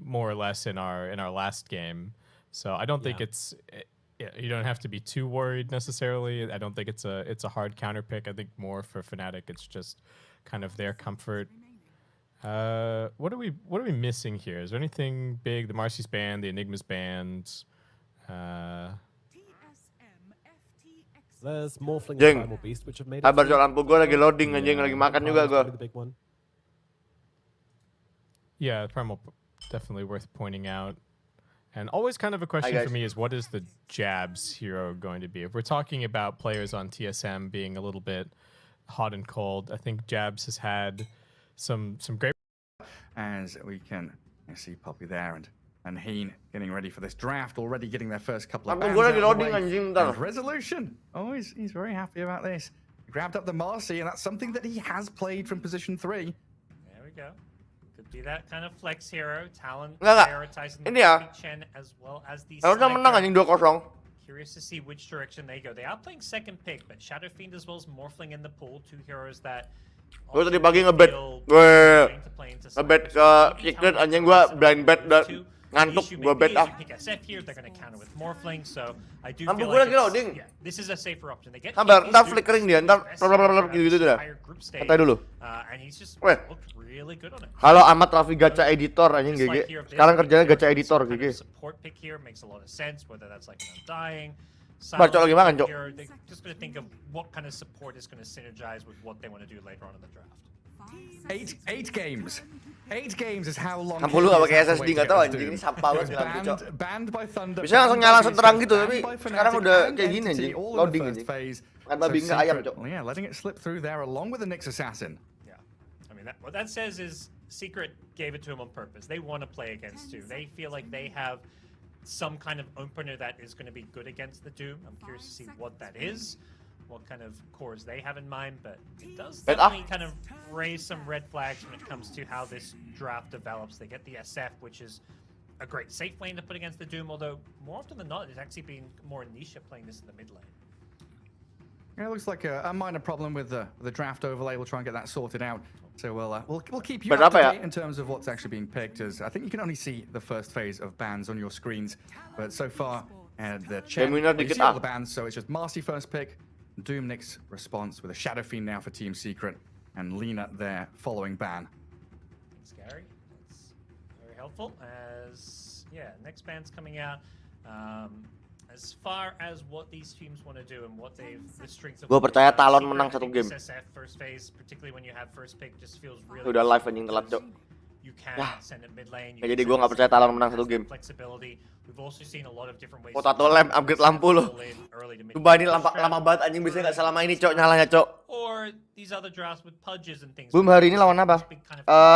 more or less in our last game. So I don't think you don't have to be too worried necessarily. I don't think it's a hard counter pick. I think more for Fnatic, it's just kind of their comfort. What are we missing here? Is there anything big? The Marcy's banned, the Enigma's banned. There's Morphling and Primal Beast, which have made it. Sabar, lampu gue lagi loading anjing, lagi makan juga gue. Yeah, Primal definitely worth pointing out. And always kind of a question for me is, what is the Jabs hero going to be? If we're talking about players on TSM being a little bit hot and cold, I think Jabs has had some great. As we can see Poppy there and Heen getting ready for this draft, already getting their first couple of bans out of the way. And Resolution, he's very happy about this. He grabbed up the Marcy, and that's something that he has played from position 3. There we go. Could be that kind of flex hero. Talon prioritizing the Chen as well as the Sniper. Curious to see which direction they go. They are playing second pick, but Shadow Fiend as well as Morphling in the pool. 2 heroes that gue tadi pagi ngebet ke Secret anjing, gue blind bet ngantuk, gue bet ah. Lampu gue lagi loading. Sabar, ntar flickering dia, ntar gitu dah. Santai dulu. Weh, halo amat Raffi gacha editor anjing GG. Sekarang kerjanya gacha editor GG. Baca lagi makan, Cok. Just gonna think of what kind of support is gonna synergize with what they want to do later on in the draft. 8 games. 8 games is how long. Lampu lu gak pakai SSD, gak tau anjing, ini sampah banget lampu, Cok. Bisa langsung nyala langsung terang gitu, tapi sekarang udah kayak gini anjing, loading anjing. Kan babi nggak ayam, Cok. Yeah, letting it slip through there along with the Nyx Assassin. Yeah, I mean what that says is Secret gave it to him on purpose. They want to play against 2. They feel like they have some kind of opener that is going to be good against the Doom. I'm curious to see what that is, what kind of cores they have in mind, but it does definitely kind of raise some red flags when it comes to how this draft develops. They get the SF, which is a great safe lane to put against the Doom, although more often than not, it's actually been more Nisha playing this in the mid lane. Yeah, it looks like a minor problem with the draft overlay. We'll try and get that sorted out. So we'll keep you up to date in terms of what's actually being picked. As I think you can only see the first phase of bans on your screens, but so far the chat, you see all the bans. So it's just Marcy first pick, Doom Nyx response with a Shadow Fiend now for Team Secret, and Lina there following ban. Thanks, Gary. That's very helpful. As next ban's coming out. As far as what these teams want to do and what the strengths of. Gue percaya Talon menang 1 game. First phase, particularly when you have first pick, just feels really. Udah live anjing telat, Cok. You can send it mid lane. Jadi gue nggak percaya Talon menang 1 game. We've also seen a lot of different ways. Potato lamp upgrade lampu lo. Coba ini lama banget anjing, biasanya nggak selama ini, Cok, nyalanya, Cok. Or these other drafts with pudges and things. Boom, hari ini lawan apa?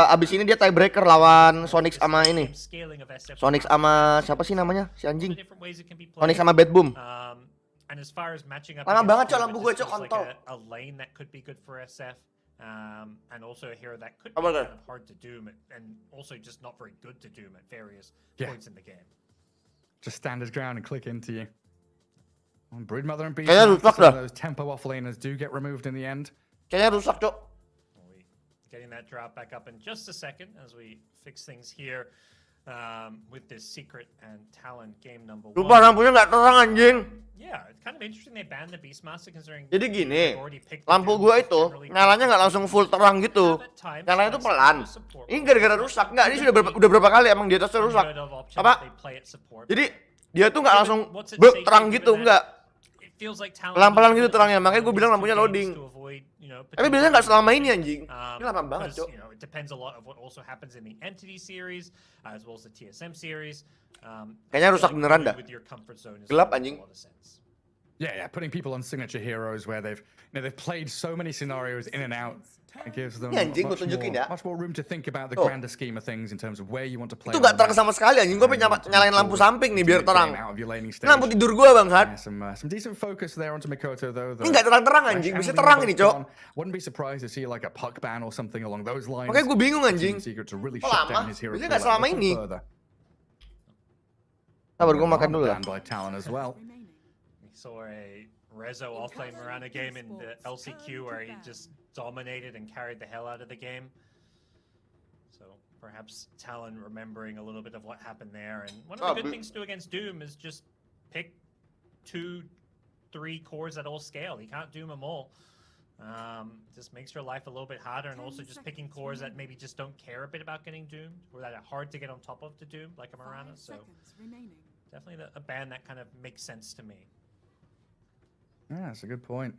Abis ini dia tiebreaker lawan Sonic sama ini. Sonic sama siapa sih namanya? Si anjing. Sonic sama Bad Boom. And as far as matching up, lama banget, Cok, lampu gue, Cok, kontol. A lane that could be good for SF. And also a hero that could be kind of hard to doom and also just not very good to doom at various points in the game. Just stand his ground and click into you. Broodmother and Beast, those tempo offlaners do get removed in the end. Kayaknya rusak, Cok. Getting that drop back up in just a second as we fix things here with this Secret and Talon game number 1. Lupa lampunya nggak terang anjing. Yeah, it's kind of interesting they banned the Beastmaster considering. Jadi gini, lampu gua itu nyalanya nggak langsung full terang gitu. Nyalanya itu pelan. Ini gara-gara rusak. Nggak, ini udah berapa kali emang di atasnya rusak. Apa? Jadi dia tuh nggak langsung terang gitu, nggak. Pelan-pelan gitu terangnya, makanya gue bilang lampunya loading. Tapi biasanya nggak selama ini anjing. Ini lama banget, Cok. It depends a lot of what also happens in the Entity series as well as the TSM series. Kayaknya rusak beneran dah. Gelap anjing. Yeah, putting people on signature heroes where they've played so many scenarios in and out. It gives them much more room to think about the grander scheme of things in terms of where you want to play. Itu nggak terang sama sekali anjing. Gue pengen nyalain lampu samping nih biar terang. Lampu tidur gue bangsat. Some decent focus there onto Mikoto though. Ini nggak terang-terang anjing. Bisa terang ini, Cok. Wouldn't be surprised to see like a puck ban or something along those lines. Makanya gue bingung anjing. Lama. Biasanya nggak selama ini. Sabar, gue makan dulu lah. We saw a Rezo offlane Mirana game in the LCQ where he just dominated and carried the hell out of the game. So Perhaps Talon remembering a little bit of what happened there. And one of the good things to do against Doom is just pick 2, 3 cores at all scale. You can't Doom them all. Just makes your life a little bit harder, and also just picking cores that maybe just don't care a bit about getting doomed, or that are hard to get on top of to doom, like a Mirana. So definitely a ban that kind of makes sense to me. Yeah, that's a good point.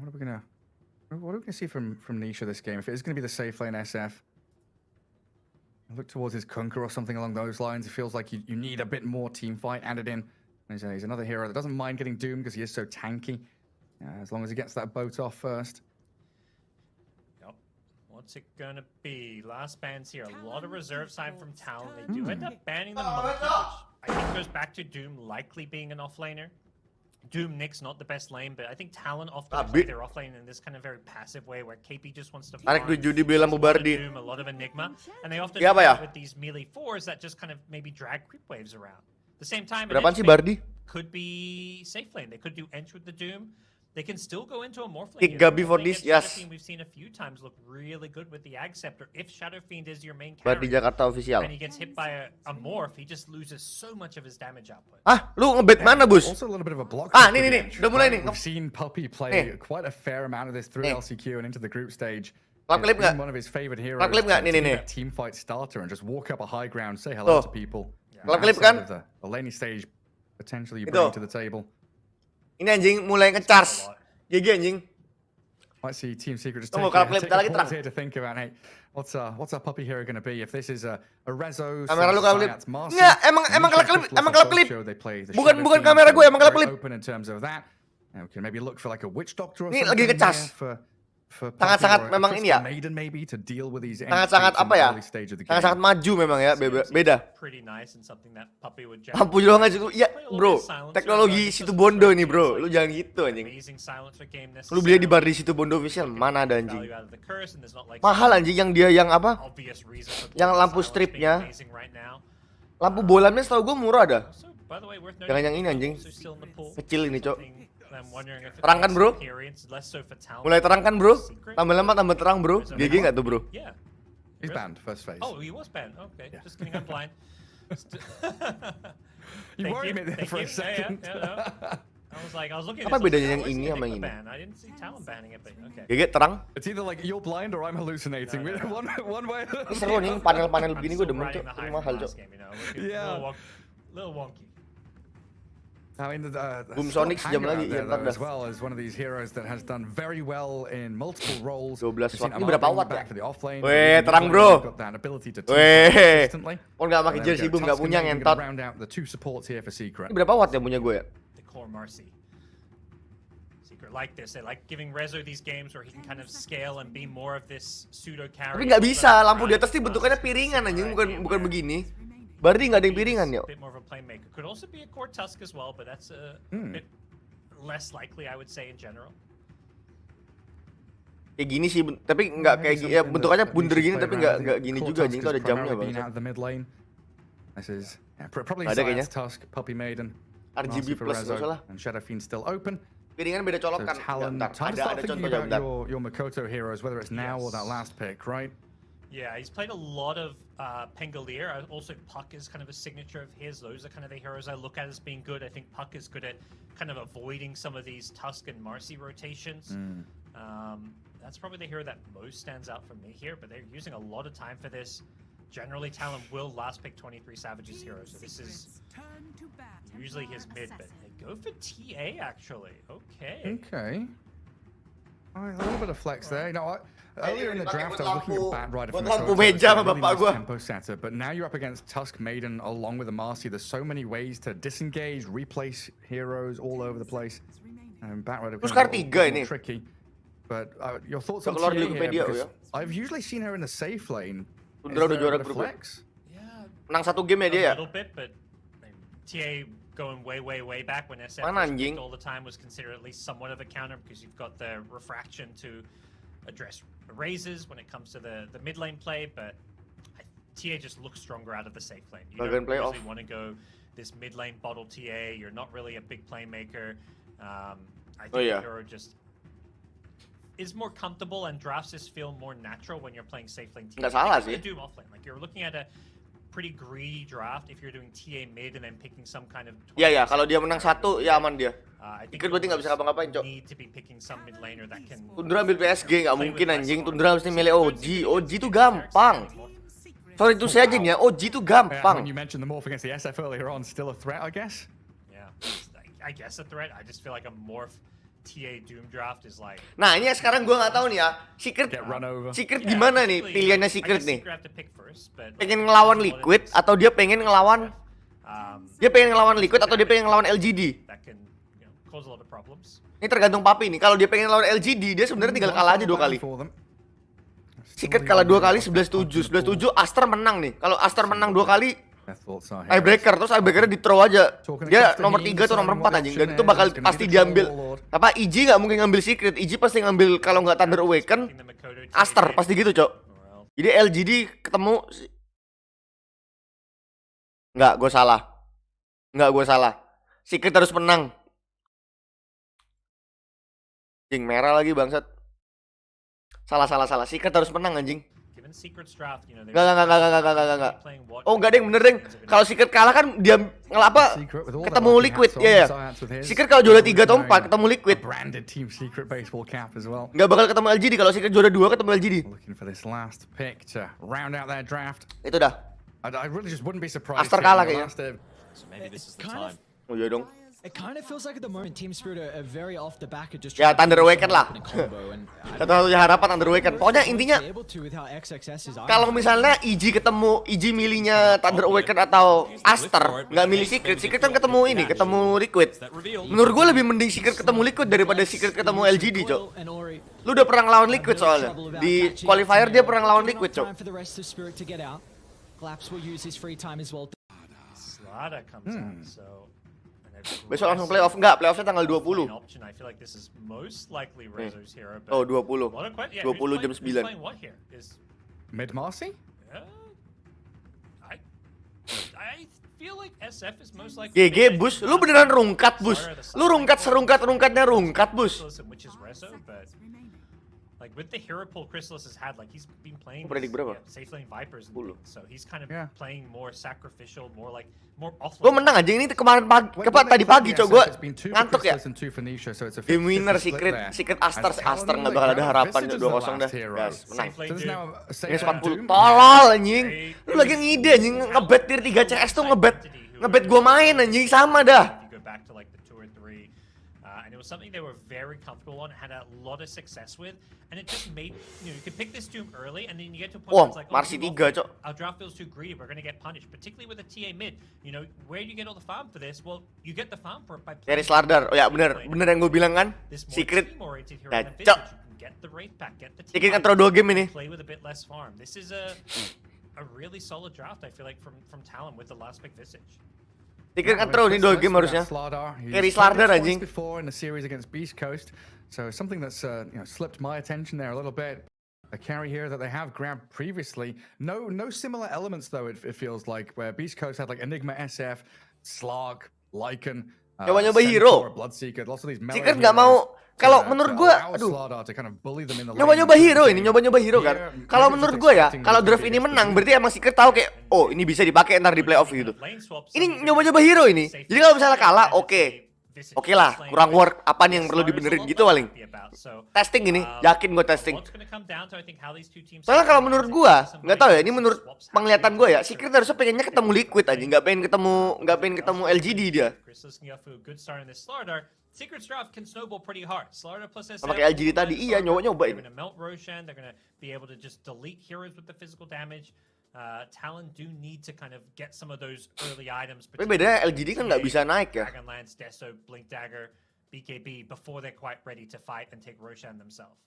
What are we gonna see from Nisha this game? If it is gonna be the safe lane SF, I look towards his Kunkka or something along those lines. It feels like you need a bit more team fight added in. He's another hero that doesn't mind getting doomed because he is so tanky. As long as he gets that boat off first. Yep. What's it gonna be? Last bans here. A lot of reserve side from Talon. They do end up banning the Monkey, which I think goes back to Doom likely being an offlaner. Doom Nick's not the best lane, but I think Talon often play their offlane in this kind of very passive way where KP just wants to farm. Doom, a lot of Enigma, and they often do it with these melee 4s that just kind of maybe drag creep waves around. At the same time, could be safe lane. They could do Ench with the Doom. They can still go into a Morph lane. Gabi for this, yes. We've seen a few times look really good with the Ag Scepter. If Shadow Fiend is your main character, Jakarta official. and he gets hit by a Morph, he just loses so much of his damage output. Ah, lu ngebet mana, Bus? Also a little bit of a block. Nih, udah mulai nih. We've seen Puppy play quite a fair amount of this through LCQ and into the group stage. Klip nggak? One of his favorite heroes. Klip nggak? Nih. That team fight starter and just walk up a high ground, say hello to people. Klip kan? The laning stage potentially you bring to the table. Ini anjing mulai nge-charge. GG anjing. Might see Team Secret just take a pause here to think about, hey, what's our Puppy hero going to be? If this is a Rezo, kamera lu klip. Marcy, Nggak, emang klip. Bukan kamera gue, emang klip. Open in terms of that. We can maybe look for like a witch doctor or Ini something. lagi ngecas. Sangat-sangat memang ini ya. Sangat-sangat apa ya? Sangat-sangat maju memang ya, beda. Lampu juga nggak situ. Iya, bro. Teknologi situ Bondo nih, bro. Lu jangan gitu anjing. Lu beli di bar di situ Bondo official, mana ada anjing? Mahal anjing yang dia yang apa? Yang lampu stripnya. Lampu bolamnya setahu gue murah ada. Jangan yang ini anjing. Kecil ini, Cok. Terang kan, bro? Mulai terang kan, bro? Tambah lama tambah terang, bro. GG nggak tuh, bro? He's banned first phase. Oh, he was banned. Okay, just kidding. I'm blind. You worried me there for a second. I was looking. Apa bedanya yang ini sama yang ini? I didn't see Talon banning it, but okay. GG terang. It's either like you're blind or I'm hallucinating. One way. Seru nih panel-panel begini gue demen, Cok. Mahal, Cok. Yeah. Little wonky. Now in the Boom Sonic sejam lagi as well as one of these heroes that has done very well in multiple roles. 12 watt. Ini berapa watt ya? Weh, terang, bro. Weh. Oh, nggak pakai jersey Boom, nggak punya ngentot. Ini berapa watt ya punya gue ya? The core Marcy. Secret like this. They like giving Rezo these games where he can kind of scale and be more of this pseudo carry. Tapi nggak bisa, lampu di atas nih bentukannya piringan anjing, bukan begini. Berarti nggak ada yang piringan yuk. Could also be a core tusk as well, but that's a bit less likely, I would say, in general. Kayak gini sih, tapi nggak kayak ya bentukannya bunder gini, tapi nggak gini juga, anjing itu ada jamnya bang. This is probably kayaknya. Tusk, Puppy Maiden, RGB plus nggak salah. and Shadow Fiend still open. Piringan beda colokan. Ada contohnya bentar. Your Makoto heroes, whether it's now or that last pick, right? Yeah, he's played a lot of Pengalier. Also, Puck is kind of a signature of his. Those are kind of the heroes I look at as being good. I think Puck is good at kind of avoiding some of these Tusk and Marcy rotations. That's probably the hero that most stands out for me here, but they're using a lot of time for this. Generally, Talon will last pick 23 Savage's hero, so this is usually his mid, but they go for TA, actually. Okay. Okay. A little bit of flex there. You know, earlier in the draft, I was looking at Bat Rider from the tempo setter, but now you're up against Tusk Maiden along with the Marcy. There's so many ways to disengage, replace heroes all over the place. And Bat Rider becomes a little tricky. But your thoughts on TA here? Because I've usually seen her in the safe lane. Udah juara grup. Yeah. Menang satu game ya dia ya? A little bit, but TA going way back when SF all the time was considered at least somewhat of a counter because you've got the refraction to address raises when it comes to the mid lane play, but TA just looks stronger out of the safe lane. You don't really want to go this mid lane bottle TA. You're not really a big playmaker. I think the hero just is more comfortable and drafts just feel more natural when you're playing safe lane. Nggak salah sih. Doom offlane, like you're looking at a pretty greedy draft if you're doing TA mid and then picking some kind of. Iya, kalau dia menang 1 ya aman dia. Secret berarti nggak bisa ngapa-ngapain, Cok. Tundra ambil PSG nggak mungkin anjing. Tundra mesti milih OG. OG tuh gampang. Sorry itu saya aja nih ya. OG tuh gampang. When you mentioned the morph against the SF earlier on, still a threat, I guess. Yeah, I guess a threat. I just feel like a morph TA Doom draft is like. Nah ini sekarang gue nggak tahu nih ya. Secret gimana nih pilihannya Secret nih? Pengen ngelawan Liquid atau dia pengen ngelawan? Dia pengen ngelawan Liquid atau dia pengen ngelawan LGD? Ini tergantung Papi nih. Kalau dia pengen ngelawan LGD, dia sebenarnya tinggal kalah aja 2 kali. Secret kalah 2 kali 11-7. 11-7 Aster menang nih. Kalau Aster menang 2 kali Icebreaker, terus Icebreaker di throw aja. Dia nomor 3 atau nomor 4 anjing. Dan itu bakal pasti diambil. Apa EG nggak mungkin ngambil Secret. EG pasti ngambil kalau nggak Thunder Awaken Aster, pasti gitu, Cok. Jadi LGD ketemu Nggak, gue salah. Secret harus menang. Anjing merah lagi bangsat. Salah. Secret harus menang anjing. Enggak. Oh enggak deng, bener deng. Kalau Secret kalah kan dia ngelapa ketemu Liquid, ya. Secret kalau juara 3 atau 4 ketemu Liquid. Enggak bakal ketemu LGD kalau Secret juara 2 ketemu LGD. Itu dah. Aster kalah kayaknya. Oh iya dong. It kind of feels like at the moment Team Spirit are very off the back of just ya Thunder Awaken lah. Satu-satunya harapan Thunder Awaken. Pokoknya intinya kalau misalnya EG milihnya Thunder Awaken atau Aster, nggak milih Secret kan ketemu Liquid. Menurut gue lebih mending Secret ketemu Liquid daripada Secret ketemu LGD, Cok. Lu udah pernah ngelawan Liquid soalnya. Di qualifier dia pernah ngelawan Liquid, Cok. Besok langsung playoff. Enggak, playoffnya tanggal 20. Oh 20 jam 9. Mid Marcy? GG Bus, lu beneran rungkat Bus. Lu rungkat serungkat-rungkatnya rungkat Bus. Like with the hero pull Chrysalis has had, like he's been playing safe lane Vipers, so he's kind of playing more sacrificial, more offline. Gue menang aja ini kemarin tadi pagi, Cok. Gue ngantuk ya. Game winner Secret Aster nggak bakal ada harapan 2-0 dah. Guys, menang. Ini 40. Tolol anjing. Lu lagi ngide anjing ngebet tier 3 CS tuh ngebet gue main anjing sama dah. Something they were very comfortable on, had a lot of success with, and it just made, you could pick this Doom early, and then you get to a point where it's like, Marcy 3, Cok. Our draft feels too greedy, we're gonna get punished, particularly with a TA mid. Where do you get all the farm for this? Well, you get the farm for it by playing Slardar. Oh ya, bener yang gue bilang kan. Secret. Cok. Secret kan throw 2 game ini. Play with a bit less farm. This is a really solid draft, I feel like, from Talon with the last pick Visage. Secret kan throw nih 2 game harusnya. Carry Slardar anjing. So something that's slipped my attention there a little bit. A carry here that they have grabbed previously. No similar elements though. It feels like where Beast Coast had like Enigma SF, Slog, Lycan. Nyoba hero. Secret nggak mau. Kalau menurut gue, nyoba hero kan. Kalau menurut gue ya, kalau draft ini menang, berarti emang Secret tahu kayak, oh ini bisa dipakai ntar di playoff gitu. Ini nyoba hero ini. Jadi kalau misalnya kalah, oke lah, kurang work. Apa nih yang perlu dibenerin gitu paling. Testing ini, yakin gue testing. Soalnya kalau menurut gue, nggak tahu ya, ini menurut penglihatan gue ya, Secret harusnya pengennya ketemu Liquid aja, nggak pengen ketemu LGD dia. Secret's draft can snowball pretty hard. Slardar plus SF. Pakai LGD tadi iya nyoba They're gonna melt Roshan. They're gonna be able to just delete heroes with the physical damage. Talon do need to kind of get some of those early items. Tapi bedanya LGD kan nggak bisa naik ya. Dragonlance, Deso, Blink Dagger, BKB before they're quite ready to fight and take Roshan themselves.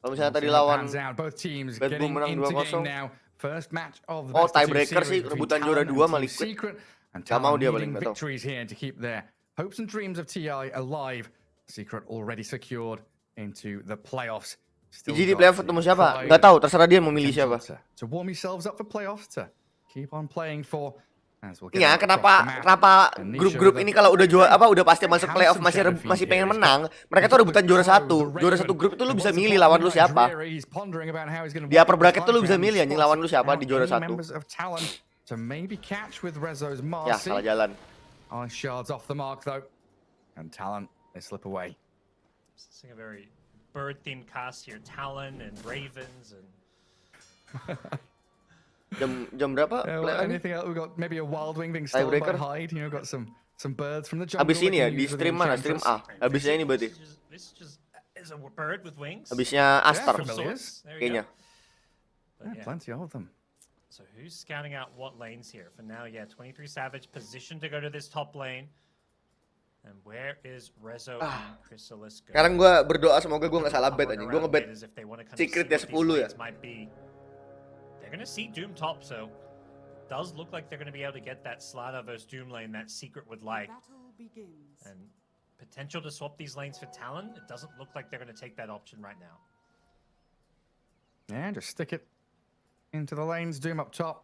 Kalau misalnya tadi lawan Bad Boom menang 2-0. Oh tiebreaker sih, rebutan juara 2 sama Liquid. Gak mau dia paling betul. Hopes and dreams of TI alive. Secret already secured into the playoffs. EG di playoff ketemu siapa? Nggak tahu, terserah dia mau milih siapa. To warm yourselves up for playoffs, to keep on playing for. As we'll get Iya, across the map. kenapa grup-grup ini kalau udah juara udah pasti masuk playoff masih pengen menang, mereka tuh rebutan juara satu grup itu lu bisa milih lawan lu siapa. Di upper bracket tuh lu bisa milih anjing lawan lu siapa di juara satu. Ya, salah jalan. Shards off the mark though, and Talon they slip away. Seeing a very bird-themed cast here, Talon and Ravens and. Jam berapa? Anything else? We've got maybe a wild wing being stolen by Hyde. You know, got some birds from the jungle. Abis ini ya di stream mana? Stream A. Abisnya ini berarti. This just is a bird with wings. Abisnya Astar Yeah, kayaknya. plenty of them. So who's scouting out what lanes here? For now, yeah, 23 Savage positioned to go to this top lane. And where is Rezo and Chrysalis going? Sekarang gue berdoa semoga gue nggak salah bet anjing. Gue ngebet secret ya 10 ya. They're gonna see Doom top, so does look like they're gonna be able to get that Slider versus Doom lane that Secret would like. And potential to swap these lanes for Talon. It doesn't look like they're gonna take that option right now. Yeah, just stick it into the lanes. Doom up top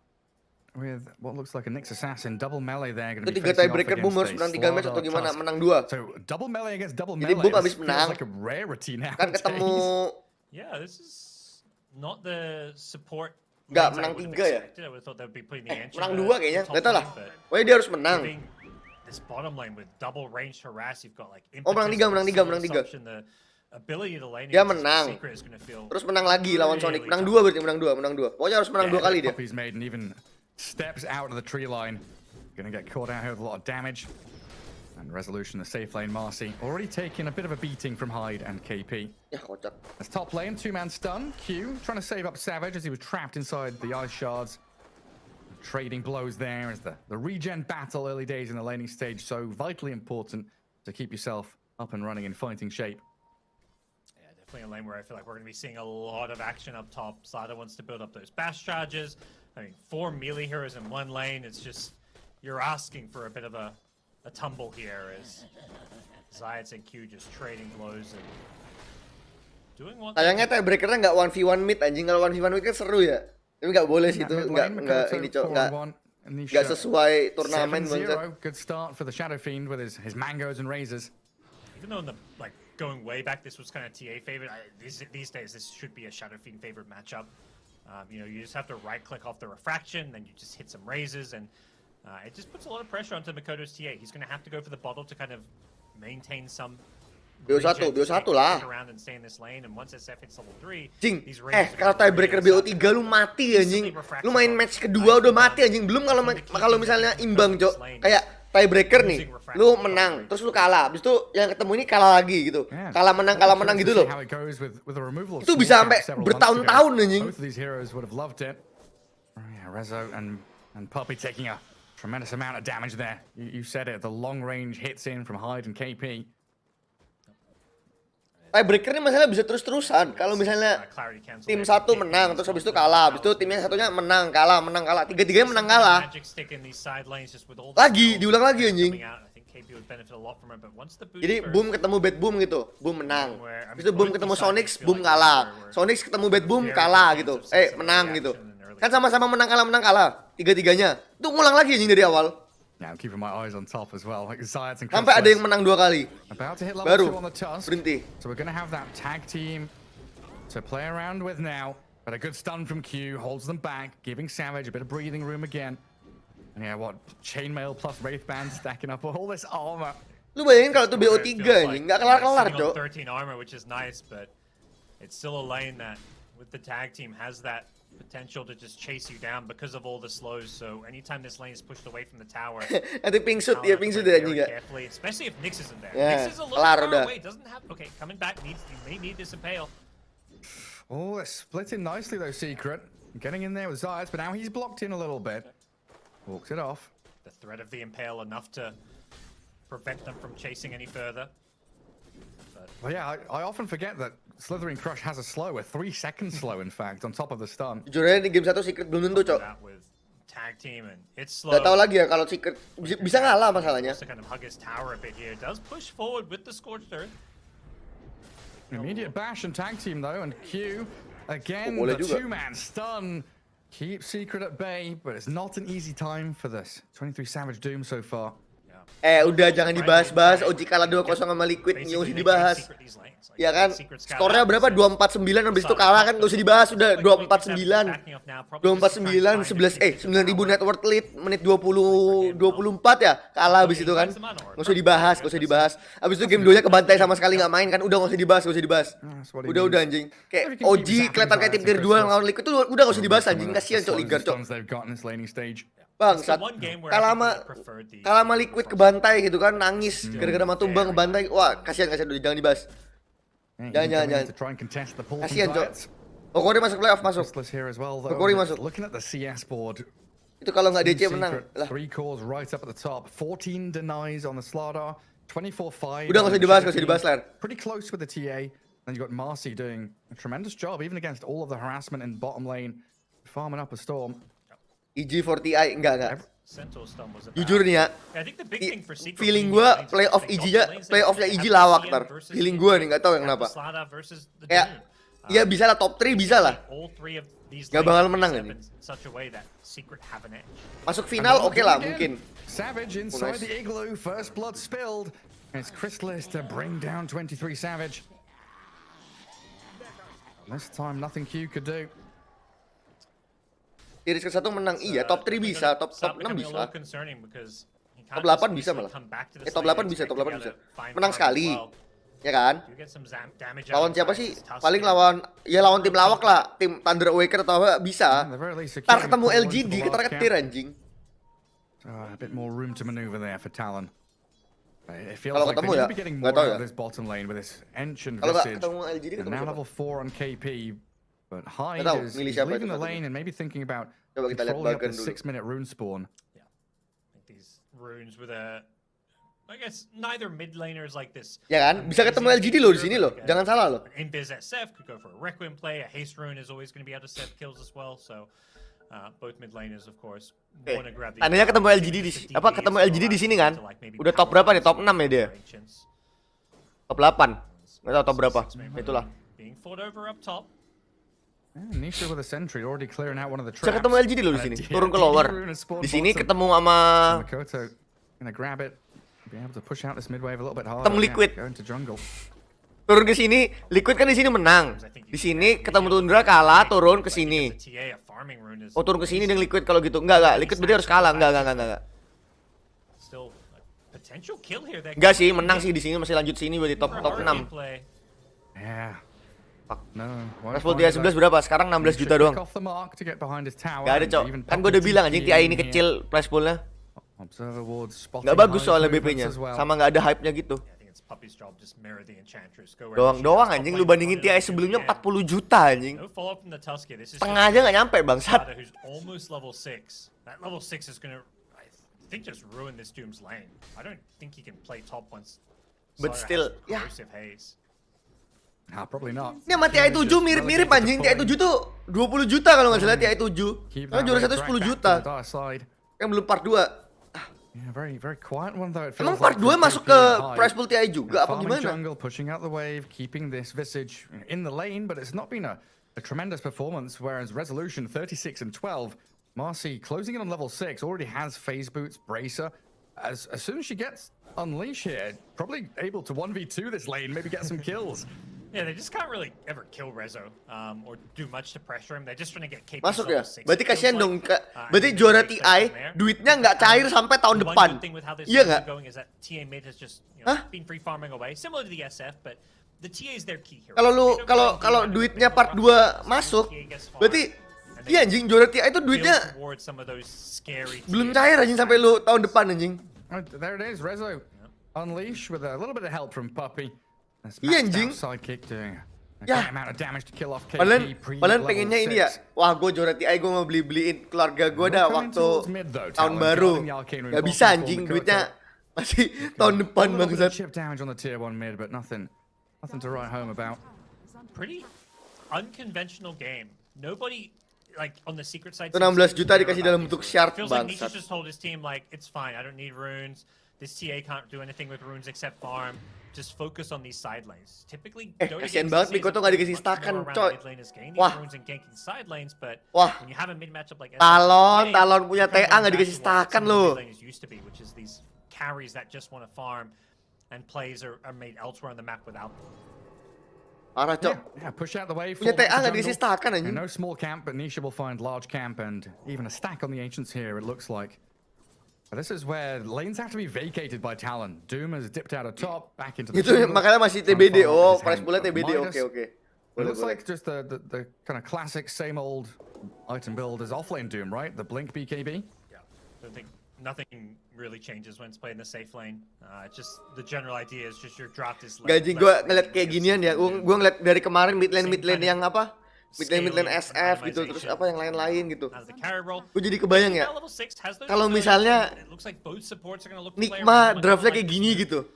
with what looks like a Nyx assassin. Double melee there. Itu 3 tiebreaker Boom harus menang 3 match atau gimana? Menang 2. So double melee against double Jadi melee. Boom abis menang. Like a rarity now. Kan ketemu. Yeah, this is not the support. Enggak, menang 3 ya? Menang 2 kayaknya. Enggak tahu lah. Pokoknya dia harus menang. This bottom lane with double range harass, you've got like menang 3. Dia menang. Terus menang lagi lawan Sonic. Menang 2 berarti, menang 2. Pokoknya harus menang 2 kali dia. He's made and even steps out of the tree line. Gonna get caught out here with a lot of damage. And Resolution, the safe lane, Marcy, already taking a bit of a beating from Hyde and KP. Ya, kocak. As top lane, 2-man stun. Q trying to save up Savage as he was trapped inside the ice shards. Trading blows there as the regen battle early days in the laning stage, so vitally important to keep yourself up and running in fighting shape. Yeah, definitely a lane where I feel like we're going to be seeing a lot of action up top. Sada wants to build up those bash charges. I mean, 4 melee heroes in one lane. It's just, you're asking for a bit of a tumble here as Zayats and Q just trading blows and doing what. Sayangnya tiebreakernya nggak 1v1 mid anjing. Kalau 1v1 mid kan seru ya. Tapi nggak boleh sih itu, nggak ini cok, nggak sesuai turnamen banget. Good start for the Shadow Fiend with his mangoes and razors. Even though in the going way back, this was kind of TA favorite. These days, this should be a Shadow Fiend favorite matchup. You know, you just have to right click off the refraction, then you just hit some razors, and it just puts a lot of pressure onto Makoto's TA. He's going to have to go for the bottle to kind of maintain some. BO1 lah. Jing, kalau tiebreaker BO3 lu mati anjing. Lu main match kedua udah mati anjing. Belum kalau misalnya imbang, Cok. Kayak tiebreaker nih, lu menang, terus lu kalah. Habis itu yang ketemu ini kalah lagi gitu. Kalah menang gitu loh. Itu bisa sampai bertahun-tahun anjing. Rezo and Puppy taking a tremendous amount of damage there. You said it, the long range hits in from Hyde and KP. Tiebreaker ini masalah bisa terus-terusan. Kalau misalnya tim satu menang, terus habis itu kalah, habis itu timnya satunya menang, kalah, tiga-tiganya menang kalah. Lagi, diulang lagi anjing. Jadi Boom ketemu Bad Boom gitu, Boom menang. Habis itu Boom ketemu Sonics, Boom kalah. Sonics ketemu Bad Boom kalah gitu. Menang gitu. Kan sama-sama menang kalah, tiga-tiganya. Itu ngulang lagi anjing dari awal. Now keeping my eyes on top as well. Like Zayats and sampai ada yang menang 2 kali. About to hit level baru 2 on the tusk. Berhenti. So we're going to have that tag team to play around with now. But a good stun from Q holds them back, giving Savage a bit of breathing room again. And yeah, what? Chainmail plus Wraithband stacking up all this armor. Lu bayangin kalau itu BO3 anjing, enggak kelar-kelar, Cok. 13 armor, which is nice, but it's still a lane that with the tag team has that potential to just chase you down because of all the slows. So anytime this lane is pushed away from the tower, nanti pingsuit ya anjing ya. Especially if Nyx isn't there. Yeah, Nyx is a little far away. Doesn't have. Okay, coming back he may need this impale. Oh, they're splitting nicely though. Secret getting in there with Zayats, but now he's blocked in a little bit. Walks it off. The threat of the impale enough to prevent them from chasing any further. Well, yeah, I often forget that Slithering Crush has a slow, a 3-second slow, in fact, on top of the stun. Jujur aja di game 1 Secret belum tentu, Cok. Gak tau lagi ya kalau Secret bisa ngalah masalahnya. Immediate bash and tag team though, and Q again the 2-man stun. keep Secret at bay, but it's not an easy time for this 23 Savage Doom so far. Udah jangan dibahas-bahas. OG kalah 2-0 sama Liquid, nggak usah dibahas. Ya kan, skornya berapa? 2-4-9, habis itu kalah kan, nggak usah dibahas. Udah 2-4-9, 2-4-9, 9.000 net worth lead, menit 24 ya, kalah habis itu kan. Nggak usah dibahas. Habis itu game 2-nya kebantai sama sekali nggak main kan, udah nggak usah dibahas. Udah anjing. Kayak OG kelihatan kayak tim tier 2 lawan Liquid tuh udah nggak usah dibahas anjing, kasihan cok Ligar cok. Bangsat, kalah sama Liquid kebantai gitu kan, nangis gara-gara Matumbang kebantai. Wah, kasihan udah jangan dibahas. Jangan. Kasihan cok. Okori masuk playoff, masuk. Okori masuk. Itu kalau nggak DC menang lah. 3 cores right up at the top. 14 denies on the Slardar. 24-5. Udah nggak usah dibahas Ler. Pretty close with the TA. And you got Marcy doing a tremendous job even against all of the harassment in bottom lane, farming up a storm. EG For Ti enggak. Jujur nih ya, feeling gue playoffnya EG lawak ntar. Feeling gue nih, nggak tahu yang kenapa. Kayak, ya bisa lah, top 3 bisa lah. Nggak bakal menang ini. Masuk final oke lah mungkin. Savage inside the igloo, first blood spilled. It's Chrysalis to bring down 23 Savage. This time nothing Q could do. Series ke-1 menang, iya, top 3 bisa, top 6 bisa. Top 8 bisa malah. Top 8 bisa. Menang sekali. Ya kan? Lawan siapa sih? Paling lawan tim lawak lah, tim Thunder Awaker atau apa bisa. Ntar ketemu LGD, ketar-ketir anjing. A bit more room to maneuver there for Talon. Kalau ketemu ya, nggak tahu ya. Kalau nggak ketemu LGD ketemu siapa? Level 4 on KP. But Hyde is leaving the lane and maybe thinking about controlling up the 6-minute rune spawn. Yeah, like these runes with I guess neither mid laners like this. Ya kan, bisa ketemu LGD loh di sini loh, jangan salah loh. Invis SF could go for a Requiem play, a haste rune is always going to be able to set kills as well. So both mid laners of course want to grab the. Tandanya ketemu LGD di sini kan? Udah top berapa nih? Top 6 ya dia. Top 8. Nggak tahu top berapa. Itulah. Being fought over up top. Nisha with a sentry already clearing out one of the traps. Bisa ketemu LGD loh di sini, turun ke lower. Di sini ketemu sama Makoto gonna grab it, be able to push out this mid wave a little bit harder. Ketemu Liquid. Going to jungle. Turun ke sini, Liquid kan di sini menang. Di sini ketemu Tundra kalah, turun ke sini. Oh, turun ke sini dengan Liquid kalau gitu. Enggak. Liquid berarti harus kalah. Enggak. Enggak sih, menang sih di sini, masih lanjut sini berarti top 6. Yeah. Respol TI 11 berapa? Sekarang 16 juta doang. Gak ada cok. Kan gue udah bilang anjing TI ini kecil price poolnya. Gak bagus soalnya BP-nya. Sama gak ada hype-nya gitu. Doang anjing, lu bandingin TI sebelumnya 40 juta anjing. Setengah aja gak nyampe bangsat. But still, ya. Probably not. Ini sama TI 7 mirip-mirip anjing. TI 7 tuh 20 juta kalau nggak salah TI 7. Karena juara 1 10 juta. Yang belum part 2. Emang part 2 masuk ke price pool TI juga apa gimana? Jungle pushing out the wave, keeping this Visage in the lane, but it's not been a tremendous performance. Whereas Resolution 36 and 12, Marcy closing in on level 6, already has phase boots, bracer. As soon as she gets Unleash here, probably able to 1v2 this lane, maybe get some kills. Yeah, they just can't really ever kill Rezo or do much to pressure him. They're just trying to get KP. Masuk ya? Berarti kasihan dong. Berarti juara TI duitnya nggak cair sampai tahun depan. Iya nggak? Kalau duitnya part 2 masuk, berarti iya anjing juara TI itu duitnya belum cair anjing sampai lu tahun depan anjing. There it is, Rezo. Unleash with a little bit of help from Puppy. Iya anjing. Ya. Padahal pengennya ini ya. Wah, gue juara TI, gue mau beliin keluarga gue dah waktu tahun baru. Gak bisa anjing, duitnya masih tahun depan bangsat. Pretty unconventional game. Nobody like on the secret side. 16 juta dikasih dalam bentuk shard bangsat. Feels like Nisha just told his team like it's fine. I don't need runes. This TA can't do anything with runes except farm. Just focus on these side lanes. Typically, kasian banget Nico tuh gak dikasih stakan, coy. Wah. Wah. Talon punya TA gak dikasih stakan loh. Carries that just want to farm and plays are made elsewhere on the map without them. Parah, cok. Yeah, push out the way. Punya TA gak dikasih stakan anjing. No small camp, but Nisha will find large camp and even a stack on the Ancients here, it looks like. But this is where lanes have to be vacated by Talon. Doom has dipped out of top, back into the Itu makanya masih TBD. Oh, price poolnya TBD. Oke. It looks like just the kind of classic same old item build as offlane Doom, right? The Blink BKB? Yeah. I think nothing really changes when it's played in the safe lane. Just the general idea is just your draft is Gaji gue ngeliat kayak ginian ya. Gue ngeliat dari kemarin mid lane yang apa? Mid lane SF gitu, terus apa yang lain-lain gitu. Gue jadi kebayang ya, kalau misalnya Nikma draftnya kayak gini gitu,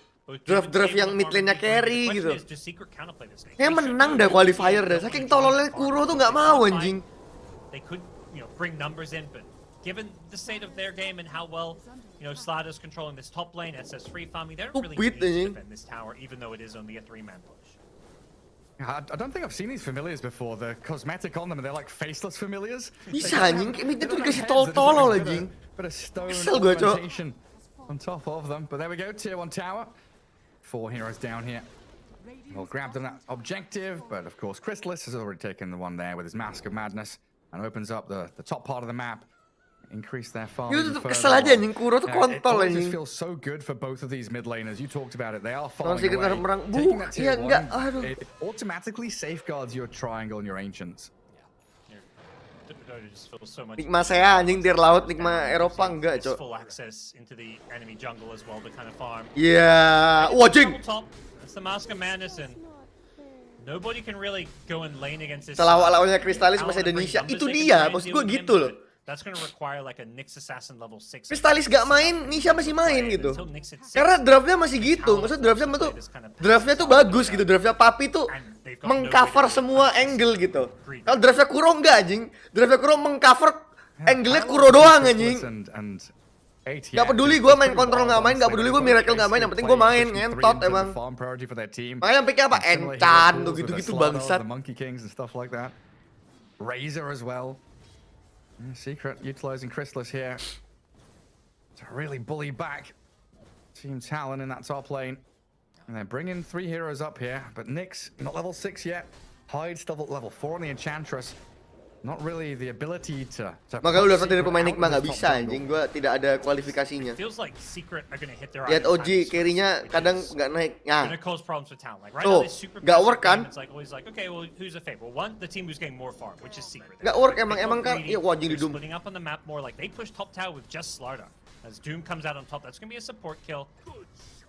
draft yang mid lane-nya carry gitu, kayak menang dah qualifier dah. Saking tololnya Kuro tuh nggak mau anjing. Given the state of their game and how well, Slaughter's controlling this top lane, SS free farming, they don't really need to defend this tower, even though it is only a 3-man push. I don't think I've seen these familiars before. The cosmetic on them, and they're like faceless familiars. Bisa anjing, mid itu dikasih tol-tolol anjing. But a stone gue, ornamentation on top of them. But there we go, tier 1 tower. 4 heroes down here. Well, grabbed an objective, but of course Chrysalis has already taken the one there with his Mask of Madness and opens up the top part of the map. Increase their farm. Itu kesel aja anjing, Kuro tuh kontol anjing. It feels so good for both of these mid laners. You talked about it. They are farming away. Taking that tier 1, it automatically safeguards your triangle and your ancients. Nikma saya anjing tier laut, Nikma Eropa enggak, cok. Iya, wajing. Selawak-lawaknya Kristalis masih ada Nisha. Itu dia, maksud gue gitu loh. That's going to require like a Nyx assassin level 6. Kristalis gak main, Nisha masih main gitu. Karena draftnya masih gitu. Maksudnya draftnya tuh bagus gitu. Draftnya Papi tuh mengcover semua angle gitu. Kalau draftnya Kuro enggak anjing. Draftnya Kuro mengcover angle-nya Kuro doang anjing. Gak peduli gue main kontrol gak main, gak peduli gue miracle gak main, yang penting gue main, ngentot emang. Makanya yang pikir apa? Enchant tuh gitu-gitu bangsat. Razor as well. Secret utilizing Chrysalis here to really bully back Team Talon in that top lane. And they're bringing 3 heroes up here, but Nyx not level 6 yet. Hyde still level 4 on the Enchantress. Not really the ability to Maka lu dapat dari pemain Nikma nggak bisa anjing, gua tidak ada kualifikasinya. Lihat OG carry-nya kadang nggak naik. Nah. Tuh, nggak work kan? Nggak work emang kan? Iya wajing di Doom. As Doom comes out on top, that's going to be a support kill.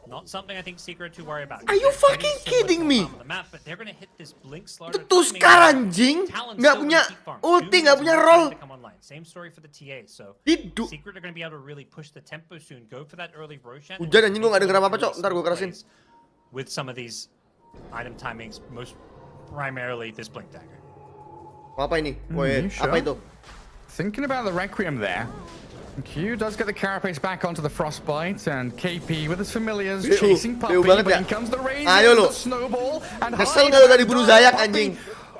Not something I think Secret to worry about. Are you fucking kidding me? Itu Tuskar anjing, nggak punya ulti, nggak punya roll. Same story for the TA. So Hidup. Secret are going to be able to really push the tempo soon. Go for that early Roshan. Hujan anjing, gua nggak denger apa-apa, Cok. Ntar gua kerasin. With some of these item timings, most primarily this Blink Dagger. Apa ini? Woi, apa itu? Thinking about the Requiem there. Q does get the Carapace back onto the Frostbite, and KP with his familiars chasing Puppy, but in comes the Razor, the Snowball, and he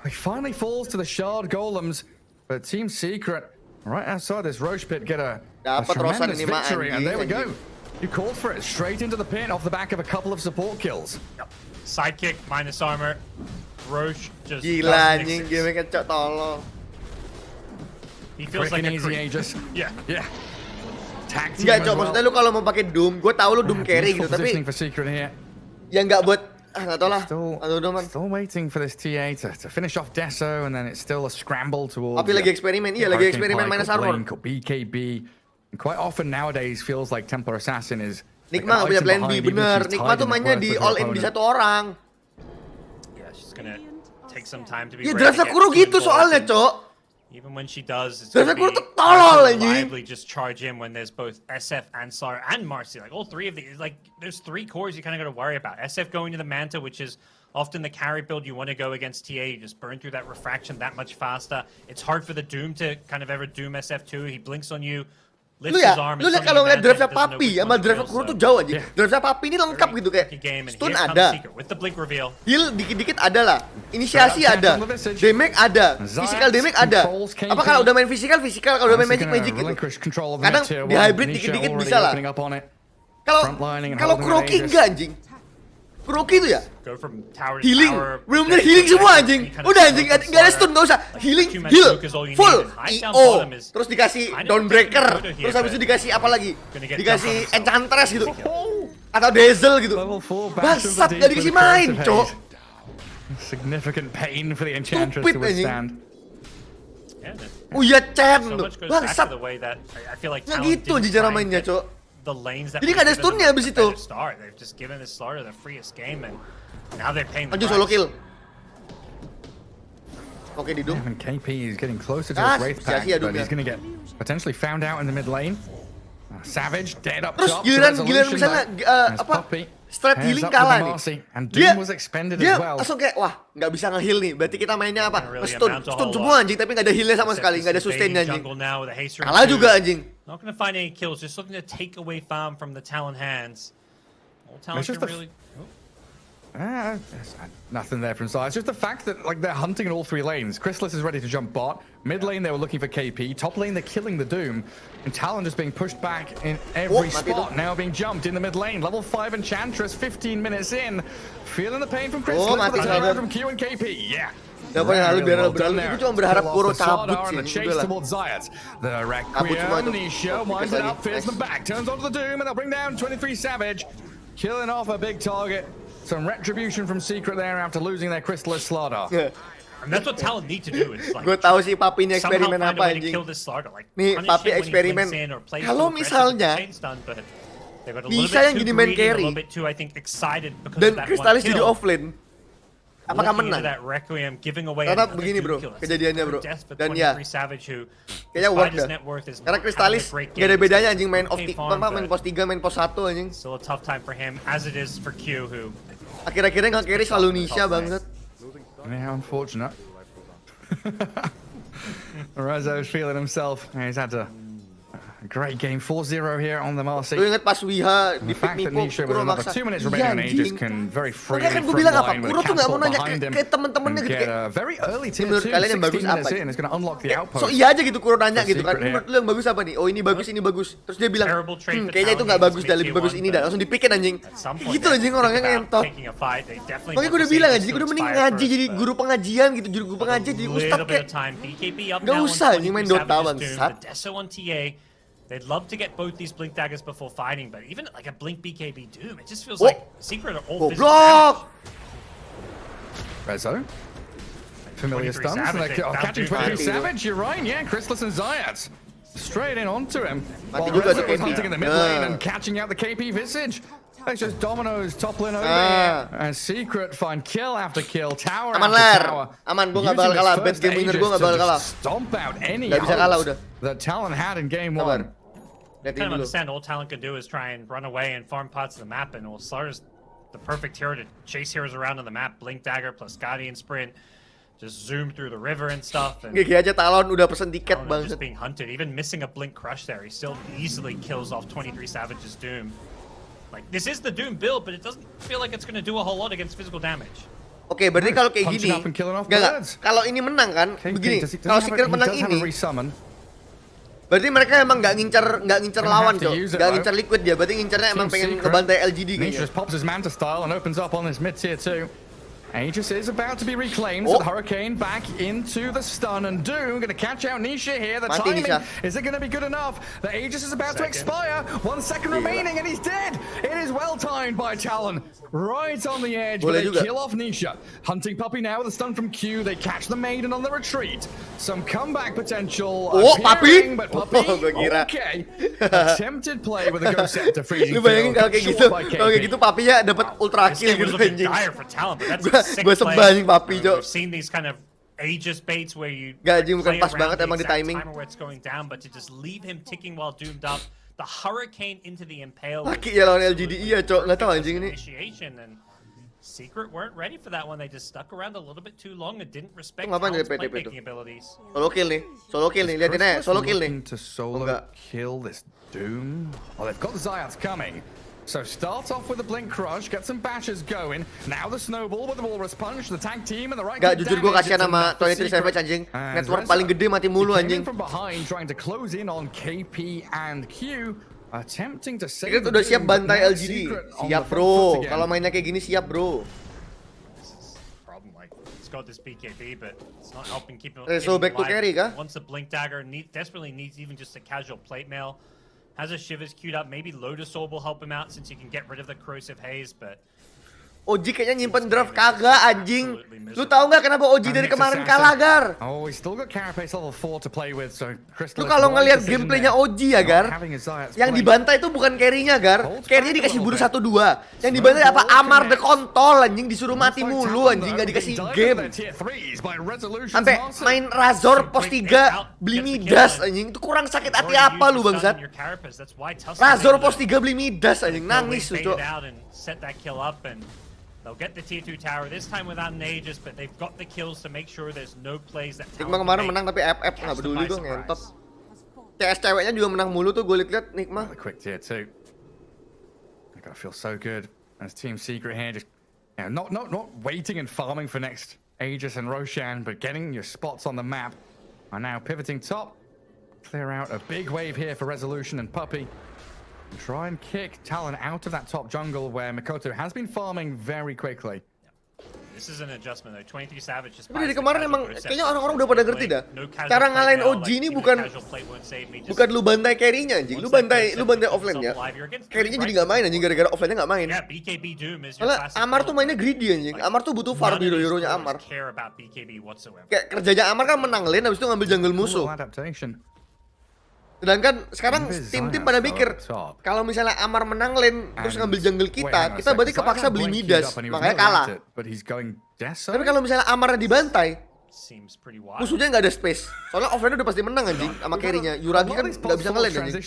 finally falls to the Shard Golems, but Team Secret, right outside this Roche pit, get a tremendous victory, and there we go. You called for it, straight into the pit off the back of a couple of support kills. Yep. Sidekick, minus armor, Roche just gila anjing, gimmick kecok tolong. He feels like easy Aegis. Yeah. Enggak, Cok, maksudnya lu kalau mau pakai Doom, gue tahu lu Doom carry gitu, tapi ya nggak buat, nggak tau lah. Still waiting for this TA to finish off Deso, and then it's still a scramble towards. Tapi lagi eksperimen, iya lagi eksperimen minus armor. BKB. And quite often nowadays feels like Templar Assassin is. Nikma nggak punya plan B, bener. Nikma tuh mainnya di all in di satu orang. Yeah, she's gonna take some time to be. Ya draftnya Kuro gitu soalnya, Cok. Even when she does, it's gonna be reliably just charge in when there's both SF and Sar and Marcy. Like all 3 of these, like there's 3 cores you kind of got to worry about. SF going to the Manta, which is often the carry build you want to go against TA. You just burn through that refraction that much faster. It's hard for the Doom to kind of ever Doom SF2. He blinks on you, Lu ya, lu lihat kalau ngeliat draftnya Papi sama draftnya Kuro tuh jauh aja. Draftnya Papi ini lengkap gitu kayak stun ada, heal dikit-dikit ada lah, inisiasi ada, damage ada, physical damage ada. Apa kalau udah main physical, kalau udah main magic gitu. Kadang di hybrid dikit-dikit bisa lah. Kalau Kuroki enggak anjing. Kuroki itu ya healing, bener-bener healing semua anjing. Udah anjing, gak ada stun, gak usah. Healing, heal, full, EO. Terus dikasih Dawnbreaker. Terus habis itu dikasih apa lagi? Dikasih Enchantress gitu. Atau Dazzle gitu. Bangsat, gak dikasih main, cok. Significant pain for the Enchantress to withstand. Oh iya, Chen tuh. Bangsat. Nggak gitu aja cara mainnya, cok. Jadi nggak ada stunnya abis itu. Lanjut solo kill. Oke, Dido. And KP is getting closer to his Wraith Pack, but he's going to get potentially found out in the mid lane. Savage dead up top. Terus giliran misalnya apa? Strat healing kalah nih. Dia langsung kayak wah nggak bisa nge-heal nih. Berarti kita mainnya apa? Stun semua anjing, tapi nggak ada healnya sama sekali, nggak ada sustainnya anjing. Kalah juga anjing. Not gonna find any kills, just looking to take away farm from the Talon hands. All Talon can really... Nothing there from side. It's just the fact that like they're hunting in all three lanes. Chrysalis is ready to jump bot. Mid lane they were looking for KP. Top lane they're killing the Doom. And Talon just being pushed back in every spot. Now being jumped in the mid lane. Level 5 Enchantress 15 minutes in. Feeling the pain from Chrysalis. From Q and KP. Yeah. Siapa yang lalu biar berlalu? Gue cuma berharap Kuro cabut sih. The Requiem, Nisha winds it up, fears them back, turns onto the Doom, and they'll bring down 23 Savage, killing off a big target. Some retribution from Secret there after losing their Chrysalis Slardar. And that's what Talon need to do. Gue tahu sih Papi ini eksperimen apa anjing. Nih Papi eksperimen. Kalau misalnya bisa yang jadi main carry dan Chrysalis jadi offlane, apakah menang? Karena begini bro, kejadiannya bro. Dan ya, kayaknya worth dah. Karena Chrysalis gak ada bedanya anjing main off main pos 3, main pos 1 anjing. Akhir-akhirnya nggak carry selalu Nisha banget. Yeah, unfortunate. Rezo's feeling himself. He's had a great game, 4-0 here on the Marcy. Lu inget pas Wiha di pick me po, Kuro maksa. 2 minutes remaining, Aegis can very freely kan gue bilang apa, Kuro tuh nggak mau nanya ke temen-temennya gitu kayak very early tier 2, kalian yang bagus apa? So iya aja gitu Kuro nanya gitu kan, menurut lu yang bagus apa nih? Oh ini bagus, ini bagus. Terus dia bilang, kayaknya itu nggak bagus dah, lebih bagus ini dah. Langsung dipikin anjing. Gitu anjing orangnya ngentot. Makanya gue udah bilang anjing, gue udah mending ngaji jadi guru pengajian gitu, guru pengajian jadi ustad kayak. Gak usah anjing main Dota bangsat. They'd love to get both these Blink Daggers before fighting, but even like a Blink BKB Doom, it just feels like Secret are all physical damage. Rezo. Familiar stuns, and they're catching 23 Savage, you're right, yeah, Chrysalis and Zayat. Straight in onto him. While Rezo was hunting in the mid lane and catching out the KP Visage. It's just dominoes toppling over here. And Secret find kill after kill, tower after tower. Aman, gue gak bakal kalah. Bad game winner gue gak bakal kalah. Stomp out any gak bisa kalah udah. That Talon had in game 1. I kind of understand all Talon can do is try and run away and farm parts of the map, and well, Slardar's the perfect hero to chase heroes around on the map. Blink Dagger plus Guardian Sprint. Just zoom through the river and stuff. And GG aja Talon udah pesen tiket banget. Just being hunted, even missing a Blink Crush there, he still easily kills off 23 Savage's Doom. Like, this is the Doom build, but it doesn't feel like it's going to do a whole lot against physical damage. Oke, berarti kalau kayak gini, kalau ini menang kan, begini, kalau Secret menang ini, berarti mereka emang nggak ngincer lawan, Cok. Nggak ngincer Liquid dia, berarti ngincernya emang pengen ngebantai LGD kayaknya. Aegis is about to be reclaimed, so the Hurricane back into the stun, and Doom going to catch out Nisha here. The timing, is it going to be good enough? The Aegis is about to expire. 1 second remaining, and he's dead. It is well timed by Talon. Right on the edge, but they kill off Nisha. Hunting Puppy now with a stun from Q. They catch the Maiden on the retreat. Some comeback potential appearing, but Puppy, okay. Attempted play with a Ghost Scepter freezing. Lu bayangin kalau kayak gitu Papinya dapat ultra kill gitu anjing. Gue sembah anjing Papi, Cok. We've seen these kind of Aegis baits where you bukan pas banget emang di timing. Where it's going down, but to just leave him ticking while doomed up. The Hurricane into the Impale. Laki ya lawan LGD iya, Cok. Nggak tahu anjing ini. Secret weren't ready for that one. They just stuck around a little bit too long and didn't respect Ngapain Talon's dari PTP itu? playmaking abilities. Solo kill nih, liatin aja, solo kill nih. To solo enggak. kill this Doom. Well, they've got the Zayats coming. So start off with the Blink Crush, get some bashes going. Now the Snowball with the Walrus Punch, the tag team and the right. Gak, jujur gue kasihan sama 23 Savage anjing. Network paling gede mati mulu anjing. From behind, trying to close in on KP and Q. Attempting to save. Secret udah siap bantai LGD. Siap bro, kalau mainnya kayak gini siap bro. It's got this BKB, but it's not helping keep him. So back to carry kah? Once the Blink Dagger desperately needs even just a casual plate mail. Has a Shivers queued up. Maybe Lotus Orb will help him out since you can get rid of the Corrosive Haze, but Oji kayaknya nyimpen draft kagak anjing. Lu tahu nggak kenapa Oji dari kemarin kalah Gar? Oh, he's still got Carapace level 4 to play with, so Lu kalau ngelihat gameplaynya Oji ya Gar, yang dibantai itu bukan carry-nya Gar. Carry-nya dikasih bunuh 1-2. Yang dibantai apa? Amar the kontol anjing, disuruh mati mulu anjing, nggak dikasih game. Sampai main Razor pos 3 beli Midas anjing, itu kurang sakit hati apa lu bangsat? Razor pos 3 beli Midas anjing, nangis tuh. They'll get the tier 2 tower this time without Nages, but they've got the kills to make sure there's no plays that Nikma kemarin menang tapi FF nggak peduli dong ngentot. CS ceweknya juga menang mulu tuh gue liat Nikma. Quick tier 2. I gotta feel so good as Team Secret here, just not waiting and farming for next Aegis and Roshan, but getting your spots on the map. Are now pivoting top, clear out a big wave here for Resolution and Puppey. And try and kick Talon out of that top jungle where Mikoto has been farming very quickly. This is an adjustment though. 23 Savage just. Tapi dari kemarin emang kayaknya orang-orang udah pada ngerti dah. Cara ngalahin OG ini bukan lu bantai carry-nya anjing. Lu bantai offlane-nya. Carry-nya jadi nggak main anjing gara-gara offlane-nya nggak main. Soalnya Amar tuh mainnya greedy anjing. Amar tuh butuh farm hero-heronya Amar. Kayak kerjanya Amar kan menang lane habis itu ngambil jungle musuh. Sedangkan sekarang tim-tim pada mikir kalau misalnya Amar menang lane terus ngambil jungle kita berarti kepaksa beli Midas, makanya kalah. Tapi kalau misalnya Amar dibantai, musuhnya nggak ada space. Soalnya offlane udah pasti menang anjing sama carry-nya. Yuragi kan nggak bisa nge-lane anjing.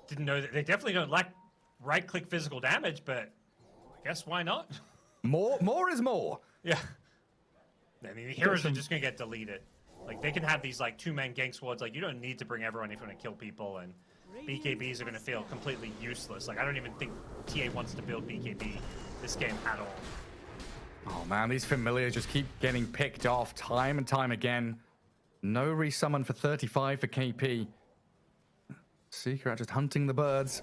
Didn't know that they definitely don't lack right-click physical damage, but I guess why not? More is more. Yeah. I mean, the heroes are just gonna get deleted. Like, they can have these, like, two-man gang squads. Like, you don't need to bring everyone if you want to kill people, and BKBs are going to feel completely useless. Like, I don't even think TA wants to build BKB this game at all. Oh, man, these familiars just keep getting picked off time and time again. No resummon for 35 for KP. Secret just hunting the birds.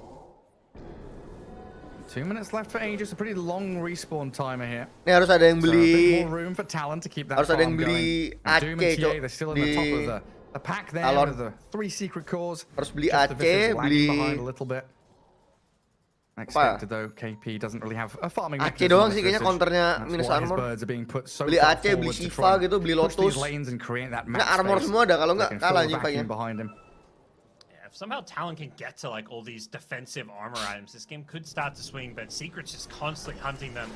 2 minutes left for Aegis, a pretty long respawn timer here. Ini harus ada yang beli. Harus ada yang beli AC cok di the pack there with the 3 secret cores. Harus beli AC, beli Expected though, KP doesn't really have a farming AC doang sih kayaknya counternya minus armor. Beli AC, beli Shiva gitu, beli Lotus. Nah, armor semua ada, kalau nggak kalah anjing pakai. If somehow Talon can get to like all these defensive armor items, this game could start to swing, but Secret's just constantly hunting them.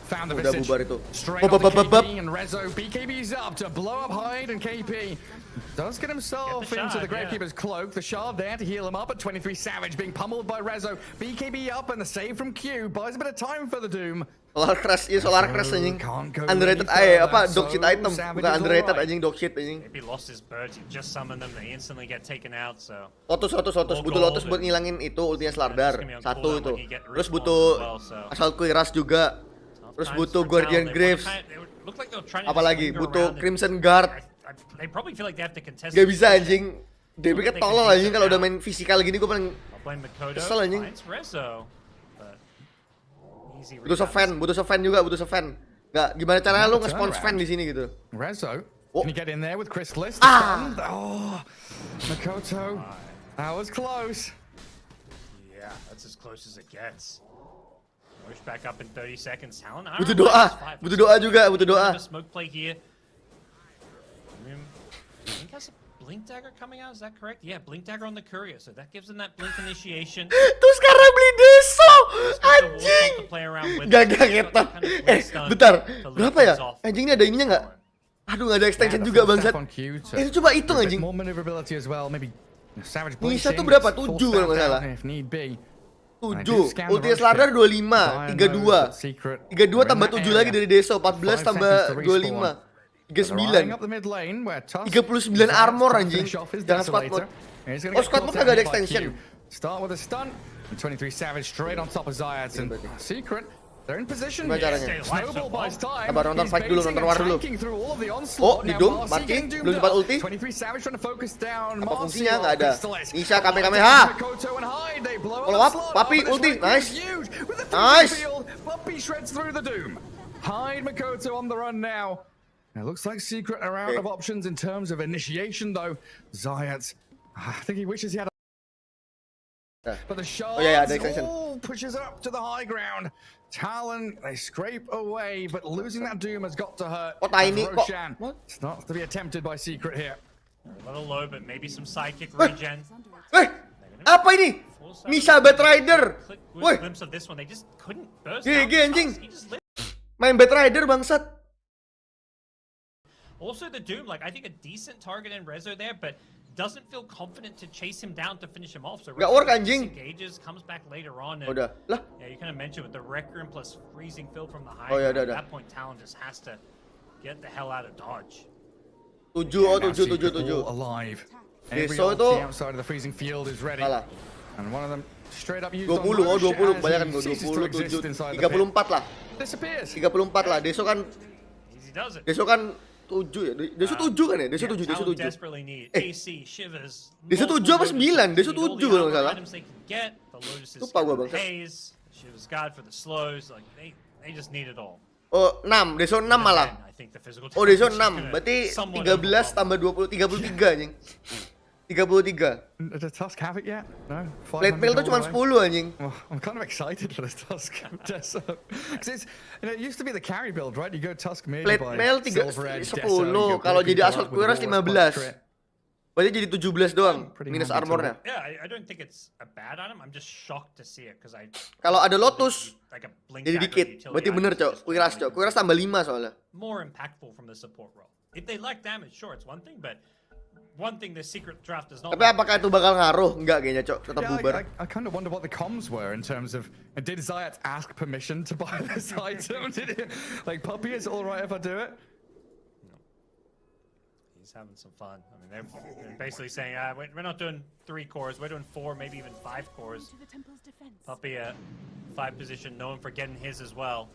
Found the udah bubar itu. Straight on the KP and Rezo. BKB's up to blow up Hyde, and KP does get himself into the Gravekeeper's cloak. The shard there to heal him up at 23 Savage, being pummeled by Rezo. BKB up and the save from Q buys a bit of time for the Doom. Solar Crash, iya Solar Crash anjing. Underrated apa dogshit item, bukan underrated anjing dogshit anjing. Maybe lost his birds, he just summoned them, they instantly get taken out, so. Lotus, butuh Lotus buat ngilangin itu ultinya Slardar. Satu itu. Terus butuh asal Kuiras juga. Terus butuh Guardian Graves. Apalagi butuh Crimson Guard. Gak bisa anjing. DB kan tolol anjing kalau udah main fisikal gini gue paling kesel anjing. Butuh Sven juga. Gak, gimana caranya lu nge-spawn Sven di sini gitu. Rezo, can you get in there with Chris List? Oh, Mikoto, that was close. Yeah, that's as close as it gets. Push back up in 30 seconds. Talon, butuh doa juga. Smoke play here. I think has a Blink Dagger coming out, is that correct? Yeah, Blink Dagger on the Courier, so that gives them that Blink initiation. Terus sekarang beli Deso, anjing. Gak ngetot. Bentar, berapa ya? Anjing ini ada ininya nggak? Aduh, nggak ada extension juga bangsat. Itu coba hitung anjing. Nisa tuh berapa? 7 kalau nggak salah. 7 7, ulti Slardar 25, 32. 32 tambah 7 lagi dari Deso, 14 tambah 25. 39. 39 armor anjing. Jangan squad mode. Oh, squad mode kagak ada extension. Start with a stun. 23 Savage straight on top of Zayats and Secret. They're in position. Gimana caranya? Snowball buys time. Sabar, nonton fight dulu, nonton war dulu. Oh, di Doom, mati, belum sempat ulti. 23 Savage trying to focus down. Apa fungsinya? Nggak ada. Nisha Kamehameha. Follow up, Papi, ulti, nice. Nice. Papi shreds through the Doom. Hyde Makoto on the run now. It looks like Secret are out of options in terms of initiation though. Zayats, I think he wishes he had a... But the shards all pushes up to the high ground. Talon, they scrape away, but losing that Doom has got to hurt. Roshan starts to be attempted by Secret here. A little low, but maybe some sidekick regen. Apa ini? Nisha Batrider. Woi. Glimpse of this one, they just couldn't burst. GG anjing. Main Batrider bangsat. Also the Doom, like I think a decent target in Rezo there, but doesn't feel confident to chase him down to finish him off. So gak work anjing. Engages, comes back later on. And, udah. Lah. Yeah, you kind of mentioned with the Rec Room plus freezing field from the high. Oh, At that point, Talon just has to get the hell out of dodge. 7 alive. Deso itu outside of the freezing field is ready. Salah. And one of them straight up used 20, oh 20, kebanyakan gue 20, 7, 34 lah. Disappears. 34 lah, Deso kan 7 ya? Deso 7 kan ya? Deso 7, Deso 7. Deso 7 apa 9? Deso 7 kalau nggak salah. Lupa gue bang. Shivers guard for the slows, like they just need it all. Oh 6, Deso 6 malah. Oh Deso 6, berarti 13 tambah 20, 33 anjing. 33. Does Tusk have it yet? No. Plate mail tuh cuma 10 anjing. Well, I'm kind of excited for this Tusk Deso. Because it used to be the carry build, right? You go Tusk mid Plate mail 10, kalau jadi Assault Cuirass 15. Berarti jadi 17 doang, minus armornya. Yeah, I don't think it's a bad item. I'm just shocked to see it because kalau ada Lotus jadi dikit. Berarti bener, Cok. Cuirass, Cok. Cuirass tambah 5 soalnya. More impactful from the support role. If they lack damage, sure, it's one thing, but one thing the secret draft does not. Tapi apakah itu bakal ngaruh? Enggak kayaknya, Cok. Tetap bubar. I kind of wonder what the comms were in terms of did Zayat ask permission to buy this item? Did it, like Puppy, is it all right if I do it? No. He's having some fun. I mean, they're basically saying, we're not doing 3 cores, we're doing 4, maybe even 5 cores. Puppy, 5 position, known for getting his as well.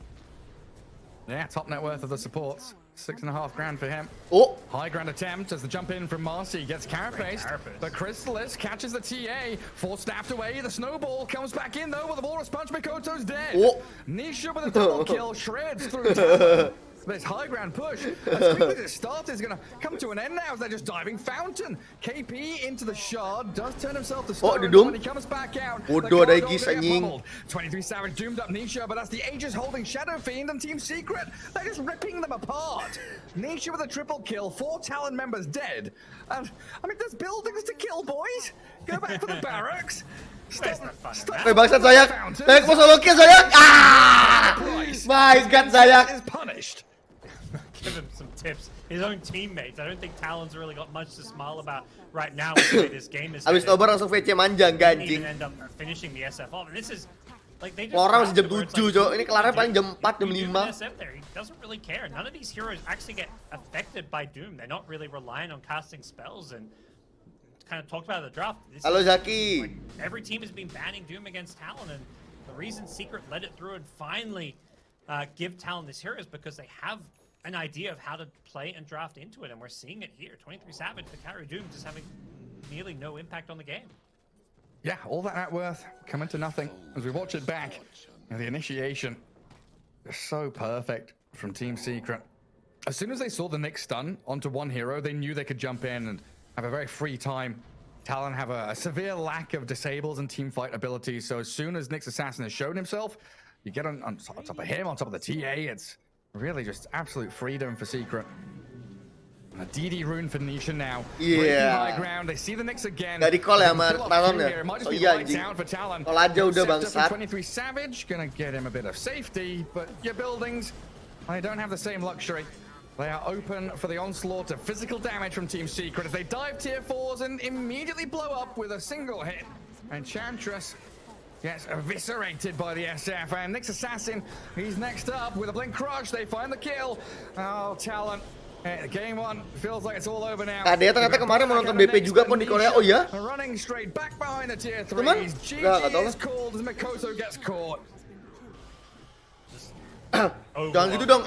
Yeah, top net worth of the supports. 6.5 grand for him. Oh! High ground attempt as the jump in from Marcy gets carapaced. The Chrysalis catches the TA. 4 snapped away. The snowball comes back in though with a Walrus Punch. Makoto's dead. Oh! Nisha with a double kill shreds through Talon. This high ground push, as quickly as it started, is going to come to an end now as they're just diving Fountain. KP into the shard, does turn himself to stone when he comes back out. Bodoh ada Igis anjing. 23 Savage doomed up Nisha, but that's the Aegis holding Shadow Fiend and Team Secret. They're just ripping them apart. Nisha with a triple kill, 4 Talon members dead. And, I mean, there's buildings to kill, boys. Go back for the barracks. Stop. Bangsat Zayak. Zayak mau solo kill Zayak. Ah! My God, Zayak is punished. Give him some tips. His own teammates. I don't think Talon's really got much to smile about right now with the way this game is. Abis nobar langsung VC manjang ganjing. End up finishing the SF off. And this is like they just orang masih jam 7, Cok. Ini kelarnya paling jam 4, jam 5. He doesn't really care. None of these heroes actually get affected by Doom. They're not really relying on casting spells and kind of talked about the draft. Halo Zaki. Like, every team has been banning Doom against Talon, and the reason Secret let it through and finally give Talon this hero is because they have an idea of how to play and draft into it, and we're seeing it here. 23 Savage, the carry Doom, just having nearly no impact on the game. Yeah, all that net worth coming to nothing as we watch it back. And the initiation is so perfect from Team Secret. As soon as they saw the Nyx stun onto one hero, they knew they could jump in and have a very free time. Talon have a severe lack of disables and team fight abilities, so as soon as Nyx Assassin has shown himself, you get on top of him, on top of the TA, it's really just absolute freedom for Secret. A DD rune for Nisha now. Yeah. High ground. They see the Nyx again. Gak di-call ya sama Talon ya? Oh iya anjing. Kalau aja udah bangsat. 23 Savage gonna get him a bit of safety, but your buildings, they don't have the same luxury. They are open for the onslaught of physical damage from Team Secret as they dive tier 4s and immediately blow up with a single hit. Enchantress gets eviscerated by the SF, and Nick's Assassin, he's next up with a Blink Crush. They find the kill. Oh, Talent. Game one feels like it's all over now. Dia ternyata kemarin mau nonton BP juga pun di Korea. Oh ya? Running straight back behind the tier 3. Cuman, nggak tahu lah. GG is called as Mikoto gets caught. Jangan gitu dong.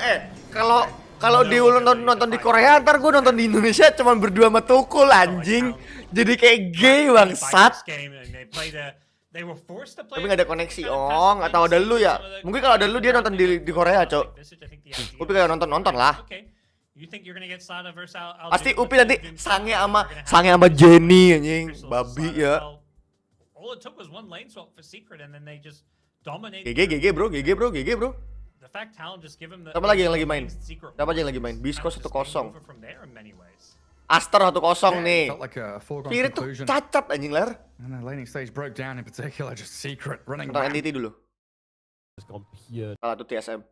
Kalau dia nonton di Korea, ntar gue nonton di Indonesia cuman berdua sama Tukul anjing. Jadi kayak gay bangsat. Tapi nggak ada koneksi. Oh, nggak tahu ada lu ya. Mungkin kalau ada lu dia nonton di Korea, Cok. Upi kayak nonton lah. Pasti Upi nanti sange sama Jenny anjing, babi ya. GG bro. Siapa lagi yang lagi main? Bisco 1-0. Aster 1-0 nih. Spirit tuh cacat anjing ler. Nonton NTT dulu. Salah tuh TSM.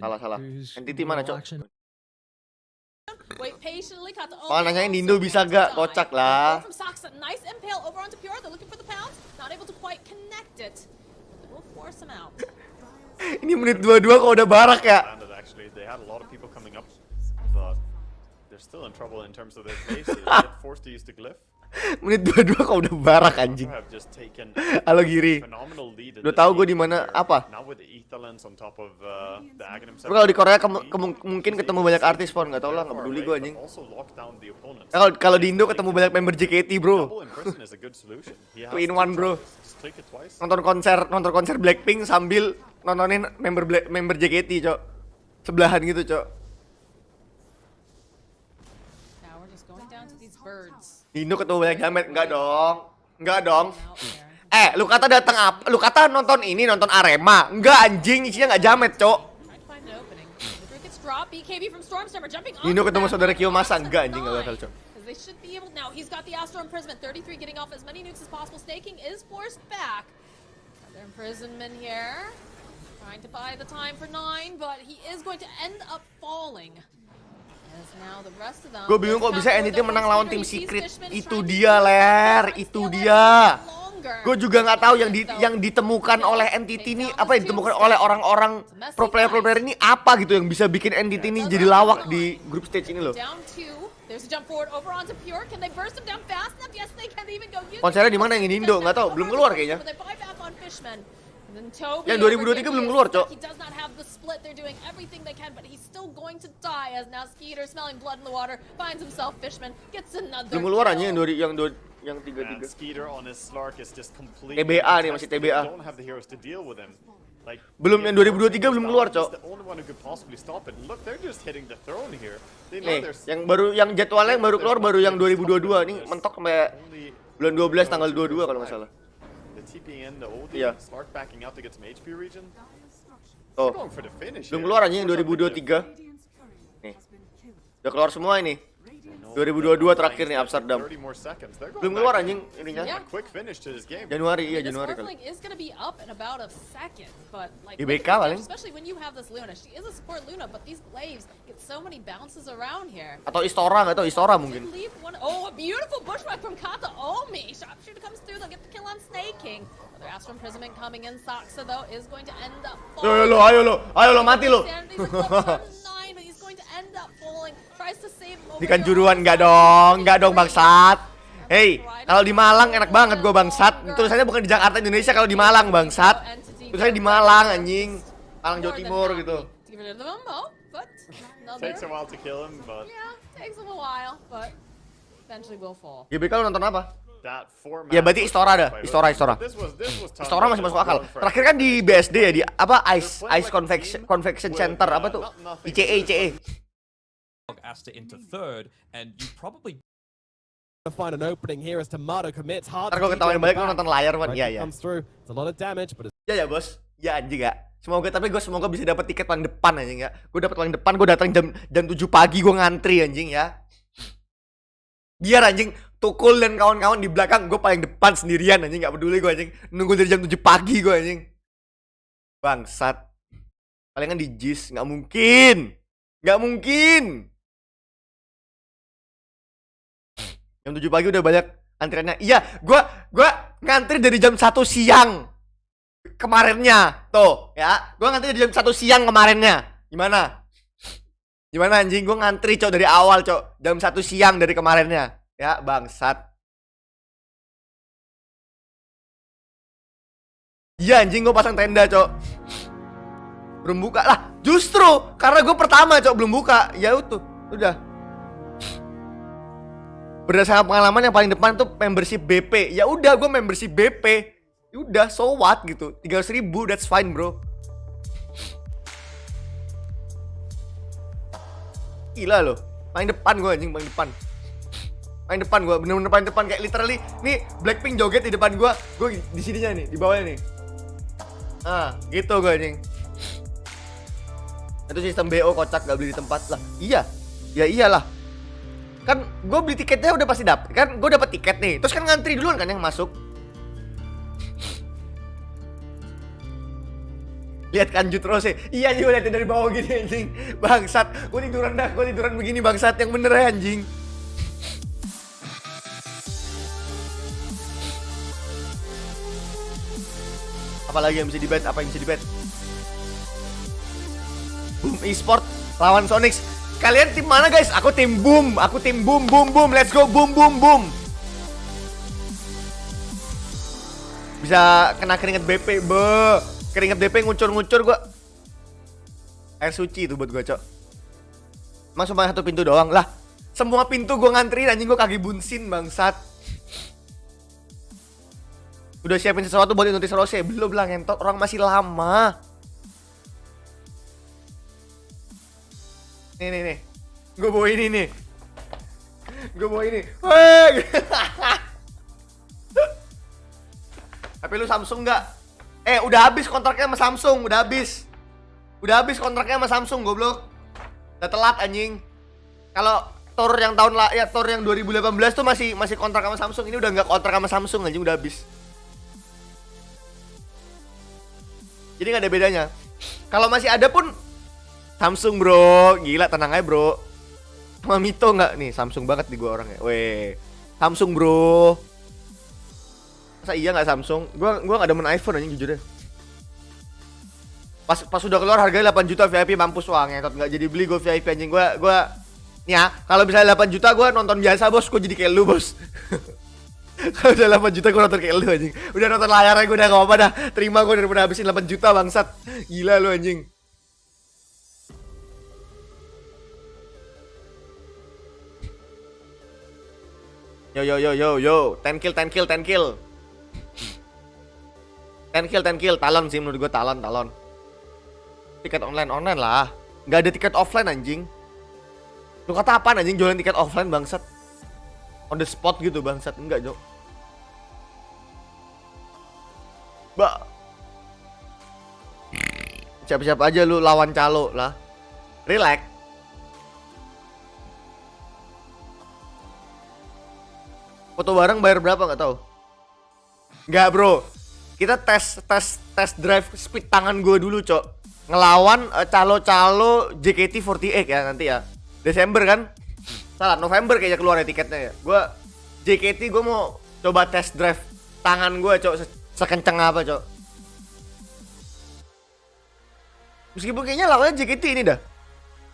Salah. NTT mana, Cok? Oh, nanyain Nindo bisa gak? Kocak lah. Ini menit 22 kok udah barak ya? Menit 22 kok udah barak anjing. Halo Giri. Udah tahu gue di mana apa? Kalau di Korea mungkin ketemu banyak artis pon, nggak tahu lah, nggak peduli gue anjing. Kalau di Indo ketemu banyak member JKT bro. 2 in 1 bro. Nonton konser Blackpink sambil nontonin member JKT, Cok. Sebelahan gitu, Cok. Indo ketemu banyak jamet, enggak dong. Lu kata datang apa? Lu kata nonton Arema. Enggak anjing, isinya enggak jamet, Cok. Indo ketemu saudara Kiyomasa, enggak anjing, enggak bakal, Cok. They should be able now. He's got the Astro Imprisonment. 33 getting off as many nukes as possible. Staking is forced back. Another imprisonment here. Trying to buy the time for 9, but he is going to end up falling. As now the rest of them. Gue bingung kok bisa NTT menang lawan tim Secret. Itu dia, Ler. Itu dia. Gue juga nggak tahu yang ditemukan oleh NTT ini apa yang ditemukan oleh orang-orang pro player ini apa gitu yang bisa bikin NTT ini jadi lawak di group stage ini loh. Konsernya di mana yang ini Indo? Nggak tahu, belum keluar kayaknya. Yang 2023 belum keluar, Cok. Belum keluar aja yang 33. TBA nih, masih TBA. Belum yang 2023 belum keluar, Cok. Nih, yang jadwalnya yang baru keluar baru yang 2022. Ini mentok sampai bulan 12 tanggal 22 kalau nggak salah. Iya. Oh, belum keluar aja yang 2023. Nih, udah keluar semua ini. 2022 terakhir nih Amsterdam. Belum keluar anjing ininya. Januari, iya Januari kali. IBK paling. Atau Istora, nggak tahu Istora mungkin. Oh, a beautiful bushwhack from Kata Omi. Sharpshooter comes through, they'll get the kill on Snaking. Another Astro Imprisonment coming in. Saksa though is going to end up falling. Ayo lo mati lo. Ikan juruan enggak dong bangsat. Hey, kalau di Malang enak banget gua bangsat. Tulisannya bukan di Jakarta Indonesia, kalau di Malang bangsat. Tulisannya di Malang anjing. Malang Jawa Timur gitu. Takes a while to kill him, but takes him a while, but eventually will fall. GBK lu nonton apa? Ya berarti Istora ada, Istora. Istora masih masuk akal. Terakhir kan di BSD ya, di apa Ice Convection Center apa tuh? ICE. Aster into third, and you probably find an opening here as Tomato commits hard. Ntar gue ketawain balik lu nonton layar man, iya. Comes through. It's a lot of damage, but ya bos, ya anjing ya. Tapi gue semoga bisa dapat tiket paling depan anjing ya. Gue dapat paling depan, gue datang jam 7 pagi gue ngantri anjing ya. Biar anjing Tukul dan kawan-kawan di belakang, gue paling depan sendirian anjing, nggak peduli gue anjing. Nunggu dari jam 7 pagi gue anjing. Bangsat. Palingan di JIS, nggak mungkin. Jam 7 pagi udah banyak antriannya. Iya, gua ngantri dari jam 1 siang kemarinnya. Tuh, ya. Gua ngantri dari jam 1 siang kemarinnya. Gimana? Gimana anjing? Gua ngantri, Cok, dari awal, Cok. Jam 1 siang dari kemarinnya. Ya, bangsat. Iya anjing, gue pasang tenda, Cok. Belum buka lah. Justru karena gue pertama, Cok, belum buka. Ya udah. Berdasarkan pengalaman yang paling depan tuh membership BP. Ya udah, gue membership BP. Ya udah, so what gitu. 300.000, that's fine, bro. Gila loh. Paling depan gue anjing, paling depan. Paling depan gue, bener-bener paling depan, kayak literally nih Blackpink joget di depan gue di sininya nih, di bawahnya nih. Gitu gue anjing. Itu sistem BO kocak, gak beli di tempat lah. Iya, ya iyalah. Kan gue beli tiketnya udah pasti dapet. Kan gue dapet tiket nih, terus kan ngantri duluan kan yang masuk. Lihat kan Jutrose. Iya juga liatin dari bawah gini anjing. Bangsat, gue tiduran begini bangsat, yang bener ya anjing. Apalagi yang bisa dibet? Apa yang bisa dibet? Boom Esport lawan Sonics. Kalian tim mana guys? Aku tim Boom. Aku tim Boom. Let's go Boom. Bisa kena keringet BP. Keringet BP ngucur-ngucur gua. Air suci itu buat gua, Cok. Emang cuma satu pintu doang lah. Semua pintu gua ngantriin anjing, gua kaki bunsin bangsat. Udah siapin sesuatu buat notis Rose? Belum lah ngentot, orang masih lama. Nih. Gue bawa ini nih. Tapi lu Samsung nggak? Udah habis kontraknya sama Samsung, udah habis kontraknya sama Samsung, goblok. Udah telat anjing. Kalau tour yang tour yang 2018 tuh masih kontrak sama Samsung. Ini udah nggak kontrak sama Samsung anjing, udah habis. Jadi gak ada bedanya. Kalau masih ada pun Samsung, bro. Gila, tenang aja, bro. Sama Mito gak? Nih, Samsung banget nih gue orangnya. Weh, Samsung, bro. Masa iya gak Samsung? Gua gak demen iPhone anjing, jujur deh. Pas udah keluar harganya 8 juta VIP, mampus wah ngetot. Gak jadi beli gue VIP anjing. Gua nih ya, kalau misalnya 8 juta gue nonton biasa, bos. Gue jadi kayak lu, bos. Kalau udah 8 juta gue nonton kayak lu anjing. Udah nonton layarnya gue udah gak apa-apa dah. Terima gue daripada habisin 8 juta bangsat. Gila lu anjing. Yo. 10 kill. 10 kill. Talon sih menurut gue, talon. Tiket online lah. Gak ada tiket offline anjing. Lu kata apaan anjing jualan tiket offline bangsat? On the spot gitu bangsat, enggak Jok. Siap-siap aja lu lawan calo lah. Relax. Foto bareng bayar berapa nggak tahu. Enggak bro. Kita tes drive speed tangan gue dulu, Cok. Ngelawan calo-calo JKT48 ya nanti ya. Desember kan? Salah, November kayaknya keluar ya tiketnya ya. Gua JKT gue mau coba test drive tangan gue, Cok, sekenceng apa, Cok. Meskipun kayaknya lawannya JKT ini dah.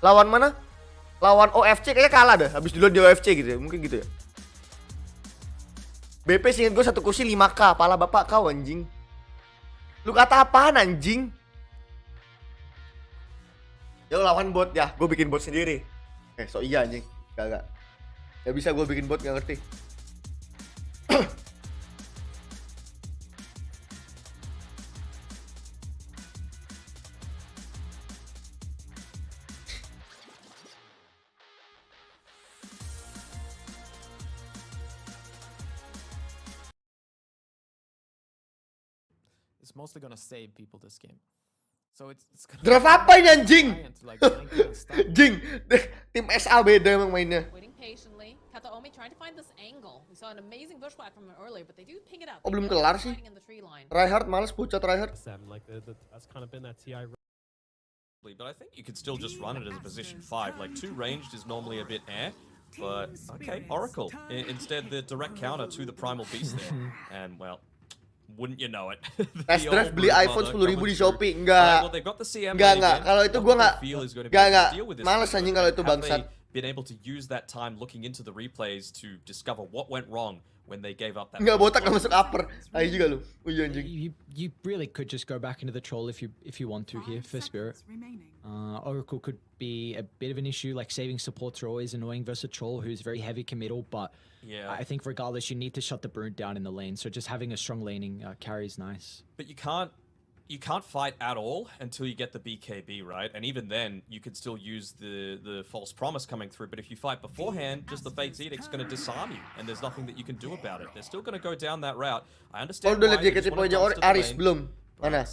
Lawan mana? Lawan OFC kayaknya kalah dah. Habis dulu di OFC gitu ya. Mungkin gitu ya. BP singkat gue 1 kursi 5k. Pala bapak kau anjing. Lu kata apaan anjing? Ya lawan bot ya. Gue bikin bot sendiri. So iya anjing. Gak. Gak bisa gue bikin bot, gak ngerti. It's mostly gonna save people this game. So it's gonna Draft apa ini anjing? Jing, tim SA beda emang mainnya. Waiting patiently. Kataomi trying to find this angle. We saw an amazing bushwhack from him earlier, but they do ping it out. Oh, belum kelar sih. Tryhard males pucat Tryhard. That's kind of been that TI. But I think you could still just run it as a position 5. Like 2 ranged is normally a bit but okay, Oracle. Instead the direct counter to the Primal Beast there. And well, wouldn't you know it? Test drive beli iPhone 10.000 di Shopee. Well, they've got the CM Enggak. Kalau itu gua nggak. Enggak. Males anjing kalau itu Have bangsat. they been able to use that time looking into the replays to discover what went wrong when they gave up that? Enggak, botak nggak masuk upper. Ayo juga lu. Iya anjing. You really could just go back into the troll if you want to here for Spirit. Oracle could be a bit of an issue. Like saving supports are always annoying versus a troll who's very heavy committal, but yeah, I think regardless you need to shut the brute down in the lane. So just having a strong laning carry is nice. But you can't fight at all until you get the BKB, right? And even then, you can still use the false promise coming through. But if you fight beforehand, just the Fate's Edict's going to disarm you, and there's nothing that you can do about it. They're still going to go down that route. I understand. Udah lihat JKT poinnya Aris belum? Mana?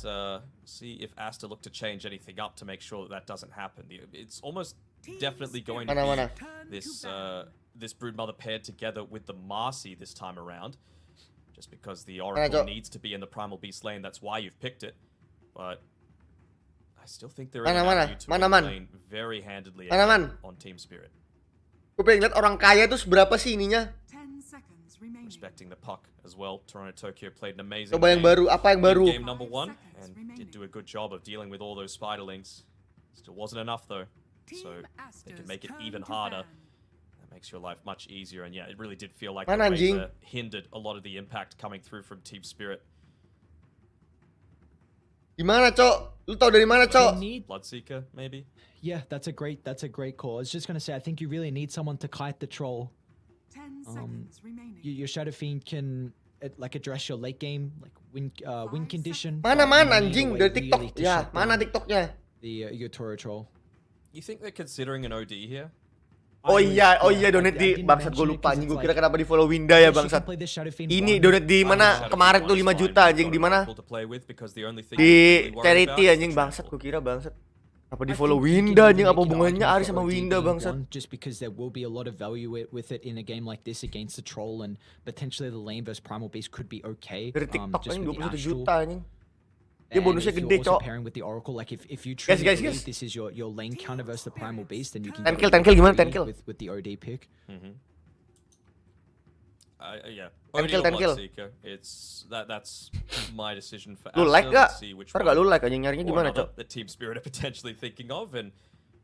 See if Asta look to change anything up to make sure that doesn't happen. It's almost definitely going to be this Broodmother paired together with the Marcy this time around. Just because the Oracle needs to be in the Primal Beast lane, that's why you've picked it. But I still think they're playing very handedly on Team Spirit. Gue pengen lihat orang kaya itu seberapa sih ininya. Respecting the puck as well. Toronto Tokyo played an amazing Coba yang baru, apa yang baru? Game number 1 and did do a good job of dealing with all those spiderlings. Still wasn't enough though, so they can make it even harder. That makes your life much easier, and yeah, it really did feel like the Razor hindered a lot of the impact coming through from Team Spirit. Gimana, Cok? Lu tau dari mana, Cok? Bloodseeker, maybe? Yeah, that's a great call. I was just gonna say, I think you really need someone to kite the troll. 10 seconds remaining. Your Shadow Fiend can like address your late game, like win condition. Mana anjing dari TikTok? Ya, mana TikToknya? Your Toro troll. You think they're considering an OD here? Oh iya, donate di bangsat, gue lupa anjing, gue kira kenapa di follow Winda ya bangsat. Ini donate di mana kemarin tuh 5 juta anjing, di mana? Di charity anjing bangsat, gue kira bangsat. Apa di follow Winda anjing, apa hubungannya Aris sama Winda bangsat? Just because there will be a lot of value with it in a game like this against the troll, and potentially the lane versus Primal Beast could be okay. Dari TikTok anjing 21 juta anjing. Dia And bonusnya if you're gede, also Cok. pairing with the Oracle, like if you truly Guys. believe this is your lane counter versus the Primal Beast, then you can 10 kill gimana 10 kill? with the OD pick. Yeah. 10 kill. It's that's my decision for Lu like gak? See which Ntar gak lu like anjing, nyarinya gimana, Cok? The Team Spirit are potentially thinking of, and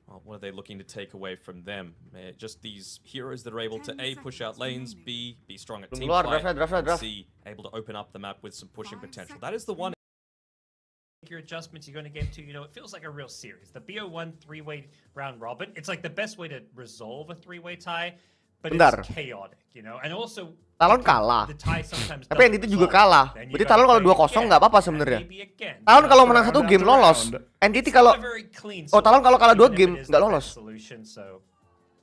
well, what are they looking to take away from them? Just these heroes that are able to A, push out lanes, B, be strong at team fight, and C, able to open up the map with some pushing potential. That is the one. Your adjustments, you go into game 2, it feels like a real series. The BO1 3-way round robin, it's like the best way to resolve a 3-way tie, but it's chaotic, and also Talon kalah. the tie sometimes Tapi NTT juga kalah. Berarti Talon kalau 2-0 nggak apa-apa sebenarnya. Talon kalau menang 1 game lolos. NTT kalau Talon kalau kalah 2 game nggak lolos.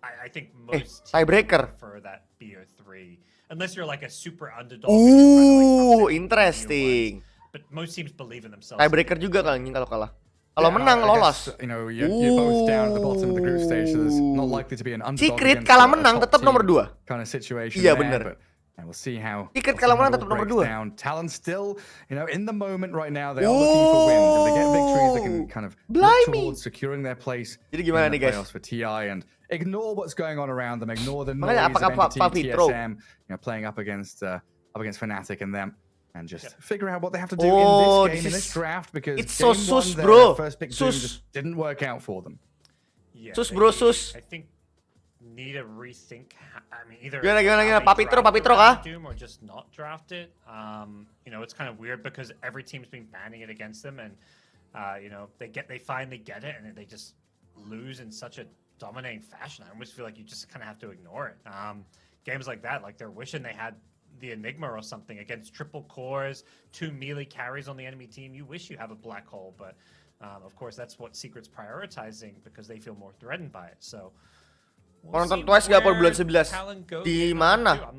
I think most tiebreaker. prefer that BO3 unless you're like a super underdog. Interesting. But most teams believe in themselves. Tiebreaker juga kalau kalah. Kalau menang lolos. You're both down at the bottom of the group stage, so there's not likely to be an underdog. Secret kalah menang tetap nomor 2. Kind of situation. Iya benar. And we'll see how Secret kalah menang tetap nomor 2. Talon still, in the moment right now, they are looking for wins. If they get victories, they can kind of look towards securing their place Jadi gimana in the nih, guys? playoffs for TI and ignore what's going on around them, ignore the noise Makanya of apakah NTT, Papitro TSM, playing up against Fnatic and them. And just figure out what they have to do in this game, in this draft, because it's so game sus, 1, bro. their first pick Doom just didn't work out for them. Yeah, Sus bro, sus. I think need to rethink. Either gimana Papitro kah? Doom or just not draft it. It's kind of weird because every team's been banning it against them, and they finally get it, and they just lose in such a dominating fashion. I almost feel like you just kind of have to ignore it. Games like that, like they're wishing they had the Enigma or something against triple cores, 2 melee carries on the enemy team. You wish you have a black hole, but of course that's what Secret's prioritizing because they feel more threatened by it. So nonton Twice gak per bulan 11? Di mana?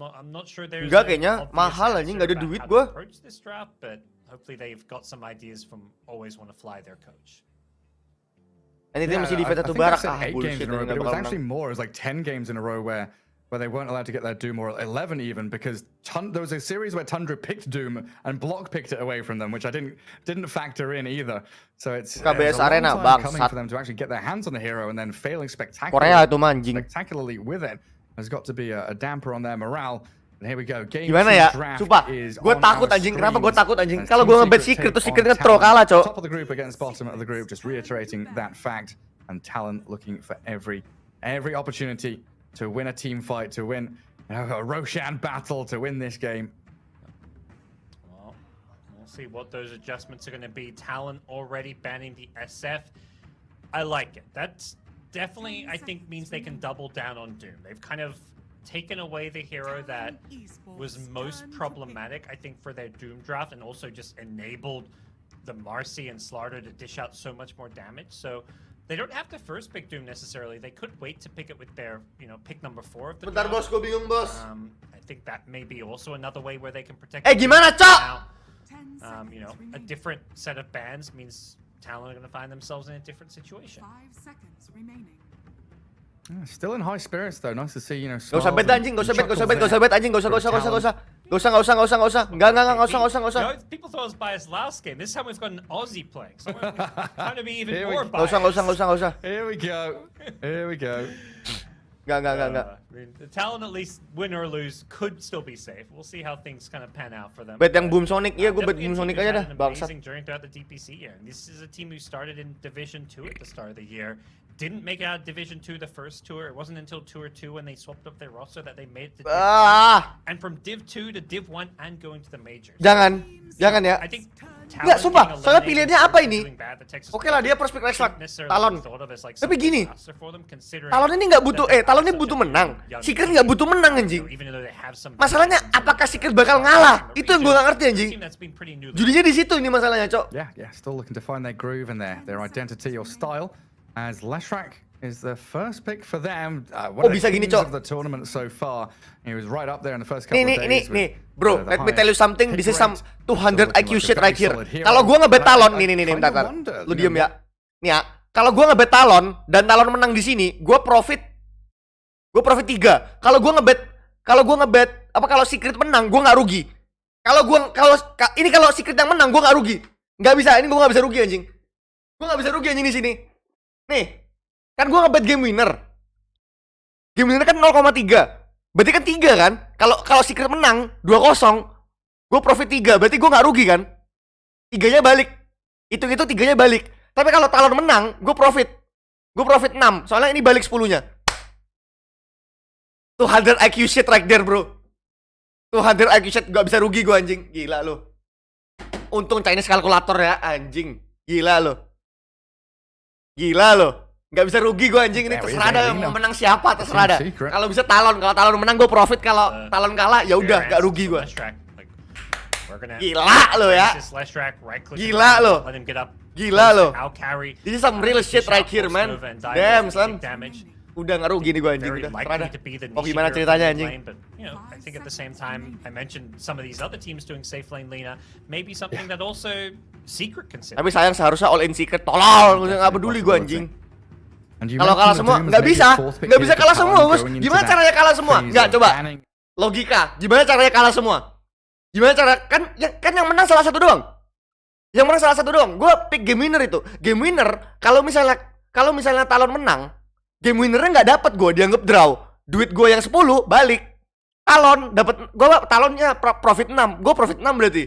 Enggak kayaknya mahal anjing, gak ada duit gua. But hopefully they've got some ideas from always want to fly their coach. And itu masih defense 1 barak. 8 games in a row, but it was actually more. It was like 10 games in a row where they weren't allowed to get their Doom, or 11 even, because there was a series where Tundra picked Doom and Block picked it away from them, which I didn't factor in either. So it's KBS a Arena long time coming for them to actually get their hands on the hero and then failing spectacularly with it. There's got to be a damper on their morale. Here we go. Game Gimana two ya? draft Sumpah, is gue on takut our anjing. Kenapa gue screens. takut anjing? And Kalau Team gue ngebet Secret Secret tuh take Secret on nge-throw Talon. kalah, cok. Top of the group against bottom of the group, just reiterating that fact. And Talon looking for every opportunity to win a team fight, to win a Roshan battle, to win this game. Well, we'll see what those adjustments are going to be. Talon already banning the SF. I like it. That's definitely, I think, means they can double down on Doom. They've kind of taken away the hero that was most problematic, I think, for their Doom draft, and also just enabled the Marcy and Slardo to dish out so much more damage. So they don't have to first pick Doom necessarily. They could wait to pick it with their, pick number 4 of the Bentar bos, gue bingung bos. I think that may be also another way where they can protect. Gimana, cok? Now, a different set of bans means Talon are going to find themselves in a different situation. 5 seconds remaining. Still in high spirits though. Nice to see, Gak usah bet anjing, gak usah bet anjing, gak usah. Enggak. People thought I was biased last game. This time we've got an Aussie playing. So I'm trying to be even more Gak biased. usah. Here we go. Enggak. The Talon, at least win or lose, could still be safe. We'll see how things kind of pan out for them. Bet yang Boom Sonic, iya gue bet Definitely a Boom team Sonic who's aja had dah, an bangsat. amazing journey throughout the DPC year. And this is a team who started in Division 2 at the start of the year. Didn't make it out of Division 2 the first tour. It wasn't until Tour 2 when they swapped up their roster that they made it to Div 1. And from Div 2 to Div 1 and going to the majors. Jangan ya. I think Enggak, sumpah. Soalnya pilihannya apa ini? Oke lah, dia prospek Rexlack, Talon. Tapi gini, Talon ini nggak butuh, Talon ini butuh menang. Secret nggak butuh menang anjing. Masalahnya, apakah Secret bakal ngalah? Itu yang gue nggak ngerti anjing. Judinya di situ ini masalahnya, cok. Yeah, still looking to find their groove and their identity or style. As Leshrak is the first pick for them. One of the bisa gini, kings cok. of the tournament so far. He was right up there in the first couple of days. Nih, bro, let me tell you something. This is some 200 IQ shit right here. Kalau gue ngebet Talon, nih, bentar. Lu diem ya. Nih ya, kalau gue ngebet Talon dan Talon menang di sini, gue profit 3. Kalau Secret menang, gue nggak rugi. Kalau Secret yang menang, gue nggak rugi. Nggak bisa, ini gue nggak bisa rugi anjing. Gue nggak bisa rugi anjing di sini. Nih, kan gue ngebet game winner. Game winner kan 0,3. Berarti kan 3 kan? Kalau Secret menang 2-0, gue profit 3. Berarti gue nggak rugi kan? 3-nya balik. Itu 3-nya balik. Tapi kalau Talon menang, gue profit 6. Soalnya ini balik 10-nya. 200 IQ shit right there, bro. 200 IQ shit, gak bisa rugi gue anjing. Gila lo. Untung Chinese kalkulator ya, anjing. Gila lo. Gak bisa rugi gue anjing, ini terserah dah mau menang siapa, terserah dah. Kalau bisa Talon, kalau Talon menang gue profit, kalau Talon kalah ya udah gak rugi gue. Gila lo ya. Gila lo. This is some real shit right here, man. Damn, son. Udah gak rugi nih gue anjing, udah terserah dah. Oh gimana ceritanya anjing? I think at the same time, I mentioned some of these other teams doing safe lane Lina. Maybe something that also Secret consider. Tapi sayang seharusnya all in Secret, tolol, gak peduli gue anjing. Kalau kalah semua, nggak bisa kalah semua, bos. Gimana caranya kalah semua? Nggak, coba. Logika, gimana caranya kalah semua? Gimana cara, kan yang menang salah satu doang. Gue pick game winner itu. Game winner, kalau misalnya Talon menang, game winnernya nggak dapat gue, dianggap draw. Duit gue yang 10 balik. Talon dapat, Talonnya profit 6, gue profit 6 berarti.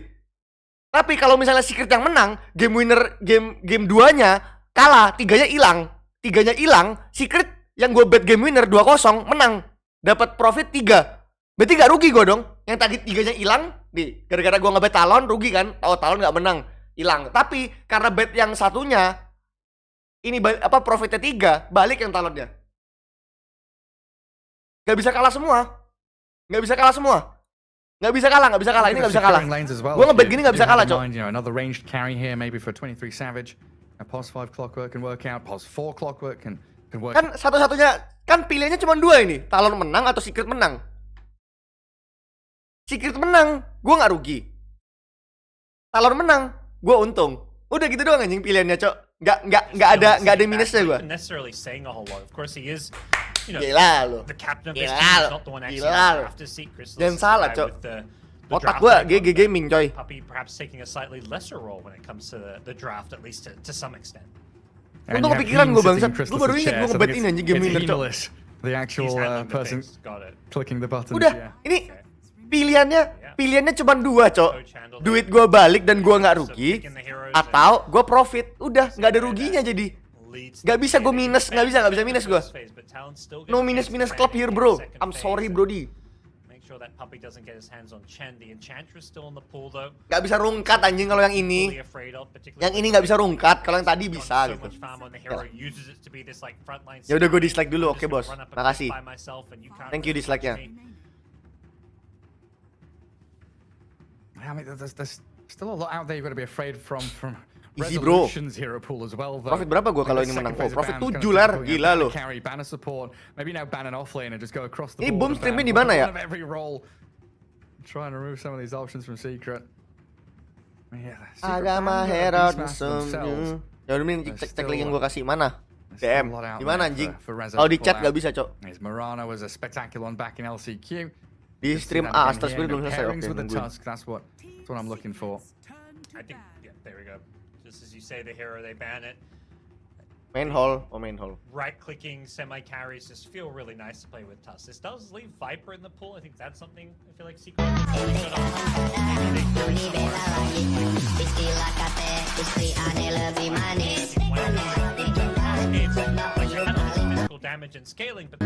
Tapi kalau misalnya Secret yang menang, game winner game 2-nya kalah, 3-nya hilang, Secret yang gue bet game winner 2-0 menang, dapat profit 3. Berarti gak rugi gue dong. Yang tadi 3-nya hilang, gara-gara gue ngebet Talon rugi kan? Oh, Talon gak menang, hilang. Tapi karena bet yang satunya ini profitnya 3, balik yang Talonnya. Gak bisa kalah semua. Ini gak bisa kalah. Gue ngebet gini gak bisa kalah, cok. Another ranged carry here maybe for 23 Savage. Pos 5 clockwork can work out, pos 4 clockwork can work. Kan satu-satunya, kan pilihannya cuma 2 ini, Talon menang atau Secret menang. Secret menang, gue nggak rugi. Talon menang, gue untung. Udah gitu doang anjing pilihannya, cok. Nggak ada minusnya gue. Gila lo. Jangan salah, cok. Otak gua GG gaming, coy. Perhaps taking a slightly lesser role when it comes to the draft, at least to some extent. Untung kepikiran gue bangsat. Gue baru ingat gue ngebet ini anjing game winner, cok. The actual person clicking the button. Udah, ini Pilihannya cuma dua, Cok. Duit gua balik dan gua nggak rugi, atau gua profit. Udah, nggak ada ruginya jadi. Nggak bisa gua minus, nggak bisa minus gua. No minus club here, bro. I'm sorry, brody. Nggak bisa rungkat anjing kalau yang ini. Yang ini nggak bisa rungkat, kalau yang tadi bisa gitu. Ya udah gue dislike dulu, oke bos. Makasih. Thank you dislike-nya. I mean, there's still a lot out there you've got to be afraid from Easy, bro. hero pool as well. Profit berapa gua kalau ini menang? Oh, profit 7 lar, gila lo. Carry, banner support, maybe now ban an offlane and just go across the Ini board. boom streamnya di mana ya? Every role. Try and remove some of these options from Secret. Yeah, Agama Herald musuh. Ya udah nih cek link yang gua kasih mana? DM. Di mana anjing? Kalau di chat nggak bisa, Cok. Marana was a spectacular one back in LCQ. Di stream Astra Spirit belum selesai. Oke, That's what I'm looking for. I think, yeah, there we go. Just as you say, the hero, they ban it. Main hall. Right-clicking semi-carries just feel really nice to play with Tusk. This does leave Viper in the pool. I think that's something I feel like Secret. Physical damage and scaling, but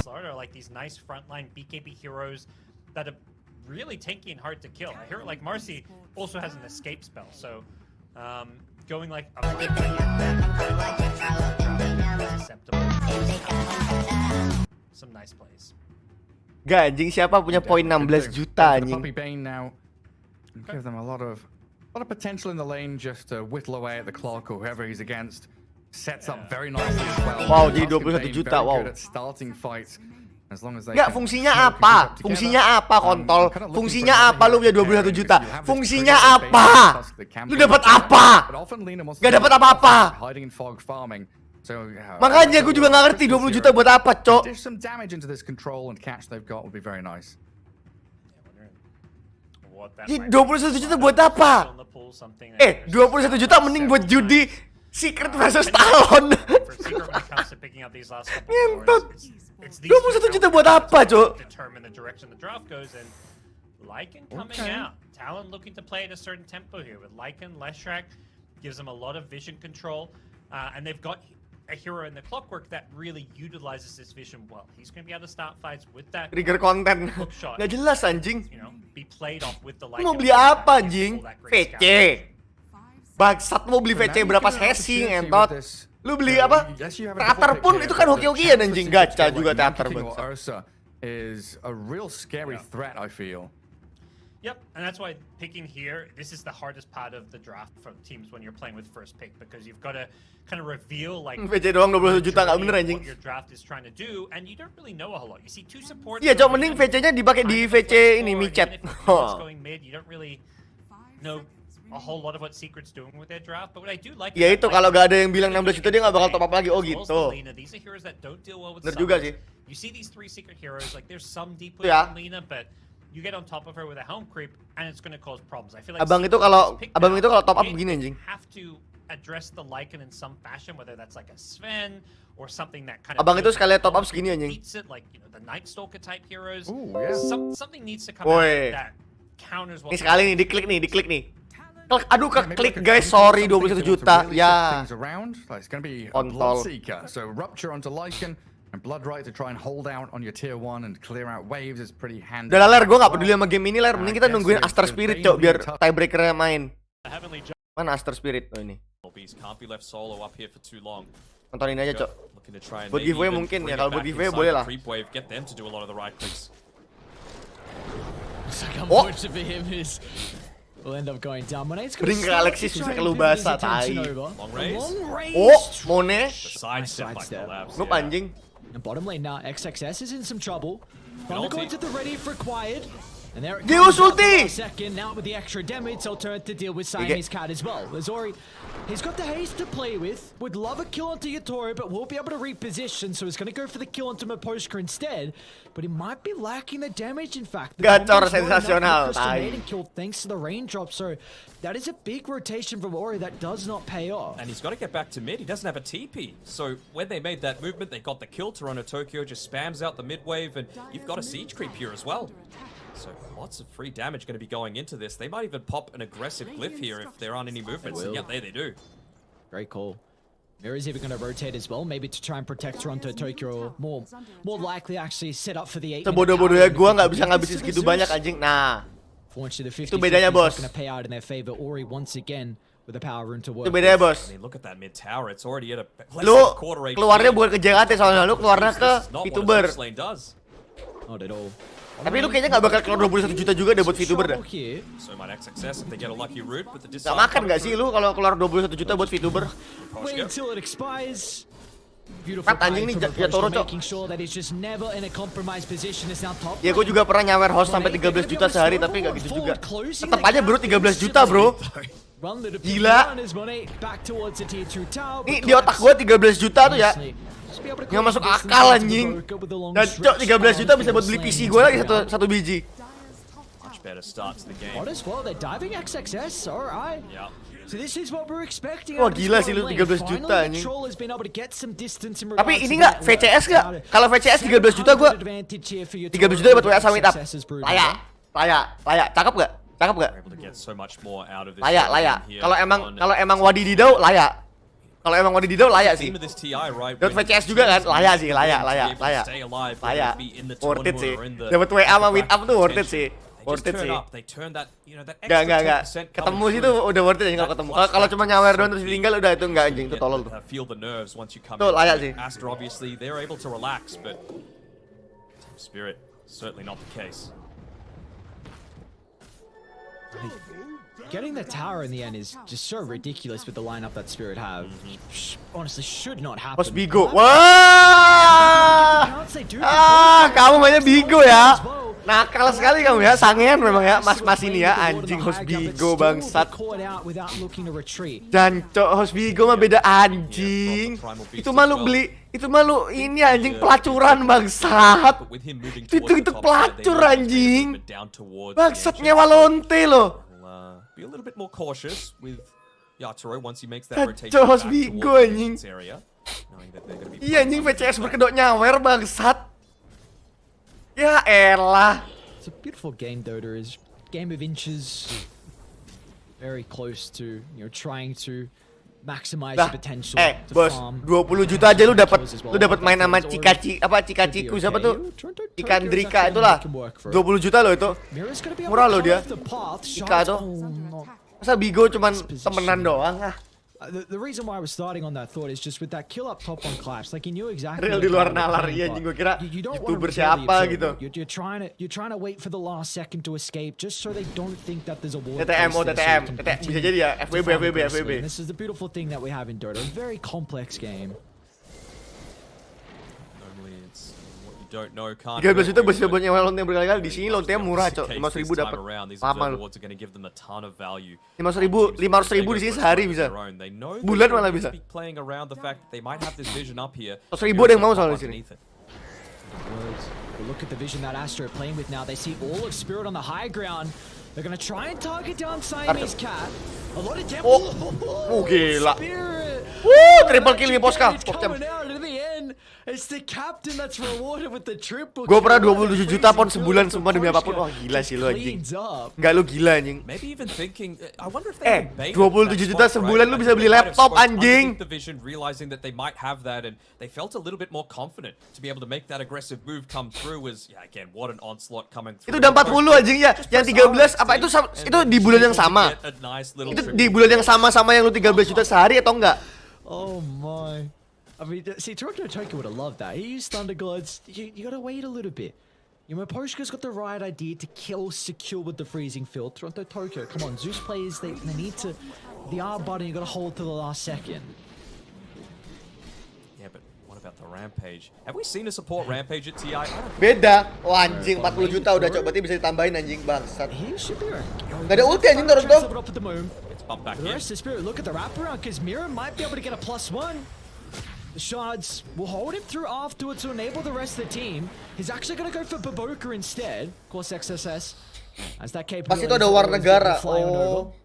are like these nice frontline BKB heroes that are really tanky and hard to kill. A hero like Marcy also has an escape spell, so going like some nice plays. Gak anjing, siapa punya poin 16 juta anjing? Give them a lot of potential in the lane just to whittle away at the clock or whoever he's against. Sets up very nicely as well. Wow, jadi 21 juta, wow. Nggak, fungsinya apa? Fungsinya apa, kontol? Fungsinya apa lu punya 21 juta? Fungsinya apa? Lu dapat apa? Gak dapat apa-apa. Makanya gue juga nggak ngerti 20 juta buat apa, Cok. 21 juta buat apa? 21 juta mending buat judi Secret versus Talon. Ngentot. 21 juta buat apa, Cok? Lycan coming out. Talon looking to play at a certain tempo here with Lycan, Leshrac gives them a lot of vision control, and they've got a hero in the Clockwork that really utilizes this vision well. He's going to be able to start fights with that trigger konten. Nggak jelas anjing. You know, be played off with the Lycan. Mau beli apa anjing? VC. Bangsat, mau beli VC berapa sesi ngentot? Lu beli apa? Teater pun itu kan hoki-hokian anjing, gacha juga teater bangsat. Is a real scary threat, I feel. Yep, and that's why picking here, this is the hardest part of the draft for teams when you're playing with first pick, because you've got to kind of reveal like VC doang 21 juta nggak bener anjing. What your draft is trying to do, and you don't really know a whole lot. You see two supports. Iya, Cok, mending VC-nya dipakai di VC ini micet. Going mid, you don't really know a whole lot of what Secret's doing with their draft, but what I do like. Ya itu kalau gak ada yang bilang 16 juta dia nggak bakal top up lagi. Oh gitu. Bener juga sih. You see these three Secret heroes, like there's some deep in Lina, but you get on top of her with a helm creep, and it's gonna cause problems. I feel like abang itu kalau top up begini anjing. Have to address the Lycan in some fashion, whether that's like a Sven or something that kind of. Abang itu sekalian top up segini anjing. Like, you know, the Night Stalker type heroes. Ooh, yeah. Something needs to come out that counters what. Ini sekali nih, diklik nih. Aduh, klik guys, sorry 21 juta. Ya. Kontol. So rupture onto Lycan and Blood Right to try and hold out on your tier 1 and clear out waves is pretty handy. Udah lar, gue gak peduli sama game ini lar, mending kita nungguin Astra Spirit, Cok, biar tiebreakernya main. Mana Astra Spirit tuh ini? Nontonin aja, Cok. Buat giveaway mungkin ya, kalau buat giveaway boleh lah. Oh, will end up going down. Bring ke Alexis bisa keluh basah, tai. Long raise. Oh, Mone. Sidestep like the labs. Noob anjing. And bottom lane now, XXS is in some trouble. Thunder going to the ready if required. And there it Deus comes ulti! second. Now with the extra damage, he'll turn to deal with Siamese Cat as well. Azori, he's got the haste to play with. Would love a kill onto Yatoro, but won't be able to reposition, so he's going to go for the kill onto Maposhka instead. But he might be lacking the damage, in fact. Gacor sensasional, tai. Killed thanks to the raindrop, so that is a big rotation from Ori that does not pay off. And he's got to get back to mid. He doesn't have a TP. So when they made that movement, they got the kill. Toronto Tokyo just spams out the mid wave, and you've got a siege creep here as well. So lots of free damage going to be going into this. They might even pop an aggressive glyph here if there aren't any movements. And yep, there they do. Very cool. Mirror's even going to rotate as well, maybe to try and protect Toronto Tokyo, or more likely actually set up for the 8. Sebodoh-bodohnya gua nggak bisa ngabisin segitu banyak anjing. Nah, itu bedanya bos. Going to pay out in their favor. Ori once again with the power room to work. Itu bedanya bos. I mean, look at that mid tower. It's already at a Lu keluarnya bukan ke JKT soalnya, lu keluarnya ke VTuber. Not at all. Tapi lu kayaknya nggak bakal keluar 21 juta juga deh buat VTuber dah. So might XXS if they get a lucky route with the Gak makan nggak sih lu kalau keluar 21 juta buat VTuber? Wait until it expires. Kat anjing nih ya Toro cok. Ya gue juga pernah nyawer host sampai 13 juta sehari tapi nggak gitu juga. Tetap aja bro 13 juta bro. Gila. Nih di otak gue 13 juta tuh ya. Nggak masuk akal anjing. Dan cok 13 juta bisa buat beli PC gue lagi satu biji. Wah gila sih lu 13 juta anjing. Tapi ini nggak VCS nggak? Kalau VCS 13 juta gue 13 juta buat WA sama meetup. Layak. Cakep nggak? Layak. Kalau emang wadididau layak. Kalau emang wadididau layak sih. Dapat VCS juga kan? Layak sih, layak. Worth it sih. Dapat WA sama meetup tuh worth it sih. Worth it sih. Enggak. Ketemu sih tuh udah worth it kalau ketemu. Kalau cuma nyawer doang terus tinggal udah itu enggak anjing, itu tolol tuh. Tuh layak sih. Astra obviously they're able to relax, but Team Spirit certainly not the case. Getting the tower in the end is just so ridiculous with the lineup that Spirit have. Honestly, should not happen. Host Bigo. Wah! Kamu mainnya Bigo ya. Nakal sekali kamu ya, sangean memang ya, mas ini ya, anjing host Bigo bangsat. Dan host Bigo mah beda anjing. Itu malu ini anjing pelacuran bangsat. Itu pelacur anjing. Bangsat nyewa lonte loh. Be a little bit more cautious with Yatoro once he makes that rotation back towards this area. Iya anjing VCS berkedok nyawer bangsat. Ya elah. It's a beautiful game, Doto. Is game of inches, very close to trying to maximize the potential. Bos, 20 juta aja lu dapat main sama Cikaciku siapa tuh? Ikan Drika itulah. 20 juta loh itu. Murah loh dia. Cika tuh. Masa Bigo cuman temenan doang ah. The reason why I was starting on that thought is just with that kill up top on Collapse, like he knew exactly. Real di luar nalar ya, gue kira YouTuber siapa gitu. You're trying to wait for the last second to escape, just so they don't think that there's a war. TTM, bisa jadi ya. FWB. This is the beautiful thing that we have in Doto. A very complex game. 13 juta bisa buat nyewa lonte berkali-kali. Di sini lontenya murah cok, 500.000 dapat. Lama lu. 500.000 di sini sehari bisa. Bulan malah bisa. 100.000 ada yang mau soal di sini. Look at the vision that Astro are playing with now. They see all of Spirit on the high ground. They're gonna try and target down Siamese Cat. A lot of damage. Gila. Triple kill nih Posca. It's the captain that's rewarded with the triple. Gue pernah 27 juta pon sebulan semua demi apapun. Wah gila sih lo anjing. Enggak lu gila anjing. 27 juta sebulan lu bisa beli laptop anjing. Realizing that they might have that and they felt a little bit more confident to be able to make that aggressive move come through was again what an onslaught coming through. Itu udah 40 anjing ya. Yang 13 apa itu di bulan yang sama? Itu di bulan yang sama yang lu 13 juta sehari atau enggak? Oh my. I mean, see, Toronto Tokyo would have loved that. He used Thunder Gods. You gotta wait a little bit. Poshka's got the right idea to kill secure with the freezing field. Toronto Tokyo, come on, Zeus players, they need to. The R button, you gotta hold to the last second. Yeah, but what about the Rampage? Have we seen a support Rampage at TI? Beda. Oh anjing, 40 juta udah coba, berarti bisa ditambahin anjing bangsat. He should be right. Gak ada ulti anjing Toronto. The rest of Spirit, look at the wraparound, because Mira might be able to get a +1. The shards will hold him through afterwards to enable the rest of the team. He's actually going to go for Baboka instead. Of course, XSS. As that capability. Pas itu ada war negara. Oh.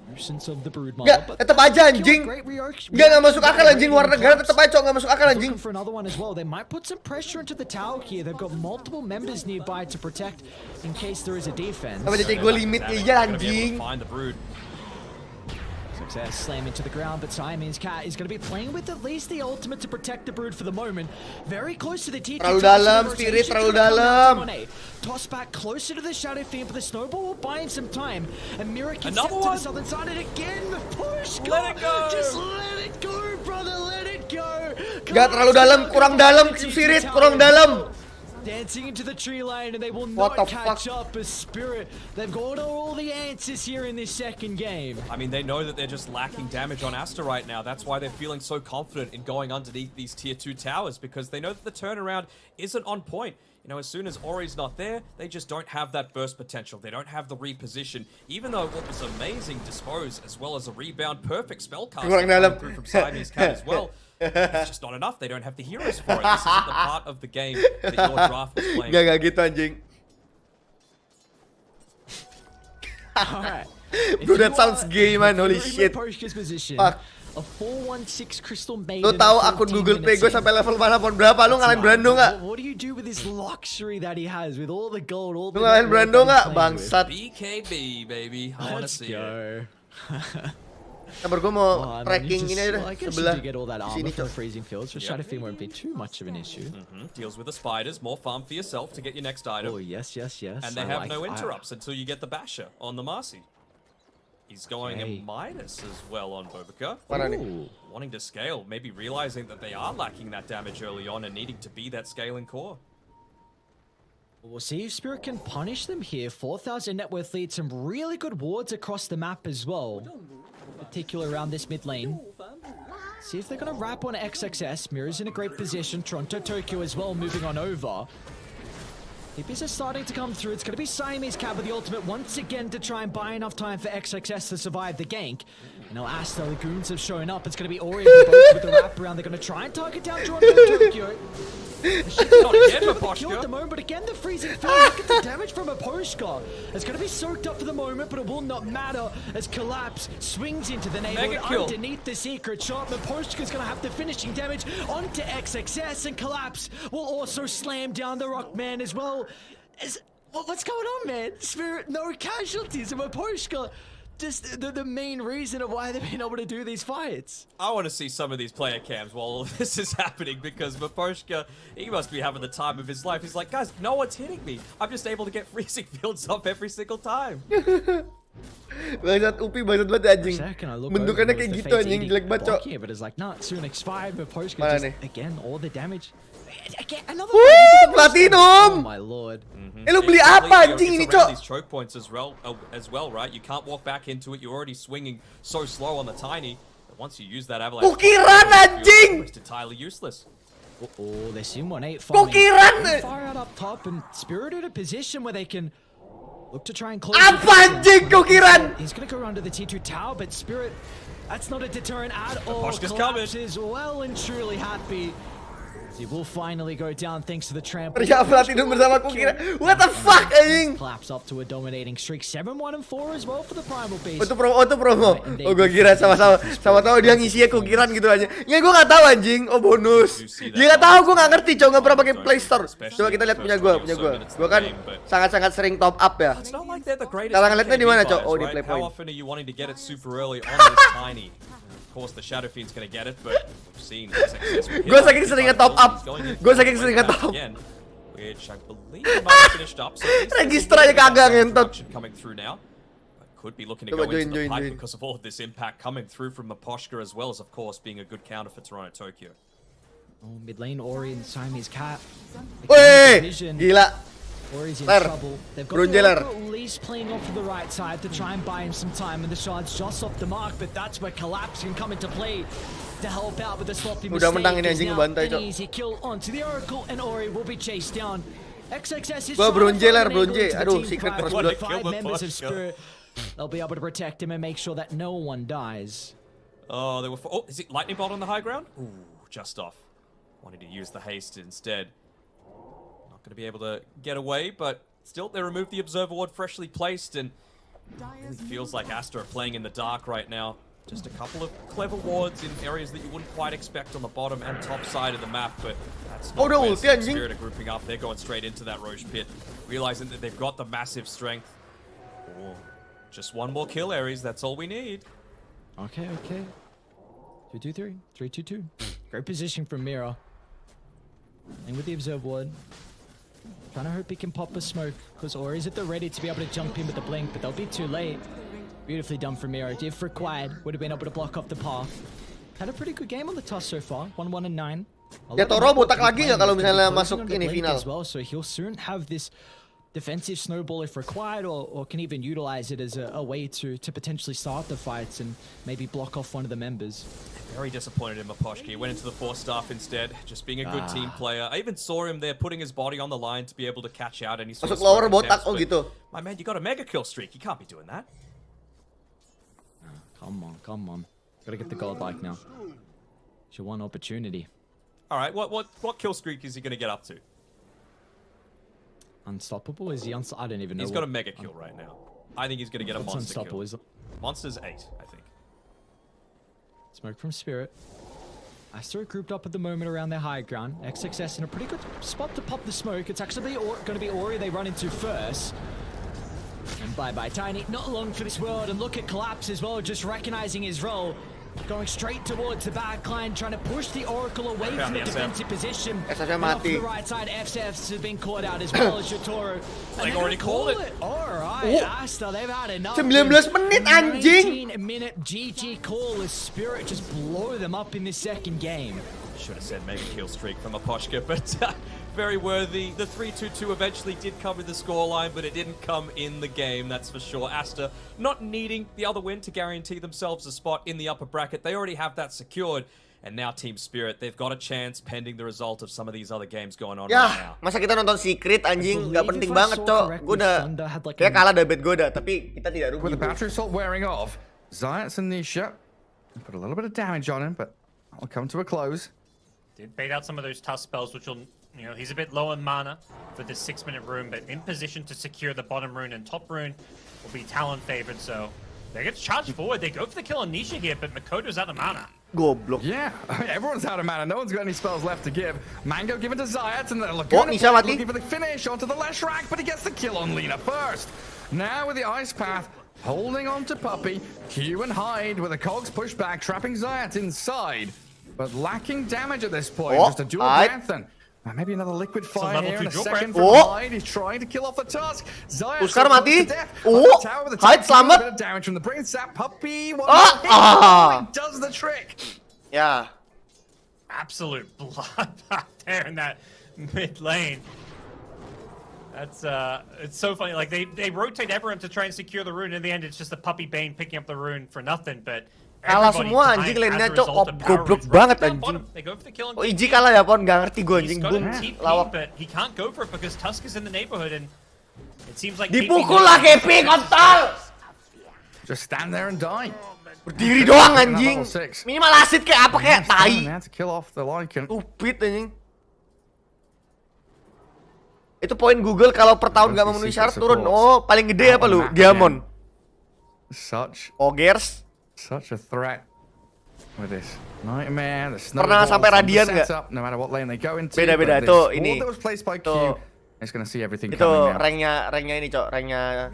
Nggak, tetap aja anjing. Nggak masuk akal anjing, luar negara tetap aja nggak masuk akal anjing. For another one as well. They might put some pressure into the tower here. They've got multiple members nearby to protect in case there is a defense. Apa jadi gue limitnya aja anjing. Success slam into the ground, but Simon's Cat is going to be playing with at least the ultimate to protect the Brood for the moment. Very close to the T2. Terlalu dalam, Spirit terlalu dalam. Toss back closer to the Shadow Fiend, but the snowball will buy him some time. And Mira can step to the southern side, and again, the push. Let it go. Just let it go, brother. Let it go. Gak terlalu dalam, kurang dalam, Spirit kurang dalam. Dancing into the tree line, and they will not catch up as Spirit. They've got all the answers here in this second game. I mean, they know that they're just lacking damage on Asta right now. That's why they're feeling so confident in going underneath these tier 2 towers, because they know that the turnaround isn't on point. You know, as soon as Ori's not there, they just don't have that burst potential. They don't have the reposition. Even though what was amazing dispose as well as a rebound, perfect spellcast through from Siamese Cat as well. It's just not enough. They don't have the heroes for it. This isn't the part of the game that your draft was playing. Gak gitu anjing. Alright. Bro, that sounds gay, man. Holy shit. Fuck. A 416 Crystal Maiden. Lu tahu akun Google Play gue sampai level mana pon berapa? Lu ngalahin Brando nggak? What do you do with this luxury that he has with all the gold, all the? Lu ngalahin Brando nggak, bangsat? BKB baby, I wanna see it. Sabar gue mau tracking ini aja sebelah sini cok. Freezing fields, so Shadow Fiend won't be too much of an issue. Deals with the spiders, more farm for yourself to get your next item. Oh yes. And they have no interrupts until you get the basher on the Marcy. He's going a Midas as well on Bobica. Wanting to scale, maybe realizing that they are lacking that damage early on and needing to be that scaling core. We'll see if Spirit can punish them here. 4,000 net worth lead, some really good wards across the map as well. Particularly around this mid lane. See if they're going to wrap on XXS. Mira's in a great position. Toronto, Tokyo as well, moving on over. Hippies are starting to come through. It's going to be Siamese Cat with the ultimate once again to try and buy enough time for XXS to survive the gank. Now Asta, the goons have shown up. It's going to be Ori with the wraparound. They're going to try and target down Toronto, Tokyo. Not again, Kill at the moment, but again the freezing field. Look at the damage from Aposhka. It's going to be soaked up for the moment, but it will not matter as Collapse swings into the neighborhood underneath the secret shot. Aposhka's going to have the finishing damage onto XXS, and Collapse will also slam down the Rockman as well. What's going on, man? Spirit, no casualties of Aposhka. Just the main reason of why they've been able to do these fights. I want to see some of these player cams while all this is happening, because Maposhka, he must be having the time of his life. He's like, guys, no one's hitting me. I'm just able to get freezing fields off every single time. Bangsat Upi, bangsat banget anjing. Bentukannya kayak gitu anjing, jelek banget cok. But it's like, nah, soon expired, Maposhka just, again, all the damage. Another Platinum! Oh my lord. Lu beli apa anjing ini, Cok? These choke points as well, right? You can't walk back into it. You're already swinging so slow on the tiny. But once you use that avalanche, Kukiran anjing! It's entirely useless. Oh, they're seeing 1-8 Kukiran! Fire out up top, and Spirit in a position where they can look to try and close. Apa anjing Kukiran? He's gonna go under the T2 tower, but Spirit, that's not a deterrent at all. Collapse is well and truly happy. He will finally go down thanks to the trample. Platinum bersama Kukiran. What the fuck anjing? Collapse up to a dominating streak. 7-1-4 as well for the Primal Beast. Itu promo. Oh, gue kira sama tahu dia ngisinya Kukiran gitu aja. Ya gue nggak tahu anjing. Oh, bonus. Dia nggak tahu, gue nggak ngerti, Cok, nggak pernah pakai Play Store. Coba kita lihat punya gue. Gue kan sangat-sangat sering top up ya. Kalau ngeliatnya di mana, Cok? Oh, di Play Point. How often are you wanting to get it super early on this tiny? Of course, the Shadow Fiend's gonna get it, but we've seen gue saking seringnya top up. Which I believe might have finished up. So register aja kagak ngentot. Coming through now. Could be looking to go into the pipe because of all of this impact coming through from Maposhka, as well as, of course, being a good counter for Toronto Tokyo. Oh, mid lane, Ori and Siamese Cat. Weh, gila. Ori's in trouble. They've got the at least playing off to the right side to try and buy him some time, and the shard's just off the mark, but that's where Collapse can come into play to help out with the sloppy mistake. Udah menang ini anjing ngebantai, Cok. An easy kill onto the Oracle, and Ori will be chased down. XXS is bronze. Aduh, secret cross blood. 5 members of Spirit. They'll be able to protect him and make sure that no one dies. Oh, they were. Oh, is it lightning bolt on the high ground? Ooh, just off. Wanted to use the haste instead. Not going to be able to get away, but still, they removed the observer ward freshly placed, and It feels like Asta are playing in the dark right now. Just a couple of clever wards in areas that you wouldn't quite expect on the bottom and top side of the map, but that's not where Spirit are grouping up. They're going straight into that Roche pit, realizing that they've got the massive strength. Oh, just one more kill, Aries. That's all we need. Okay. 2-2-3. 3-2-2. Great position from Mira. And with the Observe Ward. Trying to hope he can pop a smoke, because Ori's at the ready to be able to jump in with the blink, but they'll be too late. Beautifully done from Mira. If required, would have been able to block off the path. Had a pretty good game on the toss so far. 1-1-9. Ya Toro botak lagi nggak kalau misalnya masuk ini final? As well, so he'll soon have this defensive snowball if required, or can even utilize it as a way to potentially start the fights and maybe block off one of the members. Very disappointed in Maposhki. Went into the 4-staff instead, just being a good team player. I even saw him there putting his body on the line to be able to catch out any sort of lower botak gitu. My man, you got a mega kill streak. You can't be doing that. Come on. Gotta get the gold like now. It's your one opportunity. All right, what kill streak is he gonna get up to? Unstoppable? Is he I don't even know. He's got a mega kill right now. I think he's gonna get a monster kill. Is it? Monster's 8, I think. Smoke from Spirit. Asta are grouped up at the moment around their high ground. XXS in a pretty good spot to pop the smoke. It's actually going to be Ori they run into first. And bye-bye Tiny. Not long for this world. And look at Collapse as well, just recognizing his role. Going straight towards the backline, trying to push the Oracle away from the defensive position. And off to the right side, FCFs have been caught out as well as Yotoro. They already called it. Alright, Asta, they've had enough. 19 menit anjing. 19-minute GG call as Spirit just blow them up in this second game. Should have said mega kill streak from Aposhka, but very worthy. The 3-2-2 eventually did come with the scoreline, but it didn't come in the game, that's for sure. Asta not needing the other win to guarantee themselves a spot in the upper bracket. They already have that secured. And now Team Spirit, they've got a chance pending the result of some of these other games going on right now. Masa kita nonton Secret anjing, gak penting banget, Cok. Gue udah kayak kalah debit gue dah, tapi kita tidak rugi. With the battery assault wearing off, Zayats and Nisha put a little bit of damage on him, but I'll come to a close. Did bait out some of those tough spells, which will, he's a bit low on mana for this 6-minute rune, but in position to secure the bottom rune, and top rune will be Talon favored, so they get charged forward. They go for the kill on Nisha here, but Makoto's out of mana. Goblok. Yeah, everyone's out of mana. No one's got any spells left to give. Mango given to Zayat, and they're Nisha mati. looking for the finish onto the Leshrac, but he gets the kill on Lina first. Now with the Ice Path, holding on to Puppey, Q and Hyde with the cogs pushed back, trapping Zayat inside. But lacking damage at this point, just a dual breath and maybe another liquid fire here in a second from Hyde. He's trying to kill off the Tusk. Uskar mati. Hyde selamat. Damage from the brain sap. Puppey does the trick. Yeah. Absolute bloodbath there in that mid lane. That's it's so funny. Like they rotate everyone to try and secure the rune. In the end, it's just the Puppey Bane picking up the rune for nothing. But kalah semua anjing lainnya, Cok. Goblok banget anjing. Oh, Iji kalah ya, Pon. Gak ngerti gue anjing. Lawak. But he can't go for it because Tusk is in the neighborhood and it seems like dipukul lah KP, kontol. Just stand there and die. Berdiri doang anjing. Minimal asid kayak apa kayak tai. Stupid anjing. Itu poin Google kalau per tahun gak memenuhi syarat turun. Oh, paling gede apa lu? Diamond. Ogers. Such a threat with this Nightmare. Pernah sampai radian nggak? No matter what lane they go into. Beda-beda itu ini. It's gonna see everything itu ranknya ini, Cok. Ranknya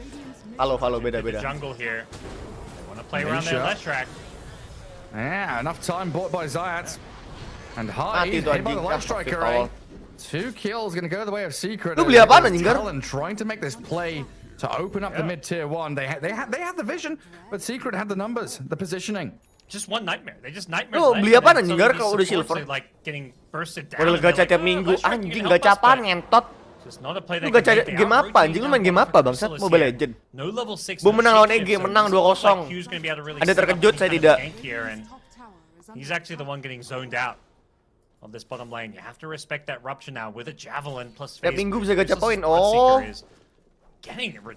follow beda-beda. Jungle here. They want to play around their Leshrac. Yeah, enough time bought by Zayat. And Hyde, hit by the Light Striker, eh? 2 kills gonna go the way of Secret. Lu beli apaan anjing, Gar? Trying to make this play to open up the mid-tier 1. They had the vision, but Secret had the numbers, the positioning. Just one Nightmare. They just Nightmare. Lu beli apaan anjing, Gar, kalau udah silver? Like getting bursted down. Model gacha tiap minggu. Anjing gacha apaan ngentot? Lu gacha game apa anjing? Lu main game apa, bangsat? Mobile Legend. Gue menang lawan EG, menang 2-0. Anda terkejut, saya tidak. He's actually the one getting zoned out on this bottom lane. You have to respect that rupture now with a javelin plus tiap minggu bisa gacha poin. Oh,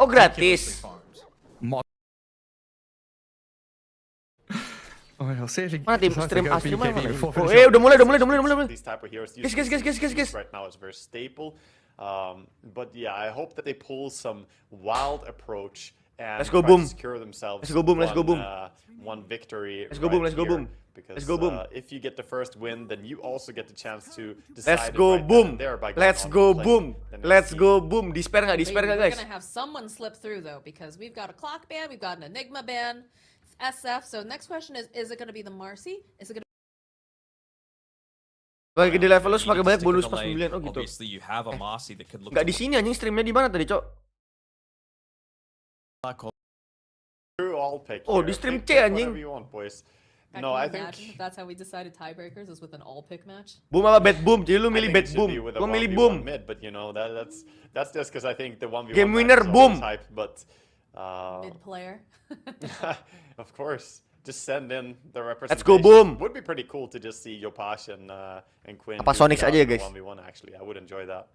gratis. I'll see if he mana tim stream Astro mana? Udah mulai. These type of heroes Guys. right now is very stable. But yeah, I hope that they pull some wild approach and Let's go, try to boom. secure themselves Let's go, boom. Let's go, boom. one victory. Let's go, boom. right Let's go, here, boom. Because Let's go, boom. if you get the first win, then you also get the chance to decide. Let's it go, right then boom. and there by going Let's on go, and boom. playing. Then Let's see. go, boom. Disper nggak? Disper nggak, We're guys? gonna have someone slip through though, because we've got a clock ban, we've got an Enigma ban, SF. So next question is it gonna be the Marcy? Is it gonna Bagi di level lu semakin banyak Stick in bonus the pas lane. pembelian. Oh gitu. Obviously, you have a Marcy that could look Nggak di sini anjing, streamnya di mana tadi, Cok? All pick. Oh, here. di stream Pick C, anjing. whatever you want, boys. Can No, you I imagine think if that's how we decided tiebreakers is with an all pick match? Boom apa bad boom? Jadi lu I milih think bad it should boom. be with a Gua milih 1v1 boom. mid, but you know that's just because I think the 1v1 Game match winner, is boom. always hype, but Mid player. of course, just send in the representation. Let's go, boom. Would be pretty cool to just see Yopash and Quinn. Apa duke Sonics it out aja, in a guys? 1v1 actually. I would enjoy that.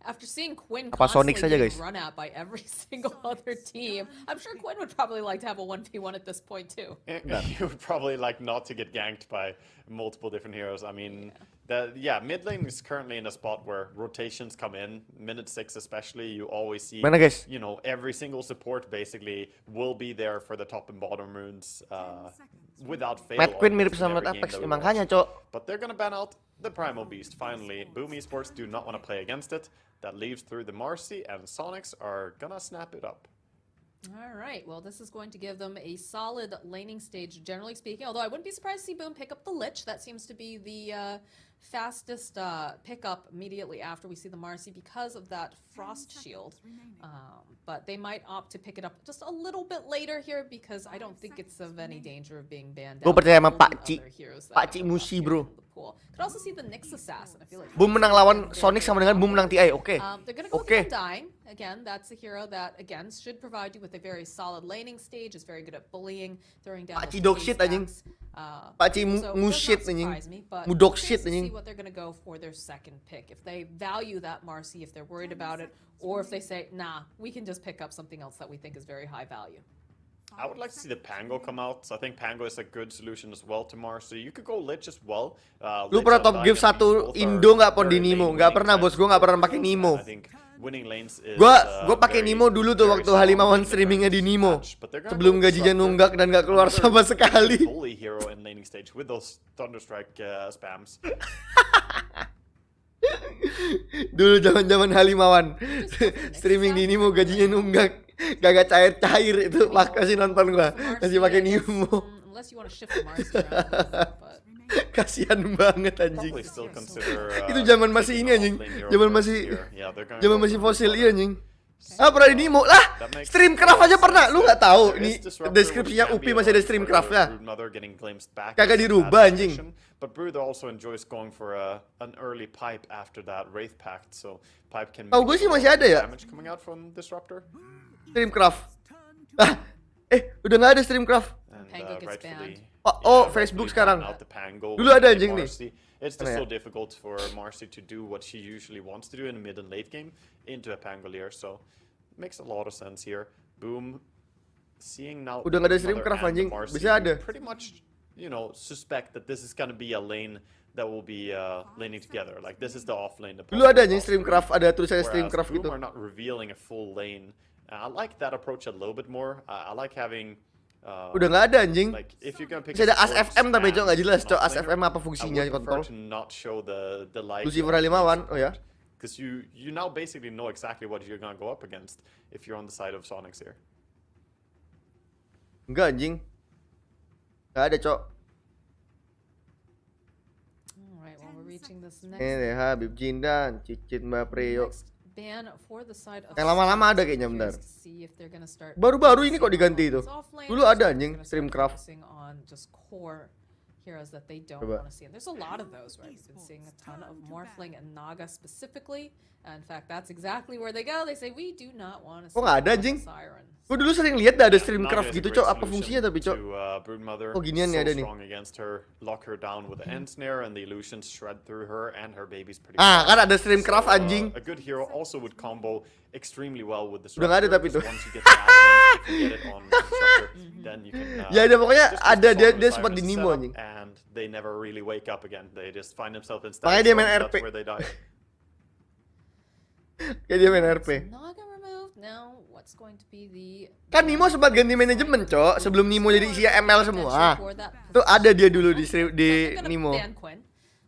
After seeing Quinn Apa Sonics constantly aja, getting guys? run at by every single other team, I'm sure Quinn would probably like to have a 1v1 at this point too. You would probably like not to get ganked by multiple different heroes. I mean, mid lane is currently in a spot where rotations come in. Minute 6 especially, you always see, Mana, guys? you know, every single support basically will be there for the top and bottom runes without fail. Mad Queen mirip almost in sama every game Apex, that we makanya, watch. Cok. But they're gonna ban out the Primal Beast finally. Boom Esports do not want to play against it. That leaves through the Marcy, and Sonics are gonna snap it up. All right, well, this is going to give them a solid laning stage, generally speaking, although I wouldn't be surprised to see Boom pick up the Lich. That seems to be the fastest pickup immediately after we see the Marcy because of that Frost Shield. But they might opt to pick it up just a little bit later here because I don't think it's of any danger of being banned out. Gua percaya sama Only Pak Ci. other heroes that Pak have Ci left Musi, here bro. in the pool. Could also see the Nyx Assassin. I feel like Boom menang lawan Sonic sama dengan Boom menang TI. Oke. they're going to go with Oke. Undying. Again, that's a hero that, again, should provide you with a very solid laning stage, is very good at bullying, throwing down Pak Ci those dog phase shit, anjing. stacks. Pak Ci So mu it does not shit, anjing. surprise me, but Mu dog I'm shit, curious to anjing. see what they're going to go for their second pick. If they value that Marcy, if they're worried about it, or if they say, nah, we can just pick up something else that we think is very high value. I would like to see the Pango come out. So I think Pango is a good solution as well to Marcy. You could go Lich as well. Lu Lich pernah and top Undying, give I mean, satu both Indo are nggak pon di very Nemo? lane Nggak winning pernah, bos. types Gua nggak pernah of pakai heroes, Nemo. and I think winning lanes is Gua pakai very, Nemo dulu tuh very waktu strong Halimawan in the streamingnya di first Nemo. match. But they're gonna Sebelum go gajinya Disruptor, nunggak dan nggak keluar another sama sekali. bully hero in laning stage with those Thunderstrike spams. Dulu zaman-zaman Halimawan streaming di Nemo gajinya nunggak. Gak cair-cair itu kasih nonton gua. Masih pakai Nemo. Unless you want to shift the Marcy around a little bit, but... Kasian banget anjing. Probably still consider, Itu zaman masih ini anjing. off-lane hero Zaman first masih here. Yeah, they're gonna zaman go masih for fosil Disruptor. iya anjing. Ah, pernah di Nemo lah. Streamcraft aja pernah. Lu nggak tahu There ini is Disruptor, deskripsinya which can UPI be masih ada annoying Streamcraft for ya. Broodmother getting glimpsed back Kagak into dirubah, that anjing. position. But Brood also enjoys going for an early pipe after that Wraith Pact, so pipe can Tahu gue sih masih ada ya damage coming out from Disruptor. Streamcraft. Ah, udah nggak ada Streamcraft. And Pango gets rightfully, Oh, Facebook sekarang. out the Pango Dulu ada in anjing nih. Marcy. It's just Mana ya? so difficult for Marcy to do what she usually wants to do in the mid and late game into a Pangolier, so makes a lot of sense here. Boom, seeing now Udah nggak ada Mother Streamcraft, and anjing. Marcy, Bisa ada. you pretty much, you know, suspect that this is gonna be a lane that will be laning together. Like this is the off lane. The Dulu ada possible anjing off lane. Streamcraft, ada tulisannya Whereas Streamcraft Boom gitu. are not revealing a full lane. I like that approach a little bit more. I like having. Udah nggak ada anjing. Like if you're gonna pick Masih ada a As support FM tapi and Cok nggak jelas an Cok As offlaner, FM apa I fungsinya would prefer kontol. to not show the live Lucifer Halimawan, oh ya. because you now basically know exactly what you're gonna go up against if you're on the side of Sonics here. Enggak anjing. Nggak ada Cok. Alright, well, we're reaching this next... Ini deh Habib Jindan, Cicit Mbak Priyo. next ban for the side of Yang lama-lama ada kayaknya bentar. Curious to see if they're gonna start Baru-baru ini kok focusing diganti on itu. these offlane, Dulu or ada they're anjing gonna start Streamcraft. focusing on just core heroes that they don't Coba. want to see. And there's a lot of those, right? We've been seeing a ton of Morphling and Naga specifically. And in fact, that's exactly where they go. They say, we do not want to see Kok nggak ada, Naga anjing? Siren. Gue dulu sering lihat dah ada Naga Streamcraft is a gitu great Cok. Apa solution fungsinya tapi Cok? to, Broodmother. Oh, ginian nih So ada nih. strong against her, lock her down with the end snare, and the illusions shred through her and her babies pretty Ah, well. kan ada Streamcraft So, anjing. A good hero also would combo extremely well with the Udah nggak ada tapi because tuh. once you get the adamant, if you get it on Disruptor, then you can Ya ada pokoknya just ada use dia the dia Sirens sempat di Nemo setup, anjing. and they never really wake up again. They just find themselves in Makanya dia main That's RP. where they die. Kayak dia main RP. Naga removed. removed. Now, what's going to be the... Kan Nimo sempat ganti manajemen, Cok. Sebelum Nimo jadi isi ML semua. Tuh ada dia dulu di Nimo.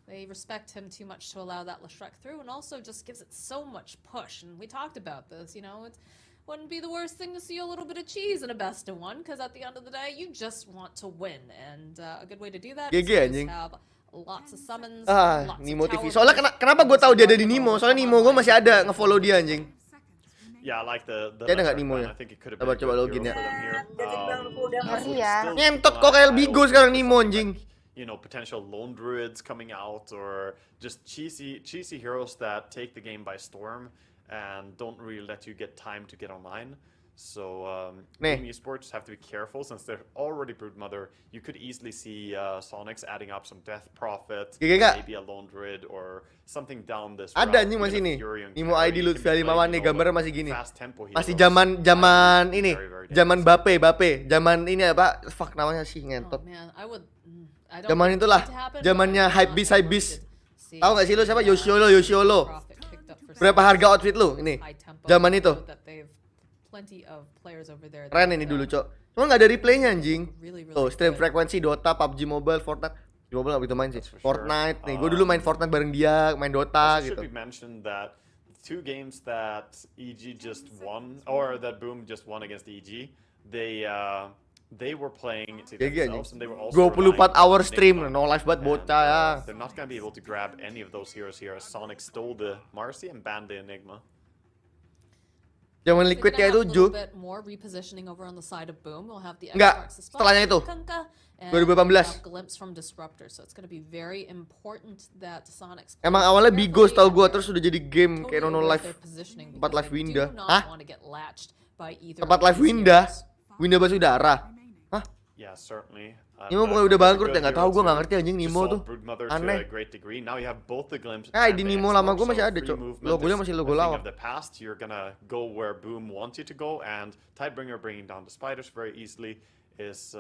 They respect him too much to allow that Leshreck through, and also just gives it so much push. And we talked about this, you know, it wouldn't be the worst thing to see a little bit of cheese in a best of one, because at the end of the day, you just want to win. And a good way to do that is to have lots of summons, lots Nimo of TV. Soalnya kenapa gue tahu dia ada di Nimo? Soalnya Nimo gue masih ada ngefollow dia anjing. Yeah, I like the Dia ada nggak Nimo ya? I think it could have been Coba login ya. Masih ya. Nyentot kok kayak Bigo sekarang Nimo anjing. You know, potential lone druids coming out, or just cheesy heroes that take the game by storm and don't really let you get time to get online. So Boom Esports have to be careful since they're already Broodmother. You could easily see Sonics adding up some Death Prophet, maybe a lone druid or something down this route. Ada anjing masih nih. Nimo ID Lutfi Alimawan nih, gambarnya masih gini. Masih zaman ini, zaman Bape, zaman ini apa? Fuck namanya sih ngentot. Zaman itulah, zamannya hypebeast. Tahu nggak sih lu siapa? Yoshiolo. Berapa harga outfit lu? Ini, zaman itu. Keren ini dulu, Cok. Cuma nggak ada replaynya anjing. Tuh, stream frekuensi Dota, PUBG Mobile, Fortnite. Mobile nggak begitu main sih. Fortnite nih, gue dulu main Fortnite bareng dia, main Dota gitu. Should be mentioned that 2 games that EG just won, or that Boom just won against EG, they were playing themselves and they were also 24 hour stream, no live buat bocah ya. They're not gonna be able to grab any of those heroes here as Sonic stole the Marcy and banned the Enigma. Zaman Liquid ya itu Ju. Enggak, setelahnya itu 2018. Emang awalnya Bigo setahu gua, terus udah jadi game kayak Nono Live. Tempat live Winda. Hah? Tempat live Winda? Winda bas udara. Hah? Yeah, certainly. Nimo pokoknya udah bangkrut ya, nggak tahu gue nggak ngerti anjing Nimo tuh aneh. Di Nimo lama gue masih ada, Cok. Logonya masih logo lawak. You're gonna go where Boom wants you to go, and Tidebringer bringing down the spiders very easily is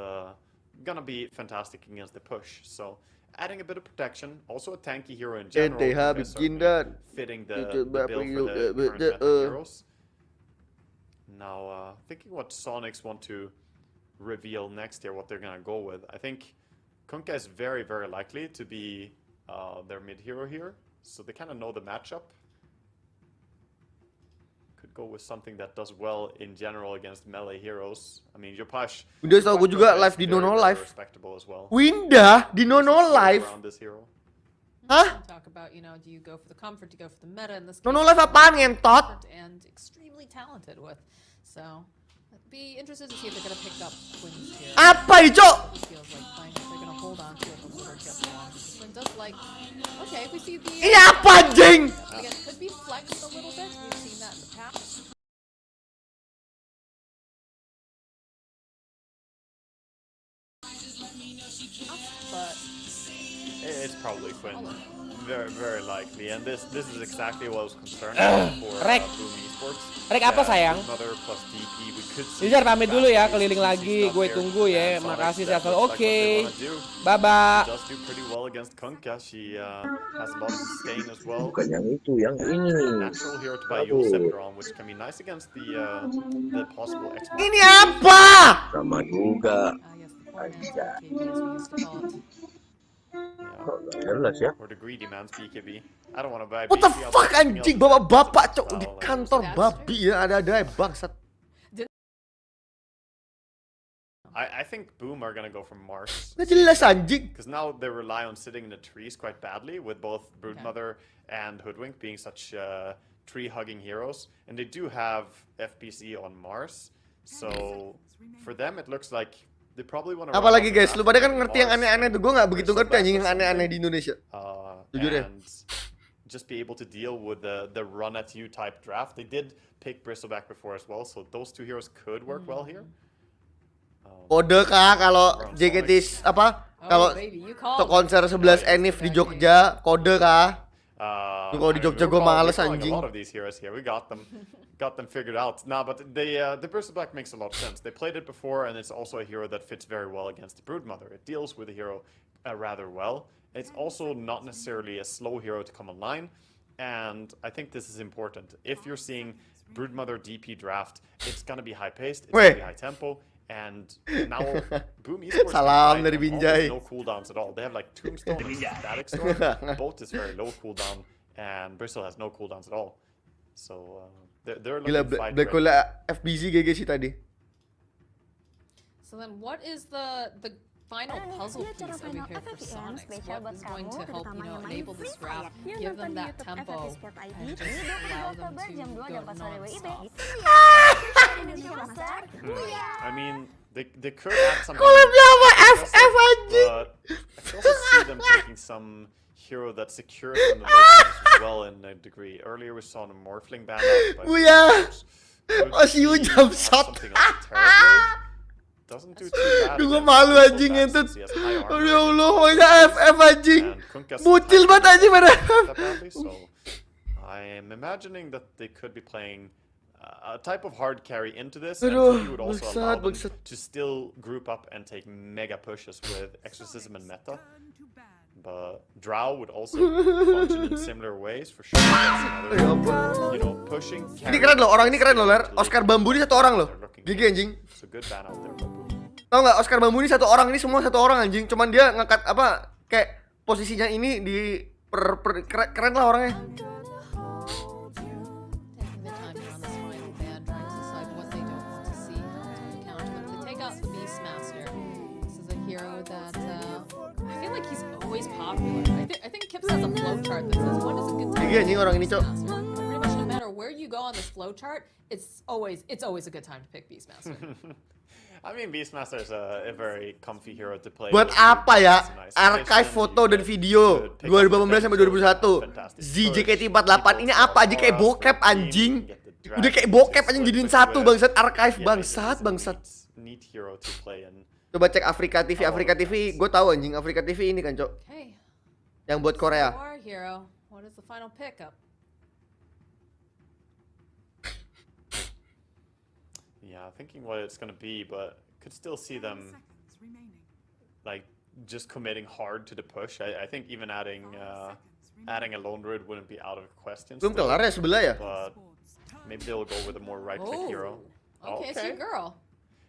gonna be fantastic against the push. So adding a bit of protection, also a tanky hero in general, fitting the bill for the current meta heroes. Now thinking what Sonics want to reveal next year, what they're gonna go with. I think Kunkka is very, very likely to be their mid hero here, so they kind of know the matchup. Could go with something that does well in general against melee heroes. I mean, Yopash. Udah tau gue juga live di Nono Live. Winda di Nono Live. Hah? Nono Live apaan ngentot? Be interested to see if they're gonna pick up Quinn's here. Apa itu? Feels like they're gonna hold on to it a little bit more. Quinn does like, okay, we see the. Ini apa anjing? Again, could be flexed a little bit. We've seen that in the past. But it's probably Quinn. Very, very likely, and this is exactly what I was concerned for Boom Esports. Rek apa sayang? Ujar pamit dulu ya, keliling lagi, gue tunggu ya. Makasih sehat selalu. Oke. Bye bye. Does do pretty well against Kunkka. She has a lot of sustain as well. Bukan yang itu, yang ini. Natural hero to buy you Sephiron, which can be nice against the possible expert. Ini apa? Sama juga. Or the greedy man's BKB. I don't want to buy. What the fuck anjing, bapak-bapak Cok di kantor babi ya, ada bangsat. I think Boom are gonna go for Mars. Nggak jelas anjing. Because now they rely on sitting in the trees quite badly, with both Broodmother and Hoodwink being such tree-hugging heroes, and they do have FPC on Mars. So for them, it looks like they probably want to. Apalagi guys, lu pada kan ngerti yang aneh-aneh tuh, gue nggak begitu ngerti anjing yang aneh-aneh di Indonesia. Jujur ya. Just be able to deal with the run at you type draft. They did pick Bristleback before as well, so those two heroes could work well here. Kode kah kalau JKT apa? Kalau konser 11 Enif di Jogja, kode kah? Kalau di Jogja gue males anjing. A lot of these heroes here, we got them figured out. Nah, but the Bristleback makes a lot of sense. They played it before, and it's also a hero that fits very well against the Broodmother. It deals with the hero rather well. It's also not necessarily a slow hero to come online, and I think this is important. If you're seeing Broodmother DP draft, it's gonna be high paced, it's gonna be high tempo, and now Boom Esports Salam dari almost Binjai. no cooldowns at all. They have like Tombstone and Static Storm. Both is very low cooldown, and Bristol has no cooldowns at all. So they're looking Gila, Black Hole FBZ GG sih tadi. So then what is the final puzzle piece over here for Sonics? What is going to help, enable this draft, give them that tempo, and just allow them to go non-stop? I mean, they could add something. But I could also see them taking some hero that secures them the as well in a degree. Earlier we saw the Morphling ban out. Masih jump shot. Doesn't do too bad. Gue malu anjing itu. Ya Allah, makanya FF anjing. Bucil banget anjing pada. So I am imagining that they could be playing a type of hard carry into this, and he would also allow them to still group up and take mega pushes with Exorcism and Meta. But Drow would also function in similar ways for sure. Another, pushing. Ini keren loh, orang ini keren loh, Ler. Oscar Bambu ini satu orang loh. GG anjing. It's a good ban out there. Tau nggak, Oscar Bambu ini satu orang, ini semua satu orang anjing. Cuman dia ngangkat kayak posisinya ini di keren lah orangnya. Iya anjing orang ini, Cok. Pretty much no matter where you go on this flowchart, it's always a good time to pick Beastmaster. I mean, Beastmaster is a very comfy hero to play. Buat apa ya? Archive foto dan video 2018 sampai 2021. ZJKT48 ini apa aja, kayak bokep anjing. Udah kayak bokep anjing jadiin satu bangsat, archive bangsat. Coba cek Afrika TV. Afrika TV, gue tahu anjing. Afrika TV ini kan, Cok. Yang buat Korea. What is the final pickup? Yeah, thinking what it's gonna be, but could still see them like just committing hard to the push. I think even adding a lone druid wouldn't be out of question. Belum kelar ya sebelah ya? But maybe they'll go with a more right click hero. Okay, it's your girl.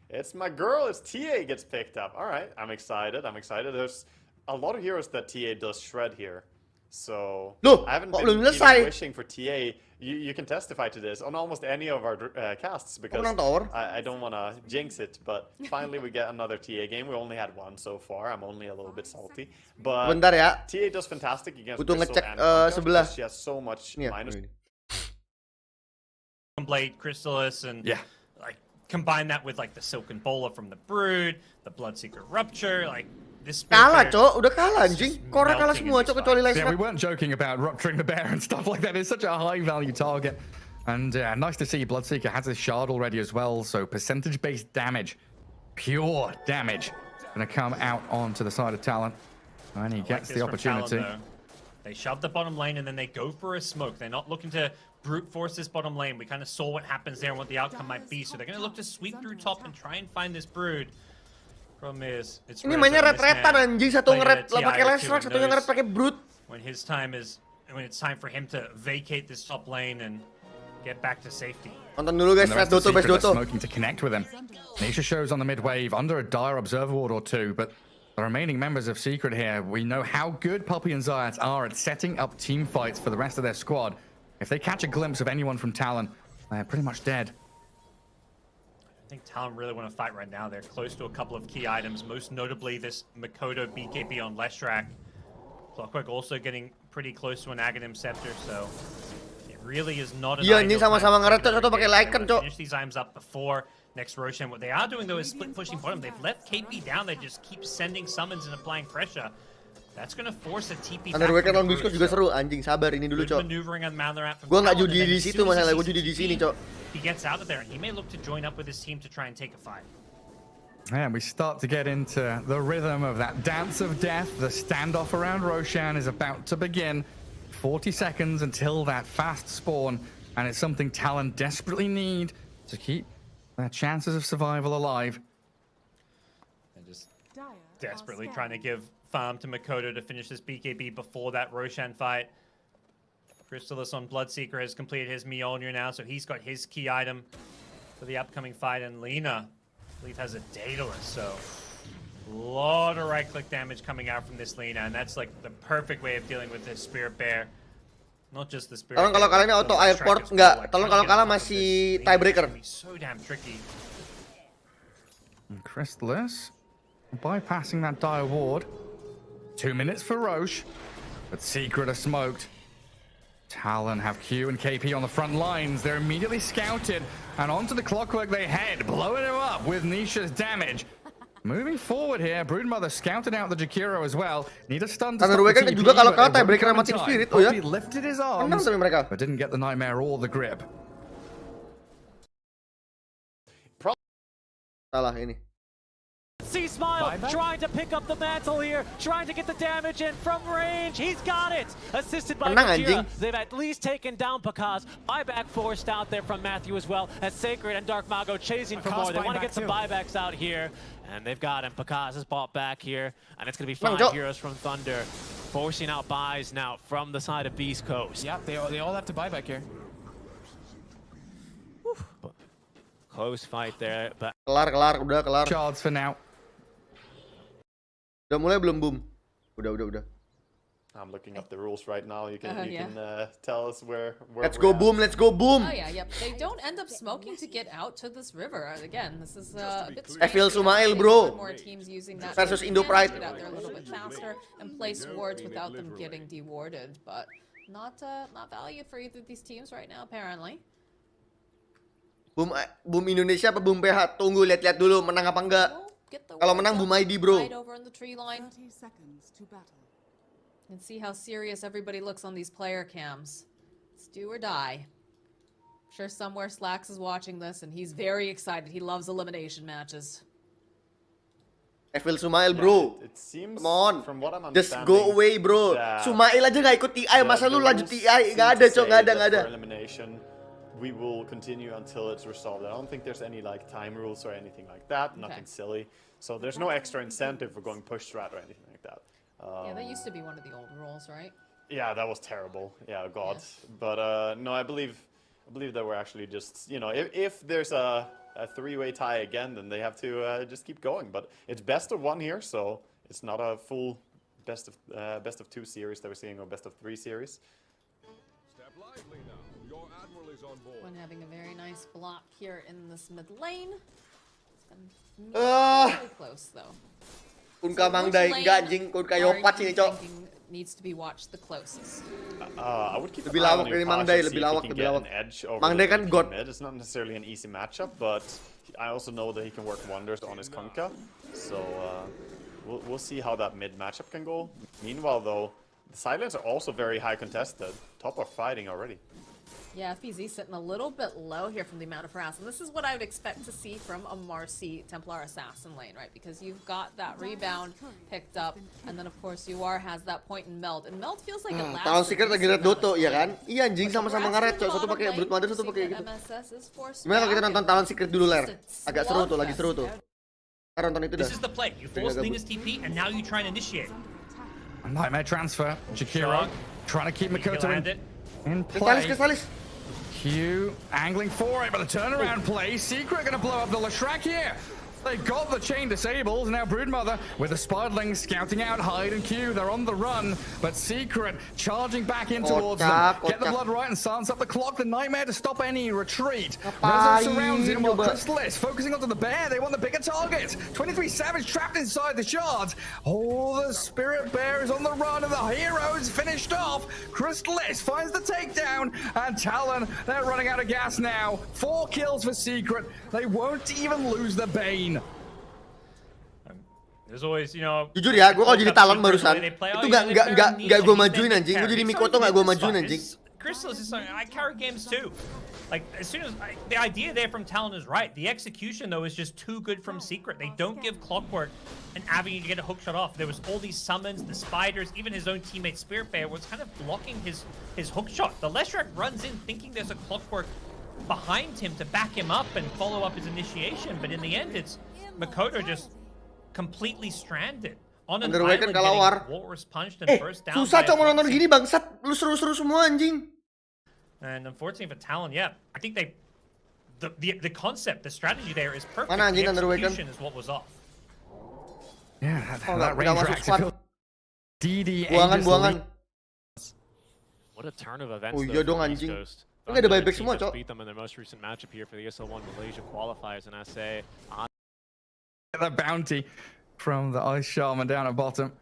It's my girl. It's TA gets picked up. All right, I'm excited. There's a lot of heroes that TA does shred here. So I haven't been wishing for TA. You can testify to this on almost any of our casts because I don't want to jinx it, but finally we get another TA game. We only had one so far. I'm only a little bit salty, but TA does fantastic against Bristol and sebelah. She has so much minus. Blade, Chrysalis, and like combine that with like the Silken Bowler from the Brood, the Bloodseeker Rupture, like. Kalah, Cok. Udah kalah, anjing. Korra kalah semua, Cok, kecuali Last. Yeah, we weren't joking about rupturing the bear and stuff like that. It's such a high-value target. And nice to see Bloodseeker has his shard already as well, so percentage-based damage. Pure damage. Gonna come out onto the side of Talon. And he gets the opportunity. Talon, they shove the bottom lane and then they go for a smoke. They're not looking to brute force this bottom lane. We kind of saw what happens there and what the outcome might be. So they're going to look to sweep through top and try and find this Brood. Problem is, it's ini mainnya ret-retan anjing, satu ngeret pakai Lashrak, satunya ngeret pakai Brute. When it's time for him to vacate this top lane and get back to safety. Nonton dulu guys, Doto best Doto. Smoking to connect with him. Nisha shows on the mid wave under a dire observer ward or two, but the remaining members of Secret here, we know how good Puppey and Zayat are at setting up team fights for the rest of their squad. If they catch a glimpse of anyone from Talon, they're pretty much dead. I think Talon really want to fight right now. They're close to a couple of key items, most notably this Makoto BKB on Leshrak. Clockwork also getting pretty close to an Aghanim Scepter, so it really is not an ini sama-sama ngeret, satu pakai Lycan, Cok. Finish these items up before next Roshan. What they are doing though is split pushing bottom. They've left KP down. They just keep sending summons and applying pressure. That's gonna force a TP back. Underwear on Discord juga seru, anjing. Sabar ini dulu, Cok. Gua nggak judi di situ masalah, gua judi di sini, Cok. He gets out of there and he may look to join up with his team to try and take a fight. And we start to get into the rhythm of that dance of death. The standoff around Roshan is about to begin. 40 seconds until that fast spawn, and it's something Talon desperately need to keep their chances of survival alive. And just desperately trying to give farm to Makoto to finish this BKB before that Roshan fight. Chrysalis on Bloodseeker has completed his Mjolnir now, so he's got his key item for the upcoming fight. And Lina, I believe, has a Daedalus, so a lot of right-click damage coming out from this Lina, and that's like the perfect way of dealing with this Spirit Bear. Not just the Spirit Tolong Bear, kalau kalian auto airport nggak. Tolong kalau kalah masih tiebreaker. So damn tricky. And Chrysalis bypassing that dire ward. 2 minutes for Roche, but Secret are smoked. Talon have Q and KP on the front lines. They're immediately scouted, and onto the Clockwork they head, blowing him up with Nisha's damage. Moving forward here, Broodmother scouted out the Jakiro as well. Need a stun to stop the TP, juga kalau kalah but they tiebreaker sama won't Team come in Spirit. time. Oh ya. Poppy lifted his arms, Menang tapi mereka. but didn't get the Nightmare or the grip. Salah ini. See Smile trying to pick up the mantle here, trying to get the damage in from range. He's got it. Assisted by Kira. They've at least taken down Pakaz. Buyback forced out there from Matthew as well, as Sacred and Dark Mago chasing for more. They want to get some buybacks out here, and they've got him. Pakaz is bought back here, and it's going to be 5 heroes from Thunder, forcing out buys now from the side of Beast Coast. Yeah, they all have to buy back here. Close fight there, but Kelar, udah kelar. Shards for now. Udah mulai belum boom? Udah. I'm looking up the rules right now. You can tell us where Let's go boom. Oh yeah, yep. They don't end up smoking to get out to this river. Again, this is a bit strange. Feel Sumail, bro. More teams using that versus Indo Pride. Get out there a little bit faster and place wards without them getting dewarded, but not valued for either of these teams right now apparently. Boom Indonesia apa boom PH? Tunggu lihat-lihat dulu menang apa enggak. Kalau menang boom ID, bro. Right over in the tree line. 30 seconds to battle. And see how serious everybody looks on these player cams. It's do or die. I'm sure somewhere Slacks is watching this and he's very excited. He loves elimination matches. Feel Sumail, bro. It seems, come on. From what I'm just go away, bro. Sumail aja nggak ikut TI, masa lu lanjut TI? Nggak ada, cok, nggak ada. We will continue until it's resolved. I don't think there's any like time rules or anything like that. Nothing silly. So there's no extra incentive for going push strat or anything like that. Yeah, that used to be one of the old rules, right? Yeah, that was terrible. Yeah, God. Yeah. But no, I believe that we're actually just, you know, if there's a three-way tie again, then they have to just keep going. But it's best of 1 here, so it's not a full best of 2 series that we're seeing, or best of 3 series. One having a very nice block here in this mid lane. It's really close though. Kunka Mangdai, enggak anjing, Kunka Yopat sini, cok. Needs to be watched the closest. I would keep lebih lawak dari Mangdai, lebih lawak. Mangdai kan god. It's not necessarily an easy matchup, but I also know that he can work wonders on his Kunkka. So we'll see how that mid matchup can go. Meanwhile, though, the Silence are also very high contested. Top are fighting already. Yeah, FBZ sitting a little bit low here from the amount of harass. And this is what I would expect to see from a Marcy Templar Assassin lane, right? Because you've got that rebound picked up, and then of course UR has that point in Meld. And Meld feels like it lasts. Talon Secret lagi red Doto, ya kan? Iya anjing, sama-sama ngaret, cok. Satu pakai Brute Mother, satu pakai gitu. Gimana kalau kita nonton Talon Secret dulu, Ler? Agak seru tuh, lagi seru tuh. Kita nonton itu dah. This is the play. You force Lina's TP, and now you try and initiate. Nightmare transfer. Jakiro trying to keep Makoto in play. Kristallis. Q angling for it, but the turnaround play. Secret gonna blow up the Leshrac here. They got the chain disabled. Now Broodmother with the Spardling scouting out Hyde and Q. They're on the run, but Secret charging back in towards them. Get the blood right and silence up the clock. The Nightmare to stop any retreat. Rezo surrounds him while Crystallis focusing onto the bear. They want the bigger target. 23 Savage trapped inside the shards. Oh, the Spirit Bear is on the run and the heroes finished off. Crystallis finds the takedown, and Talon, they're running out of gas now. 4 kills for Secret. They won't even lose the Bane. There's always, you know. Jujur ya, gue kalau jadi Talon barusan itu nggak gue majuin anjing. Gue jadi Mikoto nggak gue majuin anjing. Crystallis is something I carry games too. Like as soon as the idea there from Talon is right, the execution though is just too good from Secret. They don't give Clockwork an avenue to get a hook shot off. There was all these summons, the spiders, even his own teammate Spirit Bear was kind of blocking his hook shot. The Leshrac runs in thinking there's a Clockwork behind him to back him up and follow up his initiation, but in the end it's Makoto just completely stranded on an island getting walrus punched and first down. Susah cok mau nonton gini bangsat, lu seru-seru semua anjing. And unfortunately for Talon, yeah, I think the concept, the strategy there is perfect. Mana The anjing Underway kan? execution is what was off. Yeah, Oh, that range masuk squad. DD Buangan. What a turn of events. Oh iya dong anjing. Enggak ada Thunder buyback team semua, just Cok. beat them in their most recent matchup here for the ESL1 Malaysia qualifiers, and I say the bounty from the Ice Shaman down at bottom.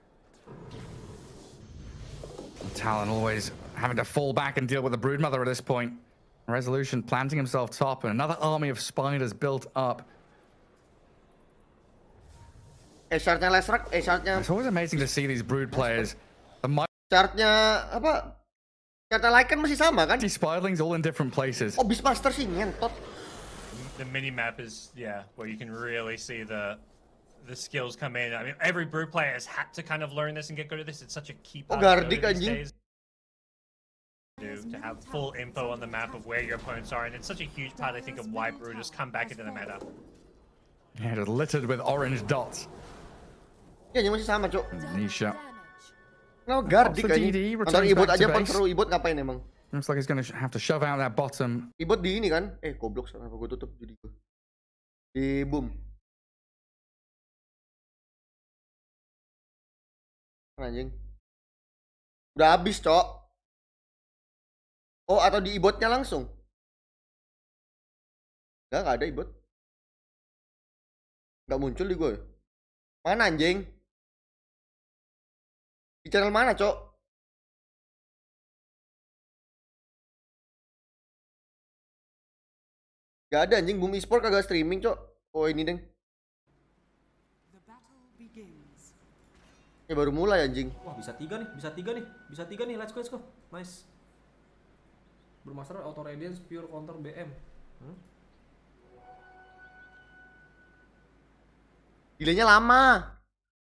Talon always having to fall back and deal with the Broodmother at this point. Resolution planting himself top, and another army of spiders built up. Shardnya Lesrak, shardnya. It's always amazing to see these Brood players. The Shardnya apa? Shardnya Lycan masih sama kan? Spiderlings all in different places. Oh, Beastmaster sih ngentot. The mini map is where you can really see the skills come in. I mean, every Brood player has had to kind of learn this and get good at this. It's such a key part of Dota these days. To have full info on the map of where your opponents are, and it's such a huge part, I think, of why Brood has come back into the meta. Yeah, just littered with orange dots. Iya, masih sama, Cok. Nisha. No, Gardik kayaknya. Nonton Ibot aja pun seru. Ibot ngapain emang? Looks like he's gonna have to shove out that bottom. Ibot di ini kan? Goblok, kenapa gue tutup jadi gue. Di boom. Anjing. Udah habis, Cok. Oh, atau di ibotnya langsung? Nggak ada ibot. Nggak muncul di gue. Mana anjing? Di channel mana, Cok? Nggak ada anjing. Boom Esport kagak streaming, Cok. Oh, ini, Deng. Ya baru mulai anjing. Wah, bisa tiga nih. Let's go. Nice. Bermaster auto radiance pure counter BM. Delaynya lama.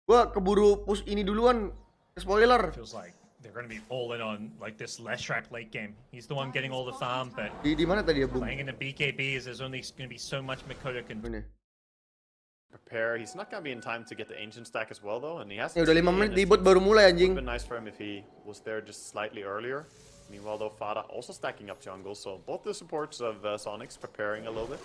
Gua keburu push ini duluan. Spoiler. Feels like they're going to be all in on like this Leshrac late game. He's the one getting all the farm, but di mana tadi ya, Boom? Playing in the BKB is there's only going to be so much Makoto can prepare. He's not gonna be in time to get the ancient stack as well though, and he has. Ya udah 5 menit di bot baru mulai anjing. It would have been nice for him if he was there just slightly earlier. Meanwhile though, Fada also stacking up jungle, so both the supports of Sonics preparing a little bit.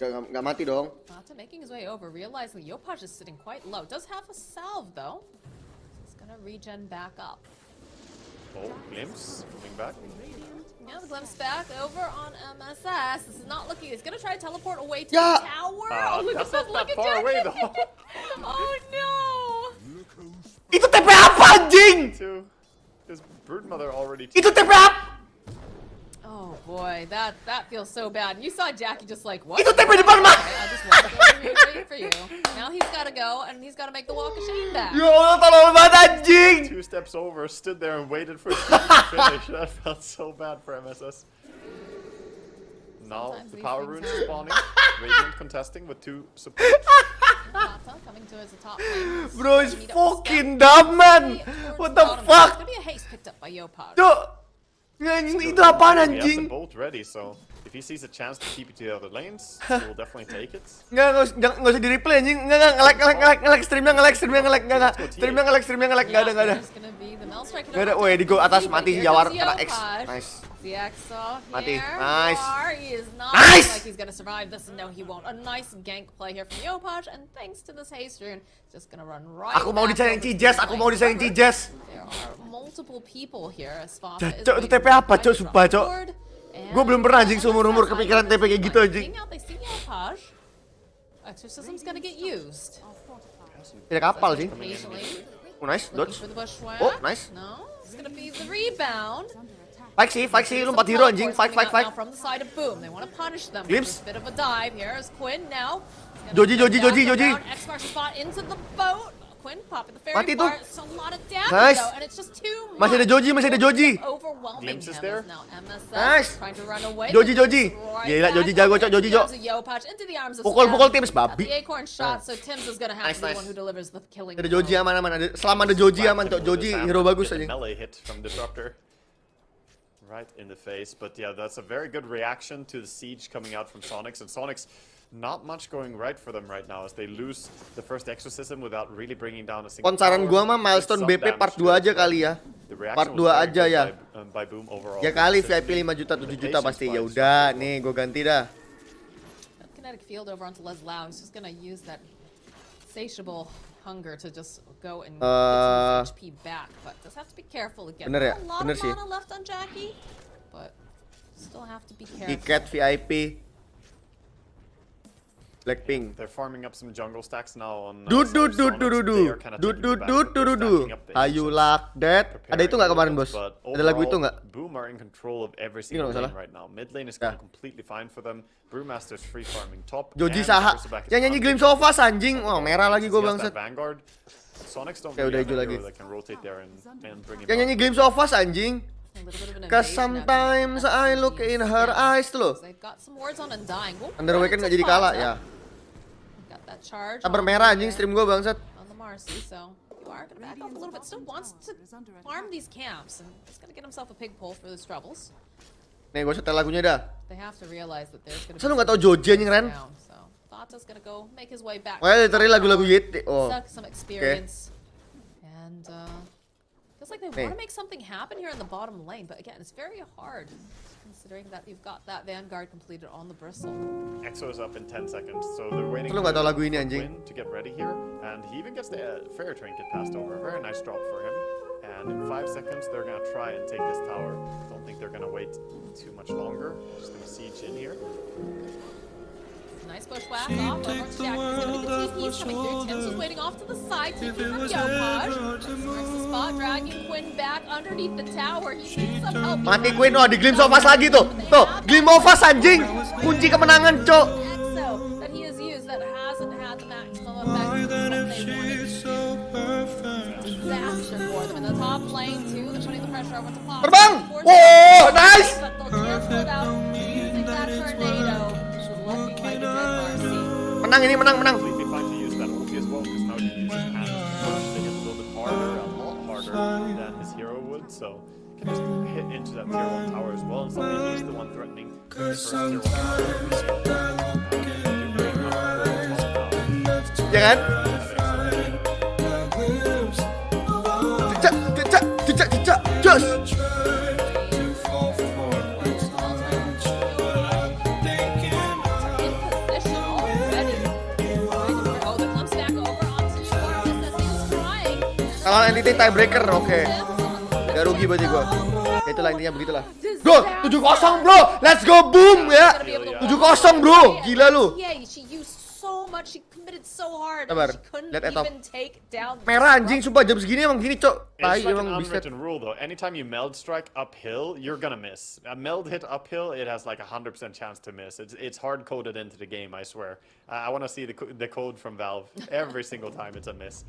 Gak mati dong. Mata making his way over, realizing Yopaj is sitting quite low. Does have a salve though. He's gonna regen back up. Oh, Glimpse coming back. Yeah, the glimpse back over on MSS. This is not looking. He's gonna try to teleport away to the tower. Oh, look at that! Look at far away though. Oh no! Itu TP apa anjing? His Broodmother already. Itu TP apa? Oh boy, that feels so bad. You saw Jackie just like, what? Itu TP depan mah. I'll just walk over here waiting for you. Now he's gotta go and he's gotta make the walk of shame back. Ya Allah, tolong banget anjing. 2 steps over, stood there and waited for it to finish. That felt so bad for MSS. Now the power runes spawning. Radiant contesting with 2 supports. Coming to his top lane. Bro, it's fucking dumb, man. What the fuck? Gonna be a haste picked up by Yopaj. Itu apaan anjing? He has the bolt ready, so if he sees a chance to keep it to the other lanes, he will definitely take it. Nggak usah di replay anjing. Nggak, nge-lag streamnya nge-lag. Streamnya nge-lag, nggak ada. Nggak ada, woi, di go atas mati si Jawar, kena X. Nice. Mati, nice. Nice! Like he's gonna survive this, and no, he won't. A nice gank play here from Yopaj, and thanks to this haste rune, just gonna run right. Aku mau disayang Cijes. There are multiple people here as far as Cok, itu TP apa, Cok? Sumpah, Cok. Gue belum pernah anjing seumur-umur kepikiran TP kayak gitu anjing. Exorcism's gonna get used. Tidak kapal sih. Oh, nice, dodge. Oh, nice. No, it's gonna be the rebound. Fight sih, lu 4 hero anjing. Fight. From the side of Boom, they want to punish them. Glimpse. Bit of a dive here as Quinn now. Joji. X-Mark spot into the boat. Quinn popping the fairy Mati tuh. bar. It's a lot of damage Nice. though, and it's just too much. Masih ada Joji. Overwhelming Glimpse is him there. as now MSS Nice. trying to run away. Joji. Right Gila, back Joji jago, up Cok. Joji, into Cok. the arms of Yopaj, into the arms of Pukul Stab. Tims, babi. The acorn shot, so Tims is gonna have to be the one who delivers the killing Ada Joji blow. aman. Selama ada Joji aman, Cok. Joji hero bagus anjing. Melee hit from Disruptor. Right in the face, but yeah, that's a very good reaction to the siege coming out from Sonics, and Sonics not much going right for them right now as they lose the first exorcism without really bringing down a single Saran gua mah milestone BP part 2 aja kali ya. Part 2 aja ya. Ya kali VIP 5 juta 7 juta pasti. Ya udah, nih gua ganti dah. Kinetic field over onto Leslau. He's just gonna use that satiable hunger to just go and get some HP back, but just have to be careful again. Bener ya? A lot Bener of sih. mana left on Jackie, but still have to be careful. Tiket VIP. Blackpink. They're farming up some jungle stacks now on Ayu like that. Ada itu nggak kemarin bos? Ada lagu itu nggak? Boom are in control of every single lane right now. Mid lane is going completely fine for them. Brewmaster's free farming top. Joji Saha. Yang nyanyi Glimpse of Us anjing. Wah merah lagi gue bangsat. Sonics don't udah hijau lagi. Yang Yang nyanyi Glimpse of Us anjing. Cause sometimes I look in her eyes tuh loh. Underwaken nggak jadi kalah ya. Sabar merah anjing stream gue bangsat. Gonna back off a little bit. Still wants to farm these camps, and he's gonna get himself a pig pole for his troubles. Nih gue setel lagunya dah. They have to realize that there's gonna be. Saya nggak tahu Joji anjing Ren. So Doto's gonna go make his way back. Wah, literally lagu-lagu Yeti. Oh. Some experience. And feels like they want to make something happen here in the bottom lane, but again, it's very hard. Considering that you've got that Vanguard completed on the bristle. Exo is up in 10 seconds, so they're waiting for Quinn to get ready here, and he even gets the Fair Trinket passed over. A very nice drop for him. And in 5 seconds, they're gonna try and take this tower. Don't think they're gonna wait too much longer. Just gonna siege in here. Nice bushwhack off over to Jack. He's gonna get the TPs coming through. Tim's was waiting off to the side. TP from Yopaj. Marks the spot, dragging Quinn back underneath the tower. He needs some help. Mati Quinn, oh di Glimpse of Us lagi tuh. Tuh, Glimpse of Us anjing. Kunci kemenangan, Cok. Exo that he has used that hasn't had the maximum effect that they wanted. Disaster for them in the top lane too. They're putting the pressure over to Pop. Terbang. Wow, nice. But they'll cancel it out using that tornado. Looking like a good Marcy. Menang ini, menang. Completely fine to use that ulti as well, because now he uses hands to push things a little bit harder, a lot harder than his hero would, so can just hit into that tier 1 tower as well, and suddenly he's the one threatening the first tier 1 tower. Ya kan? Cecak, jos. Kalau entity tiebreaker, oke. Gak rugi berarti gue. Ya itulah intinya begitulah. Bro, 7-0 bro, let's go boom ya. 7-0 bro, gila lu. Sabar, lihat etop. Merah anjing, sumpah jam segini emang gini cok. Tai emang bisa. Rule though, anytime you meld strike uphill, you're gonna miss. A meld hit uphill, it has like 100% chance to miss. It's hard coded into the game, I swear. I want to see the code from Valve every single time it's a miss.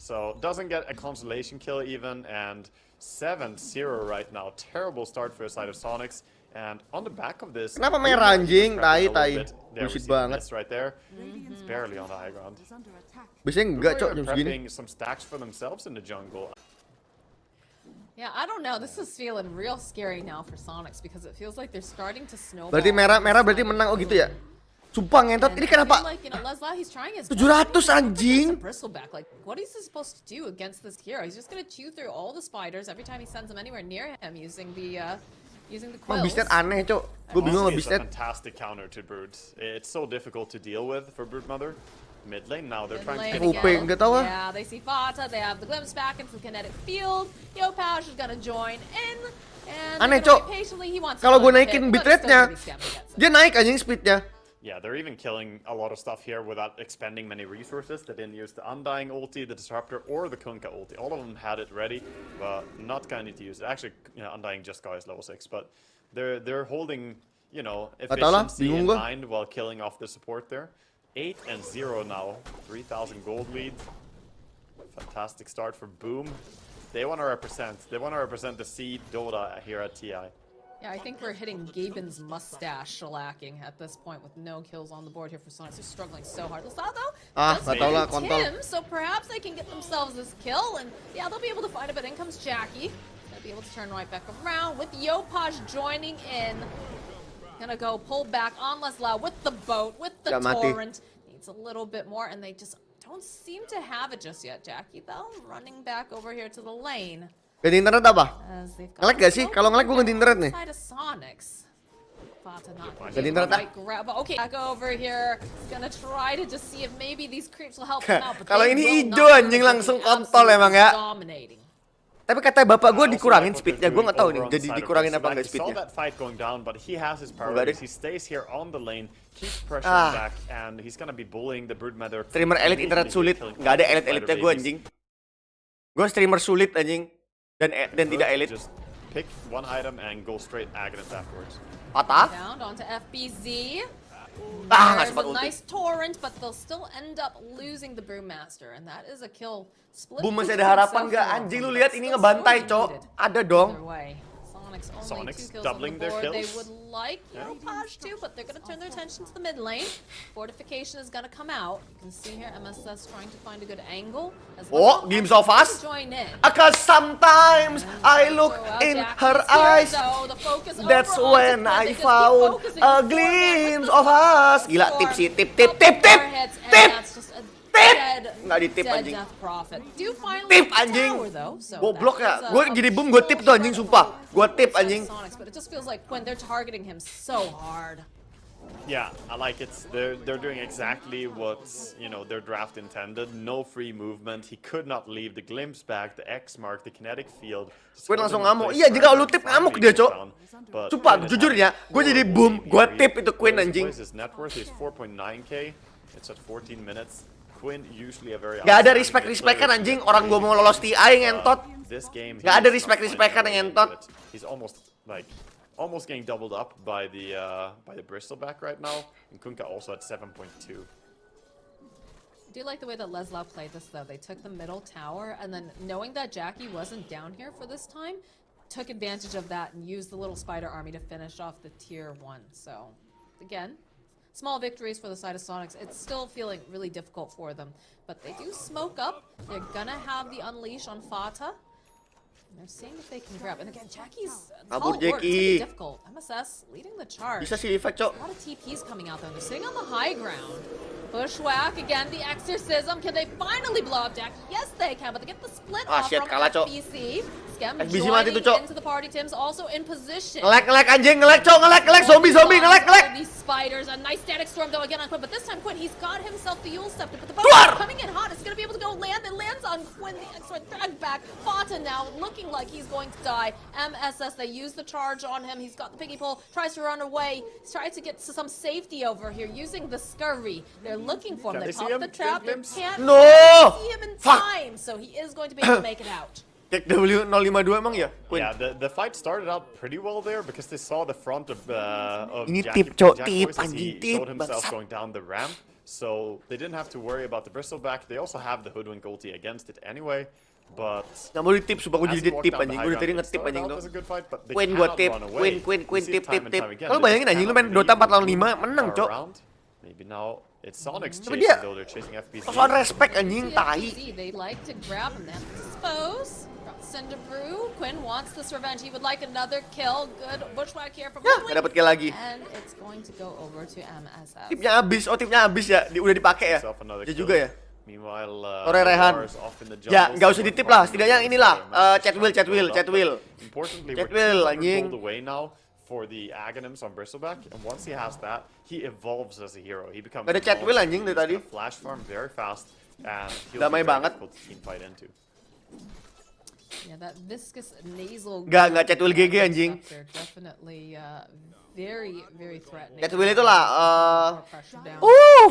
So, doesn't get a consolation kill even, and 7-0 right now. Terrible start for the side of Sonics. And on the back of this... Kenapa merah anjing? Tai. Bullshit banget. Right there. It's barely on the high ground. Biasanya enggak cok jam segini. Some stacks for themselves in the jungle. Yeah, I don't know. This is feeling real scary now for Sonics because it feels like they're starting to snowball. Berarti merah berarti menang, oh gitu ya? Sumpah ngentot, ini kenapa? 700 anjing. What is he supposed to do against this hero? He's just gonna chew through all the spiders every time he sends them anywhere near him using the quills. Bisnet aneh, cok. Gue bingung sama Bisnet. It's a fantastic counter to Brood. It's so difficult to deal with for Brood Mother. Mid lane now, they're trying to get Yeah, they see Fata, they have the glimpse back into the kinetic field. Yopaj is gonna join in. Aneh, cok. Kalau gue naikin bitrate-nya, dia naik anjing speed-nya. Yeah, they're even killing a lot of stuff here without expending many resources. They didn't use the Undying ulti, the Disruptor, or the Kunkka ulti. All of them had it ready, but not gonna need to use it. Actually, Undying just got his level 6, but they're holding, efficiency in mind while killing off the support there. 8-0 now, 3,000 gold lead. Fantastic start for Boom. They want to represent the seed Dota here at TI. Yeah, I think we're hitting Gaben's mustache shellacking at this point with no kills on the board here for Sonics. They're struggling so hard. Lasado does Tim, so perhaps they can get themselves this kill, and yeah, they'll be able to find it, but in comes Jackie. They'll be able to turn right back around with Yopaj joining in. Gonna go pull back on Leslau with the boat, with the torrent. Needs a little bit more, and they just don't seem to have it just yet. Jackie, though, running back over here to the lane. Ganti internet apa? Nge-lag gak sih? Kalau nge-lag gue ganti internet nih. Ganti internet ah. Okay, back over here. Gonna try to just see if maybe these creeps will help him out. Kalau ini hijau anjing langsung kontol emang ya. Tapi katanya bapak gue dikurangin speednya, gue nggak tahu nih jadi dikurangin apa nggak speednya. Streamer elite internet sulit, nggak ada elite-elitenya gue anjing. Gue streamer sulit anjing dan tidak elite. Pick one item and go straight Aghanim afterwards. Patah. Down onto FBZ. Nggak sempat There's a ulti. nice torrent, but they'll still end up losing the Brewmaster, and that is a kill split. Boom, masih ada harapan nggak? Anjing lu lihat ini ngebantai, Cok. Ada dong. Sonics doubling their kills. They would like Page too, but they're gonna turn their attention to the mid lane. Fortification is gonna come out. You can see here MSS trying to find a good angle. Oh, glimpse of us. Because sometimes I look in her eyes. That's when I found a glimpse of us. Gila, tip sih, tip. Nggak di tip anjing. Tip anjing. Goblok ya. Gue jadi boom, gue tip tuh anjing, sumpah. Gue tip anjing. Yeah, I like it. They're doing exactly what their draft intended. No free movement. He could not leave the glimpse back, the X mark, the kinetic field. Gue langsung ngamuk. Iya, jika lu tip ngamuk dia, Cok. Sumpah, jujur ya, gue jadi boom, gue tip itu Queen anjing. His net worth is 4.9k. It's at 14 minutes. Quinn usually a very gak ada respect-respectan anjing, orang gua mau lolos TI ngentot. Gak ada respect-respectan yang ngentot. He's almost getting doubled up by the Bristleback right now, and Kunkka also at 7.2. I do like the way that Leslau played this though. They took the middle tower, and then knowing that Jackie wasn't down here for this time, took advantage of that and used the little spider army to finish off the tier 1. So again, small victories for the side of Sonics. It's still feeling really difficult for them. But they do smoke up. They're gonna have the unleash on Fata. And they're seeing if they can grab. And again, Jackie's tall work. It's gonna be difficult. MSS leading the charge. Bisa sih effect, Cok. A lot of TPs coming out there. They're sitting on the high ground. Bushwhack, again, the exorcism. Can they finally blow up Jackie? Yes, they can, but they get the split off from FBC. Scam joining into the party. Tim's also in position. Ngelek anjing, ngelek, Cok, ngelek, zombie, ngelek. These spiders, a nice static storm though again on Quinn, but this time Quinn, he's got himself the Yule Scepter, but the boat coming in hot. It's gonna be able to go land. It lands on Quinn, the extra drag back. Fata now looking like he's going to die. MSS, they use the charge on him. He's got the piggy pole, tries to run away. He's trying to get to some safety over here using the scurry. They're looking for him. They pop the trap. They can't see him in time, so he is going to be able to make it out. W052 emang ya? Queen. Yeah, the fight started out pretty well there because they saw the front of ini Jack, tip, Cok, Jack tip, Boyce as he anjing, showed tip, himself going down the ramp. So they didn't have to worry about the Bristleback. They also have the Hoodwink ulti against it anyway. But nggak mau ditip, sumpah gue jadi tip anjing. Gue dari ngetip anjing tuh. Queen gue tip, Queen tip. Kalau bayangin anjing lu main Dota 4 lawan 5 menang, Cok. Maybe now it's Sonics Tapi chasing dia though, they're chasing FBC. soal respect anjing, tai. They like to grab him, they have to dispose. Cinder Brew, Quinn wants this revenge. He would like another kill. Good bushwhack here from Nggak dapat kill lagi. And it's going to go over to MSS. Tipnya habis ya. Udah dipakai ya. Ya juga ya. Meanwhile, Sore Rehan. Ya, nggak usah ditip lah. Setidaknya inilah. Chat wheel. Anjing. For the Aghanims on Bristleback, and once he has that, he evolves as a hero. He becomes. Ada chat wheel anjing dari tadi. Flash farm very fast, and he'll damai be very banget. difficult to team fight into. Yeah, that viscous nasal. Nggak chat wheel GG anjing. Definitely very threatening. Chat wheel itu lah.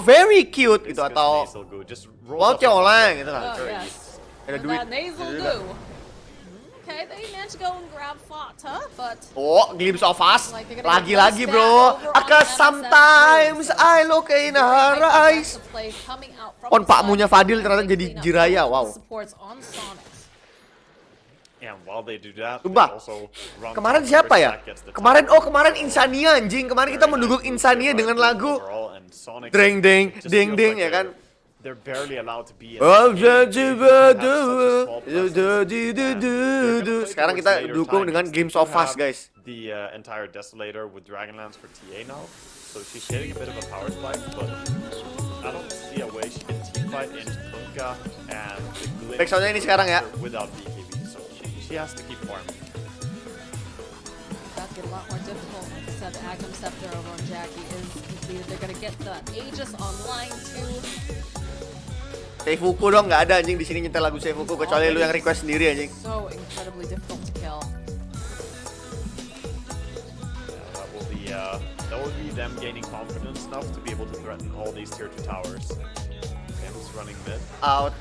Very cute gitu atau. Wow, coleng gitu lah. Ada duit. Nasal goo. Okay, they managed to go and grab Fata, but glimpse of us. Lagi bro. Because sometimes I look in her eyes. Pakmunya Fadil ternyata jadi Jiraya, wow. And while they do that, kemarin siapa ya? Kemarin Insania anjing. Kemarin kita mendukung Insania dengan lagu Deng Deng ya kan. they're barely allowed to be in sekarang kita dukung dengan Games of Fast, guys. The entire Desolator with Dragonlance for TA now, so she's hitting a bit of a power spike, but I don't see a way she can teamfight into Punka and the Backsoundnya ini sekarang ya. Without BKB, so she has to keep farming. That's get a lot more difficult. Like I said, the Agam Scepter over on Jackie is completed. They're gonna get the Aegis online too. Seifuku dong, nggak ada anjing di sini nyetel lagu Seifuku kecuali lu yang request sendiri anjing. So incredibly difficult to kill. That will be them gaining confidence enough to be able to threaten all these tier 2 towers. Cam's running mid. Out.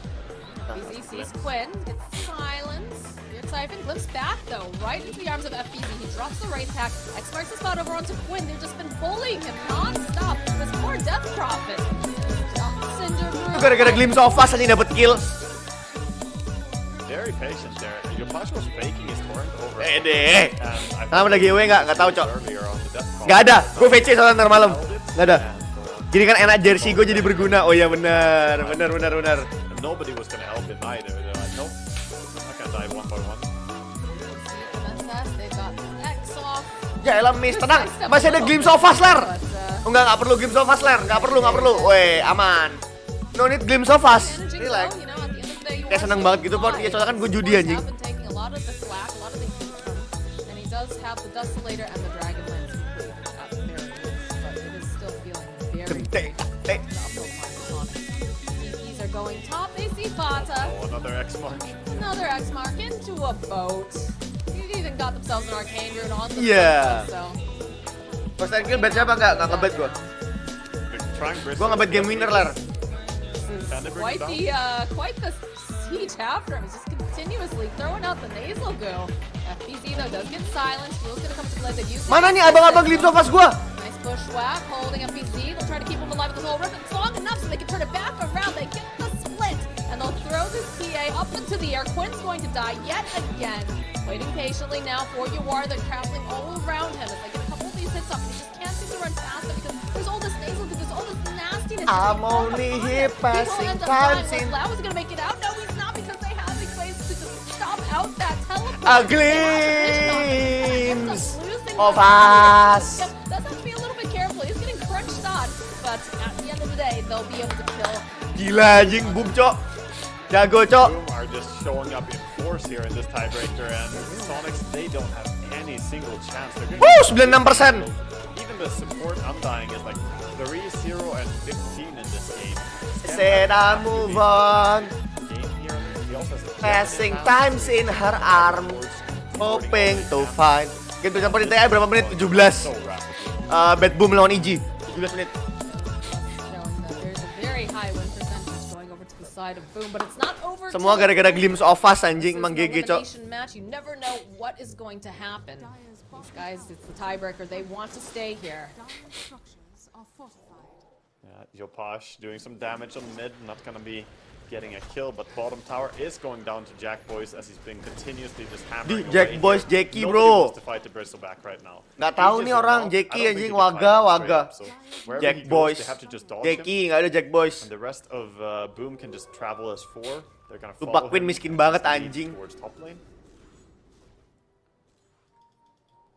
FBZ sees Quinn, gets silence. Weird Siphon glimpse back though, right into the arms of FBZ. He drops the raid pack, X marks the spot over onto Quinn. They've just been bullying him non-stop. There's more Death Prophet. Itu gara-gara Glimpse of Fast anjing dapet kill. Very patient there. Your Pash was faking his torrent over. Kenapa ada GW nggak tahu cok. Nggak ada. Gue VC soalnya ntar malam. Nggak ada. Jadi kan enak jersey gue jadi berguna. Oh iya benar. Nobody was gonna help him either. They're like, nope, I can't die one by one. Ya elah miss, tenang. Masih ada Glimpse of Fast ler. Oh nggak perlu Glimpse of Fast ler. Nggak perlu. Weh aman. No need Glimpse of Fast. Relax. Kayak seneng banget gitu, Port. Ya soalnya kan gue judi anjing. Going top, they see Fata. Oh, another X mark into a boat. They even got themselves an arcane rune on the boat, so. First time kill bet siapa nggak ngebet gue. Gue ngebet game winner lar. Quite the siege after him. He's just continuously throwing out the nasal goo. FBZ though does get silenced. Fuel's gonna come to play. They've used mana nih abang-abang Glimpse of Fast gue? Nice push whack, holding FBZ. They'll try to keep him alive with this whole rip. It's long enough so they can turn it back around. They get the split, and they'll throw this TA up into the air. Quinn's going to die yet again. Waiting patiently now for Yuar. They're traveling all around him as they get a couple of these hits up. He just can't seem to run faster because there's all this nasal, there's all this nastiness. I'm only here passing time. Lau is gonna make it out. No, he's not because they have these ways to just stop out that teleport. A Glimpse of Fast. Does have to be a little bit careful. He's getting crunched on, but at the end of the day, they'll be able to kill. Gila anjing, boom cok. Jago cok. Boom are just showing up in force here in this tiebreaker, and Sonics, they don't have any single chance. Woo, 96%. Even the support Undying is like 3-0 and 15 in this game. Said I move on. Passing times in her arms, hoping to find. Gitu sampai di TI berapa menit? 17. Bad Boom lawan EG. 17 menit. Semua gara-gara Glimpse of Fast anjing, emang GG cok. You never know what is going to happen. These guys, it's the tiebreaker. They want to stay here. Yopash doing some damage on mid, not gonna be getting a kill, but bottom tower is going down to Jack Boys as he's been continuously just hammering away. Jack Boys Jackie bro. Nggak tahu nih orang Jackie anjing waga. Jack Boys. Jackie nggak ada Jack Boys. And the rest of Boom can just travel as 4. They're gonna follow Tupak Queen miskin banget anjing.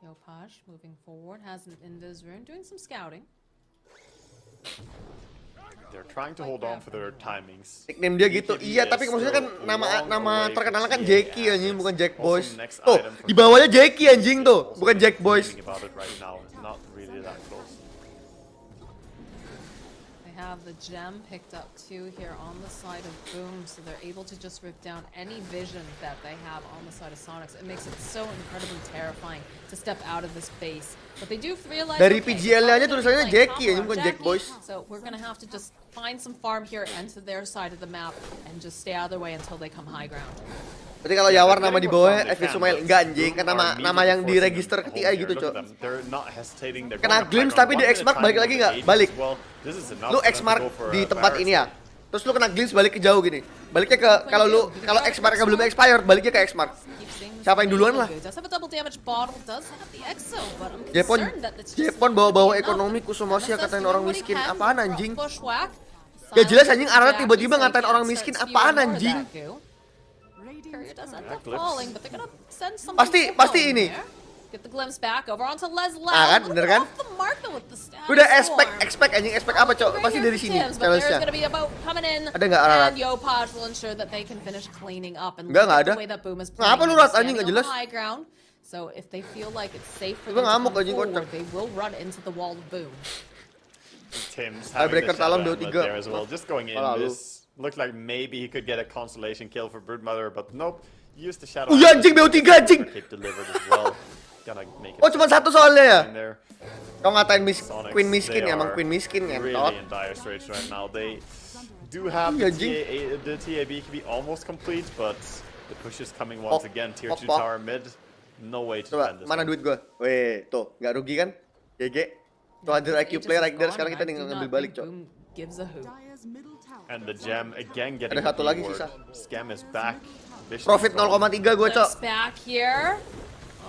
Yopash moving forward, has an Inda's rune, doing some scouting. They're trying to hold on for their timings. Nickname dia gitu. Iya, tapi maksudnya kan nama terkenal kan Jackie anjing, bukan Jack Boys. Tuh, di bawahnya Jackie anjing tuh, bukan Jack Boys. They have the gem picked up too here on the side of Boom, so they're able to just rip down any vision that they have on the side of Sonics. It makes it so incredibly terrifying to step out of this base. But they do realize dari PGL-nya aja tulisannya Jackie anjing, bukan Jack Boys. So we're gonna have to just find some farm here and to their side of the map and just stay out of their way until they come high ground. Berarti kalau Yawar nama di bawahnya FV Sumail enggak anjing, kan nama yang diregister ke TI gitu, Cok. Kena Glimpse tapi di X-Mark balik lagi enggak? Balik. Lu X-Mark di tempat ini ya. Terus lu kena Glimpse balik ke jauh gini. Baliknya ke kalau X-Mark belum expired, baliknya ke X-Mark. Siapa yang duluan lah? Jepon bawa-bawa ekonomi Kusumosia katain orang miskin. Apaan anjing? Ya jelas anjing Arana tiba-tiba ngatain orang miskin apaan anjing? Pasti ini. Get the glimpse back over onto Les. Kan, bener kan? Udah expect anjing, expect apa cok? Pasti dari sini challenge-nya. Ada nggak Ararat? Nggak ada. Ngapa lu Rat anjing nggak jelas? So if they feel like it's safe for them them to come forward, they will run into the wall of Boom. Tim's having the shadow amulet there as well, just going in. This looked like maybe he could get a consolation kill for Broodmother, but nope. Use the shadow. Anjing BO3 anjing. Delivered as well. Cuma satu soalnya ya. Kau ngatain Queen miskin ya, emang Queen miskin ya. Really in dire straits right now. They do have the TAB can be almost complete, but the push is coming once again. Tier 2 tower mid. No way to defend this. Mana duit gua? Weh, tuh, nggak rugi kan? GG. Tuh ada IQ player right there, sekarang kita tinggal ngambil balik, cok. And the gem again getting ada satu lagi sisa. Scam is back. Profit 0,3 gua, cok. Back here.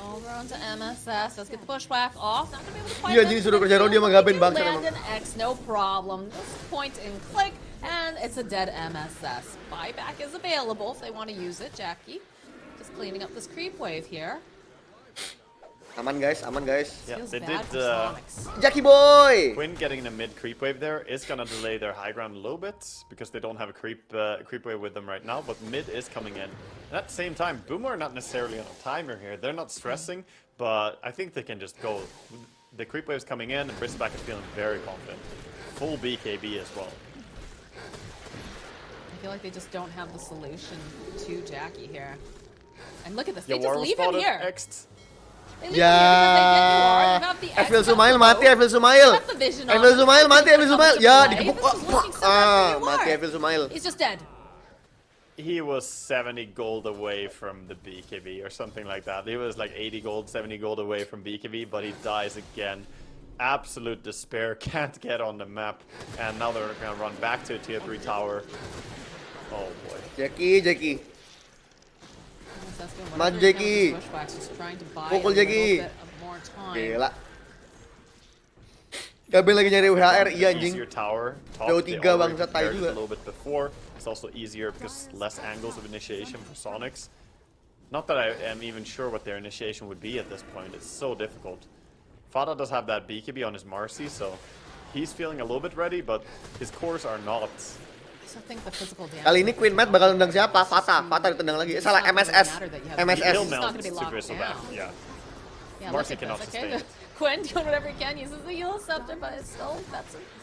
Over onto MSS. Let's get the pushback off. Not gonna be able to fight. Iya, jadi sudah kerja dia menggaben bangsa emang. X, no problem. Just point and click, and it's a dead MSS. Buyback is available if they want to use it. Jackie, just cleaning up this creep wave here. Aman guys, aman guys. Yeah, they did. Jackie boy. Quinn getting in a mid creep wave there is gonna delay their high ground a little bit because they don't have a creep wave with them right now. But mid is coming in. And at the same time, Boomer are not necessarily on a timer here. They're not stressing, but I think they can just go. The creep wave's coming in, and Bristback is feeling very confident. Full BKB as well. I feel like they just don't have the solution to Jackie here. And look at this, they just leave him here. Ya, Evil Sumail mati, Evil Sumail. Evil Sumail mati, Evil Sumail. Ya, dikepuk. Mati Evil Sumail. He's just dead. He was 70 gold away from the BKB or something like that. He was like 80 gold, 70 gold away from BKB, but he dies again. Absolute despair, can't get on the map. And now they're gonna run back to a tier 3 tower. Oh boy. Jackie. Maju Jackie. Pukul Jackie. Gila. Gaben lagi nyari WHR, iya anjing. BO3 bangsa tai juga. It's also easier because less angles of initiation for Sonics. Not that I am even sure what their initiation would be at this point. It's so difficult. Fata does have that BKB on his Marcy, so he's feeling a little bit ready, but his cores are not. Kali ini Queen Matt bakal nendang siapa? Fata ditendang lagi. Salah, MSS. Yeah. Marcy cannot sustain it. Quinn doing whatever he can, uses the heal scepter, but it's still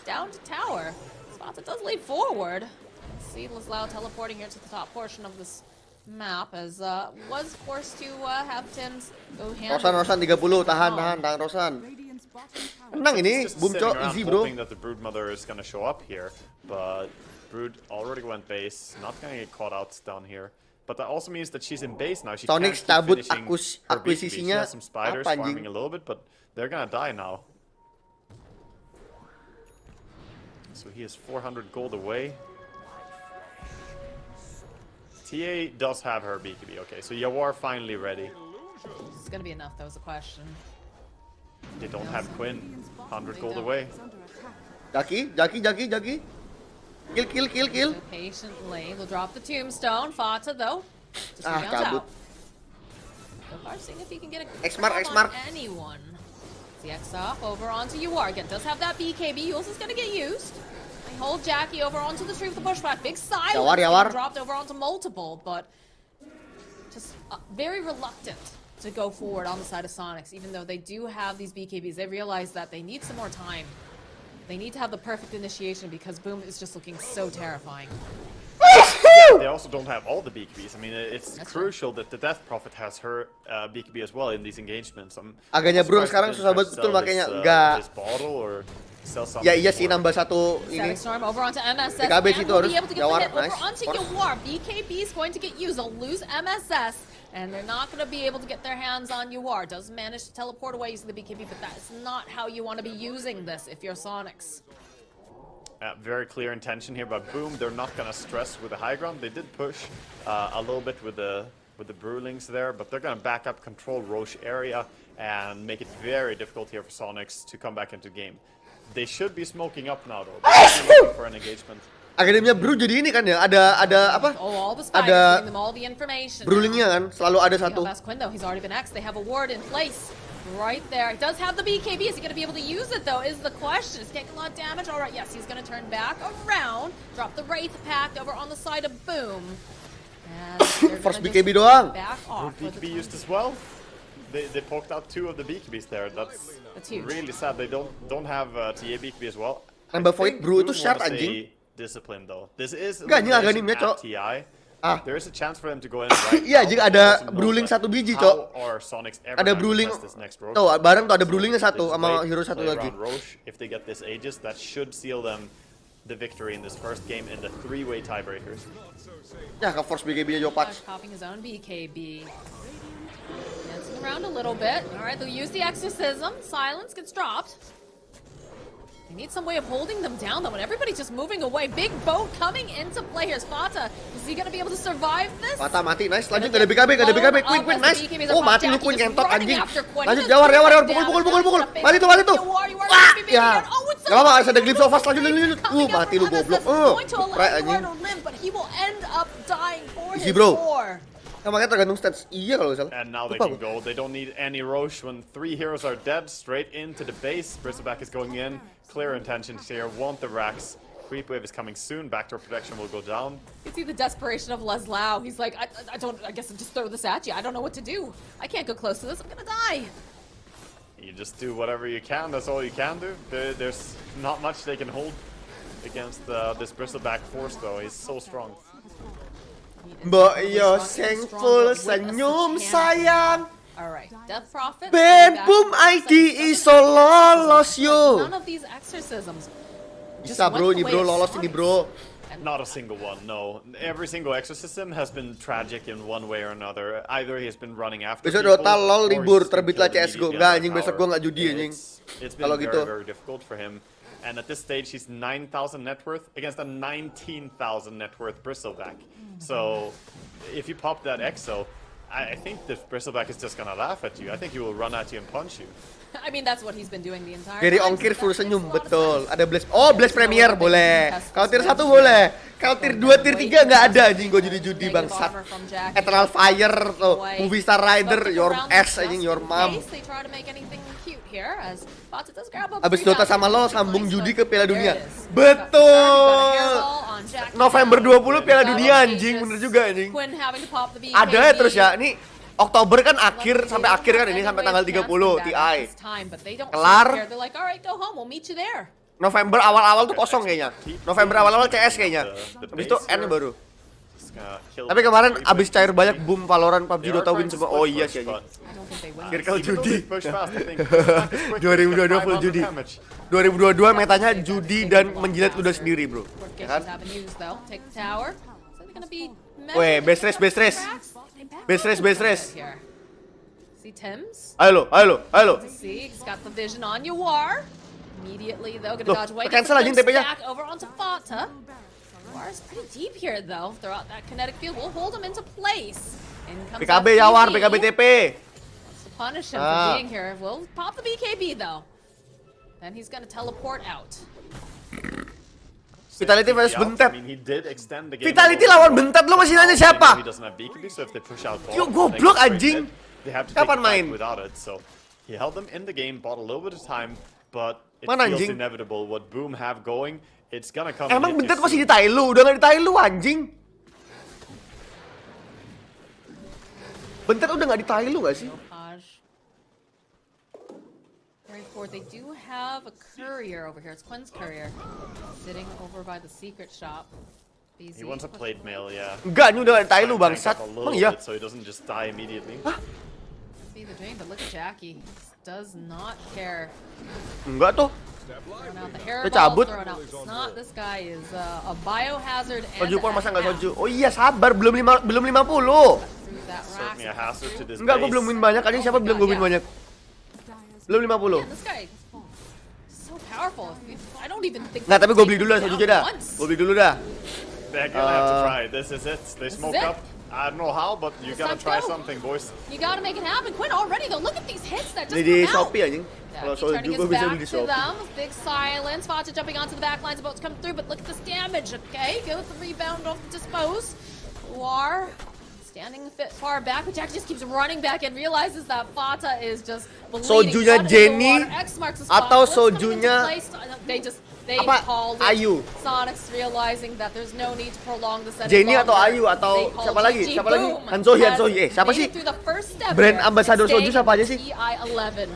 down to tower. Fata does lead forward. See Laslau teleporting here to the top portion of this map as was forced to have Tim's go hand. Rosan 30, tahan Rosan. Menang ini, boom cok, easy bro. Hoping that the Broodmother is gonna show up here, but Brood already went base, not gonna get caught out down here. But that also means that she's in base now. She Sonic cabut akuisisinya. She has some spiders farming a little bit, but they're gonna die now. So he is 400 gold away. TA does have her BKB. Okay, so Yawar finally ready. It's gonna be enough. That was a question. They don't have Quinn. 100 gold away. Jackie. Kill. So patiently, we'll drop the tombstone. Fata though, just kabut. So far, seeing if he can get a X-mark. anyone. The X off over onto Yawar. Again, does have that BKB. Yules is gonna get used. They hold Jackie over onto the tree with the pushback. Big silence. Yawar. Dropped over onto multiple, but just very reluctant to go forward on the side of Sonics, even though they do have these BKBs. They realize that they need some more time. They need to have the perfect initiation because Boom is just looking so terrifying. Yeah, they also don't have all the BKBs. I mean, it's crucial that the Death Prophet has her BKB as well in these engagements. Agaknya Bro sekarang susah betul makanya enggak. Ya iya sih nambah satu ini. Over onto MSS. BKB situ harus Yawar, nice. Over onto Yawar. BKB is going to get used. They'll lose MSS. And they're not going to be able to get their hands on Yawar. Does manage to teleport away using the BKB, but that is not how you want to be using this if you're Sonics. Very clear intention here by Boom. They're not going to stress with the high ground. They did push a little bit with the Brewlings there, but they're going to back up, control Roche area, and make it very difficult here for Sonics to come back into game. They should be smoking up now, though. They're looking for an engagement. Akademinya Brew jadi ini kan ya, ada apa? Ada brawlingnya kan, selalu ada satu. Right there. He does have the BKB. Is he going to be able to use it, though, is the question. He's taking a lot of damage. All right, yes, he's going to turn back around. Drop the Wraith Pact over on the side of Boom. Force BKB doang. BKB used as well. They poked out 2 of the BKBs there. That's huge. Really sad. They don't have TA BKB as well. Nambah Void Brew itu shard anjing. Discipline though. This is enggak anjing aganimnya, Cok. There is a chance for them to go in right. Iya, jika ada Brawling 1 biji, Cok. Ada Brawling. Tuh, bareng tuh ada Brawlingnya 1 sama hero 1 lagi. If they get this Aegis, that should seal them the victory in this first game in the 3-way tiebreakers. Ya, ke force BKB-nya Jopac. Popping his own BKB. Dancing around a little bit. All right, they'll use the exorcism. Silence gets dropped. They need some way of holding them down, though, and everybody's just moving away. Big boat coming into play here. Fata, is he gonna be able to survive this? Fata mati, nice. Lanjut, gak ada BKB. Queen, nice. Oh, mati lu Queen, kentot anjing. Lanjut, jawar, pukul. Mati tuh. Wah, ya. Gak apa-apa, ada glimpse of us, lanjut. Mati lu goblok. Right, anjing. Easy, bro. Nah, makanya tergantung stats. Iya kalau salah. And now they can go. They don't need any Roche when 3 heroes are dead. Straight into the base. Bristleback is going in. Clear intentions here. Want the racks. Creep wave is coming soon. Backdoor protection will go down. You see the desperation of Leslau. He's like, I guess I'll just throw this at you. I don't know what to do. I can't go close to this. I'm gonna die. You just do whatever you can. That's all you can do. There's not much they can hold against this Bristleback force though. He's so strong. Mbok yo sengful senyum sayang. Alright, Death Prophet. Ben Boom ID iso lolos yo. None of these exorcisms. Bisa bro, ini bro lolos ini bro. Not a single one, no. Every single exorcism has been tragic in one way or another. Either he has been running after besok people, Dota LOL libur, or terbitlah CSGO. Enggak anjing, besok gua nggak judi anjing. It's been very, very difficult for him. And at this stage, he's 9,000 net worth against a 19,000 net worth Bristleback. So, if you pop that Exo, I think the Bristleback is just gonna laugh at you. I think he will run at you and punch you. I mean, that's what he's been doing the entire Gary Ongkir full senyum, betul. Ada Blaze. Oh, Blaze Premier boleh. Kalau tier 1 boleh. Kalau tier 2, tier 3 nggak ada anjing. Gue judi bangsat. Eternal Fire, tuh. Movie Star Rider, your ass anjing, your mom. Abis Dota sama lo sambung judi ke Piala Dunia. Betul. November 20 Piala Dunia anjing, bener juga anjing. Ada ya terus ya, ini Oktober kan akhir sampai akhir kan ini sampai tanggal 30 TI. Kelar. November awal-awal tuh kosong kayaknya. November awal-awal CS kayaknya. Habis itu N baru. Tapi kemarin abis cair banyak boom Valorant, PUBG, Dota win semua. Oh iya sih anjing. Circle judi. 2022 full judi. 2022 metanya judi dan menjilat kuda sendiri, bro. Ya kan? Weh, best race. Best race. See Tim's? Ayo lo. See, he's got the vision on you war. Immediately though, gonna dodge away. Cancel anjing TP-nya. Over onto Fata. War's pretty deep here though. Throw out that kinetic field. We'll hold him into place. PKB Yawar, PKB TP. Let's punish him for being here. We'll pop the BKB though. Then he's gonna teleport out. Vitality versus Bentet. Vitality lawan Bentet, lo masih nanya siapa? Yo goblok anjing. Kapan main? Mana anjing? Emang Bentet masih di Thailu? Udah nggak di Thailu anjing. Bentet udah nggak di Thailu nggak sih? They do have a courier over here. It's Quinn's courier. Sitting over by the secret shop. He wants a plate mail, yeah. Enggak, ini udah di Thailu bangsat. Emang iya? So he doesn't just die immediately. See the dream, but look at Jackie. He does not care. Enggak tuh. Dia cabut. This guy is a biohazard. Soju pun masa nggak soju? Oh iya sabar, belum 50. Enggak, gue belum win banyak. Anjing siapa bilang gue win banyak? Belum 50. Nggak, tapi gue beli dulu dah, soju dah. Gue beli dulu dah. I don't know how, but you gotta try something, boys. You gotta make it happen. Quinn already though. Look at these hits that just Di come out. Shopee anjing. Kalau soal Turning juga his bisa back beli di to Shopee. them. Big silence. Fata jumping onto the back lines, about to come through, but look at this damage. Okay, go with the rebound off the dispose. War standing a bit far back, but Jack just keeps running back and realizes that Fata is just bleeding. Sojunya Jenny atau sojunya they apa? called Ayu. Sonics realizing that there's no need to prolong this any Jenny atau longer. Ayu atau They called siapa lagi? GG. Siapa lagi? Boom Hansohi. has Siapa made sih? it through the first step Brand here, ambassador staying soju siapa aja in sih? TI11.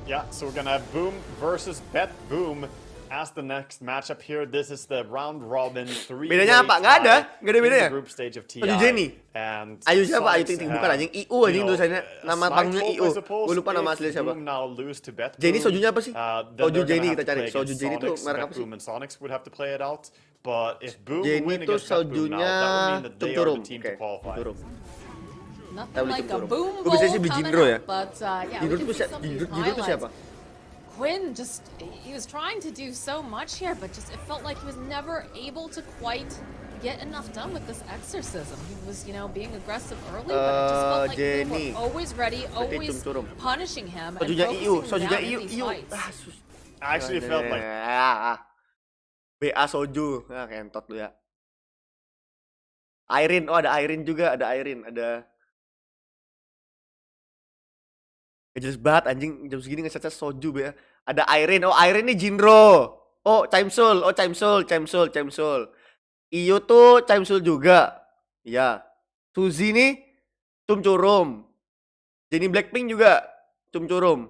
Yeah, so we're gonna have Boom versus Bet Boom as the next matchup here. This is the round robin 3. Bedanya apa? Nggak ada bedanya. Group stage of TI. Soju Jenny. And Ayu siapa? Ayu Ting Ting bukan anjing. IU anjing tulisannya. Nama panggungnya IU. Gue lupa nama aslinya siapa. Jenny sojunya apa sih? Soju Jenny kita cari. Soju Jenny itu merek apa sih? Boom and Sonics would have to play it out. But if Boom Jenny win itu against Bet Boom now, that would mean that they are the team to qualify. Nothing like a boom Gue bisa sih beli coming Jinro ya. up, but yeah, Jinro we can itu see some of these Jinro itu siapa? highlights. Quinn he was trying to do so much here, but just it felt like he was never able to quite get enough done with this exorcism. He was, being aggressive early, but it just felt like Boom were always ready, always punishing him and focusing down in these fights. I actually felt like BA Soju. Kentot lu ya. Irene, ada Irene juga, ada. Jelas banget anjing jam segini nge-chat Soju BA. Ada Irene, Irene ini Jinro. Chimsul, Chimsul. Iyo tuh Chimsul juga. Iya. Suzy nih Cumcurum. Jenny Blackpink juga Cumcurum.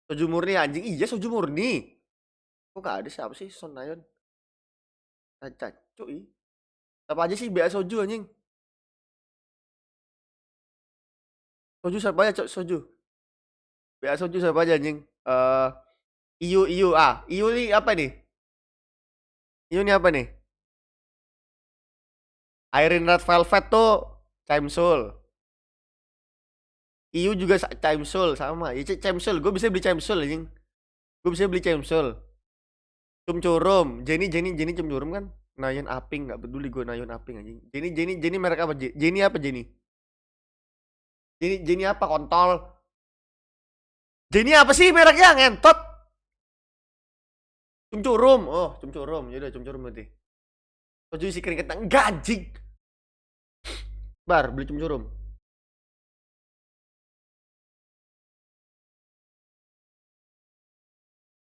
Soju murni anjing. Iya Soju murni. Kok gak ada siapa sih Son Nayon? Cuy. Apa aja sih BA Soju anjing? Soju siapa aja Soju? BA Soju siapa aja anjing? Iyu. Iyu nih apa nih? Iyu nih apa nih? Irene Red Velvet tuh Chimsul. Iyu juga Chimsul sama. Iya Chimsul, gue bisa beli Chimsul anjing. Cumcurum, Jenny Cumcurum kan? Nayon Aping, nggak peduli gue Nayon Aping anjing. Jenny merek apa? Jenny apa Jenny? Jenny apa kontol? Jenny apa sih mereknya ngentot? Cumcurum. Cumcurum. Yaudah Cumcurum berarti. Soju isi kering kentang anjing. Bar beli Cumcurum.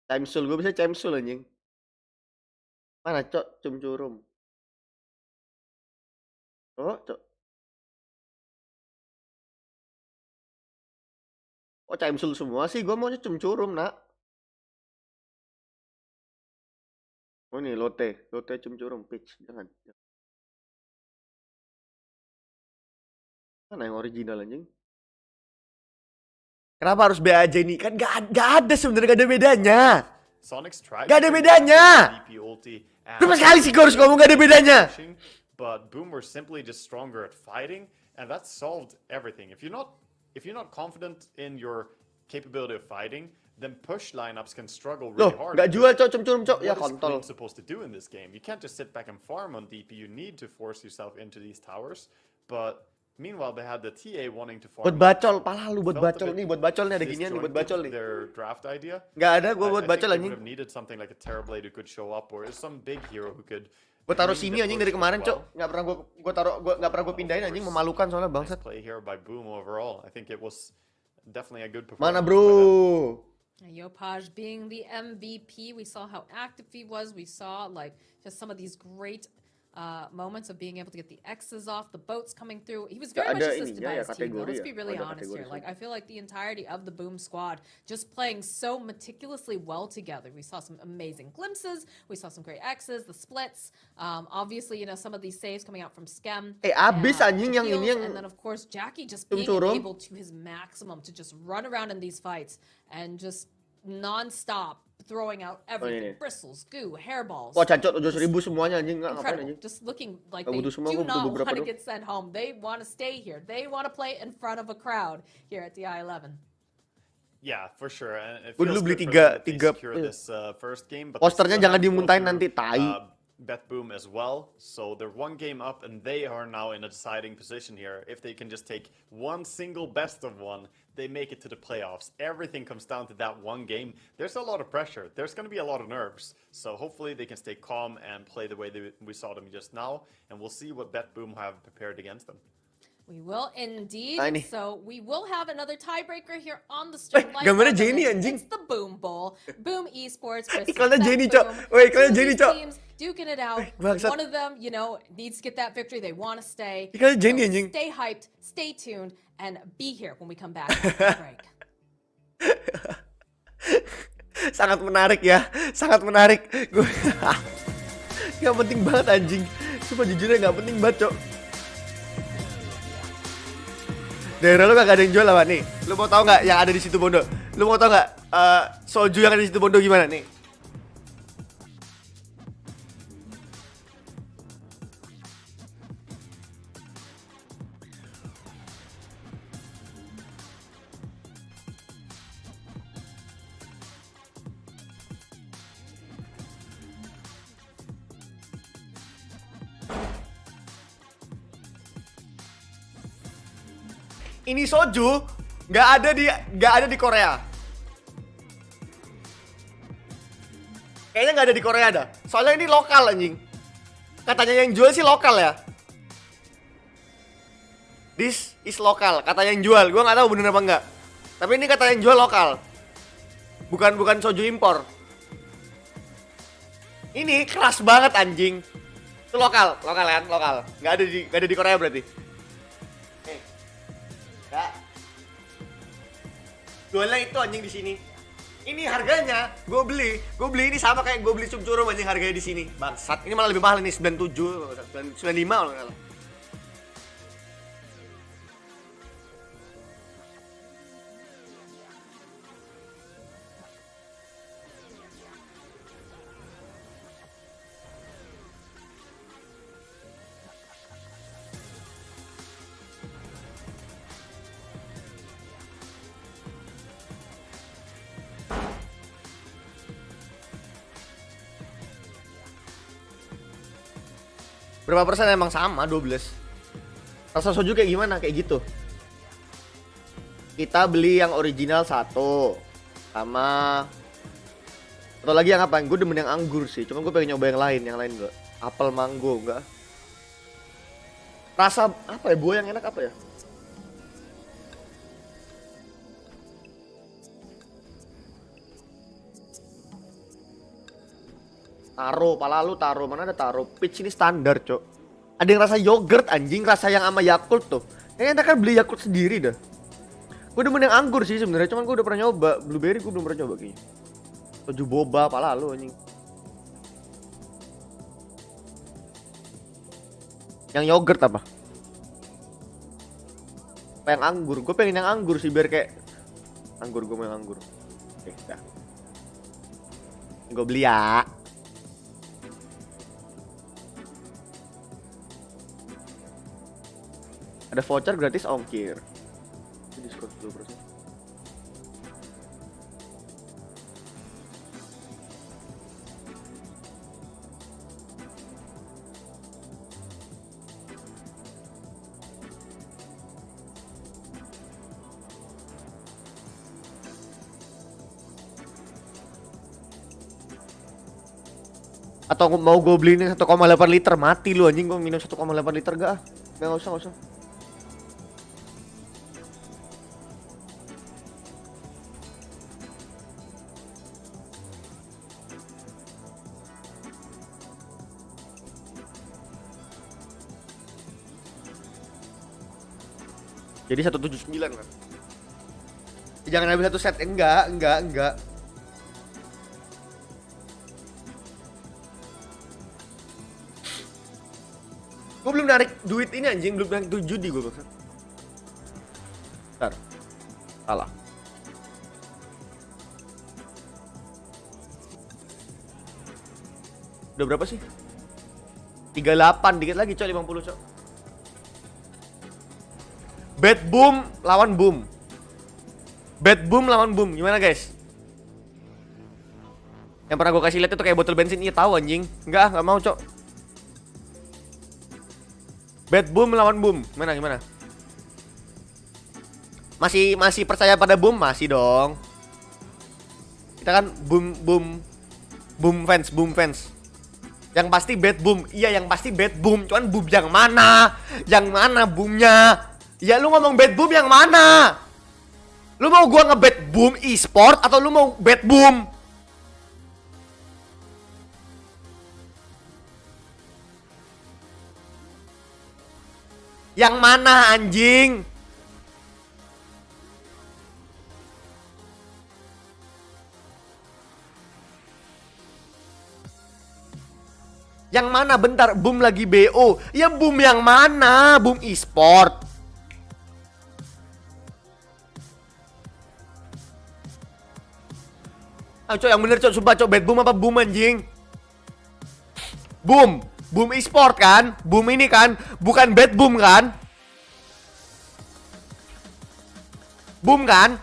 Chimsul, gue bisa Chimsul anjing. Mana cok Cumcurum? Cok. Chimsul semua sih, gue maunya Cumcurum nak. Nih Lotte Cumcurum pitch, jangan. Mana yang original anjing? Kenapa harus BA Jenny? Kan gak ada sebenarnya, gak ada bedanya. Gak ada bedanya. Berapa sekali sih gue harus ngomong gak ada bedanya? But Boom were simply just stronger at fighting, and that solved everything. If you're not confident in your capability of fighting, then push lineups can struggle really hard. Gak jual cok Cumcurum cok. Ya What is kontol. Quinn supposed to do in this game? You can't just sit back and farm on DP. You need to force yourself into these towers. But meanwhile, they had the TA wanting to farm. Buat bacol, pala lu buat bacol nih, ada ginian nih buat bacol nih. Their draft idea. Gak ada, gue buat bacol anjing. Would have needed something like a Terrorblade who could show up, or some big hero who could. Gue taruh sini anjing dari kemarin cok. Nggak pernah gue pindahin anjing, memalukan soalnya bangsat. Play here by Boom overall. I think it was definitely a good performance. Mana bro? Yopaj being the MVP, we saw how active he was. We saw just some of these great moments of being able to get the X's off, the boats coming through. He was very much assisted by his team, though. Let's be really honest here. I feel like the entirety of the Boom squad just playing so meticulously well together. We saw some amazing glimpses. We saw some great X's, the splits. Obviously, some of these saves coming out from Skem. Abis anjing yang ini yang. And then, of course, Jackie just being able to his maximum to just run around in these fights and just non-stop throwing out everything, bristles, goo, hairballs. Wah cancot 7.000 semuanya anjing, nggak ngapain anjing. Just looking like they do not want to get sent home. They want to stay here. They want to play in front of a crowd here at the I-11. Yeah, for sure. And it Gue dulu feels beli good for them that they tiga secure this first game, but posternya jangan dimuntahin nanti tai. Bet Boom as well. So they're one game up and they are now in a deciding position here. If they can just take one single best of one, they make it to the playoffs. Everything comes down to that one game. There's a lot of pressure. There's going to be a lot of nerves. So hopefully they can stay calm and play the way we saw them just now. And we'll see what Bet Boom have prepared against them. We will indeed. Nah, ini. So we will have another tiebreaker here on the stream. Gambarnya Jenny anjing. It's the Boom Bowl. Boom Esports versus Iklannya Bet Jenny, Boom. Cok. Woi, iklannya Two of Jenny, these Cok. teams duking it out. Bangsat. One of them, you know, needs to get that victory. They want to stay. Iklannya Jenny So anjing. stay hyped, stay tuned, and be here when we come back after the break. Sangat menarik ya, sangat menarik. Gue nggak penting banget anjing. Sumpah jujurnya nggak penting banget, Cok. Daerah lu kagak ada yang jual apa nih? Lu mau tahu nggak yang ada di situ Bondo? Lu mau tahu nggak soju yang ada di situ Bondo gimana nih? Ini soju nggak ada di Korea. Kayaknya nggak ada di Korea dah. Soalnya ini lokal anjing. Katanya yang jual sih lokal ya. This is lokal. Katanya yang jual. Gua nggak tahu bener apa enggak. Tapi ini katanya yang jual lokal. Bukan soju impor. Ini keras banget anjing. Itu lokal kan, lokal. Nggak ada di Korea berarti. Ya. Jualnya itu anjing di sini. Ini harganya gue beli ini sama kayak gue beli cumcurum anjing harganya di sini. Bangsat. Ini malah lebih mahal nih 97, 95 kalau enggak salah. Berapa persen emang sama 12. Rasa soju kayak gimana? Kayak gitu. Kita beli yang original satu. Sama atau lagi yang apa? Gue demen yang anggur sih. Cuma gue pengen nyoba yang lain enggak. Apel mango enggak. Rasa apa ya? Buah yang enak apa ya? Taro, palalu taro, mana ada taro? Peach ini standar, Cok. Ada yang rasa yogurt anjing, rasa yang sama Yakult tuh. Kayaknya kan beli Yakult sendiri dah. Gue demen yang anggur sih sebenarnya, cuman gue udah pernah nyoba. Blueberry gue belum pernah nyoba kayaknya. Soju boba, palalu anjing. Yang yogurt apa? Apa yang anggur? Gue pengen yang anggur sih biar kayak anggur, gue mau yang anggur. Oke, dah. Gue beli ya. Ada voucher gratis ongkir. Diskon 10%. Atau mau gue beli ini 1,8 liter, mati lu anjing. Gue minum 1,8 liter gak? Nggak usah. Jadi 179 kan? Jangan ambil satu set, enggak. Gue belum narik duit ini anjing, belum narik duit judi gue maksud. Bentar. Salah. Udah berapa sih? 38, dikit lagi Cok, 50 Cok. Bet Boom lawan Boom. Bet Boom lawan Boom. Gimana guys? Yang pernah gue kasih lihat itu kayak botol bensin. Iya tahu anjing. Enggak mau, Cok. Bad boom lawan boom. Gimana? Masih percaya pada boom? Masih dong. Kita kan boom fans. Yang pasti bad boom. Iya, yang pasti bad boom. Cuman boom yang mana? Yang mana boomnya? Ya lu ngomong bad boom yang mana? Lu mau gua nge-bad boom e-sport atau lu mau bad boom? Yang mana anjing? Yang mana? Bentar, boom lagi BO. Ya boom yang mana? Boom e-sport. Ah, Cok, yang bener, Cok. Sumpah, Cok. Bad boom apa boom anjing? Boom. Boom e-sport kan? Boom ini kan? Bukan bad boom kan? Boom kan?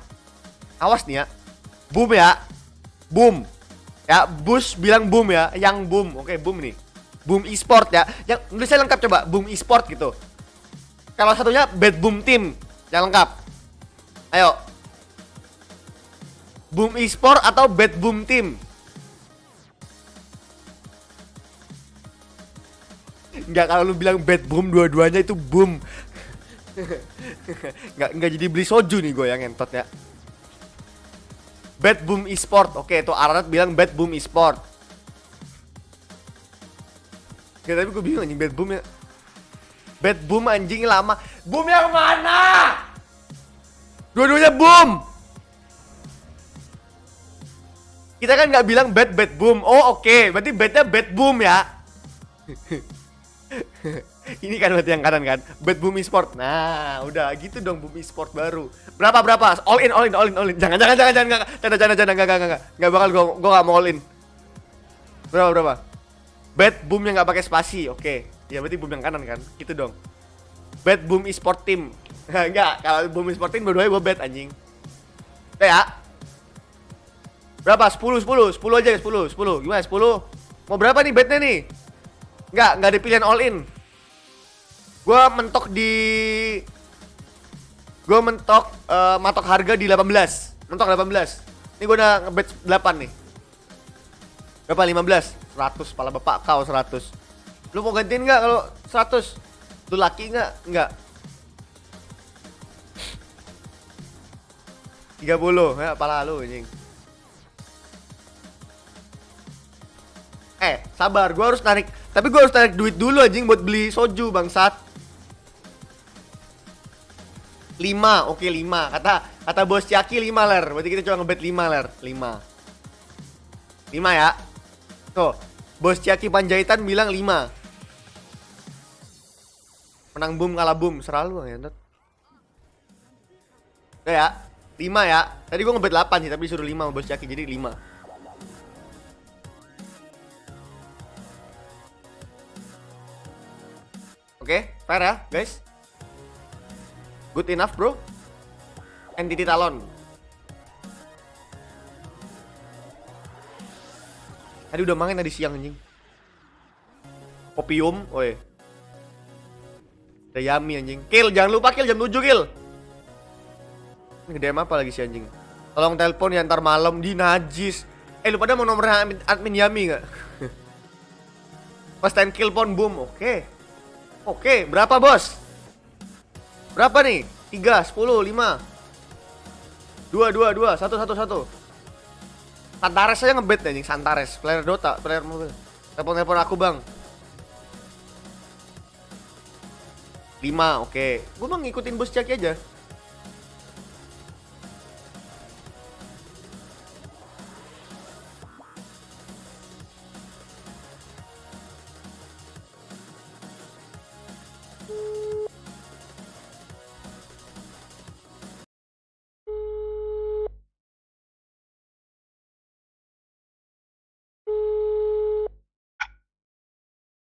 Awas nih ya. Boom ya. Boom. Ya, Bus bilang boom ya. Yang boom. Oke, boom nih. Boom e-sport ya. Yang nulisnya lengkap coba. Boom e-sport gitu. Kalau satunya bad boom team. Yang lengkap. Ayo. Boom e-sport atau bad boom team? Enggak, kalau lu bilang bad boom dua-duanya itu boom. Enggak jadi beli soju nih gue yang ngentot ya. Bad boom e-sport. Oke, itu Ararat bilang bad boom e-sport. Ya, tapi gue bingung anjing bad boom ya. Bad boom anjing lama. Boom yang mana? Dua-duanya boom. Kita kan nggak bilang bad boom. Oh oke, berarti badnya bad boom ya. Ini kan berarti yang kanan kan. Bad boom e-sport. Nah, udah gitu dong boom e-sport baru. Berapa? All in. Jangan. Enggak bakal gua enggak mau all in. Berapa? Bad boom yang nggak pakai spasi. Oke. Ya berarti boom yang kanan kan. Gitu dong. Bad boom e-sport team. Enggak, kalau boom e-sport team berdua gua bad anjing. Udah ya. Berapa? 10 aja 10. Gimana 10? Mau berapa nih bednya nih? Enggak ada pilihan all in. Gua mentok matok harga di 18. Mentok 18. Ini gua udah ngebet 8 nih. Berapa? 15. 100 pala bapak kau 100. Lu mau gantiin enggak kalau 100? Lu laki enggak? Enggak. 30. Ya pala lu anjing. Sabar, gue harus narik. Tapi gue harus tarik duit dulu anjing buat beli soju bangsat. 5, oke 5. Kata bos Caki 5 ler. Berarti kita coba ngebet 5 ler. 5 ya. Tuh, bos Caki Panjaitan bilang 5. Menang boom kalah boom, selalu ya. Udah ya. 5 ya. Tadi gue ngebet 8 sih, tapi disuruh 5 sama bos Caki jadi 5. Oke, fair ya, guys. Good enough, bro. Entity Talon. Tadi udah main tadi siang anjing. Copium, oi. Udah yummy anjing. Kill, jangan lupa kill jam 7 kill. Ini DM apa lagi si anjing? Tolong telepon ya ntar malam di najis. Lu pada mau nomor admin Yami enggak? Pas 10 kill pon boom, oke. Oke, berapa bos? Berapa nih? 3, 10, 5 2, 1. Santares aja ngebet anjing, Santares. Player Dota, player mobil. Telepon aku bang. 5, oke. Gue mau ngikutin bos Caki aja.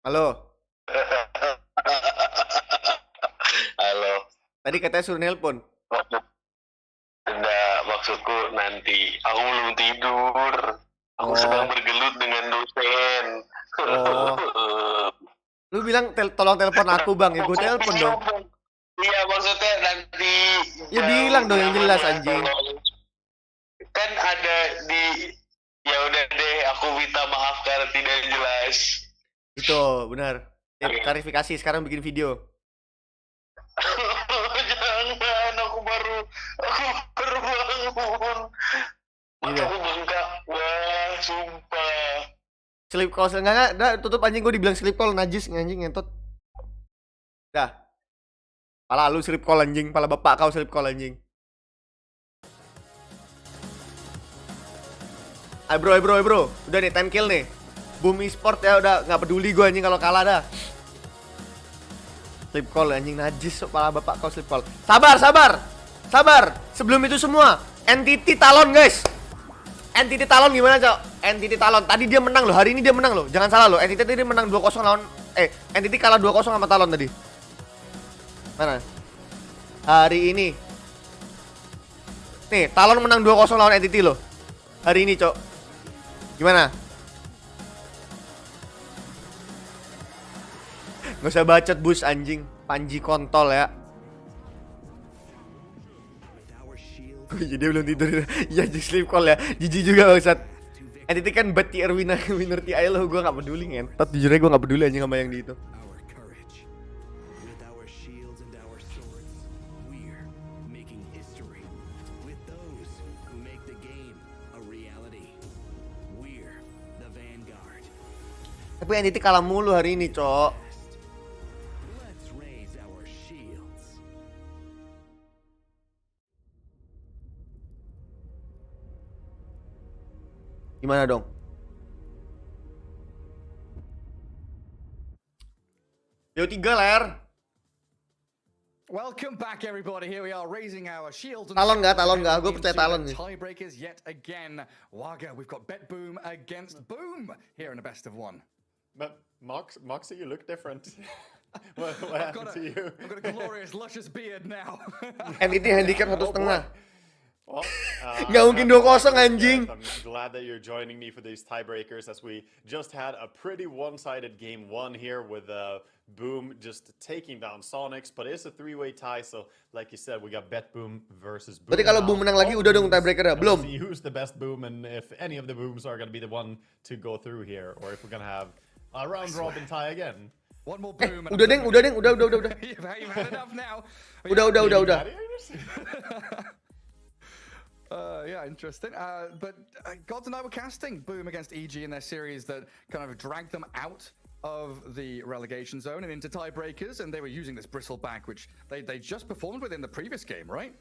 Halo. Halo. Tadi katanya suruh nelpon. Enggak, maksudku nanti. Aku belum tidur. Aku sedang bergelut dengan dosen. Lu bilang tolong telepon aku bang, ya gue telepon dong. Iya maksudnya nanti. Ya bilang dong yang jelas anjing. Kan ada di. Ya udah deh, aku minta maaf karena tidak jelas. Itu benar. Klarifikasi sekarang bikin video. Jangan, aku baru bangun. Aku bengkak, wah sumpah. Sleep call enggak, tutup anjing, gue dibilang sleep call najis anjing ngentot. Dah. Pala lu sleep call anjing, pala bapak kau sleep call anjing. Ayo bro, udah nih time kill nih. Boom Esport ya udah nggak peduli gue anjing kalau kalah dah. Sleep call anjing najis, pala bapak kau sleep call. Sabar. Sebelum itu semua, entity talon guys. Entity talon gimana cok? Entity talon tadi dia menang loh, hari ini dia menang loh. Jangan salah loh, entity tadi menang 2-0 lawan entity kalah 2-0 sama talon tadi. Mana? Hari ini. Nih, talon menang 2-0 lawan entity loh. Hari ini, cok. Gimana? Nggak usah bacot bus anjing, Panji kontol ya. Jadi dia belum tidur. Ya sleep call ya. Jijik juga bangsat. Entity kan bad tier winner TI lo, gue gak peduli ngentot. Jujur aja gue gak peduli anjing sama yang di itu. Tapi Entity kalah mulu hari ini, cok. Gimana dong? Yo 3 ler. Welcome back everybody. Here we are raising our shields. Talon nggak? Gue percaya talon nih. Tiebreakers yet again. Waga, we've got Bet Boom against Boom here in a best of one. But Moxie, you look different. What happened to you? I've got a glorious luscious beard now. Entity handicap 1,5. Well, nggak mungkin 2-0 anjing. I'm glad that you're joining me for these tiebreakers as we just had a pretty one-sided game 1 here with Boom just taking down Sonics, but it's a 3-way tie, so like you said, we got Bet Boom versus Boom. Berarti kalau Boom menang lagi udah dong tiebreaker ya? Belum. See who's the best Boom and if any of the Booms are gonna be the one to go through here, or if we're gonna have a round robin tie again. One more Boom. Udah. You've had enough now. Udah. Yeah, interesting. But Gods and I were casting Boom against EG in their series that kind of dragged them out of the relegation zone and into tiebreakers, and they were using this bristleback, which they just performed with in the previous game, right?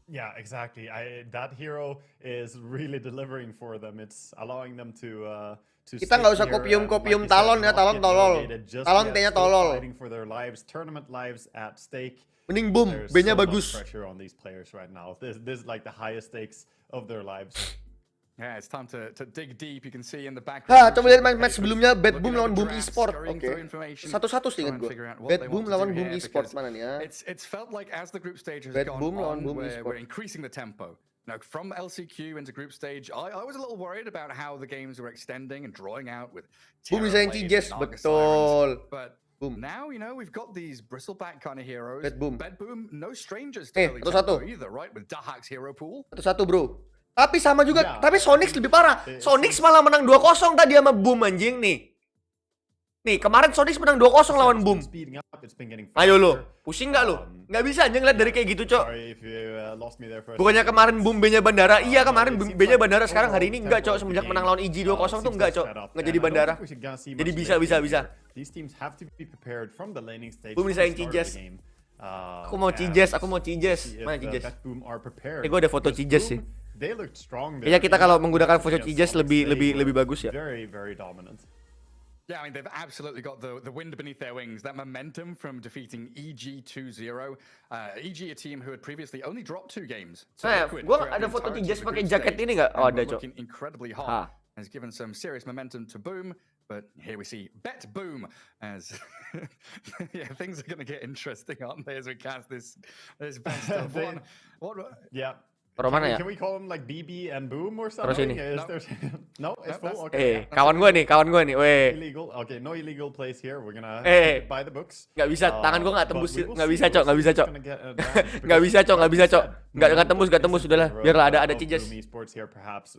Yeah, exactly. That hero is really delivering for them. It's allowing them to kita nggak usah kopium talon ya, talon tolol. Talon T-nya tolol. Fighting for their lives, tournament lives at stake. Mending Boom, B-nya bagus. Pressure on these players right now. This is like the highest stakes of their lives. Yeah, it's time to dig deep. You can see in the background. Coba lihat match sebelumnya, Bet Boom lawan Boom Esport. Oke. 1-1 seingat gue. Bet Boom lawan Boom Esport mana nih ya? It's felt like as the group stage has gone on, we're increasing the tempo. Now, from LCQ into group stage, I was a little worried about how the games were extending and drawing out with Boom bisa yang Cijes, betul. But Boom. Now, you know, we've got these bristleback kind of heroes. Bet Boom. No strangers to early tempo either, right? With Dahak's hero pool. 1-1 bro. Tapi sama juga, tapi Sonics lebih parah. Sonics malah menang 2-0 tadi sama Boom anjing nih. Nih, kemarin Sonics menang 2-0 lawan Boom. Ayo lo, pusing nggak lo? Nggak bisa anjing lihat dari kayak gitu, Cok. Bukannya kemarin Boom B-nya bandara. Iya, kemarin B-nya bandara, sekarang hari ini enggak, Cok. Semenjak menang lawan EG 2-0 tuh enggak, Cok. Nggak jadi bandara. Jadi bisa. Boom bisa yang Cijes. Aku mau Cijes. Mana Cijes? Gue ada foto Cijes sih. Kayaknya kita kalau menggunakan foto Cijes lebih bagus ya. Yeah, I mean, they've absolutely got the wind beneath their wings. That momentum from defeating EG 2-0. EG, a team who had previously only dropped 2 games. Gue ada foto Cijes pakai jaket ini nggak? Oh, ada, Cok. Incredibly hot. Has given some serious momentum to Boom. But here we see Bet Boom as yeah, things are going to get interesting, aren't they, as we cast this best of one. Yeah. mana ya? Can we call him like BB and Boom or Taruh something? sini. No, it's full. Okay. Kawan gue nih, weh. Illegal. Okay, no illegal plays here. We're gonna buy the books. Nggak bisa, tangan gue nggak tembus, nggak bisa cok. Nggak bisa cok. Nggak tembus, sudahlah. Biarlah ada Cijes.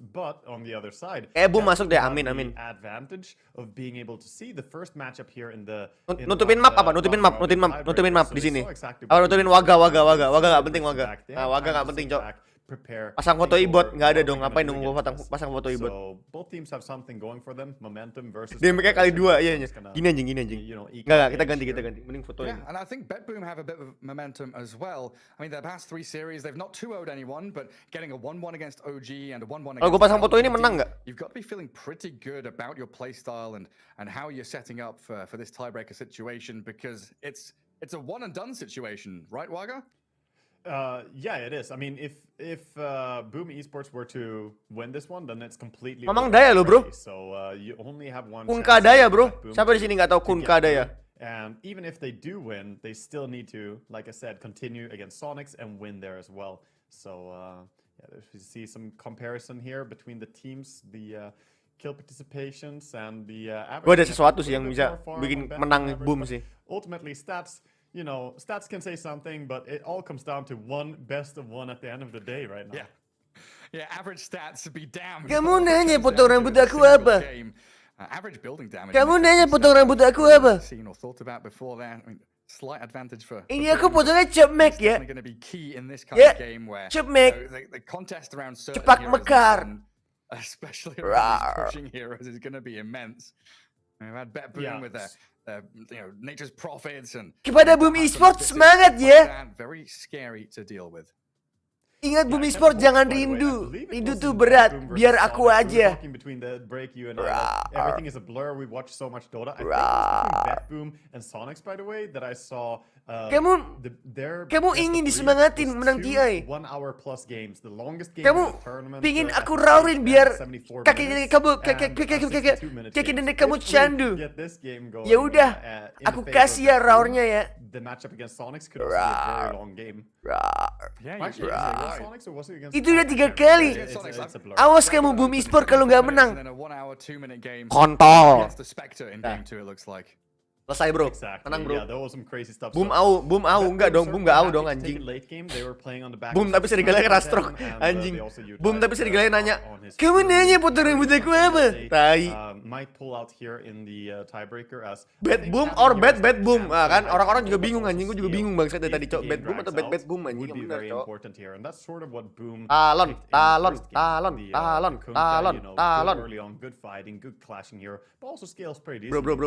But on the other side, Boom masuk deh, amin. Advantage of being able to see the first matchup here in the Nutupin map apa? Nutupin map di sini. Nutupin waga nggak penting waga. Nah, waga nggak penting cok. Pasang foto ibot nggak ada dong. Ngapain nunggu pasang foto ibot? Damage-nya kali 2 iya. Gini anjing. Enggak, kita ganti. Mending foto ini. Yeah, and I think BetBoom have a bit of momentum as well. I mean, their past 3 series, they've not 2-0'd anyone, but getting a 1-1 against OG and a 1-1 against. Kalau gue pasang foto ini menang nggak? You've got to be feeling pretty good about your playstyle and how you're setting up for this tiebreaker situation, because it's a one and done situation, right, Waga? Yeah, it is. I mean, if Boom Esports were to win this one, then it's completely. Mamang Daya lo, bro. So you only have one. Kunka Daya, bro. Siapa di sini nggak tahu Kunka Daya? And even if they do win, they still need to, like I said, continue against Sonics and win there as well. So yeah, we see some comparison here between the teams, the kill participations and the average. Gue ada sesuatu sih yang bisa bikin menang Boom sih. Ultimately, stats can say something, but it all comes down to one best of one at the end of the day right now. Yeah, average stats be damned. Kamu nanya potong rambut aku apa? Average building damage. Kamu nanya potong rambut aku apa? Seen or thought about before that. I mean, slight advantage for. Ini aku potongnya cepmek ya. Going to be key in this kind of game where cepmek. The contest around certain cepak mekar. Especially around pushing heroes is going to be immense. We've had BetBoom with Nature's Prophets and kepada Boom Esports semangat ya. Very scary to deal with. Ingat Boom Esports jangan rindu. Rindu tuh berat. Biar aku aja. Everything is a blur. We watch so much Dota. I think it was between BetBoom and Sonics, by the way, that I saw. Kamu ingin disemangatin menang TI. 1 hour plus games, the longest game kamu of the tournament. Pingin aku raurin biar kaki nenek kamu candu. Ya udah, aku kasih ya raurnya ya. The matchup against Sonics could also be a very long game. Itu udah 3 kali. Awas kamu Boom Esports kalau nggak menang. Kontol. Selesai bro, tenang bro. Boom au, enggak dong, Boom nggak au dong anjing. Boom tapi serigalanya kerastroke anjing. Boom tapi serigalanya nanya, kamu nanya potong rambut aku apa? Tai. Bad Boom or bad Boom, kan orang-orang juga bingung anjing, gue juga bingung bangsa dari tadi cok. Bad Boom atau bad Boom anjing yang benar cok. Talon.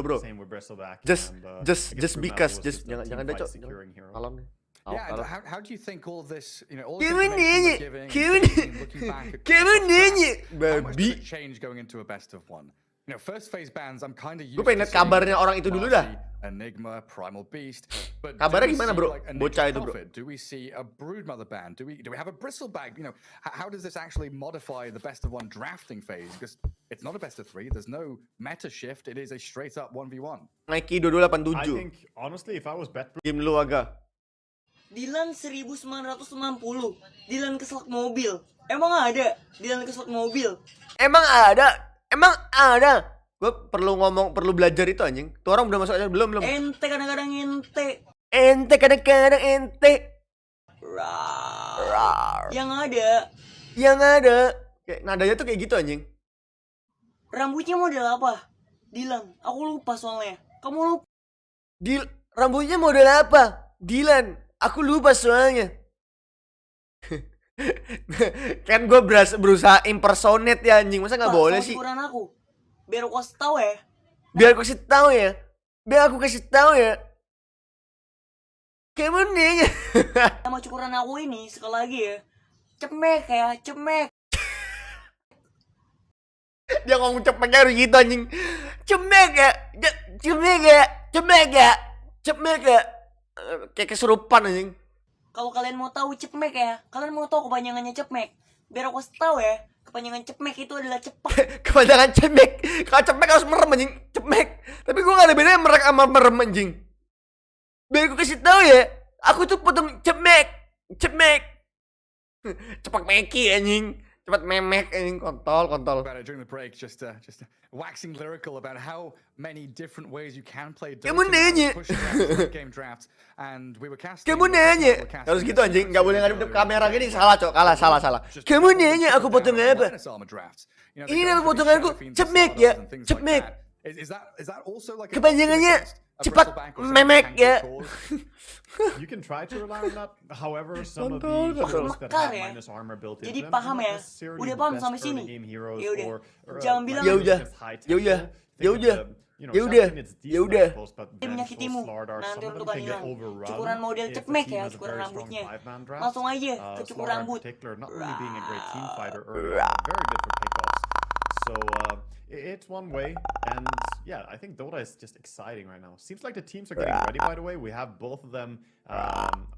Bro. Just because, jangan ada cok. Talon. Yeah, how do you think all this, all this information babi change going into a best of one? First phase bans, I'm kind of used to. Gue pengen lihat kabarnya orang itu dulu dah. Enigma, Primal Beast. But kabarnya gimana bro? Bocah itu bro. Do we see a Broodmother ban? Do we have a Bristlebag? How does this actually modify the best of one drafting phase? Because it's not a best of 3. There's no meta shift. It is a straight up 1v1. Nike 2287. I think honestly, if I was BetBoom, game lu agak. Dylan 1960. Dylan keselak mobil. Emang ada Dylan keselak mobil? Emang ada. Gue perlu belajar itu anjing. Tuh orang udah masuk aja belum. Ente kadang-kadang ente. Yang ada. Kayak nadanya tuh kayak gitu anjing. Rambutnya model apa? Dylan, aku lupa soalnya. Kamu lupa? Rambutnya model apa? Dylan, aku lupa soalnya. Kan gue berusaha impersonate ya anjing. Masa nggak boleh sih? Aku. Biar aku kasih tahu ya. Kamu nanya. Sama cukuran aku ini sekali lagi ya. Cemek. Dia ngomong cepeknya harus gitu anjing. Cemek ya. Kayak kesurupan anjing. Kalau kalian mau tahu cemek ya, kalian mau tahu kepanjangannya cemek. Biar aku kasih tahu ya, kepanjangan cemek itu adalah cepak. Kepanjangan cemek. Kalau cemek harus merem anjing. Cemek. Tapi gue gak ada bedanya merek sama merem anjing. Biar gue kasih tahu ya, aku tuh potong cemek. Cepat meki anjing. Cepat memek anjing, kontol. During the break, just waxing lyrical about how many different ways you can play Dota. Kamu nanya. Game draft, and we were casting. Kamu nanya. Harus gitu anjing, nggak boleh ngadep kamera gini, salah cok, salah. Kamu nanya aku potong apa? Ini nama potonganku cepmek ya, cepmek. Kepanjangannya cepat memek ya. You can try to rely on that. However, some of the heroes that have minus armor built in them paham ya? Udah paham sampai sini. Ya udah. Jangan bilang ya udah. Dia menyakitimu. Nanti untuk hilang. Cukuran model cepmek ya, cukuran rambutnya. Langsung aja ke cukur rambut. So it's one way, and yeah, I think Dota is just exciting right now. Seems like the teams are getting ready. By the way, we have both of them.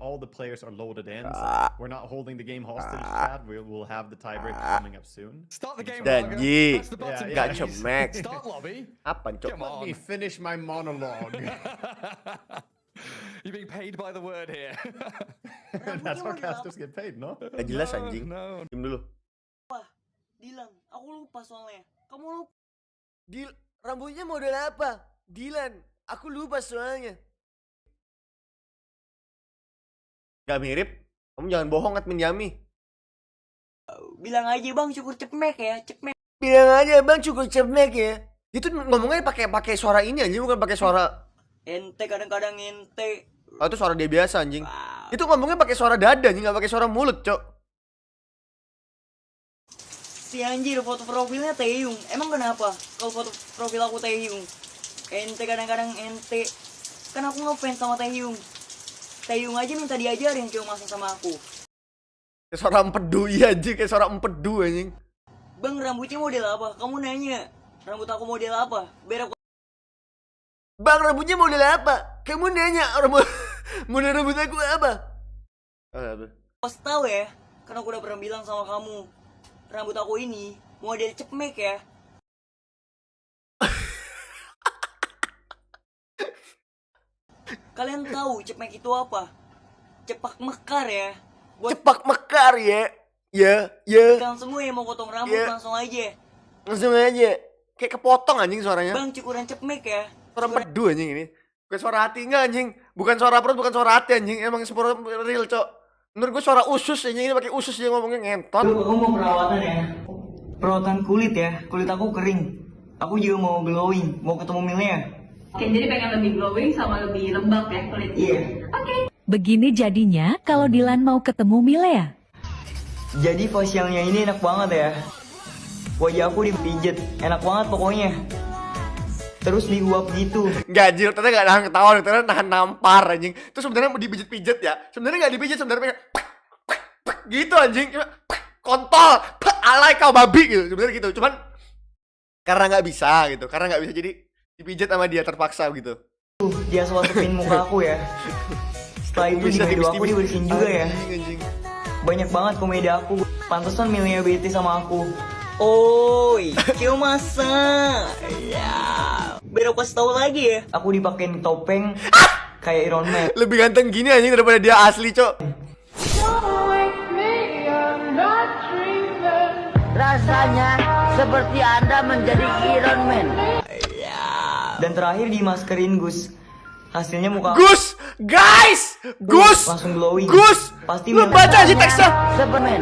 All the players are loaded in. So we're not holding the game hostage. Chad. We'll have the tiebreak coming up soon. Start the game. Janji. Gak cemek. Start lobby. Apa cok? Let me finish my monologue. You're being paid by the word here. That's how casters get paid, no? Gak jelas anjing. Diam dulu. Dilan, aku lupa soalnya. Kamu lupa. Rambutnya model apa? Dilan, aku lupa soalnya. Gak mirip? Kamu jangan bohong, admin Yami. Bilang aja bang, cukur cepmek ya, cepmek. Bilang aja bang, cukur cepmek ya. Itu ngomongnya pakai suara ini anjing, bukan pakai suara. Ente kadang-kadang ente. Oh, itu suara dia biasa anjing. Itu ngomongnya pakai suara dada anjing, nggak pakai suara mulut cok. Si anjir foto profilnya Taeyong. Emang kenapa kalau foto profil aku Taeyong? Ente kadang-kadang ente. Kan aku ngefans sama Taeyong. Taeyong aja minta diajarin cuma masa sama aku. Kayak suara empedu iya anjing, kayak suara empedu anjing. Bang, rambutnya model apa? Kamu nanya. Rambut aku model apa? Biar aku... Bang, rambutnya model apa? Kamu nanya model rambut aku apa? Pas tahu ya, karena aku udah pernah bilang sama kamu. Rambut aku ini model cepmek ya. Kalian tahu cepmek itu apa? Cepak mekar ya. Cepak mekar ya. Ya. Kalian semua yang mau potong rambut langsung aja. Kayak kepotong anjing suaranya. Bang, cukuran cepmek ya. Suara pedu anjing ini. Bukan suara hati enggak anjing. Bukan suara perut, bukan suara hati anjing. Emang suara real cok. Menurut gue suara usus anjing, ini pakai usus dia ngomongnya ngentot. Aku mau perawatan ya. Perawatan kulit ya. Kulit aku kering. Aku juga mau glowing. Mau ketemu Milea. Oke, jadi pengen lebih glowing sama lebih lembab ya kulitnya. Iya. Oke. Begini jadinya kalau Dilan mau ketemu Milea. Jadi facialnya ini enak banget ya. Wajah aku dipijet. Enak banget pokoknya. Terus diuap gitu. Gajil, ternyata gak nahan ketawa, ternyata nahan nampar anjing. Terus sebenarnya mau dipijet-pijet ya. Sebenarnya gak dipijet, sebenarnya gitu anjing. Kontol, alay kau babi gitu. Sebenarnya gitu. Cuman karena gak bisa gitu. Karena gak bisa jadi dipijet sama dia terpaksa gitu. Dia suapin muka aku ya. Setelah itu di video aku dibersihin juga ya. Banyak banget komedi aku. Pantesan Milea bete sama aku. Oi, kyo masa? Ya, biar aku kasih tahu lagi ya. Aku dipakein topeng kayak Iron Man. Lebih ganteng gini anjing daripada dia asli, cok. Rasanya seperti Anda menjadi Iron Man. Dan terakhir dimaskerin Gus. Hasilnya muka Gus, guys, Gus, langsung glowing. Gus, pasti lu baca aja teksnya. Superman.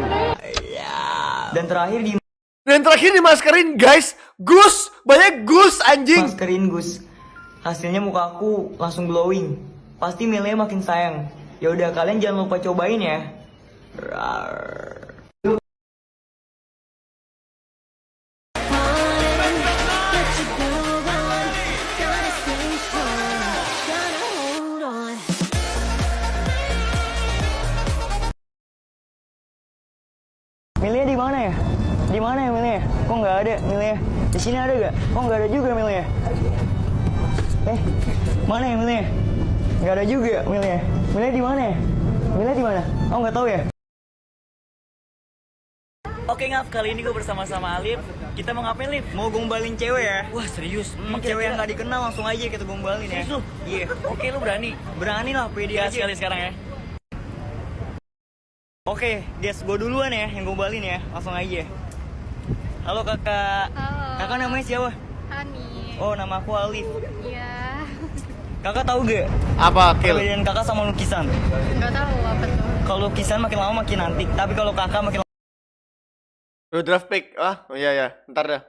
Dan terakhir dimaskerin guys. Gus, banyak Gus anjing. Maskerin Gus. Hasilnya muka aku langsung glowing. Pasti Milea makin sayang. Ya udah kalian jangan lupa cobain ya. Milea di mana ya? Di mana ya Milea? Kok nggak ada Milea? Di sini ada gak? Kok nggak ada juga Milea? Mana ya Milea? Nggak ada juga Milea. Milea di mana ya? Milea di mana? Oh nggak tahu ya? Oke ngap, kali ini gue bersama-sama Alif. Kita mau ngapain Lif? Mau gombalin cewek ya? Wah serius? Cewek yang nggak dikenal langsung aja kita gombalin ya. Iya. Oke lu berani? Berani lah, pede aja sekali sekarang ya. Oke, guys, gue duluan ya yang gombalin ya, langsung aja. Halo kakak. Halo. Kakak namanya siapa? Hani. Oh, nama aku Alif. Iya. Kakak tahu gak? Apa kill? Perbedaan kakak sama lukisan? Nggak tahu apa tuh. Kalau lukisan makin lama makin antik, tapi kalau kakak makin Lu draft pick. Oh iya ya, ntar dah.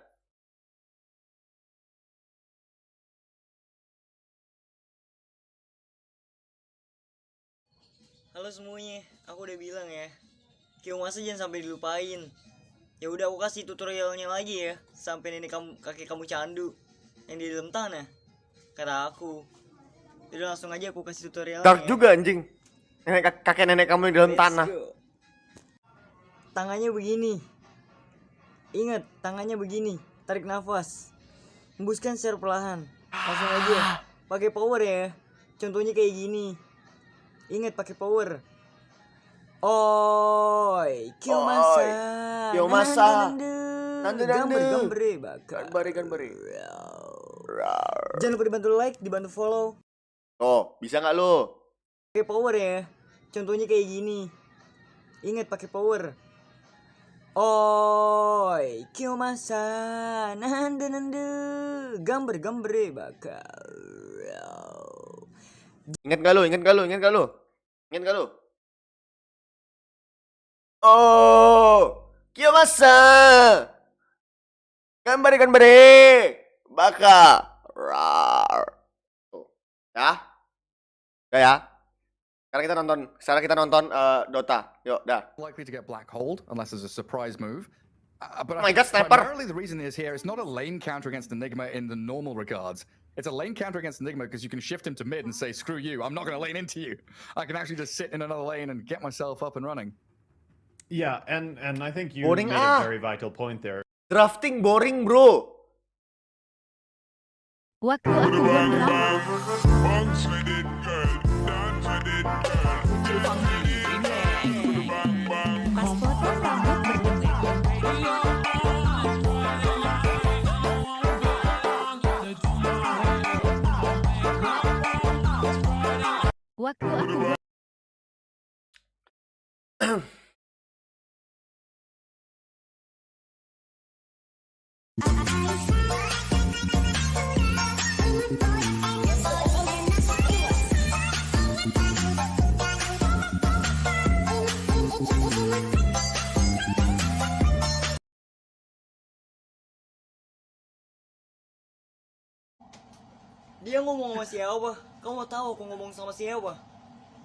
Halo semuanya, aku udah bilang ya, Kiyomasa jangan sampai dilupain. Ya udah aku kasih tutorialnya lagi ya, sampai kakek kamu candu yang di dalam tanah. Kata aku. Udah langsung aja aku kasih tutorialnya. Dark ya. juga anjing. Kakek nenek kamu di dalam tanah. Tangannya begini. Ingat, tangannya begini. Tarik nafas. Hembuskan secara perlahan. Langsung aja. Pakai power ya. Contohnya kayak gini. Ingat pakai power. Oi, Kiyomasa. Kiyomasa. Gambare. Gambare. Jangan lupa dibantu like, dibantu follow. Oh, bisa nggak lo? Pakai power ya. Contohnya kayak gini. Ingat pakai power. Oi, Kiyomasa. Gambare bakal. Ingat gak lo? Oh, Kiyomasa. Gambare. Baka. Tuh. Ya. Udah ya. Sekarang kita nonton Dota. Yuk, dah. Likely to get black hold unless there's a surprise move. But Oh my God, sniper! Primarily the reason is here, it's not a lane counter against Enigma in the normal regards. It's a lane counter against Enigma because you can shift him to mid and say, screw you, I'm not going to lane into you. I can actually just sit in another lane and get myself up and running. Yeah, and I think you Boring made a very vital point there. Drafting boring, bro. Waktu aku berdraft. Pas foto rambut Waktu aku Dia ngomong sama siapa? Kamu mau tahu aku ngomong sama siapa?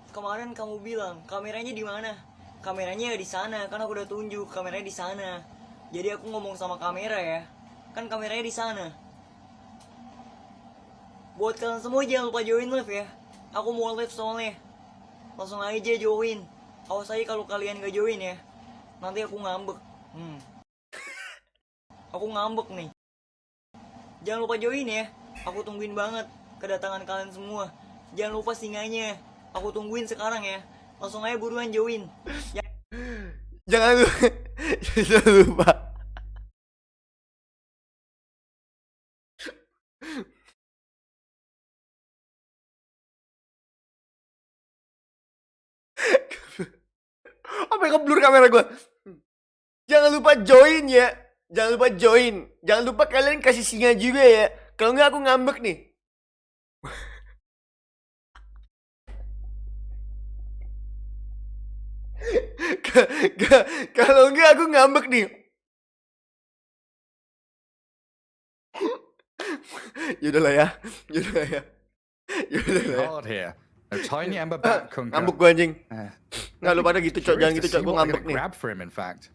Kemarin kamu bilang kameranya di mana? Kameranya di sana, kan aku udah tunjuk kameranya di sana. Jadi aku ngomong sama kamera ya. Kan kameranya di sana. Buat kalian semua jangan lupa join live ya. Aku mau live soalnya. Langsung aja join. Awas aja kalau kalian gak join ya. Nanti aku ngambek. Aku ngambek nih. Jangan lupa join ya. Aku tungguin banget kedatangan kalian semua. Jangan lupa singanya. Aku tungguin sekarang ya. Langsung aja buruan join. Jangan lupa. Apa yang ngeblur kamera gue? Jangan lupa join ya. Jangan lupa kalian kasih singa juga ya. Kalau nggak aku ngambek nih. Kalau nggak aku ngambek nih. Yaudahlah ya. Hard here. A tiny ember bat kunker. Ngambek gue anjing. Nggak lu pada gitu cok, jangan gitu cok, gue ngambek nih. Grab for him in fact.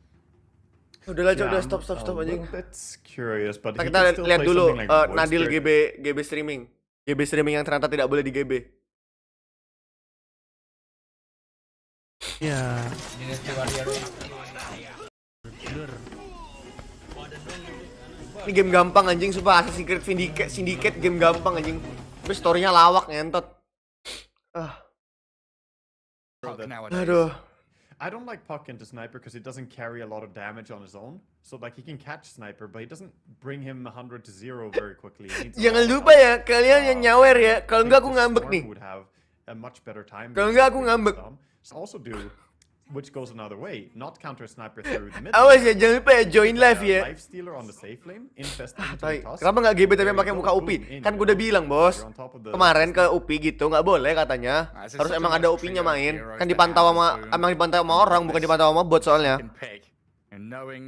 Udahlah cok, udah stop anjing. That's curious, but Kita lihat dulu Nadil GB streaming. GB streaming yang ternyata tidak boleh di GB. Ya. Ini game gampang anjing, sumpah. Assassin's Creed Syndicate game gampang anjing. Tapi story-nya lawak ngentot. Aduh. I don't like Puck into Sniper because it doesn't carry a lot of damage on his own. So like he can catch Sniper, but he doesn't bring him 100 to 0 very quickly. Jangan lupa ya, kalian yang nyawer ya. Kalau enggak aku ngambek nih. Would have a much better time. Kalau enggak aku ngambek. Also do which goes another way, not counter sniper through the mid. Awas ya, jangan lupa ya join live ya. Life stealer on the safe lane, infest into the toss. Kenapa nggak GB tapi pakai muka UPI? Kan gue udah bilang bos, kemarin ke UPI gitu nggak boleh katanya. Harus emang ada UPI-nya main. Kan dipantau sama orang, bukan dipantau sama bot soalnya.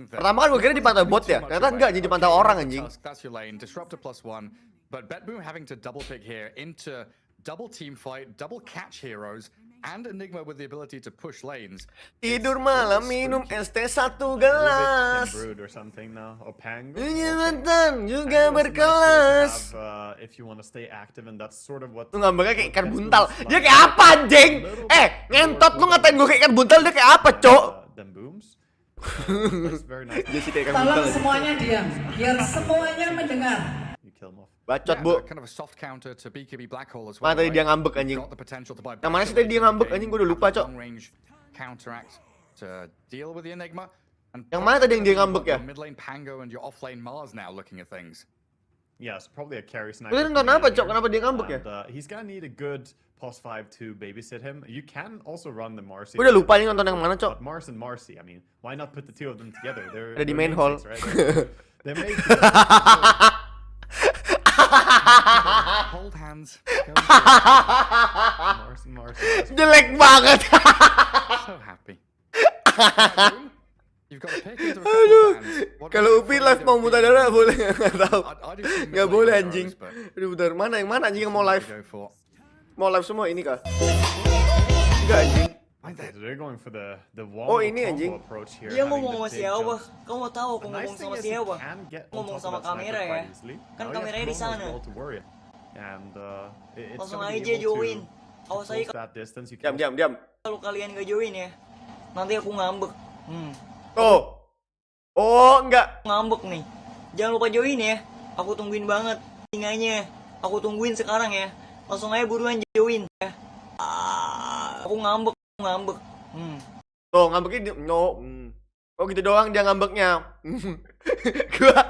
Pertama kan gue kira dipantau bot ya, ternyata enggak, jadi dipantau orang anjing. But BetBoom having to double pick here into double team fight, double catch heroes, and Enigma with the ability to push lanes. Tidur malam minum ST 1 gelas. Or something now, or Pango. Mantan juga berkelas. If you want to stay active, and that's sort of what. Lu ngambeknya kayak ikan buntal. Dia kayak apa anjing? Ngentot lu ngatain gue kayak ikan buntal, dia kayak apa, Cok? Them booms. Dia sih kayak ikan buntal. Tolong semuanya diam, biar semuanya mendengar. Bacot, Bu. Mana tadi dia ngambek anjing? Yang mana sih tadi dia ngambek anjing? Gue udah lupa, Cok. Yang mana tadi yang dia ngambek ya? Yes, probably a carry sniper. Lu nonton apa, Cok? Kenapa dia ngambek ya? He's gonna need a good pos 5 to babysit him. You can also run the Marcy. Gue udah lupa nih nonton yang mana, Cok. Mars and Marcy, I mean, why not put the two of them together? Ada di main hall. They're made Hold hands. Jelek banget. So happy. Aduh, kalau Upi live mau muta darah boleh nggak tahu? Nggak boleh anjing. Aduh, bentar, mana yang mana anjing yang mau live? Mau live semua ini kah? Enggak anjing. Oh ini anjing. Dia ngomong sama siapa? Kamu mau tahu aku ngomong sama siapa? Ngomong sama kamera ya. Kan kameranya di sana. Langsung aja join. Awas aja. Diam. Kalau kalian gak join ya, nanti aku ngambek. Oh enggak. Ngambek nih. Jangan lupa join ya. Aku tungguin banget tinggalnya. Aku tungguin sekarang ya. Langsung aja buruan join ya. Aku ngambek. Tuh ngambeknya Oh gitu doang dia ngambeknya. Gua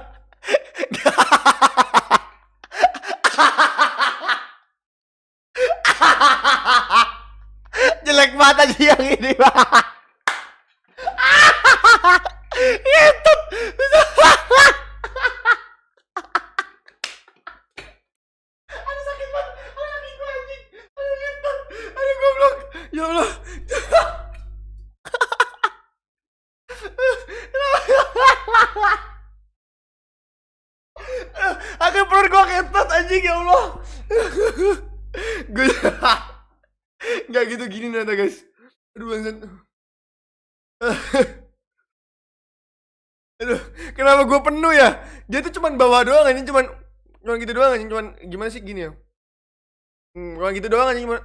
jelek banget aja yang ini. Ngentut. Aduh sakit banget. Aduh kaki gua anjing. Aduh ngentut. Aduh goblok. Ya Allah. Aku perut gua ngentut anjing ya Allah. Gue nggak gitu gini nada guys. Aduh bangsat. Aduh, kenapa gue penuh ya? Dia tuh cuman bawa doang anjing, cuman gitu doang anjing, cuman gimana sih gini ya? Cuman gitu doang anjing, cuman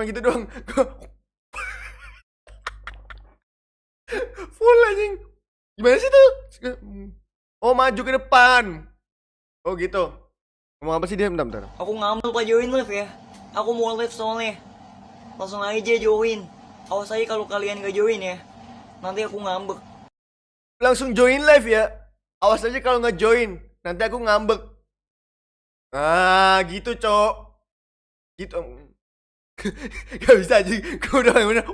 gitu doang. Full anjing. Gimana sih tuh? Oh maju ke depan. Oh gitu. Ngomong apa sih dia? Bentar. Aku ngambil Pak join live ya. Aku mau live soalnya. Langsung aja join. Awas aja kalau kalian gak join ya. Nanti aku ngambek. Langsung join live ya. Awas aja kalau nggak join. Nanti aku ngambek. Ah gitu Cok. Gitu. Gak bisa aja. Gue udah bener.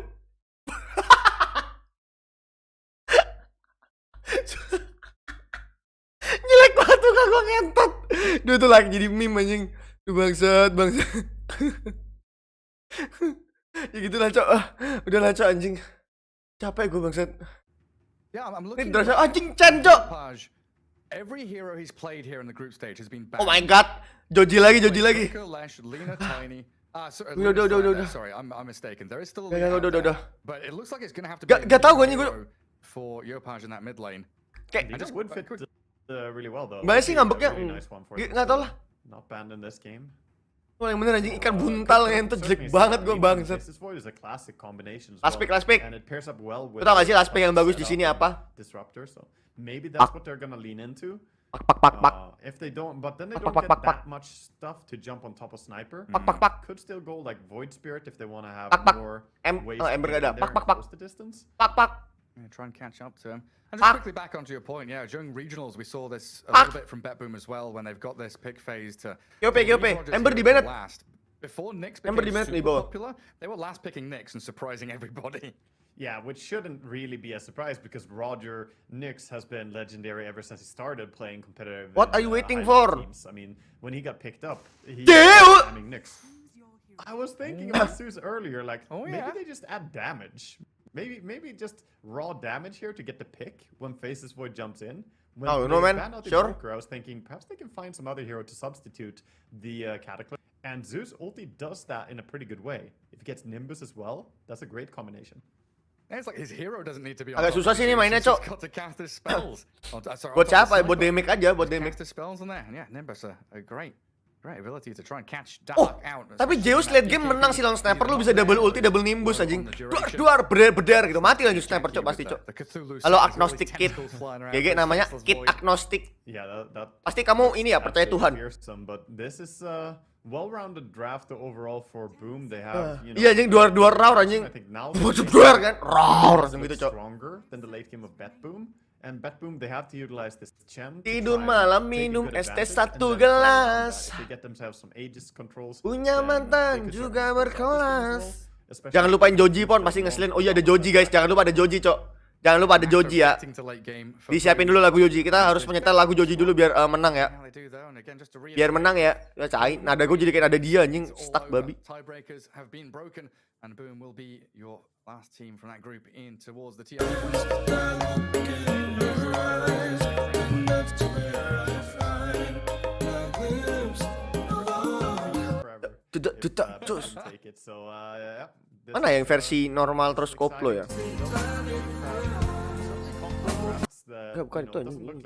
Jelek banget tuh kak gue ngentot. Duh tuh lagi jadi meme anjing. Duh bangsat. Ya gitu lah Cok. Udah lah Cok anjing. Capek gue bangsat. Ini drasa anjing Chan Cok. Every hero he's played here in the group stage has been Oh my god. Joji lagi. Udah. Sorry, I'm mistaken. There is still udah. But it looks like it's going to have to be Gak tau gue nih gue for Yopaj in that mid lane. Kayak just would fit really well though. Mbak sih ngambeknya nggak tau lah. Not banned in this game. Oh yang bener anjing ikan buntal ngentut jelek banget gue bangsat. Last pick. Lu tau gak sih last pick yang bagus di sini apa? Disruptor, so maybe that's what they're gonna lean into. Pak. If they don't, but then they don't get that much stuff to jump on top of sniper. Pak. Could still go like void spirit if they want to have more ways Ember gak ada. to close the distance. Pak. Try and catch up to him. And just quickly back onto your point, yeah, during regionals we saw this a little bit from BetBoom as well when they've got this pick phase to... Yope, Ember di Bennett. Before Nyx Nyamber di became mana nih super bawah? popular, they were last picking Nyx and surprising everybody. Yeah, which shouldn't really be a surprise because Roger Nyx has been legendary ever since he started playing competitive. What are you waiting high-level for? teams. I mean, when he got picked up, he Damn! was spamming Nyx. I was thinking about Zeus earlier, like maybe they just add damage. Maybe just raw damage here to get the pick when Faceless Void jumps in. When no man, ban out the sure. Joker, I was thinking perhaps they can find some other hero to substitute the Cataclysm. And Zeus ulti does that in a pretty good way. If he gets Nimbus as well, that's a great combination. And it's like his hero doesn't need to be on Agak top susah of sih ini Zeus, mainnya, he's Cok. just got to cast his spells. Buat siapa ya? Buat damage aja, buat damage. Cast his spells on there. And yeah, Nimbus a great ability to try and catch Dark out. Tapi Zeus late game menang sih lawan sniper, lu bisa double ulti, double nimbus anjing. Duar bedar gitu. Mati lanjut sniper, Cok, pasti, Cok. Halo agnostic kid. GG namanya kid agnostic. Pasti kamu ini ya, percaya Tuhan. But this is well-rounded draft overall for Boom. They have, you know, iya anjing duar roar anjing. Bocok duar kan. Roar gitu, Cok. Stronger than the late game of Bet Boom. And Bet Boom, they have to utilize this Chen. Tidur malam minum ST 1 gelas. Punya mantan juga berkelas. Jangan lupain Joji Pon, pasti ngeselin. Oh iya ada Joji guys, jangan lupa ada Joji, Cok. Jangan lupa ada Joji ya. Disiapin dulu lagu Joji. Kita harus menyetel lagu Joji dulu biar menang ya. Biar menang ya. Ya cai, nada gue jadi kayak nada dia anjing, stuck babi. And Boom will be your last team from that group in towards the Mana yang versi normal terus koplo ya? Bukan itu anjing.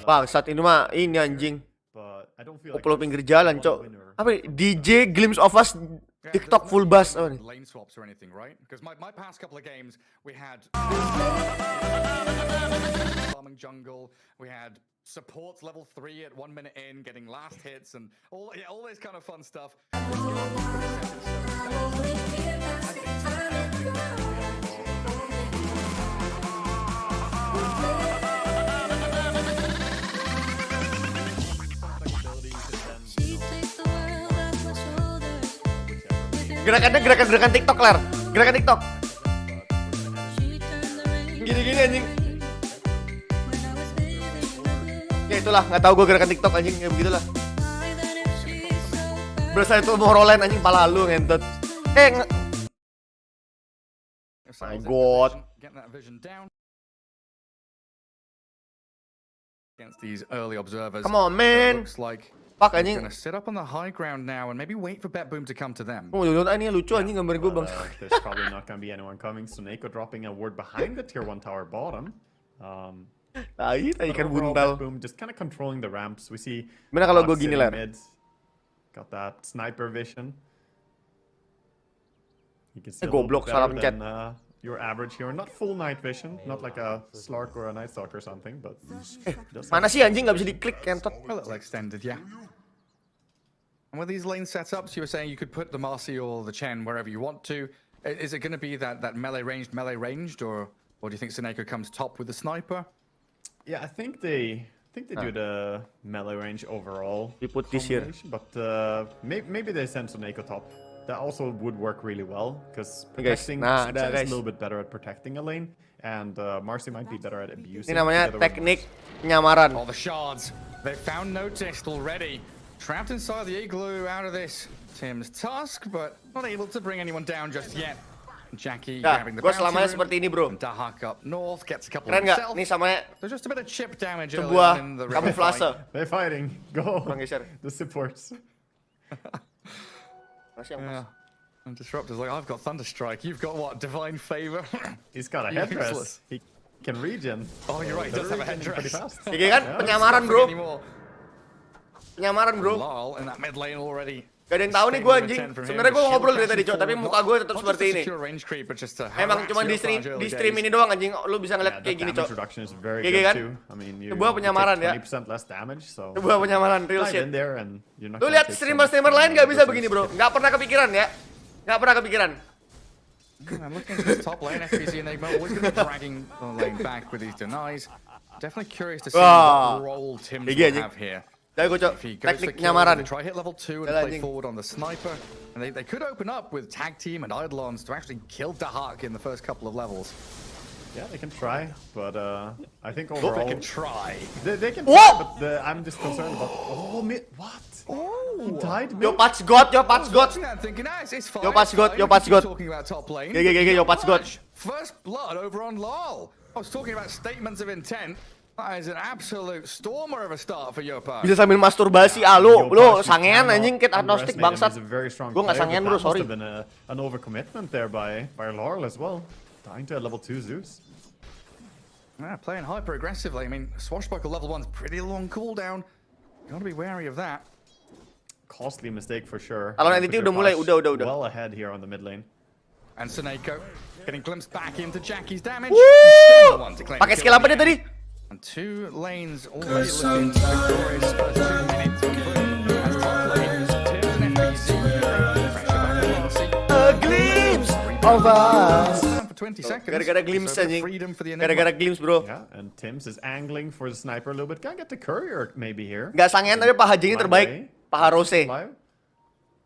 Bangsat ini mah ini anjing. Koplo pinggir jalan, Cok. Apa DJ Glimpse of Us TikTok full bass. Oh, lane swaps or anything, right? Because my past couple of games we had farming jungle, we had supports level 3 at 1 minute in, getting last hits and all this kind of fun stuff. Gerakannya gerakan TikTok, Lar. Gerakan TikTok. Gini-gini anjing. Ya itulah, nggak tahu gue gerakan TikTok anjing, kayak begitulah. Berasa itu mau rolen anjing pala lu ngentot. My God. Against these early observers. Come on, man. Looks like Fuck they're anjing. gonna sit up on the high ground now and maybe wait for Bet Boom to come to them. Oh, ini lucu anjing gambar gue, Bang. There's probably not gonna be anyone coming. Suneko dropping a ward behind the tier 1 tower bottom. Tai ikan buntal. Boom just kind of controlling the ramps. We see. Gimana kalau gue gini, Lar? Got that sniper vision. You can see goblok salah pencet. Your average hero, not full night vision, not like a Slark or a Night Stalker or something, but mana sih anjing nggak bisa diklik kentot? A little extended, yeah. And with these lane setups, you were saying you could put the Marcy or the Chen wherever you want to. Is it going to be that melee ranged, or do you think Suneko comes top with the sniper? Yeah, I think they do the melee range overall. We put this here, but maybe they send Suneko top. That also would work really well because protecting is a little bit better at protecting a lane, and Marcy might be better at abusing. Ini namanya teknik penyamaran. All the shards, they found no test already. Trapped inside the igloo, out of this Tim's tusk, but not able to bring anyone down just yet. Jackie grabbing the bounty selamanya seperti ini, bro. Dahak up north gets a couple of himself. Nih sama there's just a bit of chip damage sebuah in the kamuflase. They're fighting. Go. The supports. Yeah. And Disruptor's like, I've got Thunderstrike. You've got what? Divine Favor? He's got a headdress. He can regen. Oh, you're right. He does have a headdress. Oke kan? Penyamaran, bro. Penyamaran, bro. Lol in that mid lane already. Gak ada yang tahu nih gue anjing. Sebenarnya gue ngobrol dari tadi, Cok, tapi muka gue tetap seperti ini. Emang cuma di stream ini doang anjing, lu bisa ngeliat kayak gini, Cok. Kayak kan? Sebuah penyamaran ya. Sebuah penyamaran real shit. Lu lihat streamer lain gak bisa begini, bro. Gak pernah kepikiran ya. Gak pernah kepikiran. I'm looking at this top lane, FPZ and Nighbot always going to be dragging the lane back with these denies. Definitely curious to see what role Tim's will have here. Jago, Cok. Teknik nyamaran. Try hit level 2 and play forward on the sniper. And they could open up with tag team and Eidolons to actually kill Dahak in the first couple of levels. Yeah, they can try, but I think overall... They can try. They can try, but I'm just concerned about... Oh, what? Oh! He died mid? Yo, patch God, yo, patch God. Yo, patch God, yo, patch God. Talking about top lane. Yo, patch God. First blood over on LOL. I was talking about statements of intent. That is an absolute stormer of a start for Yopaj. Bisa sambil masturbasi, lo sangean anjing kit agnostik bangsat. Gua nggak sangean bro, sorry. Must have been an overcommitment there by Laurel as well. Dying to a level 2 Zeus. Yeah, playing hyper aggressively. I mean, Swashbuckle level 1's pretty long cooldown. Gotta be wary of that. Costly mistake for sure. Kalau nanti udah mulai, udah. Well ahead here on the mid lane. And Suneko getting glimpsed back into Jackie's damage. Woo! Pakai skill apa dia tadi? And 2 lanes already looking victorious first 2 minutes. As top lane, Tims and FBZ. Pressure back to Marcy. A glimpse of us. For 20 seconds. Gara-gara glimpse anjing. Gara-gara glimpse bro. Yeah, and Tims is angling for the sniper a little bit. Can get the courier maybe here. Gak sangean tapi paha Jenny terbaik. Paha Rose.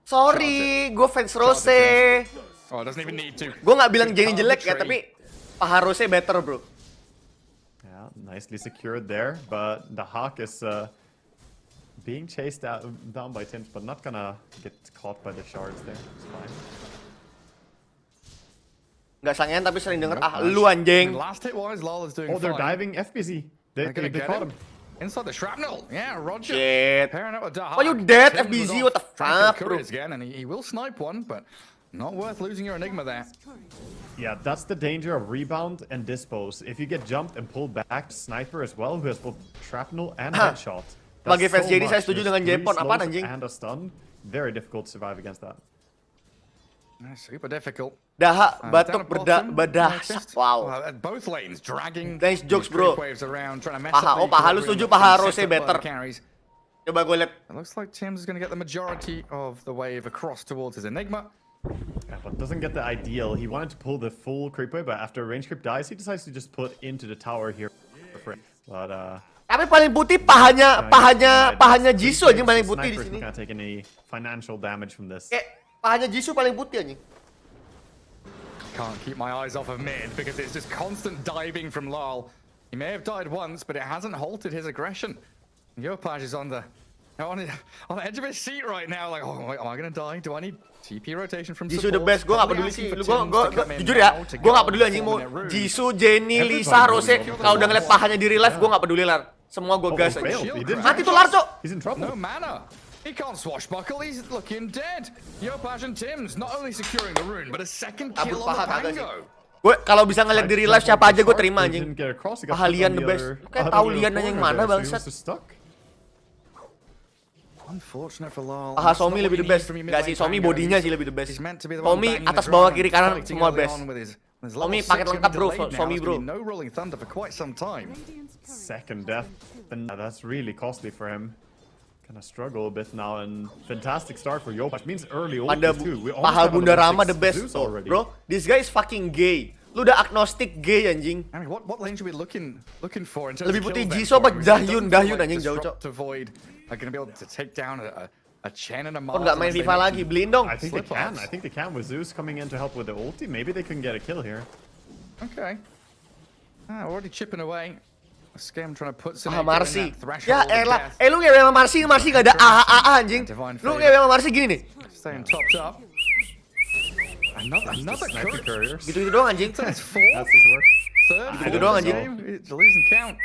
Sorry, gue fans Rose. Oh, doesn't even need to. Gue nggak bilang Jenny jelek ya, tapi paha Rose better bro. Yeah, nicely secured there, but the Hawk is being chased down by Tims, but not gonna get caught by the shards there. It's fine. Gak sangean tapi sering denger lu anjing. Last hit wise, Lol is doing fine. They're diving FBZ. They caught him. Inside the shrapnel. Yeah, Roger. Shit. Pairing up with Dahak. Oh, you dead, FBZ? What the fuck, bro? Again, and he will snipe one, but not worth losing your Enigma there. Yeah, that's the danger of rebound and dispose. If you get jumped and pulled back, sniper as well, who has both shrapnel and headshot. Sebagai fans jadi saya setuju dengan Jepon. Apaan anjing? And a stun. Very difficult to survive against that. Super difficult. Dahak batuk bedah. Wow. Both lanes dragging. Nice jokes bro. Paha lu setuju paha Rose better. Coba gue liat. It looks like Tims is going to get the majority of the wave across towards his Enigma. Yeah, but doesn't get the ideal. He wanted to pull the full creep wave, but after range creep dies, he decides to just put into the tower here. But tapi paling putih pahanya Jisoo aja paling putih di sini. Not gonna take any financial damage from this. Pahanya Jisoo paling putih anjing. Can't keep my eyes off of mid because it's just constant diving from Lol. He may have died once, but it hasn't halted his aggression. Yopaj is on the edge of his seat right now. Like, oh, am I gonna die? Do I need TP rotation from support? Jisoo the best. Gue gak peduli sih. Jujur ya, gue gak peduli anjing mau Jisoo, Jenny, Lisa, Rose. Kalau udah ngeliat pahanya di real life, gue gak peduli Lar. Semua gue gas aja. Mati tuh Lar, Cok. He's in trouble. No mana. He can't swashbuckle, he's looking dead. Yopaj and Tims not only securing the rune, but a second kill on the Pango. Gue kalau bisa ngeliat di real life siapa aja gue terima anjing. Paha Lian the best. Kayak tahu Lian aja yang mana bangsat. Unfortunate for Lol. Paha Somi lebih the best. Gak sih, Somi bodinya sih lebih the best. Somi atas bawah kiri kanan semua best. Somi paket lengkap bro, Somi bro. No rolling thunder for quite some time. Second death, and that's really costly for him. Gonna struggle a bit now, and fantastic start for Yopaj. Means early ulti too. Paha Bunda Rama the best already. Bro, this guy is fucking gay. Lu udah agnostic gay anjing. I mean, what lane should we looking for? Lebih putih Jisoo apa Dahyun anjing jauh Cok. Are gonna be able to take down a Chen and a Kok Mars. nggak main FIFA lagi? Beliin dong. I think they can with Zeus coming in to help with the ulti. Maybe they can get a kill here. Okay. Already chipping away. Scam trying to put some Marcy. Ya elah. Lu ngewe sama Marcy gak ada anjing. Lu ngewe sama Marcy gini nih. Staying topped up. Another courier. Gitu doang anjing. That's four. That's his work. Third. Gitu doang anjing. It's losing count.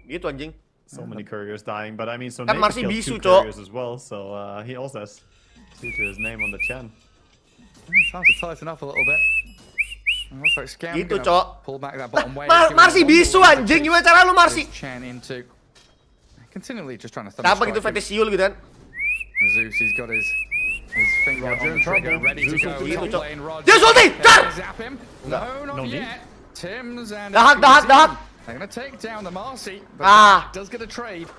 Gitu anjing. So many couriers dying, but I mean, so kan Nighbot killed 2 couriers as well, so he also has 2 to his name on the Chen. Time to tighten up a little bit. Gitu Cok. Marcy bisu anjing, gimana cara lu Marcy? Continually just trying to apa gitu fetisiul gitu kan? Zeus, he's got his finger on the trigger, ready to go. Gitu Cok. Dia ulti, car! No, not yet. Tims and Dahak. They're gonna take down the Marcy, but does get a trade.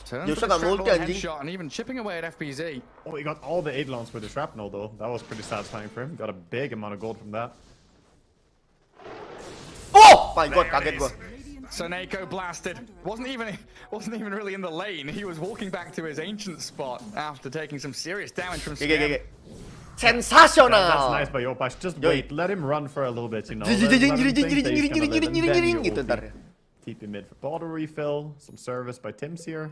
Turns for the shrapnel headshot and even chipping away at FBZ. Oh, he got all the Eidolons with the shrapnel though. That was pretty satisfying for him. Got a big amount of gold from that. Oh my god, kaget gua. Soneko blasted. Wasn't even really in the lane. He was walking back to his ancient spot after taking some serious damage from Scam. Sensational. That's nice by Yopash. Just wait, let him run for a little bit, you know. TP mid for bottle refill. Some service by Tim's here.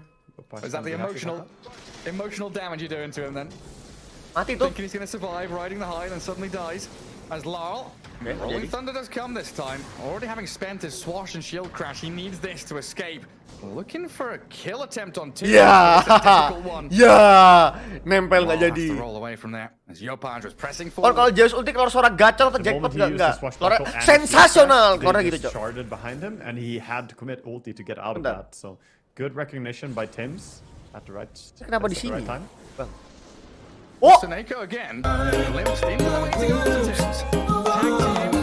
Is that the emotional damage you're doing to him then? Thinking he's going to survive, riding the high, then suddenly dies. As Larl, Rolling Thunder does come this time. Already having spent his swash and shield crash, he needs this to escape. Looking for a kill attempt on Tim. Nempel nggak jadi. Roll away from there. As Yopaj was pressing forward. Kalau Zeus ulti keluar suara gacor atau jackpot enggak. Sensasional. Kalau gitu, Cok. Sharded behind him and he had to commit ulti to get out of that. So good recognition by Tims at the right. Kenapa di sini? Oh! Soneko again. Glimpsed into the waiting alternatives. Tagged him.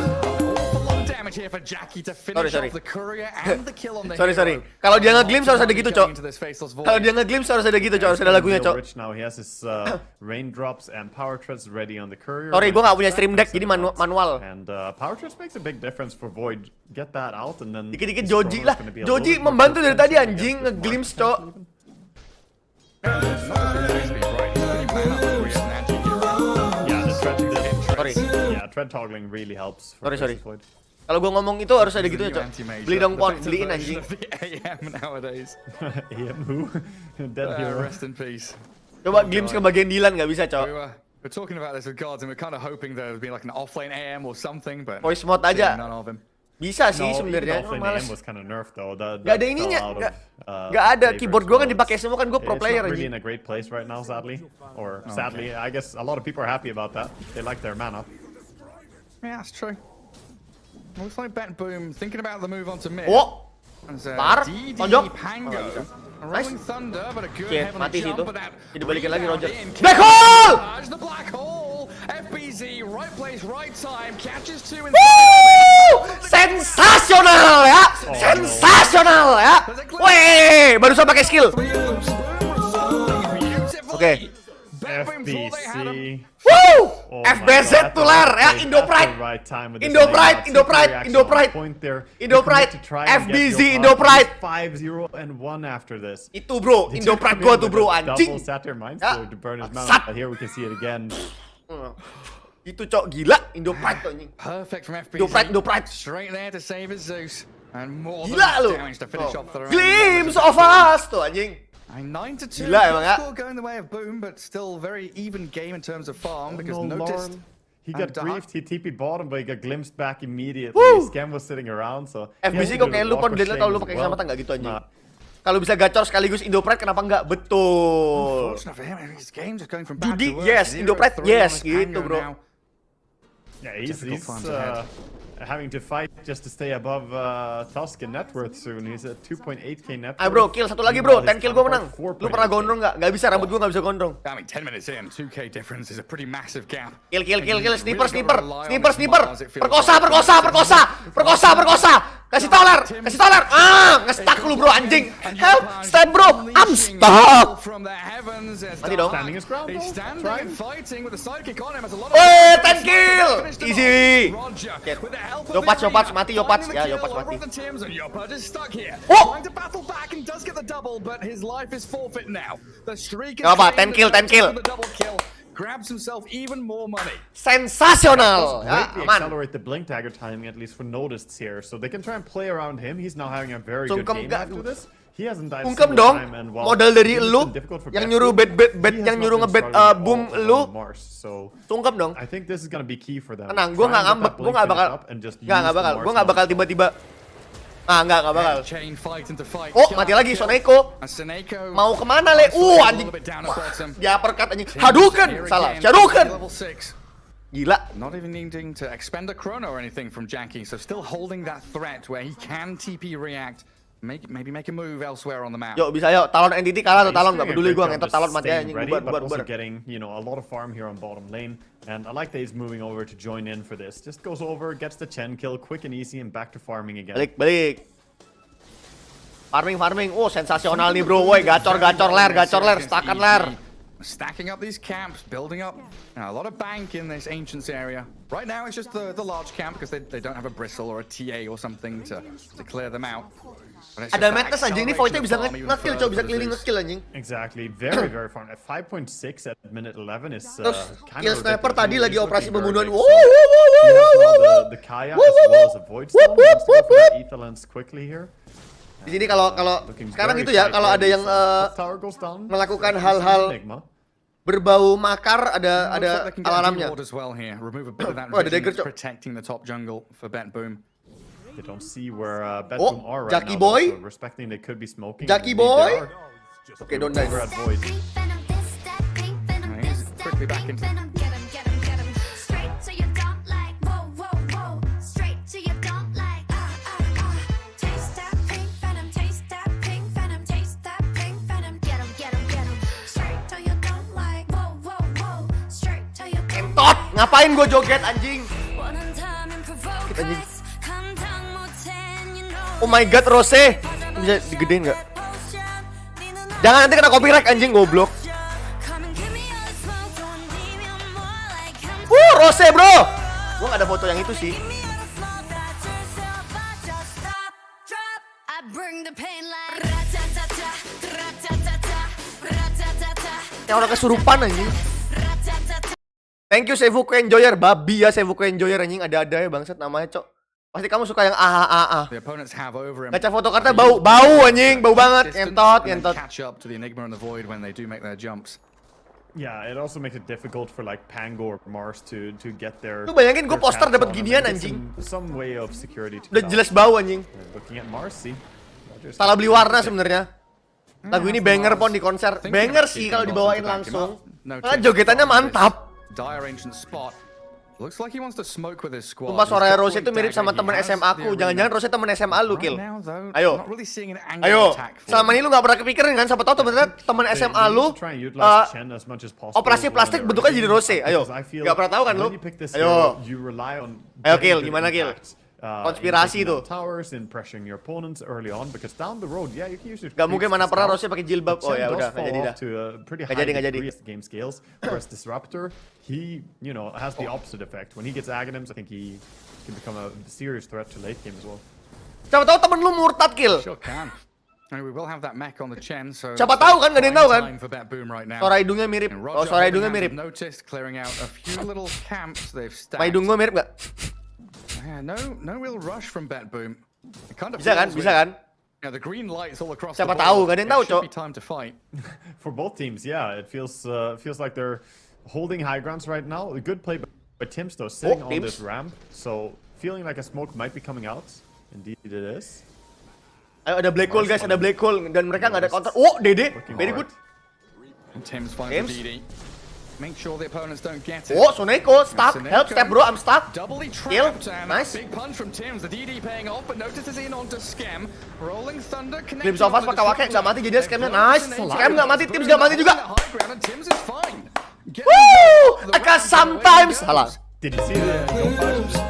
Awful lot of damage here for Jackie to finish off the courier and the kill on the Sorry. Kalau dia nge-glimpse harus ada gitu, Cok. Kalau dia nge-glimpse harus ada gitu, Cok. Harus ada lagunya, Cok. Now he has his raindrops and power treads ready on the courier. Sorry, gua nggak punya stream deck, jadi manual. And power treads makes a big difference for Void. Get that out and then. Dikit-dikit Joji lah. Joji membantu dari tadi anjing nge-glimpse, Cok. Tread toggling really helps. Sorry. Kalau gue ngomong itu harus ada gitunya, Cok. Beli dong pon, beliin anjing. AM nowadays. AM who? Dead hero. Rest in peace. Coba glimpse ke bagian Dylan nggak bisa, Cok. We're talking about this with gods and we're kind of hoping there would be like an offlane AM or something, but voice mode aja. None of them. Bisa sih sebenarnya. Offlane AM was kind of nerfed though. Gak ada ininya, gak ada. Keyboard gue kan dipakai semua kan gue pro player aja. It's not really in a great place right now, sadly. Or sadly, I guess a lot of people are happy about that. They like their mana. Yeah, that's true. Looks like Bet Boom thinking about the move on to mid. Oh, tar, tonjok. Pango. Rolling Thunder, but a good heavenly jump, but that dibalikin lagi Roger. Black hole! The black hole. FBZ, right place, right time, catches two in. Sensasional ya, sensasional ya. Weh, barusan pakai skill. Oke. FBC. Woo! FBZ tular ya, Indo Pride, FBZ, Indo Pride. 5-0 and 1 after this. Itu bro, Indo Pride gua tuh bro anjing. To burn his mana, but here we can see it again. Itu, Cok, gila Indo Pride tuh anjing. Perfect from FBZ. Indo Pride. Straight there to save his Zeus. And more gila damage to finish off the glimpse of us tuh anjing. 9-2. Gila emang ya. Score going the way of Boom, but still very even game in terms of farm because noticed. He got briefed, he TP bottom, but he got glimpsed back immediately. Scam was sitting around, so. FBC kok kayak lu pon delete kalau lu pakai keselamatan nggak gitu anjing. Kalau bisa gacor sekaligus Indo Pride kenapa nggak? Betul. Judi yes, Indo Pride yes gitu bro. Yeah, he's having to fight just to stay above Tuscan net worth soon. He's at 2.8k net worth. Ayo bro, kill satu lagi bro, 10 kill gue menang. Lu pernah gondrong nggak? Nggak bisa, rambut gue nggak bisa gondrong. I mean, 10 minutes in, 2k difference is a pretty massive gap. Kill, sniper. Perkosa. Kasih toler. Nge-stuck lu bro anjing. Help, stand bro, I'm stuck. Mati dong. Weh, 10 kill. Easy. Yopats mati. Ya, Yopats mati. Oh! Gak apa, 10 kill. Grabs himself even more money. Sensational. Ya, aman. Accelerate the blink dagger timing at least for noticed here, so they can try and play around him. He's now having a very good game after this. He hasn't died Ungkep dong, modal dari lu yang nyuruh bet yang nyuruh ngebet boom lu. Ungkep dong. I think this is gonna be key for them. Tenang, gua nggak ngambek, gua nggak bakal tiba-tiba. Nggak bakal. Oh, mati lagi Soneko. Mau kemana le? Anjing. Dia uppercut anjing. Hadouken. Salah. Hadouken. Gila. Not even needing to expend a chrono or anything from Jackie, so still holding that threat where he can TP react. Maybe make a move elsewhere on the map. Yuk bisa yuk, talon entity kalah atau talon nggak peduli gua, ngentot talon mati aja anjing. Buat. Getting, a lot of farm here on bottom lane, and I like that he's moving over to join in for this. Just goes over, gets the Chen kill, quick and easy, and back to farming again. Balik. Farming. Oh, sensasional nih bro. Woi, gacor ler, stakan ler. Stacking up these camps, building up a lot of bank in this Ancients area. Right now it's just the large camp because they don't have a bristle or a TA or something to clear them out. Ada madness anjing, ini Voidnya bisa nge-kill, coba bisa keliling nge-kill anjing. Exactly, very fun. At 5.6 at minute 11 is terus kill sniper tadi lagi operasi pembunuhan. The Kaya as well as a Void Stone. Wants to go for that Ether Lens quickly here. Di sini kalau sekarang itu ya, kalau ada yang melakukan hal-hal berbau makar, ada alarmnya. Oh, ada dagger, cok. They don't see where Bedroom are right Jackie now, boy. so we're respecting they could be smoking. Jackie boy. Okay, don't die. He's quickly back into. Entot, ngapain gue joget anjing? Anjing. Oh my god, Rose. Bisa digedein nggak? Jangan nanti kena copyright anjing, goblok. Rose bro. Gua nggak ada foto yang itu sih. Yang orang kesurupan anjing. Thank you Sevuku Enjoyer, babi ya Sevuku Enjoyer anjing, ada-ada ya bangsat namanya, Cok. Pasti kamu suka yang Gacha foto kartu bau anjing, bau banget, ngentot. Yeah, it also makes it difficult for like Pango or Mars to get their. Lu bayangin gue poster dapat ginian anjing. Some way of security. Udah jelas bau anjing. Looking at Mars sih. Salah beli warna sebenarnya. Lagu ini banger pon di konser. Banger sih kalau dibawain langsung. Karena jogetannya mantap. Looks like he wants to smoke with his squad. Sumpah suara Rose itu mirip sama temen SMA aku. Jangan-jangan Rose temen SMA lu, Kill. Ayo. Selama ini lu gak pernah kepikiran kan? Siapa tahu temen SMA lu operasi plastik bentuknya jadi Rose. Ayo. Gak pernah tahu kan lu? Ayo. Ayo Kill, gimana Kill? Konspirasi tuh. Gak mungkin mana pernah Rose pakai jilbab. Oh ya udah, gak jadi dah. Gak jadi. He, has the opposite effect. When he gets Aghanims, I think he can become a serious threat to late game as well. Siapa tahu temen lu murtad, Kill. Sure can. We will have that mech on the Chen, so siapa tahu kan, gak ada yang tahu kan? Suara hidungnya mirip. Oh, suara hidungnya mirip. Hidung gua mirip gak? No real rush from Bet Boom. Bisa kan? Siapa tahu, gak ada yang tahu, Cok. For both teams, yeah, it feels like they're holding high grounds right now. A good play by Tims though, sitting on this ramp, so feeling like a smoke might be coming out. Indeed it is. Ayo ada black hole guys, ada black hole dan mereka nggak ada counter. Oh, Dede, very good. Tims finds the DD. Make sure the opponents don't get it. Oh, Soneko, stuck. Help, step bro, I'm stuck. Kill, nice. Big punch from Tims, the DD paying off, but notices in onto Scam. Rolling Thunder connecting. Glimpse of us pakai wake, nggak mati jadi Scamnya, nice. Scam nggak mati, Tims nggak mati juga. Tims is fine. Woo! I can sometimes. Salah. Did you see the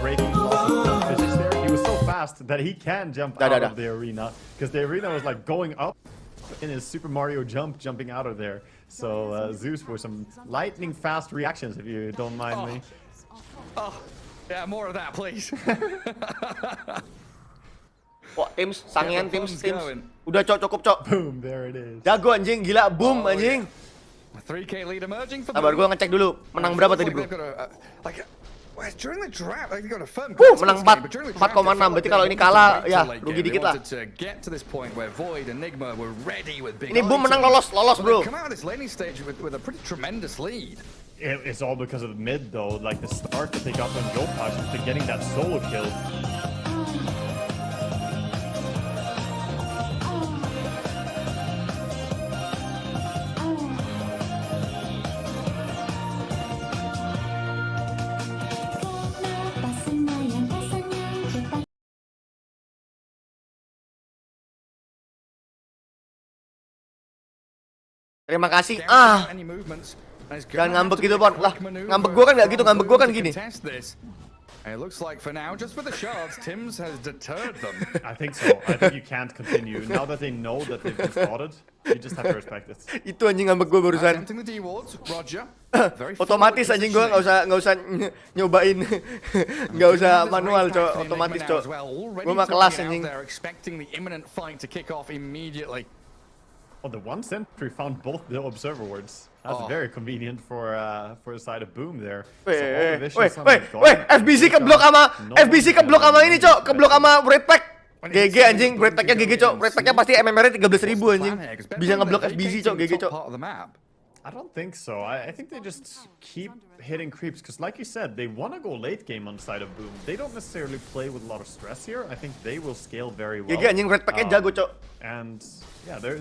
breaking physics there? He was so fast that he can jump out of the arena because the arena was like going up in his Super Mario jumping out of there. So Zeus for some lightning fast reactions, if you don't mind me. Oh, yeah, more of that, please. Wah, Tims, sangian Tims. Udah cukup, Cok. Boom, there it is. Jago anjing, gila, boom anjing. 3K lead emerging for Sabar, gue ngecek dulu. Menang berapa tadi, bro? During the draft, they got a firm menang 4,6. Berarti kalau ini kalah, ya rugi dikit lah. Ini boom menang lolos, bro. It's all because of mid though, like the start that they got on Yopash to getting that solo kill. Terima kasih. Jangan ngambek gitu, Pon. Lah, ngambek gua kan nggak gitu, ngambek gua kan gini. And it looks like for now, just with the shards, Tims has deterred them. I think so. I think you can't continue. Now that they know that they've been spotted, you just have to respect it. Itu anjing ngambek gue barusan. Otomatis anjing gue nggak usah nyobain, nggak usah manual cok, otomatis cok. Gue mah kelas anjing. Oh, the one sentry found both the observer wards. That's very convenient for the side of Boom there. Wait, FBC keblok sama ini cok, keblok sama red pack. GG anjing, red packnya GG cok, red packnya pasti MMR 13.000 anjing. Bisa ngeblok FBC cok, GG cok. I don't think so. I think they just keep hitting creeps because, like you said, they want to go late game on the side of Boom. They don't necessarily play with a lot of stress here. I think they will scale very well. GG anjing, red packnya jago cok. And yeah, they're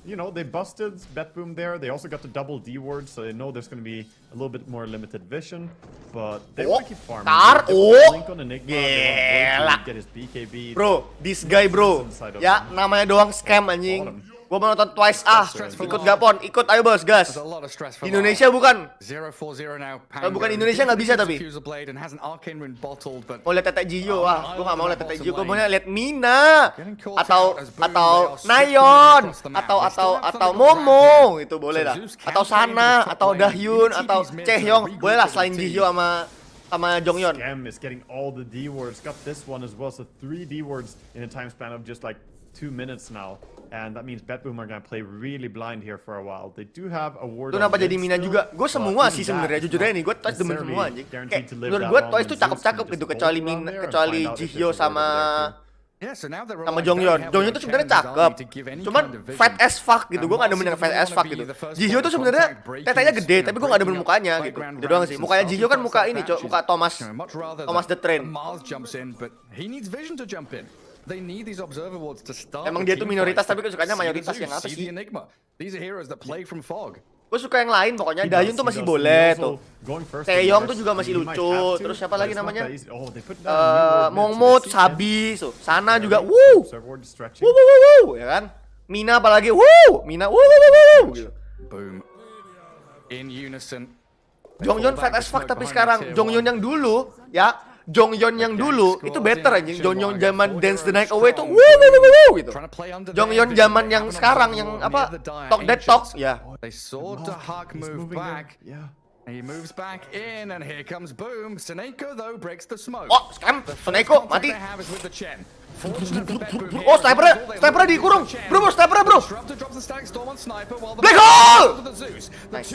they busted Bet Boom there. They also got the double D ward, so they know there's going to be a little bit more limited vision. But they want to keep farming. Link on Enigma. They want to get his BKB. Bro, this guy bro. Ya, namanya doang scam anjing. Gua mau nonton Twice ikut gak pon? Ikut ayo bos, gas. Indonesia bukan. Kalau bukan Indonesia nggak bisa tapi. Mau lihat Tete Gio, gua nggak mau lihat Tete Gio, gua mau lihat Mina atau Nayon atau Momo itu boleh lah. Atau Sana atau Dahyun atau Chaehyung boleh lah selain Gio sama Jonghyun. Scam is getting all the D words. Got this one as well, so 3 D words in a time span of just like 2 minutes now. And that means Bet Boom are gonna play really blind here for a while. They do have a ward. Kenapa jadi Mina juga? Gue semua sih sebenarnya jujur aja nih. Gue Twice demen semua anjing. Kayak menurut gue Twice tuh cakep-cakep gitu kecuali Jihyo sama Jonghyun. Jonghyun tuh sebenarnya cakep. Cuman fat as fuck gitu. Gue nggak demen yang fat as fuck gitu. Jihyo tuh sebenarnya tetenya gede, tapi gue nggak demen mukanya gitu. Itu doang sih. Mukanya Jihyo kan muka ini, cok. Muka Thomas the Train. They need these observer wards to start. Emang dia tuh minoritas tapi sukanya mayoritas yang apa sih? These are heroes that play from fog. Gue suka yang lain pokoknya. Dahyun tuh masih boleh tuh. Taeyong tuh juga masih lucu. Terus siapa lagi namanya? Momo tuh Sabi. Sana juga. Wuh, ya kan? Mina apalagi. Wuh, Mina. Wuh. Boom. In unison. Jonghyun fat as fuck tapi sekarang Jonghyun yang dulu ya. Jonghyun yang dulu itu better anjing. Jonghyun zaman Dance the Night Away itu wuh gitu. Jonghyun zaman yang sekarang yang apa? Talk That Talk ya. They saw Dahak move back. He moves back in and here comes Boom. Seneko though breaks the smoke. Oh, scam. Seneko mati. Oh, snipernya dikurung. Bro, snipernya bro. Black hole. Nice.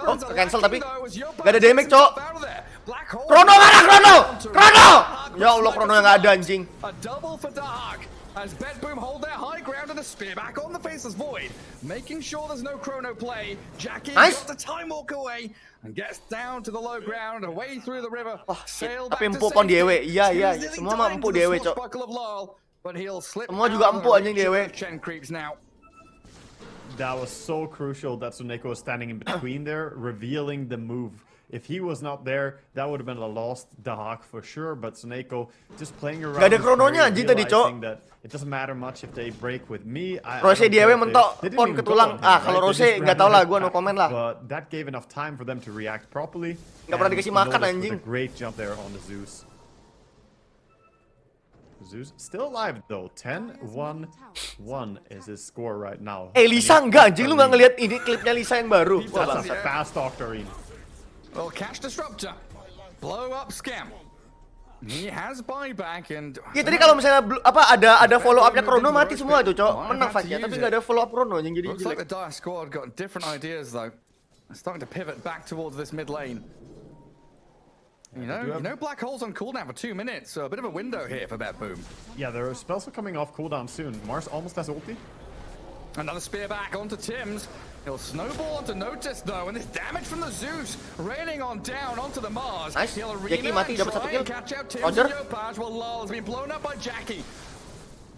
Oh, cancel tapi gak ada damage, cok. Chrono mana Chrono? Ya Allah, Chrono yang gak ada anjing. As Bet Boom hold their high ground and a spear back on the faceless void, making sure there's no chrono play. Jackie got the time walk away and gets down to the low ground, away through the river. Sail back to safety. Iya, semua mah empuk di EW, cok. Semua juga empuk anjing di EW. That was so crucial that Suneko was standing in between there, revealing the move. If he was not there, that would have been a lost Dahak for sure. But Suneko just playing around. Gak ada krononya anjing tadi, cok. It doesn't matter much if they break with me. Rose di EW mentok pon ke tulang. Kalau Rose nggak tahu lah, gue no comment lah. But that gave enough time for them to react properly. Nggak pernah dikasih makan anjing. Great jump there on the Zeus. Zeus still alive though. 10-1-1 is his score right now. Lisa enggak anjing, lu nggak ngeliat ini klipnya Lisa yang baru. That's a fast Octarine. Well, catch disruptor, blow up scam. He has buyback and. Ya tadi kalau misalnya ada follow upnya Chrono mati semua tuh, cok. Menang fightnya tapi nggak ada follow up Chrono yang jadi jelek. Looks like the Dire squad got different ideas though. Starting to pivot back towards this mid lane. You know, black holes on cooldown for 2 minutes, so a bit of a window here for Bet Boom. Yeah, their spells are coming off cooldown soon. Mars almost has ulti. Another spear back onto Tims. He'll snowball onto Notice though, and this damage from the Zeus raining on down onto the Mars. Nice. Jackie mati dapat 1 kill. Roger. Well, Lol has been blown up by Jackie.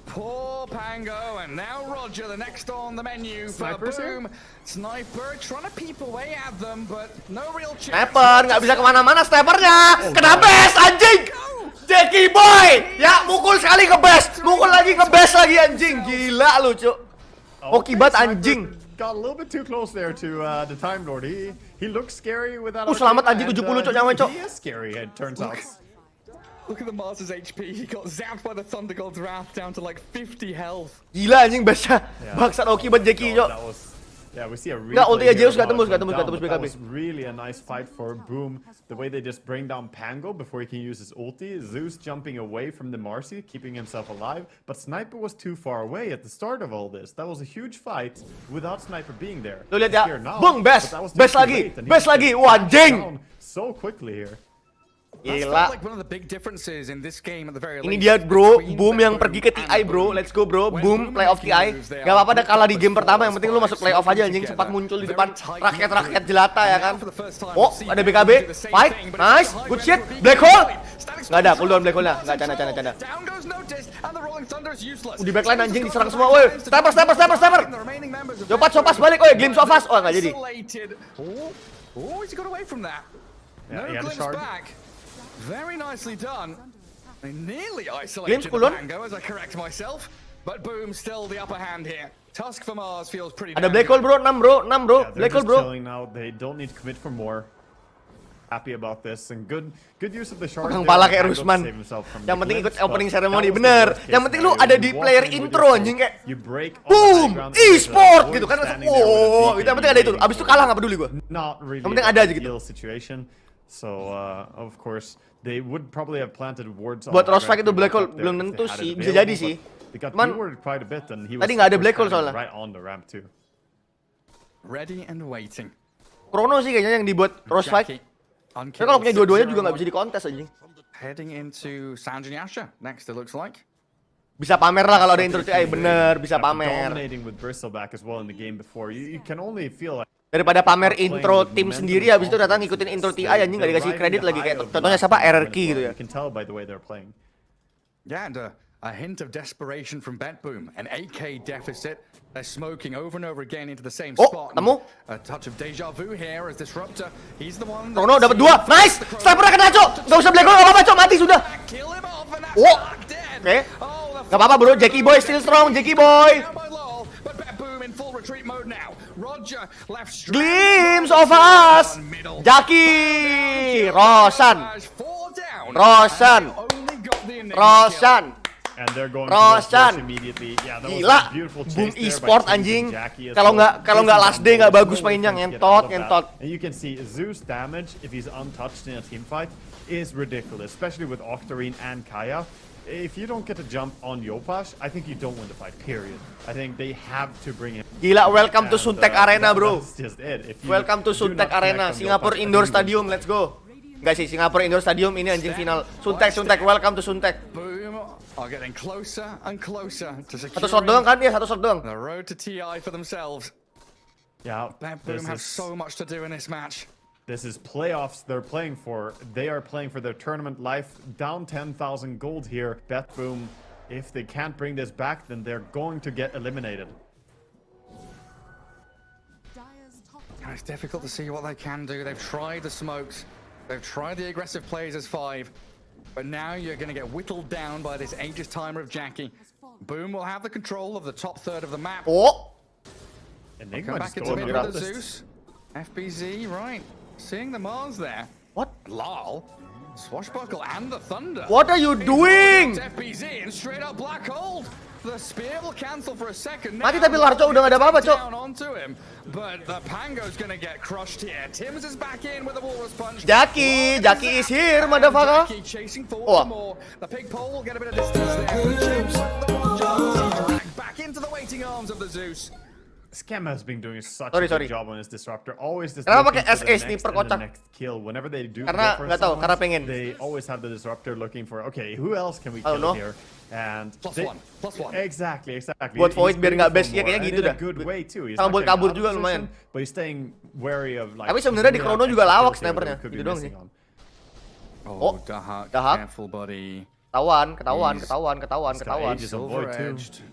Poor Pango, and now Roger, the next on the menu for Boom. Sniper trying to peep away at them, but no real chance. Sniper nggak bisa kemana-mana snipernya. Kena base anjing. Jackie boy, ya mukul sekali ke base, mukul lagi ke base lagi anjing. Gila lu, cuk. Hoki banget anjing. got a little bit too close there to the Time Lord. He looks scary with that. Selamat anjing 70 cok nyawa cok. He is scary, it turns out. Look at the Mars's HP. He got zapped by the Thunder God's Wrath down to like 50 health. Gila anjing bangsat Oki buat Jackie cok. Yeah, we see a really. Nggak, ultinya Zeus nggak tembus BKB. That was really a nice fight for Boom. The way they just bring down Pango before he can use his ulti. Zeus jumping away from the Marcy, keeping himself alive. But Sniper was too far away at the start of all this. That was a huge fight without Sniper being there. Lo lihat ya, Bung, best lagi, wah anjing. So quickly here. Gila. Ini Ini dia bro, Boom yang pergi ke TI bro. Let's go bro, Boom playoff TI. Gak apa-apa dah kalah di game pertama, yang penting lu masuk playoff aja anjing. Sempat muncul di depan rakyat-rakyat jelata ya kan. Oh, ada BKB, fight, nice, good shit, black hole. Gak ada cooldown black hole-nya, gak canda. Di backline anjing diserang semua, woi. Sniper. Sopas balik, woi, glimpse of us. Oh, gak jadi. Very nicely done. They nearly Glimpse isolated cooldown. Pango as I correct myself, but Boom still the upper hand here. Tusk for Mars feels pretty. Ada black hole bro, 6 bro. Black hole bro. Now. They don't need to commit for more. Happy about this and good use of the shard. Pegang pala kayak Rusman. Yang penting ikut opening ceremony, bener. Yang penting lu ada di player intro anjing kayak. Boom, e-sport gitu kan. Oh, itu yang penting ada itu. Abis itu kalah nggak peduli gua. Yang penting ada aja gitu. So of course they would probably have planted wards. Buat Rostrike itu black hole belum tentu sih, bisa jadi sih. Cuman tadi nggak ada black hole soalnya. Right on the ramp too. Ready and waiting. Chrono sih kayaknya yang dibuat Rostrike. Tapi kalau punya dua-duanya juga nggak bisa dikontes anjing. Heading into Sanjin Yasha next it looks like. Bisa pamer lah kalau ada intro TI, bener bisa pamer. Daripada pamer intro tim sendiri habis itu datang ngikutin intro TI anjing nggak dikasih kredit lagi kayak contohnya siapa RRQ gitu ya. Yeah, and a hint of desperation from Boom, an 8k deficit. They're smoking over and over again into the same spot. Temu. A touch of deja vu here as Disruptor. He's the one. Rono dapat 2. Nice. Sniper kena, Cok. Enggak usah black hole, enggak apa-apa, Cok. Mati sudah. Oh. Oke. Enggak apa-apa, Bro. Jackie boy still strong, Jackie boy. Glimpse of us. Jackie. Roshan. And they're going immediately. Yeah, that gila, Boom e-sport anjing. Kalau nggak last day nggak bagus mainnya, ngentot. And you can see Zeus damage if he's untouched in a team fight is ridiculous, especially with Octarine and Kaya. If you don't get a jump on Yopash, I think you don't win the fight. Period. I think they have to bring him. Gila, welcome to Suntek Arena, bro. That's just it. Welcome to Suntek Arena, Singapore Indoor Stadium. Let's go. Enggak sih, Singapore Indoor Stadium ini anjing final. Suntek. Welcome to Suntek. Are getting closer and closer to securing. Satu shot doang kan? Iya, satu shot doang. The road to TI for themselves. Yeah, Boom have so much to do in this match. This is playoffs they're playing for. They are playing for their tournament life. Down 10,000 gold here. Boom, if they can't bring this back, then they're going to get eliminated. It's difficult to see what they can do. They've tried the smokes. They've tried the aggressive plays as 5. But now you're going to get whittled down by this Aegis timer of Jackie. Boom will have the control of the top third of the map. Oh! Come back into mid with the Zeus. FBZ, right. Seeing the Mars there. What? Lol. Swashbuckle and the Thunder. What are you doing? FBZ and straight up black hole. The spear will cancel for a second. Mati tapi Larco udah gak ada apa-apa, Cok. But the Pango's gonna get crushed here. Tims is back in with a walrus punch. Jackie is here, motherfucker. Jackie chasing forward more. The pig pole will get a bit of distance there. Back into the waiting arms of the Zeus. Scam has been doing such a good job on his disruptor. Always this kenapa pakai SA sniper kocak? Next kill. Whenever they do karena nggak tahu, karena pengen. They always have the disruptor looking for, okay, who else can we kill here? And plus one. Exactly. Buat void biar nggak best ya, kayaknya gitu dah. Good way too. Sama buat kabur juga lumayan. But he's staying wary of like. Tapi sebenarnya di Chrono juga lawak snipernya. Gitu doang sih. Oh, Dahak. Careful, buddy. Ketahuan. Silver edged.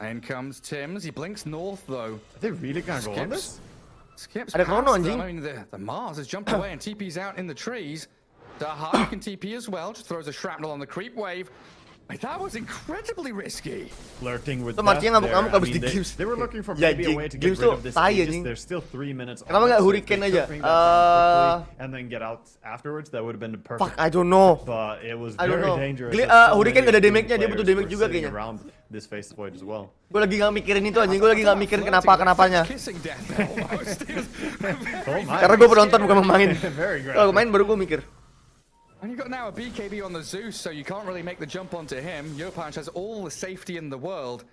In comes Tims. He blinks north though. Are they really gonna go on this? Skips ada Chrono anjing. I mean, the Mars has jumped away and TP's out in the trees. Dahak can TP as well. Just throws a shrapnel on the creep wave. That was incredibly risky. Flirting with death there. I mean, they were looking for maybe a way to get rid of this Aegis. There's still 3 minutes. Kenapa nggak Hurricane aja? And then get out afterwards. That would have been the perfect. Fuck, I don't know. But it was very dangerous. Hurricane nggak ada damage-nya, dia butuh damage juga kayaknya. Around this face void as well. Gue lagi nggak mikirin itu anjing, gue lagi nggak mikirin kenapanya. Karena gue penonton bukan pemain. Kalau main baru gue mikir. And you've got now a BKB on the Zeus, so you can't really make the jump onto him. Yopanch has all the safety in the world.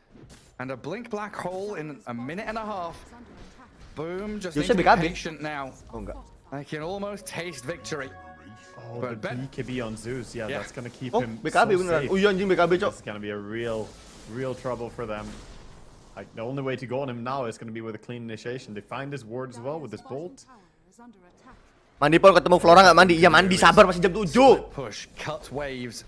And a blink black hole in a minute and a half. Boom, just need to be patient now. Oh, enggak. I can almost taste victory. Oh, but the BKB on Zeus, yeah, that's gonna keep him BKB so safe. Oh iya anjing BKB, Cok. It's gonna be a real trouble for them. Like, the only way to go on him now is gonna be with a clean initiation. They find his ward as well with this bolt. Mandi Pol ketemu Flora nggak mandi? Iya mandi, sabar masih jam 7. Push, cut waves.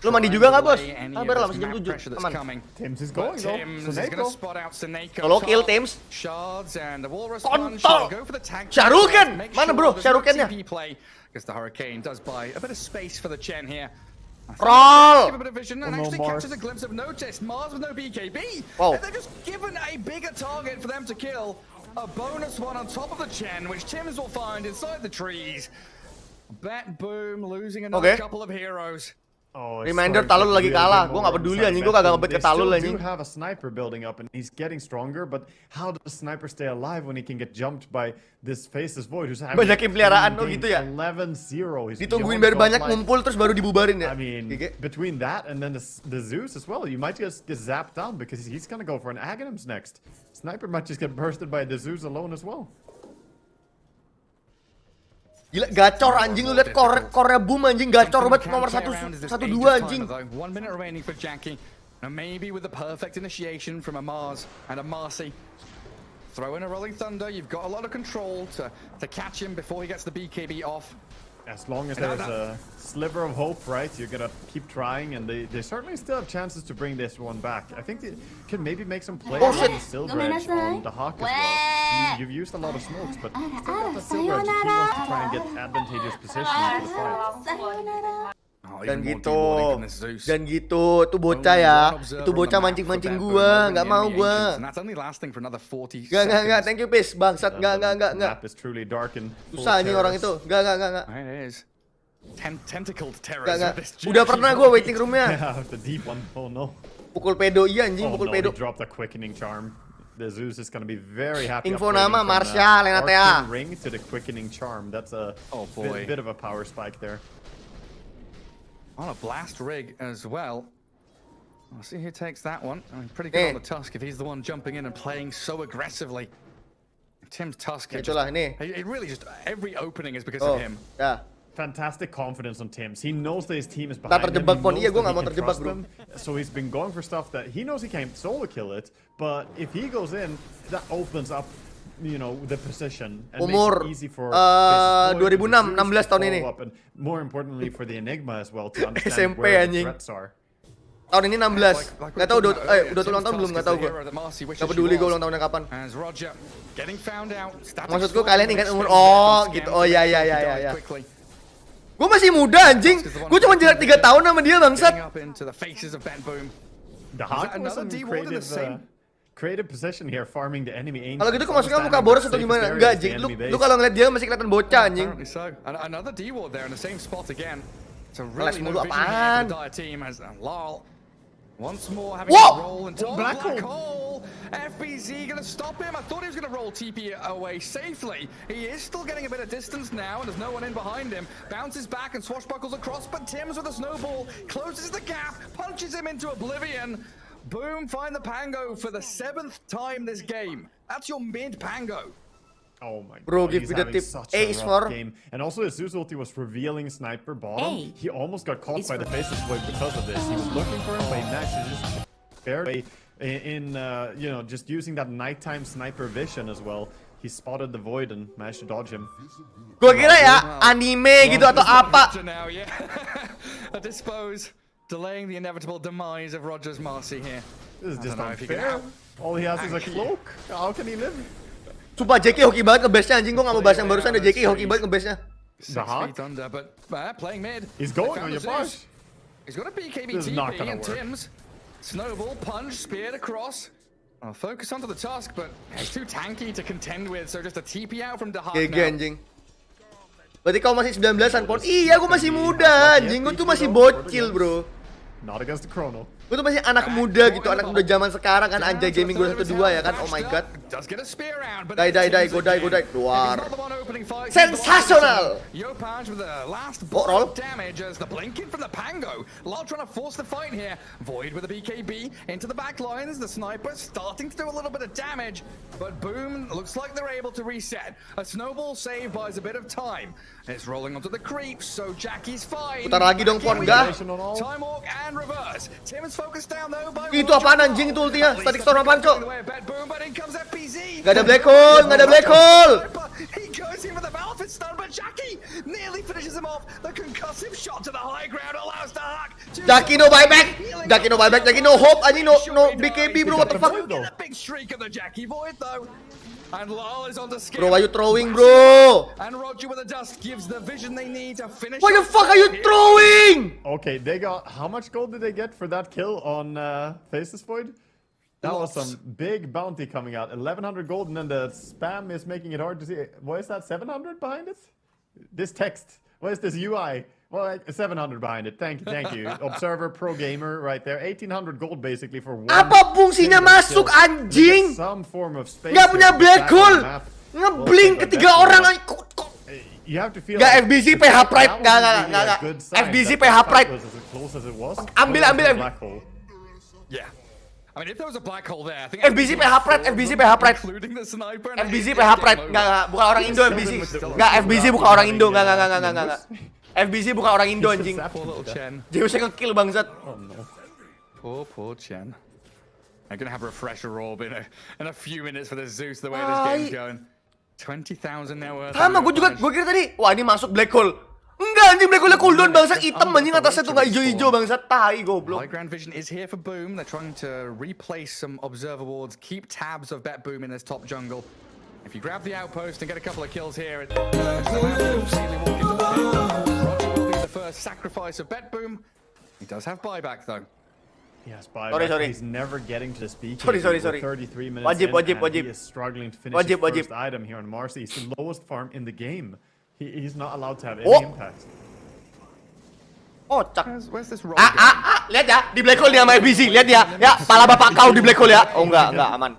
Lu mandi juga nggak bos? Sabar lah masih jam 7. Aman. Tims is going though. Solo kill Tims. Kontol. Sharuken. Mana bro Sharukennya? Because the Hurricane does buy a bit of space for the Chen here. Roll. Give a bit of vision and actually catches a glimpse of Notice. Mars with no BKB. Wow. And they're just given a bigger target for them to kill. A bonus one on top of the Chen, which Tims will find inside the trees. Bet Boom losing another couple of heroes. Oh, Reminder Talul lagi kalah. Gue nggak peduli anjing, gue kagak ngebet ke Talul anjing. They still do have a sniper building up and he's getting stronger, but how does the sniper stay alive when he can get jumped by this Faceless Void who's having banyak peliharaan gitu ya? 11-0. Ditungguin biar banyak ngumpul terus baru dibubarin ya. I mean, between that and then the Zeus as well, you might just get zapped down because he's gonna go for an Aghanims next. Sniper might just get bursted by the Zeus alone as well. Gila gacor anjing, lu lihat core boom anjing, gacor banget nomor 1-2 anjing. 1 minute remaining for Jackie. Now maybe with the perfect initiation from a Mars and a Marcy. Throw in a Rolling Thunder, you've got a lot of control to catch him before he gets the BKB off. As long as there's a sliver of hope, right? You're gonna keep trying, and they certainly still have chances to bring this one back. I think they can maybe make some plays on the Silver Edge on the Hawk as well. You've used a lot of smokes, but still got the Silver Edge if he wants to try and get advantageous position into the fight. Dan gitu, itu bocah ya, itu bocah mancing-mancing gua, nggak mau gua. Nggak, thank you Pis, bangsat, nggak. Susah nih orang itu, nggak. Udah pernah gua waiting roomnya. Pukul pedo, iya anjing, pukul pedo. The Zeus is gonna be very happy. Info nama Marsha, Lenatea. Ring to the quickening charm. That's a bit of a power spike there. On a blast rig as well. I'll see who takes that one. I mean, pretty good on the Tusk if he's the one jumping in and playing so aggressively. Tim's Tusk, it really just every opening is because of him. Yeah. Fantastic confidence on Tims. He knows that his team is behind him. He knows them, so he's been going for stuff that he knows he can't solo kill it. But if he goes in, that opens up, you know, the position and Umur makes it easy for 2006, 16 tahun ini. And more importantly for the Enigma as well to understand SMP where anjing. the threats are. Tahun ini 16. Gak tau udah ulang tahun belum, gak tau gue. Gak peduli gue ulang tahunnya kapan. Maksudku kalian ingat umur, gitu, iya. Gue masih muda anjing. Gue cuma jarak 3 tahun sama dia bangsat. The Hawk was in creative position here, farming the enemy ancient. Kalau gitu kemasukan muka boros atau gimana? Enggak anjing. Lu kalau ngeliat dia masih kelihatan bocah anjing. Another D-ward there in the same spot again. It's a really no vision here for the Dire team as Lal once more having to roll into black hole. FBZ gonna stop him. I thought he was gonna roll TP away safely. He is still getting a bit of distance now, and there's no one in behind him. Bounces back and swashbuckles across, but Tims with a snowball closes the gap, punches him into oblivion. Boom, find the Pango for the 7th time this game. That's your mid Pango. Oh my god. Bro, give me the tip. Ace for game. And also his Zeus ulti was revealing sniper bottom. He almost got caught by the Faceless Void because of this. He was looking for him, but he managed to just barely in you know, just using that nighttime sniper vision as well. He spotted the Void and managed to dodge him. Gua kira ya anime gitu atau apa. I dispose. Delaying the inevitable demise of Rogers Marcy here. This is just unfair. All he has is a cloak. How can he live? Sumpah Jackie hoki banget nge-base-nya anjing. Gua gak mau bahas yang barusan, ada Jackie hoki banget nge-base-nya. The Hawk? Under, but playing mid. He's going on your push. He's got a BKB This is not TP gonna and work. Tim's. Snowball, punch, speared across. I'll focus onto the task, but he's too tanky to contend with, so just a TP out from Dahak GG now. anjing. Berarti kau masih 19-an, Pon. Iya, gue masih muda anjing. Gue tuh masih bocil, bro. Not against the Chrono. Gue tuh masih anak muda gitu, anak muda zaman sekarang kan, anjay gaming gue 1-2 ya kan. Oh my god. Die, go die. Keluar. Sensasional. Yopaj with the last roll. damage as the blink in from the Pango. Lal trying to force the fight here. Void with a BKB into the back lines. The sniper starting to do a little bit of damage, but Boom looks like they're able to reset. A snowball save buys a bit of time. It's rolling onto the creeps, so Jackie's fine. Putar lagi dong, Pon, enggak. Time walk and reverse. Tim is focused down though by Itu apaan anjing itu ultinya? Static storm apaan, Cok? Boom, but in comes FPZ. Gak ada black hole, gak ada black hole. He goes in for the Malphite stun, but Jackie nearly finishes him off. The concussive shot to the high ground allows Dahak. Jackie no buyback. Jackie no buyback. Jackie no hope. Anjing no BKB, bro. What the fuck? A big streak of the Jackie Void though. And Lal is on the scale. Bro, why you throwing, bro? And Roger with the dust gives the vision they need to finish. Why the fuck are you throwing? Okay, they got, how much gold did they get for that kill on Faceless Void? That was some big bounty coming out. 1100 gold, and then the spam is making it hard to see. What is that, 700 behind it? This text. What is this UI? Well, like 700 behind it. Thank you. Observer Pro Gamer right there. 1800 gold basically for one. Apa fungsinya masuk anjing? Some form of space. Gak punya black hole. Ngeblink ketiga orang. You have to feel gak like FBZ PH Pride. Gak. FBZ PH Pride. Ambil. Yeah. I mean, if there was a black hole there, I think FBZ PH Pride. including the sniper. FBZ PH Pride. Gak, bukan orang Indo FBZ. Gak, FBZ bukan orang Indo. Gak. FBZ bukan orang Indo anjing. Zeusnya nge-kill bangsat. Oh no. Poor Chen. I'm gonna have a refresher orb in a few minutes for the Zeus the way this game's going. 20,000 now worth. Sama, gue kira tadi, wah ini masuk black hole. Enggak anjing, black hole cooldown bangsat, hitam anjing atasnya tuh gak hijau-hijau bangsat, tai goblok. High ground vision is here for Boom. They're trying to replace some observer wards, keep tabs of Bet Boom in this top jungle. If you grab the outpost and get a couple of kills here, Roger will be the first sacrifice of Bet Boom. He does have buyback though. Yes, buyback. Sorry. He's never getting to the speak. Sorry. 33 minutes Wajib. He is struggling to finish his first item here on Marcy. He's the lowest farm in the game. He's not allowed to have any impact. Oh, cak. Where's this roll? Lihat ya, di black hole dia sama FBZ, lihat ya. Ya, pala bapak kau di black hole ya. Oh enggak, aman.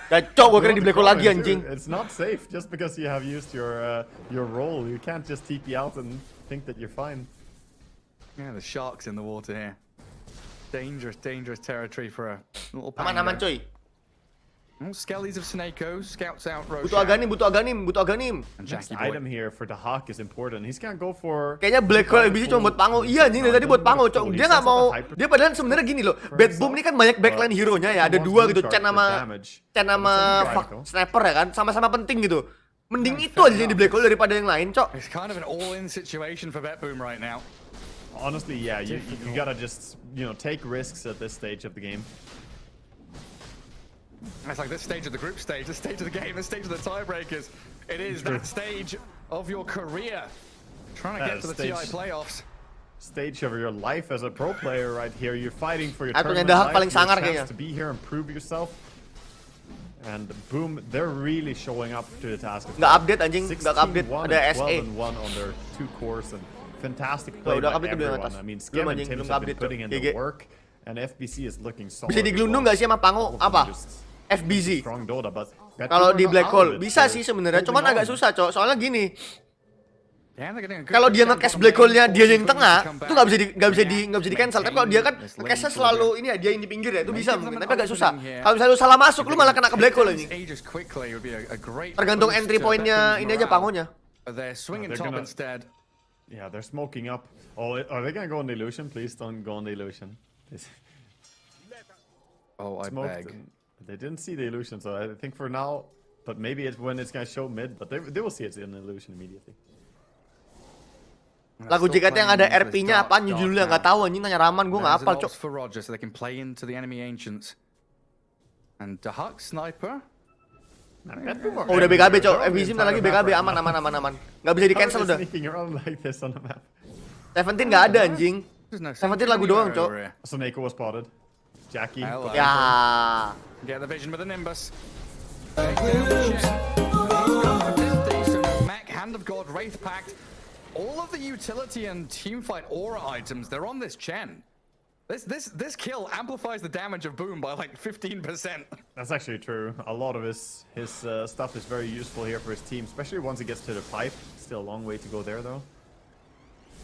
Gacok, gue kira di black hole lagi anjing. It's not safe just because you have used your roll. You can't just TP out and think that you're fine. Yeah, the shark's in the water here. Dangerous territory for a little Aman coy. Skellies of Snakeo scouts out Roshan. Butuh aganim. Next item here for the Hawk is important. He's gonna go for. Kayaknya black hole FBZ cuma buat pango. Iya anjing dari tadi buat pango, cok. Dia nggak mau. Dia padahal sebenarnya gini loh. Bad Boom ini kan banyak backline hero-nya ya. Ada dua gitu, Chen sama Sniper ya kan. Sama-sama penting gitu. Mending itu aja yang di black hole daripada yang lain, cok. It's kind of an all-in situation for Bet Boom right now. Honestly, yeah, you gotta just take risks at this stage of the game. It's like this stage of the group stage, the stage of the game, the stage of the tiebreakers. It is that stage of your career. Trying to get to the TI playoffs. Stage of your life as a pro player right here. You're fighting for your tournament life, paling sangar your chance to be here and prove yourself. And Boom, they're really showing up to the task. Nggak update anjing, nggak update. Ada SE. 12-1 on their 2 cores and fantastic play by everyone. I mean, Skim and Tim have been putting in the work. And FBC is looking solid. Bisa digelundung nggak sih sama Pango? Apa? FBZ. Kalau di black hole bisa sih sebenarnya, cuman agak susah, cok. Soalnya gini. Kalau dia nge-cash black hole-nya dia yang tengah, itu nggak bisa di cancel. Tapi kalau dia kan nge-cash-nya selalu ini ya, dia yang di pinggir ya, itu bisa mungkin. Tapi agak susah. Kalau misalnya lu salah masuk, lu malah kena ke black hole ini. Tergantung entry point-nya ini aja Pangonya. Yeah, they're smoking up. Oh, are they gonna go on the illusion? Please don't go on the illusion. Oh, I beg. They didn't see the illusion, so I think for now, but maybe it's when it's gonna show mid, but they will see it's an illusion immediately. Lagu JKT yang ada RP-nya apaan judulnya nggak tahu anjing, tanya Raman gue nggak hafal, cok. For Roger, so they can play into the enemy ancients. And Dahak sniper. Oh udah BKB, cok. FBZ bentar lagi BKB, aman. Nggak bisa di cancel udah. 17 nggak ada anjing. Seventeen lagu doang, Cok. Soneko was spotted. Jackie. Ya. Get the vision with the Nimbus. Mech, Hand of God, Wraith Pact. All of the utility and teamfight aura items, they're on this Chen. This kill amplifies the damage of Boom by like 15%. That's actually true. A lot of his stuff is very useful here for his team, especially once he gets to the pipe. Still a long way to go there though.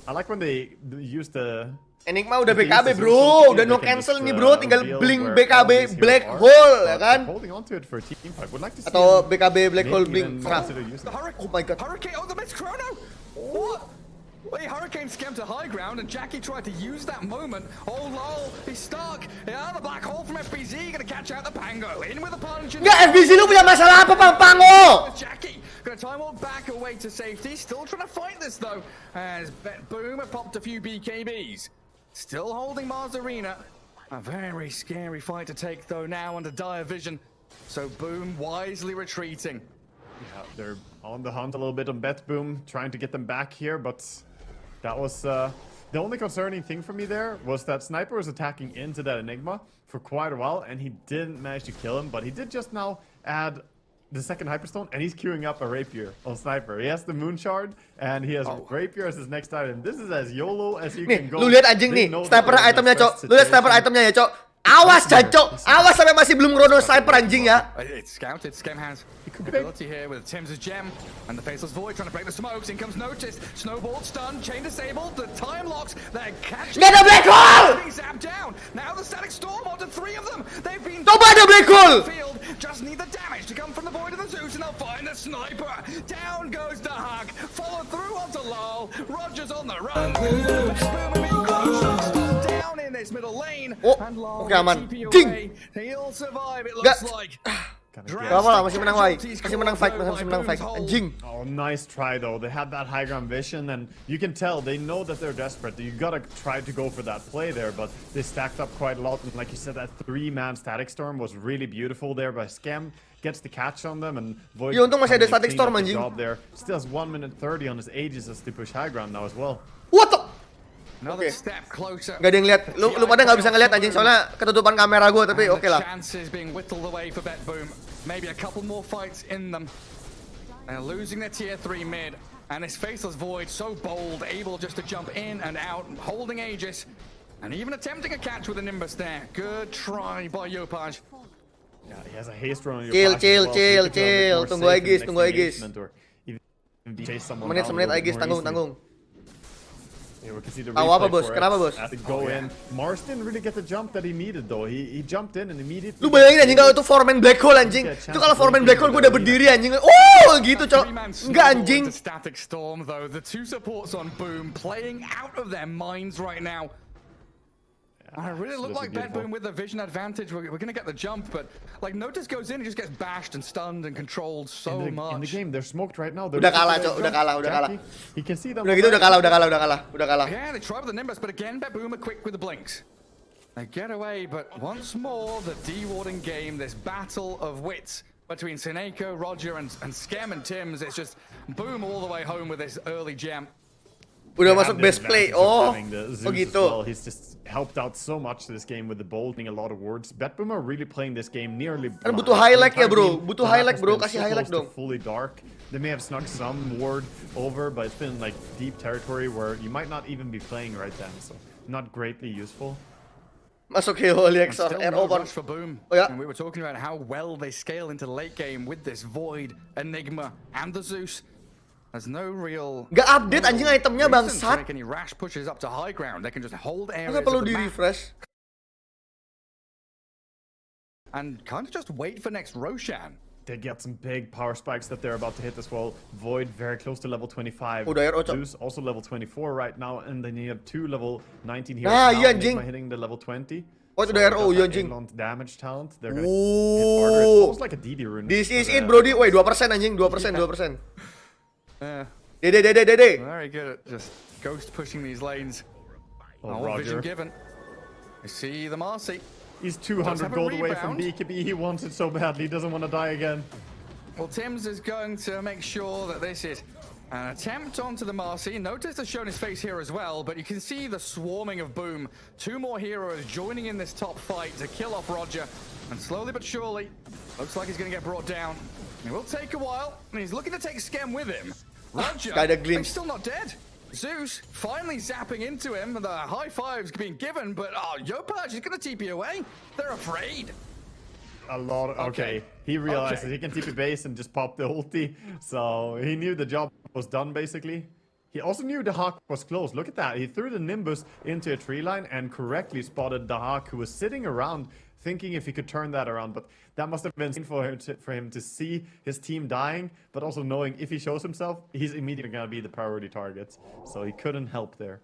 I like when they use the... Enigma udah BKB bro, udah no cancel nih bro, tinggal blink BKB Black Hole ya kan? Holding on to it for a team fight. Would like to see atau BKB Black Hole blink. Oh my god. Hurricane, oh the missed chrono! What? Wait, Hurricane scammed to high ground and Jackie tried to use that moment. Oh lol, he's stuck. Yeah, the black hole from FBZ gonna catch out the Pango. In with a punch. Nggak, FBZ lu punya masalah apa Bang Pango? Jackie gonna time all back away to safety. Still trying to fight this though. As Boom had popped a few BKBs. Still holding Mars Arena. A very scary fight to take though now under dire vision. So Boom wisely retreating. Yeah, they're on the hunt a little bit on Bet Boom, trying to get them back here, but that was the only concerning thing for me there was that Sniper was attacking into that Enigma for quite a while, and he didn't manage to kill him, but he did just now add the second Hyperstone, and he's queuing up a Rapier on Sniper. He has the Moon Shard, and he has Rapier as his next item. This is as YOLO as you can go. Lu lihat anjing nih, Sniper itemnya, Cok. Lu lihat Sniper itemnya ya, Cok. Awas, Jancok. Awas sampai masih belum chrono Sniper anjing ya. It's scouted. Scam has ability here with Tim's gem and the Faceless Void trying to break the smokes. In comes Notice. Snowball stunned, chain disabled. The time locks. They're catching. Nggak ada Black Hole. Being zapped down. Now the Static Storm onto 3 of them. They've been. Coba ada Black Hole. Just need the damage to come from the Void of the Zeus, and they'll find the Sniper. Down goes the Hug. Follow through onto Lol. Roger's on the run. Down in this middle lane. And Lol aman. Ding. He'll survive. It looks like. Gak apa lah, masih menang fight. Masih menang fight. Anjing. Oh, nice try though. They had that high ground vision, and you can tell they know that they're desperate. You gotta try to go for that play there, but they stacked up quite a lot. And like you said, that 3-man Static Storm was really beautiful there by Scam. Gets the catch on them, and Void untung masih ada Static Storm anjing. There. Still has 1 minute 30 on his Aegis as they push high ground now as well. What the? Another step closer. Gak ada yang lihat. Lu pada nggak bisa ngeliat anjing soalnya ketutupan kamera gue, tapi oke lah. Chances being whittled away for Bet Boom. Maybe a couple more fights in them. They're losing their tier 3 mid, and this Faceless Void so bold, able just to jump in and out, holding Aegis, and even attempting a catch with a Nimbus there. Good try by Yopaj. Yeah, he has a haste run on Yopaj. Chill. Tunggu Aegis. Menit Aegis, tanggung. Yeah, we can see the apa bos? Kenapa bos? As they go in, Mars didn't really get the jump that he needed though. He jumped in and immediately. Lu bayangin anjing kalau itu 4-man Black Hole anjing. Itu kalau 4-man Black Hole gue udah berdiri anjing. Oh gitu Cok. Enggak anjing. Static Storm though. The 2 supports on Boom playing out of their minds right now. I really look like Bet Boom with the vision advantage. We're gonna get the jump, but like Notice goes in, he just gets bashed and stunned and controlled so much. In the game, they're smoked right now. Udah kalah, Cok. Udah kalah. He can see them. Udah gitu udah kalah. Yeah, they try with the Nimbus, but again, Bet Boom are quick with the blinks. They get away, but once more, the dewarding game, this battle of wits between Soneko, Roger, and Scam and Tim's. It's just Boom all the way home with this early gem. Udah masuk best play. Oh gitu. Well. He's just helped out so much this game with the bolding a lot of words. Bet Boom are really playing this game nearly blind. Kan butuh highlight ya bro. Butuh highlight bro. Kasih highlight dong. Fully dark. They may have snuck some ward over, but it's been like deep territory where you might not even be playing right then. So not greatly useful. Masuk Hero Elixir rush for Boom. Oh, yeah. And we were talking about how well they scale into the late game with this Void, Enigma, and the Zeus. There's no real. Gak update anjing itemnya bangsat. Make any rash pushes up to high ground. They can just hold areas. Masa perlu di refresh? And kind of just wait for next Roshan. They get some big power spikes that they're about to hit as well. Void very close to level 25. Zeus also level 24 right now, and then you have 2 level 19 here. Nah, iya anjing. Hitting the level 20. Oh itu udah RO iya anjing. Damage talent. They're gonna hit harder. It's almost like a DD rune. This is it bro. Wait 2% anjing. 2%. Dede. Very good at just ghost pushing these lanes. Roger. Vision given. I see the Marcy. He's 200 gold away from BKB. He wants it so badly. He doesn't want to die again. Well, Tim's is going to make sure that this is An attempt onto the Marcy. Notice has shown his face here as well, but you can see the swarming of Boom. 2 more heroes joining in this top fight to kill off Roger. And slowly but surely, looks like he's going to get brought down. It will take a while, and he's looking to take Skem with him. Roger, he's still not dead. Zeus finally zapping into him. The high fives being given, but Yopaj is going to TP away. They're afraid. A lot. Okay. He realizes he can TP base and just pop the ulti. So he knew the job was done, basically. He also knew the Hawk was close. Look at that. He threw the Nimbus into a tree line and correctly spotted the Hawk, who was sitting around thinking if he could turn that around. But that must have been for him to see his team dying, but also knowing if he shows himself, he's immediately going to be the priority target. So he couldn't help there.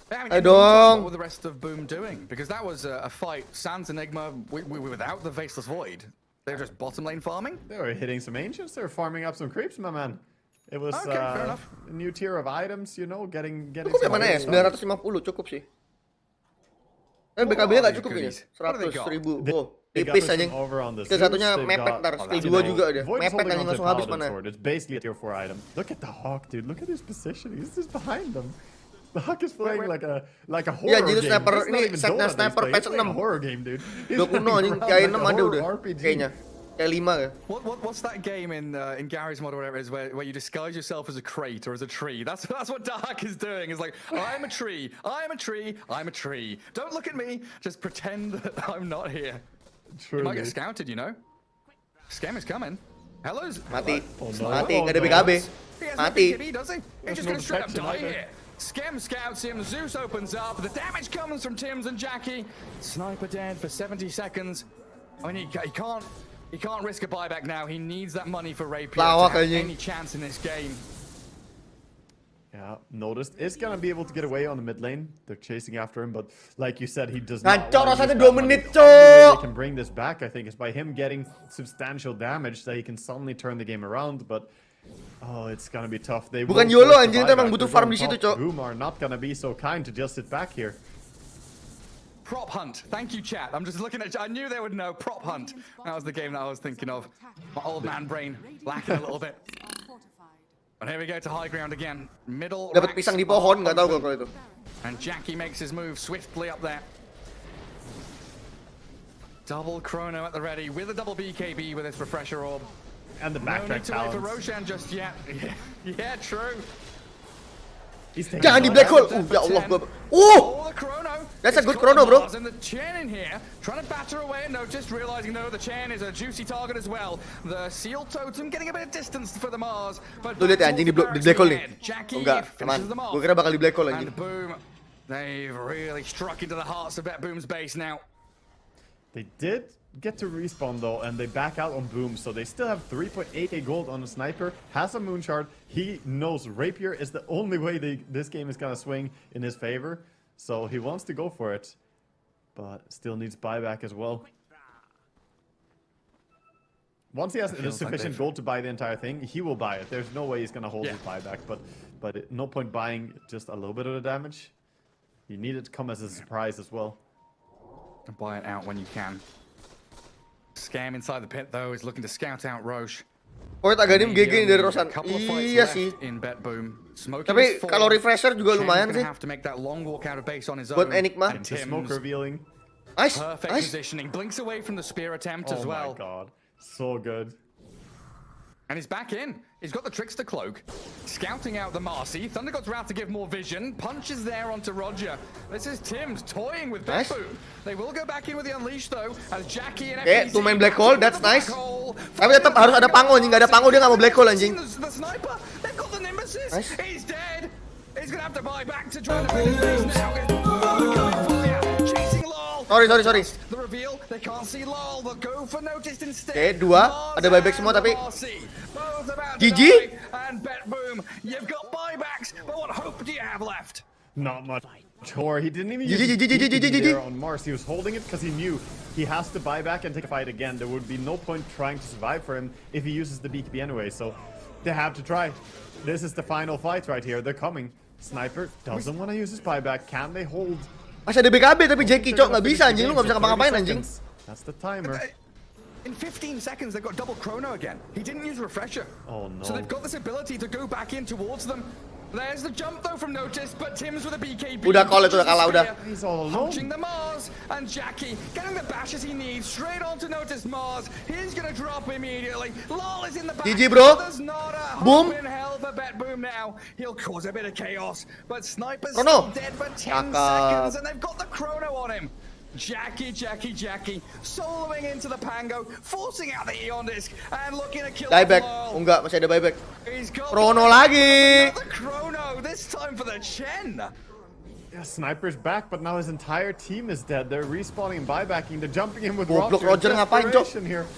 What were the rest of Boom doing? Because that was a fight. Sans Enigma without the Faceless Void. They're just bottom lane farming? They were hitting some Ancients. They were farming up some creeps, my man. It was fair enough. A new tier of items, you know, getting Cukup yang mana ya? 950 cukup sih. BKB nggak cukup ini. 100.000. Oh, tipis anjing. Satunya mepet ntar. Skill 2 juga dia. Mepet anjing langsung habis mana. It's basically a tier 4 item. Look at the Hawk, dude. Look at his position. He's just behind them. The Hawk is playing like a horror game. Iya, jadi sniper ini setnya sniper patch 6. Horror game, dude. Udah kuno anjing, kayak 6 ada udah. Kayaknya. Kayak 5 ya. What's that game in Gary's mod or whatever it is where you disguise yourself as a crate or as a tree? That's what Dark is doing. It's like, I'm a tree, I'm a tree, I'm a tree. Don't look at me, just pretend that I'm not here. True. You might get scouted, you know. Scam is coming. Hello's mati. Mati, nggak ada BKB. Mati. Does he? He's just gonna straight up die here. Skem scouts him, Zeus opens up, the damage comes from Tims and Jackie. Sniper dead for 70 seconds. I mean, he can't risk a buyback now. He needs that money for Rapier to have any chance in this game. Yeah, noticed. Is gonna be able to get away on the mid lane. They're chasing after him, but like you said, he does not. Rasanya 2 menit, They can bring this back, I think, is by him getting substantial damage that he can suddenly turn the game around, but it's gonna be tough. They bukan YOLO anjing, itu emang butuh farm di situ, Cok. Boom are not gonna be so kind to just sit back here. Prop hunt. Thank you, chat. I'm just looking at. I knew they would know. Prop hunt. That was the game that I was thinking of. My old man brain lacking a little bit. But here we go to high ground again. Middle. Dapat pisang di pohon, nggak tahu kalau itu. And Jackie makes his move swiftly up there. Double chrono at the ready with a double BKB with his refresher orb. And the backtrack no need to wait for Roshan just yet. Yeah, true. Jangan di black hole. Ya Allah. That's a good chrono, bro. And the Chen in here trying to batter away and just realizing no, the Chen is a juicy target as well. The seal totem getting a bit of distance for the Mars, but tuh lihat anjing di black hole nih. Enggak, teman. Gue kira bakal di black hole anjing. And boom, they've really struck into the hearts of Bet Boom's base now. They did get to respawn though, and they back out on Boom, so they still have 3.8k gold on the sniper, has a moon shard. He knows Rapier is the only way this game is gonna swing in his favor, so he wants to go for it, but still needs buyback as well. Once he has sufficient gold to buy the entire thing, he will buy it. There's no way he's gonna hold his buyback, but no point buying just a little bit of the damage. You need it to come as a surprise as well. Buy it out when you can. Scam inside the pit though is looking to scout out Roche. Oh, agak dim GG dari Rosan. Iya sih. Tapi kalau refresher juga lumayan sih. Buat Enigma. Smoke revealing. Nice. Perfect positioning. Blinks away from the spear attempt as well. Oh my god. So good. And he's back in. He's got the Trickster Cloak. Scouting out the Marcy. Thunder God's Wrath to give more vision. Punches there onto Roger. This is Tim's toying with Nice. They will go back in with the Unleash though. As Jackie and FPZ. Tuh main black hole, that's nice. Tapi tetap harus ada pango anjing. Gak ada pango dia gak mau black hole anjing. The sniper. They've got the Nimbuses. Nice. He's dead. He's gonna have to buy back to try to finish this now. Chasing Lol. Sorry. The reveal, they can't see Lol. They'll go for Noticed instead. Oke, 2. Ada buyback semua tapi GG. And Bet Boom, you've got buybacks, but what hope do you have left? Not much. Or he didn't even use there on Mars. He was holding it because he knew he has to buy back and take a fight again. There would be no point trying to survive for him if he uses the BKB anyway. So they have to try. This is the final fight right here. They're coming. Sniper doesn't want to use his buyback. Can they hold? Masih ada BKB tapi Jackie, Cok, nggak bisa anjing. Lu nggak bisa ngapa-ngapain anjing. That's the timer. In 15 seconds, they've got double chrono again. He didn't use refresher. Oh no. So they've got this ability to go back in towards them. There's the jump though from Notice, but Tim's with a BKB. Udah call itu, udah kalah udah. He's all alone. Punching the Mars, and Jackie getting the bashes he needs straight onto Notice Mars. He's gonna drop immediately. Lol is in the back. GG bro. There's not a Boom. hope in hell for Bet Boom now. He'll cause a bit of chaos, but Sniper's Chrono. still dead for 10 seconds, and they've got the chrono on him. Jackie, soloing into the Pango, forcing out the Eon Disc, and looking to kill Dieback. Lol. Enggak, masih ada buyback. He's got Chrono lagi. another chrono, this time for the Chen. Yeah, Sniper's back, but now his entire team is dead. They're respawning and buybacking. They're jumping in with Goblok Roger ngapain, Cok? here.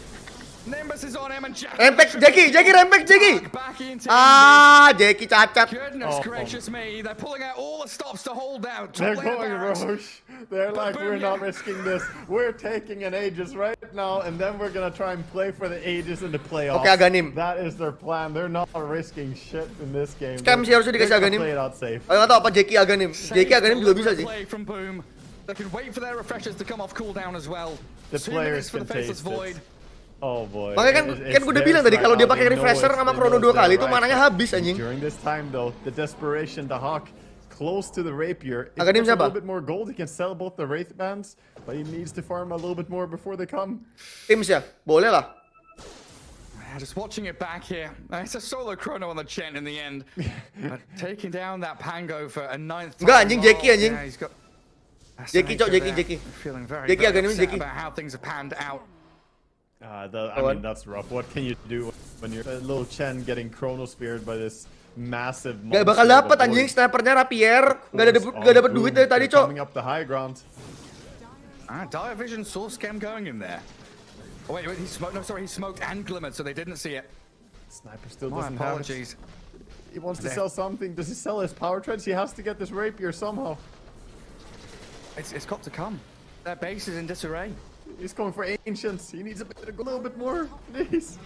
Nimbus is on him and Jackie. Rempek, Jackie, rempek, Jackie. Back into Jackie cacat. Goodness gracious me, they're pulling out all the stops to hold out. They're going Roche. They're like, we're not risking this. We're taking an Aegis right now, and then we're gonna try and play for the Aegis in the playoffs. Oke, Aganim. That is their plan. They're not risking shit in this game. Scam sih harusnya dikasih Aganim. Play it out safe. Oh, nggak tahu apa Jackie Aganim. Jackie Aganim juga bisa sih. From Boom. They can wait for their refreshers to come off cooldown as well. The players can taste it. Oh boy. Makanya kan gue udah bilang tadi kalau dia pakai refresher sama chrono 2 kali itu mananya habis anjing. During this time though, the desperation, the Hawk close to the rapier. If Aganim he gets a siapa? little bit more gold, he can sell both the wraith bands, but he needs to farm a little bit more before they come. Tims ya, boleh lah. Just watching it back here. It's a solo chrono on the Chen in the end. But taking down that Pango for a 9th time. Enggak anjing, Jackie anjing. Yeah, he's got Jackie, Cok, Jackie. Feeling very Jackie Aganim, upset Jackie. about how things have panned out. I mean, that's rough. What can you do when you're a little Chen getting chronosphered by this massive monster? Gak bakal dapet anjing, snipernya rapier. Gak dapet duit dari tadi, Cok. Coming up the high ground. Dire Vision saw Scam going in there. Oh, wait, he smoked. No, sorry, he smoked and glimmered, so they didn't see it. Sniper still My doesn't apologies. have it. He wants to sell something. Does he sell his power treads? He has to get this rapier somehow. It's got to come. Their base is in disarray. He's going for ancients. He needs a little bit more, please.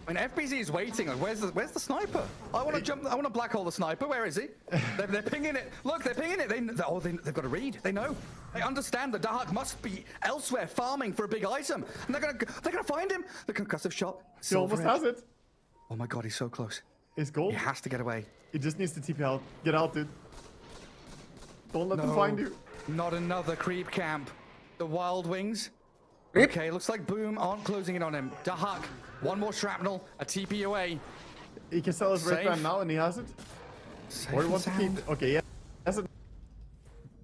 I mean, FBZ is waiting. Like, where's the sniper? I want to jump. I want to black hole the sniper. Where is he? They're pinging it. Look, they're pinging it. They've got to read. They know. They understand that Dahak must be elsewhere farming for a big item, and they're gonna find him. The concussive shot. He almost has it. Oh my god, he's so close. He's gold. He has to get away. He just needs to TP out. Get out, dude. Don't let them find you. Not another creep camp. The Wild Wings. Rip. Okay, looks like Boom aren't closing in on him. Dahak, one more shrapnel, a TP away. He can sell his wraith band now, and he has it. Or he wants to keep. Okay, yeah, has it.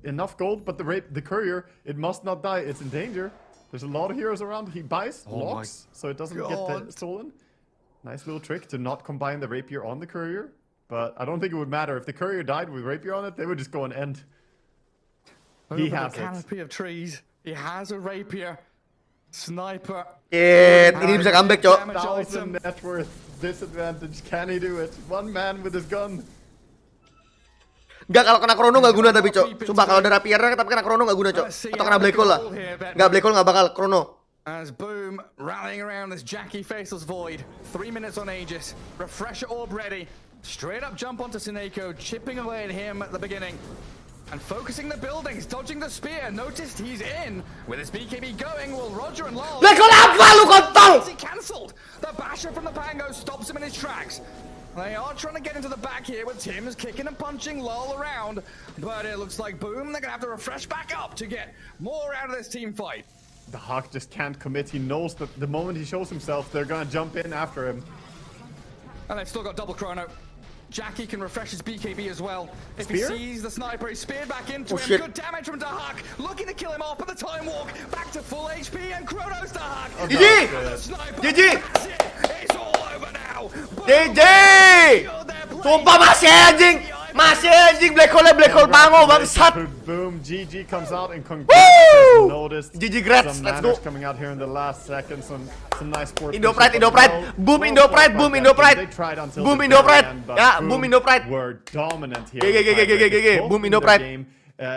Enough gold, but the courier, it must not die. It's in danger. There's a lot of heroes around. He buys locks, so it doesn't get stolen. Nice little trick to not combine the rapier on the courier. But I don't think it would matter if the courier died with rapier on it. They would just go and end. He has a canopy of trees. He has a rapier. Sniper. Ini bisa comeback, Cok. 1,000 net worth disadvantage. Can he do it? One man with his gun. Enggak, kalau kena chrono nggak guna tapi, Cok. Sumpah kalau ada rapiernya tapi kena chrono nggak guna, Cok. Atau kena black hole lah. Nggak black hole nggak bakal chrono. As Boom rallying around this Jackie Faceless Void. 3 minutes on Aegis. Refresher orb ready. Straight up jump onto Sineko, chipping away at him at the beginning. And focusing the buildings, dodging the spear. Noticed he's in. With his BKB going, will Roger and Lol... Black hole apa lu kontol? He cancelled. The basher from the Pango stops him in his tracks. They are trying to get into the back here with Tim's kicking and punching Lol around. But it looks like Boom, they're going to have to refresh back up to get more out of this team fight. The Hawk just can't commit. He knows that the moment he shows himself, they're going to jump in after him. And they've still got double chrono. Jackie can refresh his BKB as well. If Spear? he sees the sniper, he's speared back into him. Shit. Good damage from Dahak. Looking to kill him off, but the time walk back to full HP and Chronos Dahak. GG! It's all over now. GG! Sumpah masih anjing! Masih anjing black hole bango bangsat. Boom, GG comes out and congratulations. Noticed GG Grats, some let's go. manners coming out here in the last second. Some nice sport. Indo Pride. Boom Indo Pride. They tried until Boom the Indo very Pride. end, but Ya, Boom Indo Pride. Were dominant here. GG. Boom Indo Pride. Game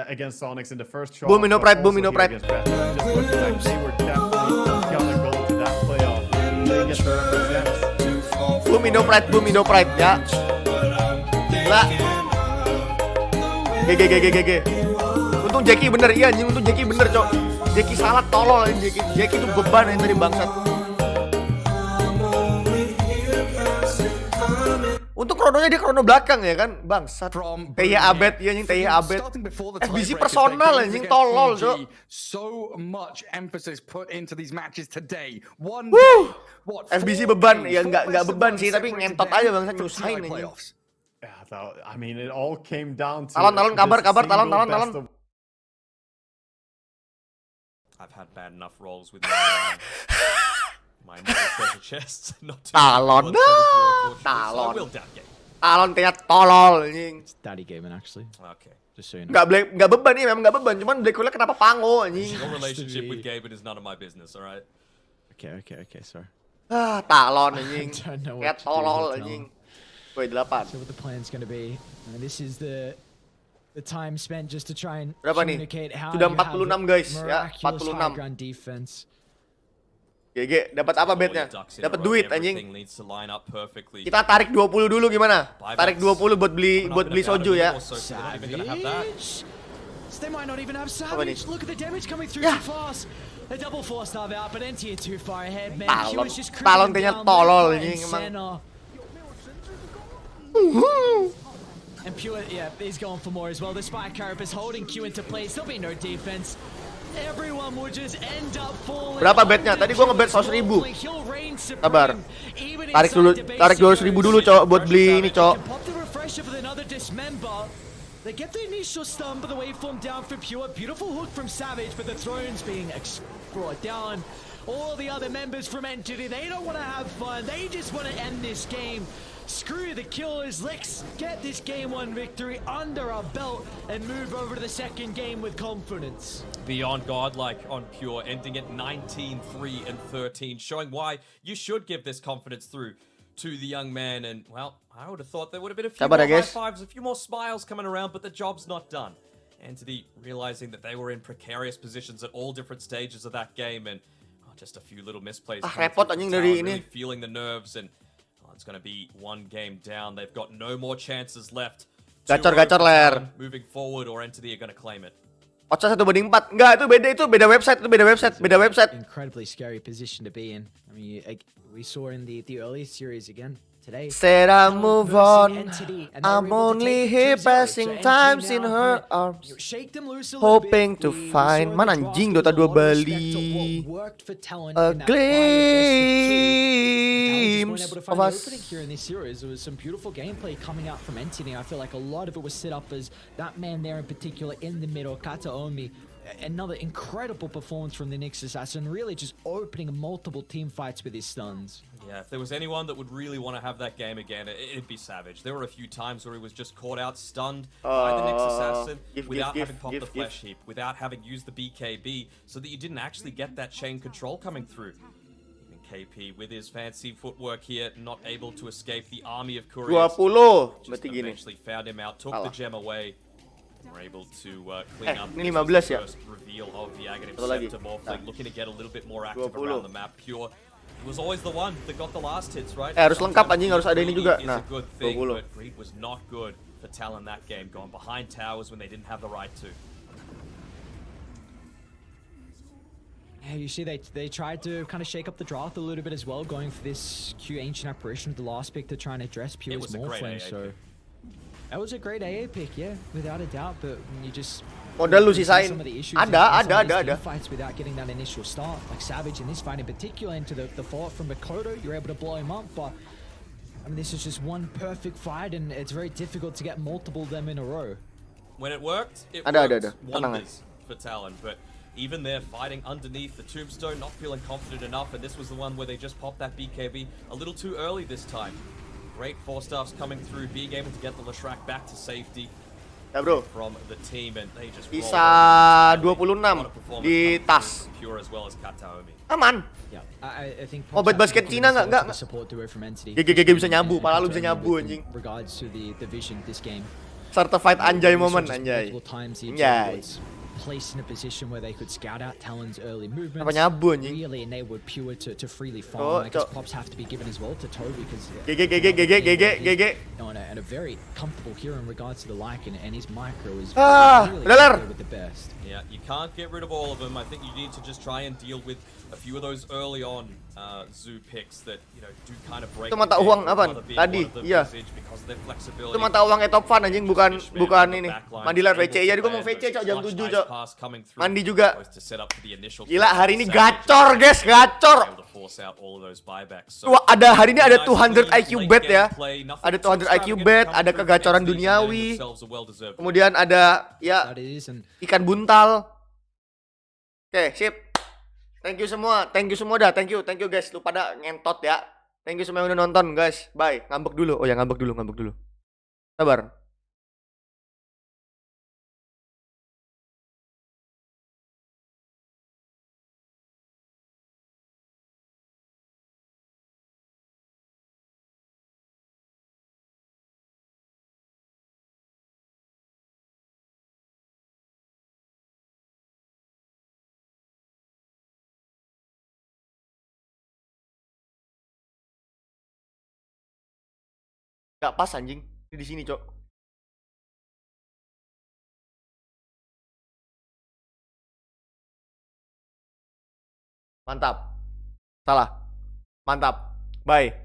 against Sonics in the first shot. Boom Indo Pride. Boom Indo Pride. Just put it back, they were definitely gonna go to that playoff. They get the represents. Boom Indo Pride. Ya. Gila. GG. Untung Jackie bener, iya anjing, untung Jackie bener, Cok. Jeki salah tolol anjing. Jeki itu beban yang tadi bangsat. Untuk krononya dia krono belakang ya kan, bangsat. TY Abed, iya anjing TY Abed. FBC personal anjing tolol, Cok. So much emphasis put into these matches today. FBC beban, ya enggak beban sih, tapi ngentot aja bangsat nyusahin anjing. I mean, it all came down to Talon kabar talon. I've had bad enough rolls with my treasure chests. Talon. Talon kayak tolol anjing. Daddy gaming actually. Okay. Just so you know. Enggak beban nih, memang enggak beban, cuman Black Hole kenapa pango anjing. Your relationship with Gaben is none of my business, alright? Okay, sorry. Talon anjing. Kayak tolol anjing. Woi 8. So what the plan's going to be? And this is the time spent just to try and berapa nih? Sudah 46 guys ya, 46. Defense. GG, dapat apa betnya? Dapat duit anjing. Kita tarik 20 dulu gimana? Tarik 20 buat beli soju ya. They might not even have Savage. Look at the damage coming through too fast. The double four star out, but NT too far ahead, man. Talon kayaknya tolol anjing emang. And Pure, he's going for more as well. The Spike Carapace holding Q into place. There'll be no defense. Everyone will just end up falling. Berapa betnya? Tadi gua ngebet 100.000. Sabar. Tarik 200.000 dulu, Cok, buat beli ini, Cok. They get the initial stun, but the waveform down for Pure. Beautiful hook from Savage, but the thrones being brought down. All the other members from Entity, they don't want to have fun. They just want to end this game. Screw the killers. Let's get this game 1 victory under our belt and move over to the second game with confidence. Beyond godlike on Pure, ending at 19, 3, and 13, showing why you should give this confidence through to the young man. And, well, I would have thought there would have been a few more high fives, a few more smiles coming around, but the job's not done. Entity realizing that they were in precarious positions at all different stages of that game, and just a few little misplays. Really feeling the nerves, and it's going to be 1 game down. They've got no more chances left. Gacor ler. Moving forward, or Entity are going to claim it. Ocha 1/4. Enggak, itu beda website. Incredibly scary position to be in. I mean, we saw in the early series again today. Said I move on. I'm only here passing times in her arms, hoping to find mana anjing Dota 2 Bali a glimpse of us. Here in this series, there was some beautiful gameplay coming out from Entity. I feel like a lot of it was set up as that man there in particular in the middle, Kataomi. Another incredible performance from the Nyx Assassin, really just opening multiple team fights with his stuns. Yeah, if there was anyone that would really want to have that game again, it'd be Savage. There were a few times where he was just caught out, stunned by the Nyx Assassin without having popped the flesh heap, without having used the BKB, so that you didn't actually get that chain control coming through. Even KP with his fancy footwork here, not able to escape the army of couriers. 20. Just eventually found him out, took the gem away. We're able to clean up ini 15 ya. first reveal of the Aghanim Scepter Morphling, looking to get a little bit more active around the map. Pure, he was always the one that got the last hits, right? Harus lengkap anjing, harus ada ini juga. Nah, 20. But Greed was not good for Talon that game, going behind towers when they didn't have the right to. Yeah, you see they tried to kind of shake up the draft a little bit as well, going for this Q Ancient Apparition with the last pick to try and address Pure's Morphling. So that was a great AA pick, yeah, without a doubt. But when you just modal lu sisain, ada. Fights without getting that initial start, like Savage in this fight in particular, into the fallout from Makoto, you're able to blow him up. But I mean, this is just one perfect fight, and it's very difficult to get multiple of them in a row. When it worked, it worked wonders for Talon. But even there, fighting underneath the tombstone, not feeling confident enough, and this was the one where they just popped that BKB a little too early this time. Great 4-stars coming through, being able to get the Leshrac back to safety from the team, and they just bisa 26 di tas. Pure as well as Kataomi. Aman. Yeah, I think bet basket Cina enggak. GG bisa nyabu, pala lu bisa nyabu anjing. Regards to the vision this game. Certified anjay moment anjay. Anjay. placed in a position where they could scout out Talon's early movements. Apa nyabu anjing? Really enabled Pure to freely farm. I guess props have to be given as well to Toe because and a very comfortable hero in regards to the Lycan, and his micro is really with the best. Yeah, you can't get rid of all of them. I think you need to just try and deal with a few of those early on zoo picks that do kind of break. Itu mata uang apa tadi? Iya. Itu mata uangnya top fan anjing, bukan ini. Mandilar VC. Ya, gua mau VC cok jam 7 cok. Mandi juga. Gila, hari ini gacor guys, gacor. Wah, hari ini ada 200 IQ bet ya. Ada 200 IQ bet, ada kegacoran duniawi. Kemudian ada ya ikan buntal. Oke, sip. Thank you semua dah. Thank you guys. Lu pada ngentot ya. Thank you semua yang udah nonton guys. Bye. Ngambek dulu. Oh ya, ngambek dulu. Sabar. Gak pas anjing. Ini di sini, Cok. Mantap. Salah. Mantap. Bye.